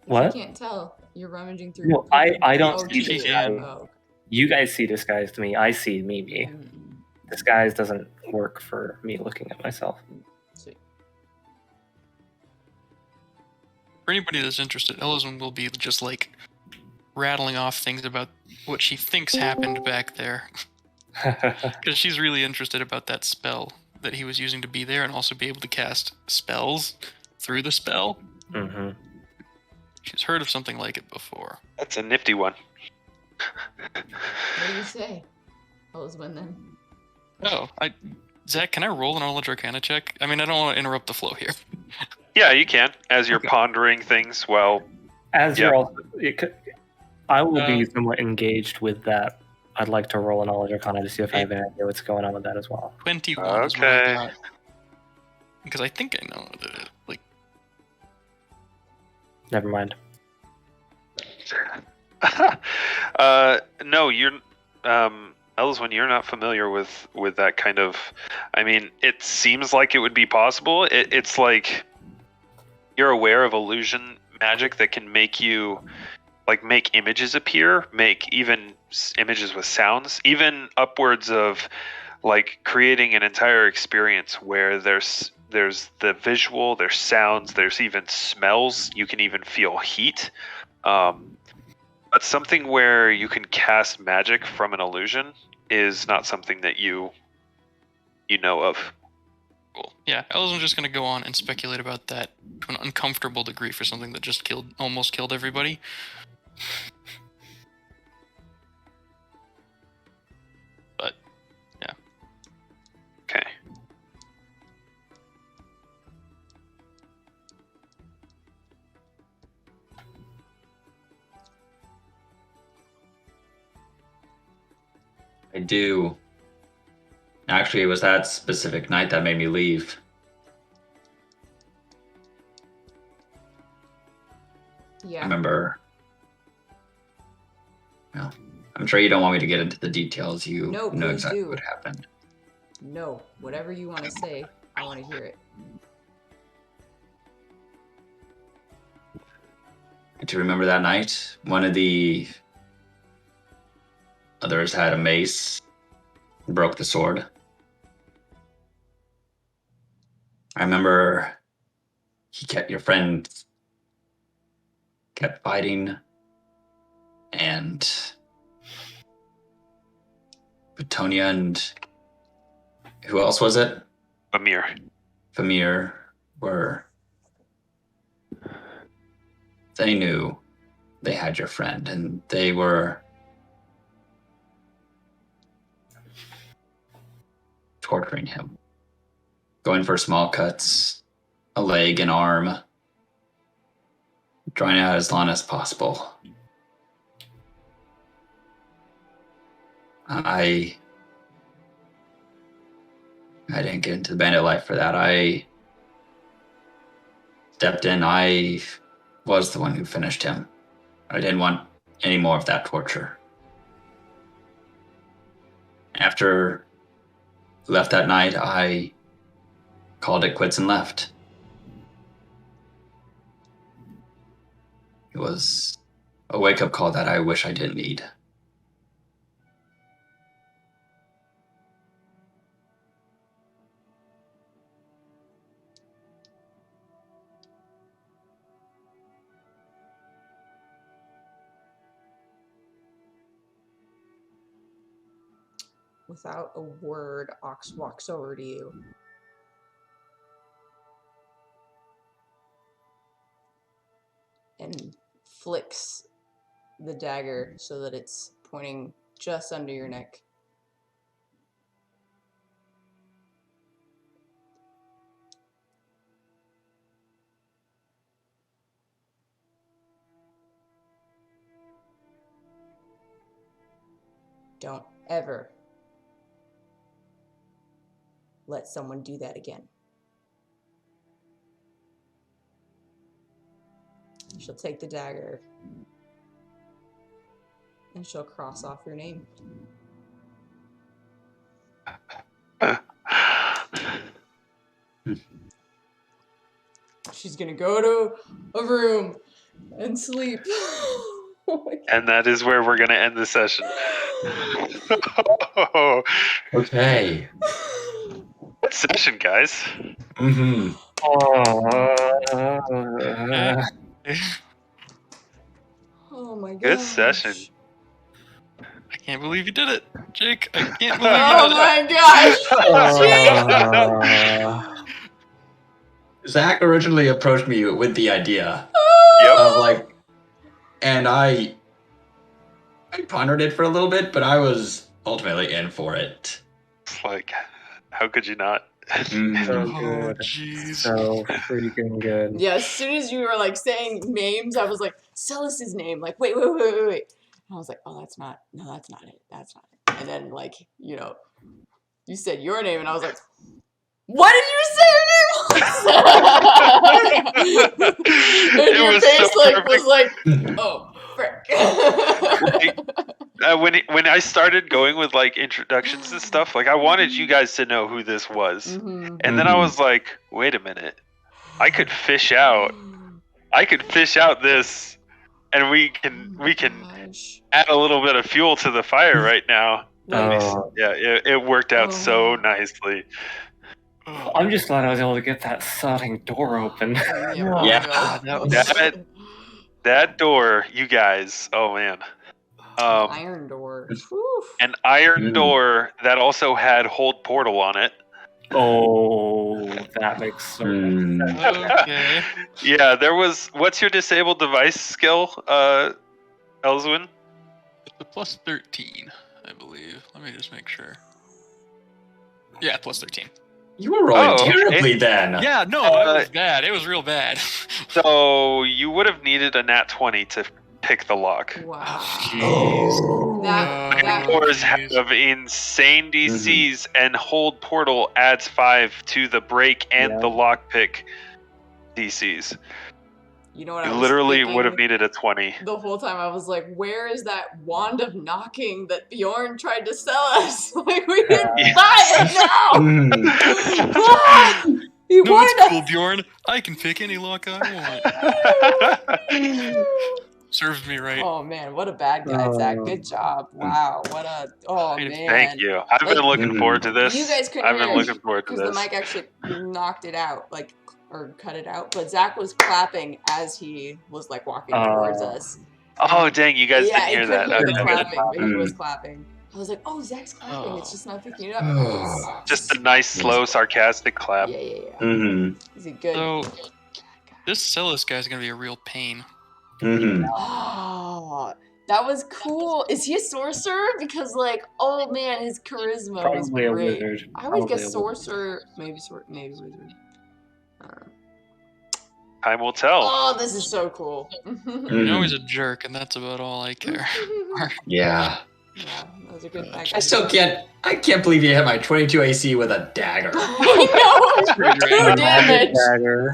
What? You can't tell. You're rummaging through. No, I don't Oh, see you disguise. can. Oh, okay. You guys see disguise to me. I see me. Mm-hmm. Disguise doesn't work for me looking at myself. Sweet. For anybody that's interested, Elyswen will be just like rattling off things about what she thinks happened back there. Because she's really interested about that spell that he was using to be there and also be able to cast spells through the spell. Mm-hmm. She's heard of something like it before. That's a nifty one. What do you say? Elyswen then. Oh, Zach, can I roll an Knowledge Arcana check? I mean, I don't want to interrupt the flow here. Yeah, you can, as you're Okay. pondering things. Well, As Yeah. you're also, I will be somewhat engaged with that. I'd like to roll a knowledge arcana to see if I have any idea what's going on with that as well. 21 is what I Okay. got. Because I think I know that, like, Never mind. No, you're, Elyswen, you're not familiar with that kind of. I mean, it seems like it would be possible. It's like you're aware of illusion magic that can make you, like, make images appear, make even images with sounds, even upwards of, like, creating an entire experience where there's the visual, there's sounds, there's even smells. You can even feel heat. But something where you can cast magic from an illusion is not something that you know of. cool. Yeah, Elyswen's just going to go on and speculate about that to an uncomfortable degree for something that just almost killed everybody. But, yeah. Okay. I do. Actually, it was that specific night that made me leave. I Yeah. remember. Well, I'm sure you don't want me to get into the details. You No, know please exactly do. what happened. No, whatever you want to say, I want to hear it. Do you remember that night? One of the others had a mace, broke the sword. I remember your friend kept fighting, and Betonia and who else was it? Amir. Famir they knew they had your friend, and they were torturing him, going for small cuts, a leg, an arm, drawing out as long as possible. I didn't get into the bandit life for that. I stepped in. I was the one who finished him. I didn't want any more of that torture. After we left that night, I called it quits and left. It was a wake-up call that I wish I didn't need. without a word, Aux walks over to you. And flicks the dagger so that it's pointing just under your neck. Don't ever let someone do that again. She'll take the dagger and she'll cross off your name. She's gonna go to a room and sleep. Oh my God. And that is where we're going to end the session. Okay. Good session, guys. Mm-hmm. Oh my God. Good session. I can't believe you did it, Jake. I can't believe you Oh did it. my gosh. Zach originally approached me with the idea of like, and I pondered it for a little bit, but I was ultimately in for it. It's like, how could you not? So Oh, good. jeez. So freaking good. Yeah, as soon as you were like saying names, I was like, Psellus' name. Like, wait. And I was like, oh, that's not it. That's not it. And then, like, you know, you said your name, and I was like, what did you say your name was? And It your was face so like perfect. was like, oh, frick. When I started going with like introductions and stuff, like I wanted you guys to know who this was, Mhm. and then I was like, wait a minute, I could fish out this, and we can Gosh. add a little bit of fuel to the fire right now. Oh. Yeah, it worked out so Oh. nicely. I'm just glad I was able to get that sodding door open. Yeah. That door, you guys. Oh man. Iron door. Whew. An iron door that also had hold portal on it. Oh, that makes so much sense. Okay. Yeah, there was. What's your disabled device skill, Elyswen? It's a plus 13, I believe. Let me just make sure. Yeah, plus 13. You were rolling Oh, okay. terribly then. Yeah, no, it was bad. It was real bad. So you would have needed a nat 20 to pick the lock. Wow. Jeez. That Doors jeez. have insane DCs, and hold portal adds 5 to the break and the lockpick DCs. you know what I You was literally thinking would have needed a 20. the whole time. I was like, where is that wand of knocking that Bjorn tried to sell us? Like, we didn't buy it now! Mm. Ah! He No, warned it's cool, us! Bjorn. I can pick any lock I want. Serves me right. Oh man, what a bad guy, Zach. Good job. Wow, what a man. Thank you. I've been looking forward to this. You guys couldn't I've hear been it looking forward to because the this. mic actually knocked it out, like, or cut it out. But Zach was clapping as he was like walking towards us. Oh dang, you guys Yeah, didn't he hear couldn't that. hear the Okay. clapping, but he was clapping. I was like, oh, Zach's clapping. It's just not picking it up. Oh. Just a nice, slow, sarcastic clap. Yeah. Mm-hmm. Is he good? So, this Psellus guy's gonna be a real pain. Mm-hmm. Oh, that was cool. Is he a sorcerer? Because, like, oh man, his charisma was Probably a great. wizard. I would Probably guess a wizard. sorcerer, maybe wizard. I don't know. Time will tell. Oh, this is so cool. You know he's a jerk, and that's about all I care. Yeah. Yeah, that was a good fact. I still can't believe you hit my 22 AC with a dagger. I know, pretty two rad. damage. Dagger.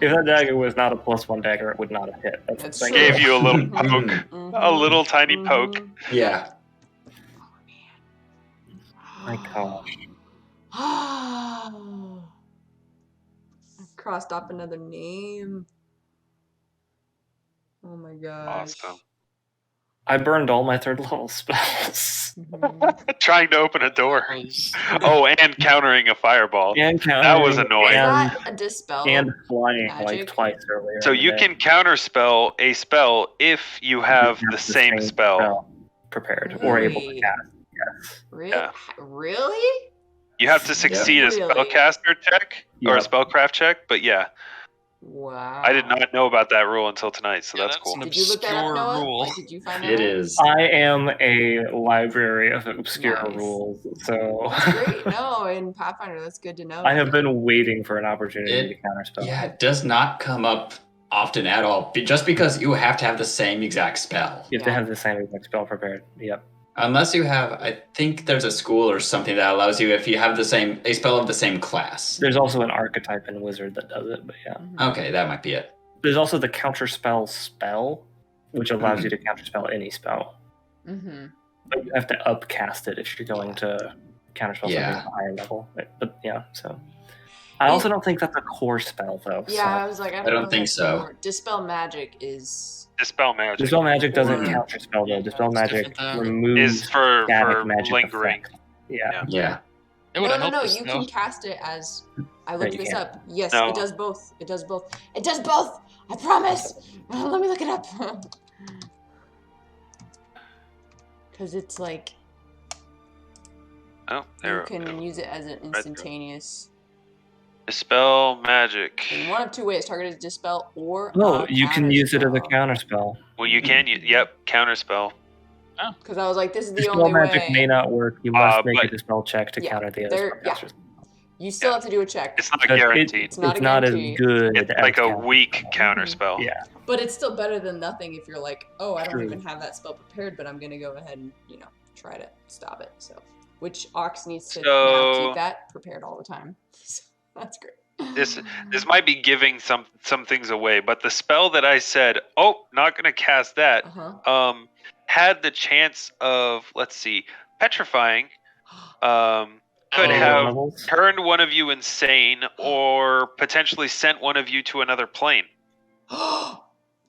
If that dagger was not a +1 dagger, it would not have hit. That's That's the thing. true. Gave you a little poke, a little tiny poke. Yeah. My gosh. I crossed off another name. Oh my gosh. Awesome. I burned all my 3rd level spells. Trying to open a door. Was- Oh, and countering a fireball. And That was annoying. Is And, that a dispel? and flying magic? like twice earlier. So in the you day. can counterspell a spell if you have the same spell. prepared or able to Really? cast. Yes. Yeah. Really? You have to succeed a Really? spellcaster check or a Yep. spellcraft check, but yeah, Wow. I did not know about that rule until tonight, so Yeah, that's that's cool. an Did you look that up, obscure Noah? rule. Like, did you find that It out? is. I am a library of obscure Nice. rules, so Great. No, in Pathfinder, that's good to know. I have been waiting for an opportunity to counterspell. Yeah, it does not come up often at all. Just because you have to have the same exact spell. You have to Yeah. have the same exact spell prepared. Yep. Unless you have, I think there's a school or something that allows you if you have a spell of the same class. There's also an archetype in Wizard that does it, but yeah. Mhm. Okay, that might be it. There's also the counterspell spell, which allows you to counterspell any spell. Mhm. But you have to upcast it if you're going to counterspell Yeah. something at a higher level. But yeah, so. I also don't think that's a core spell, though. Yeah, I was like, I don't, don't know think if so. that's Dispel magic is. Dispel magic Dispel magic doesn't Or- counterspell, though. Dispel It's magic different, though. removes is for static magic lingering. effect. Yeah. Yeah. It No, would have no, helped no. us, You though. can cast it as. I No, looked you this can't. up. Yes, No. it does both. It does both. It does both. I promise. Let me look it up. Because it's like Oh, you there. can use it as an instantaneous. Dispel magic. In one of two ways: target is dispel or. No, you can use it as a counterspell. counterspell. Well, you can use. Yep, counterspell. Because I was like, this is the Dispel only magic way. may not work. You must make a but- dispel check to Yeah, counter the there- other yeah. spellcasters. You still Yeah. have to do a check, It's not But guaranteed. It's not a as guarantee. good It's as like a counter- weak counterspell. Yeah. but it's still better than nothing. If you're like, oh, I don't True. even have that spell prepared, but I'm gonna go ahead and try to stop it. So, which Ox needs to now So- keep that prepared all the time. So, that's great. This might be giving some things away, but the spell that I said, oh, not gonna cast that, Uh-huh. had the chance of, let's see, petrifying, could Oh. have Levels. turned one of you insane or potentially sent one of you to another plane.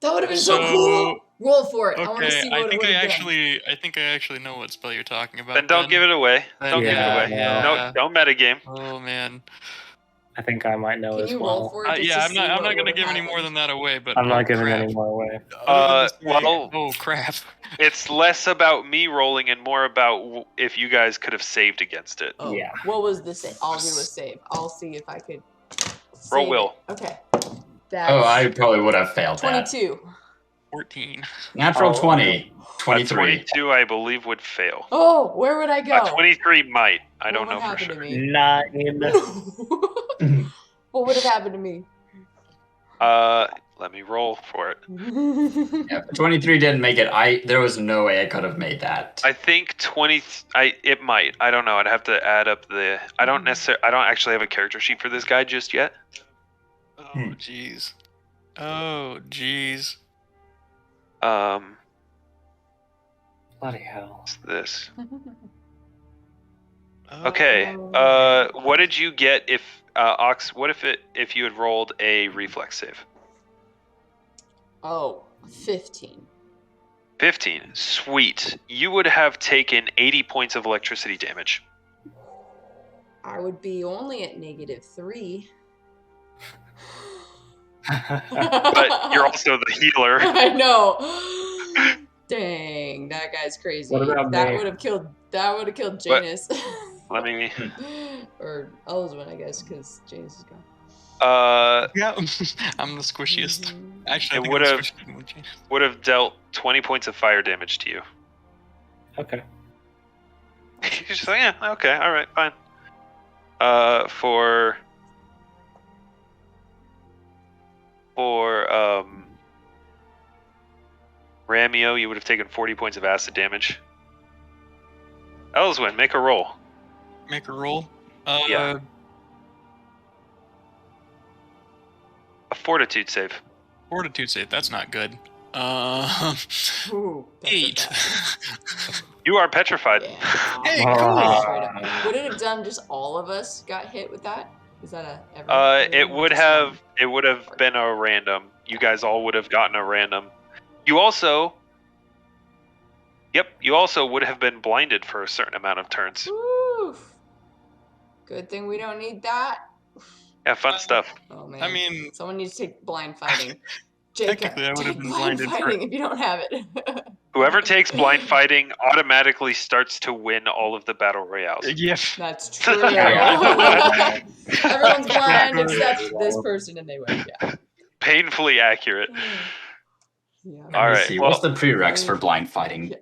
That would have been so, So- cool. Roll for it. I want to Okay, see what I think it would I have been. actually know what spell you're talking about. Then don't give it away. Then Don't give it yeah, away. yeah. No, don't metagame. Oh man. I think I might know Can as you roll well. for it? just Yeah, to I'm see not what gonna would've give any more happened? than that away. But I'm oh, not giving crap. any more away. Well- Oh crap. It's less about me rolling and more about if you guys could have saved against it. Oh, Yeah. What was the save? I'll do a save. I'll see if I could. Roll save will. it. Okay. That's Oh, I probably would have failed that. 22. 14. Natural Oh. 20. A 23. 22, I believe, would fail. Oh, where would I go? 23 might. I What don't would know for happen sure. to me? 9. What would have happened to me? Let me roll for it. Yeah, 23 didn't make it. There was no way I could have made that. I think 20. It might. I don't know. I'd have to add up the. I don't necessarily. I don't actually have a character sheet for this guy just yet. Oh Hmm. jeez. Oh jeez. Bloody hell. What's this? Oh. Okay. What did you get if Ox? What if you had rolled a reflex save? Oh, 15. 15. Sweet. You would have taken 80 points of electricity damage. I would be only at -3. But you're also the healer. I know. Dang, that guy's crazy. What about that me? would have killed. That would have killed Janus. Let me. or Elyswen, I guess, because Janus is gone. Yeah, I'm the squishiest. Mhm. Actually, I It think would I'm have- squishier than Janus. Would have dealt 20 points of fire damage to you. Okay. You're just like, yeah, okay, all right, fine. For Ramio, you would have taken 40 points of acid damage. Elyswen, make a roll. Make a roll. Yeah. A fortitude save. Fortitude save. That's not good. Ooh, that's 8. bad. You are petrified. Yeah. Hey, cool. Straight up. Would it have done just all of us got hit with that? Is that a It would have been a random. You guys all would have gotten a random. You also Yep, you also would have been blinded for a certain amount of turns. Woo. Good thing we don't need that. Yeah, fun stuff. Oh man. I mean, someone needs to take blind fighting. Jacob, technically, I would have take been blind blinded for. fighting if you don't have it. Whoever takes blind fighting automatically starts to win all of the battle royales. Yes. That's true. Yeah. Everyone's blind except this person, and they win. Yeah. Painfully accurate. Yeah. All Let me right, see. well- What's the prereqs for blind fighting? Yeah.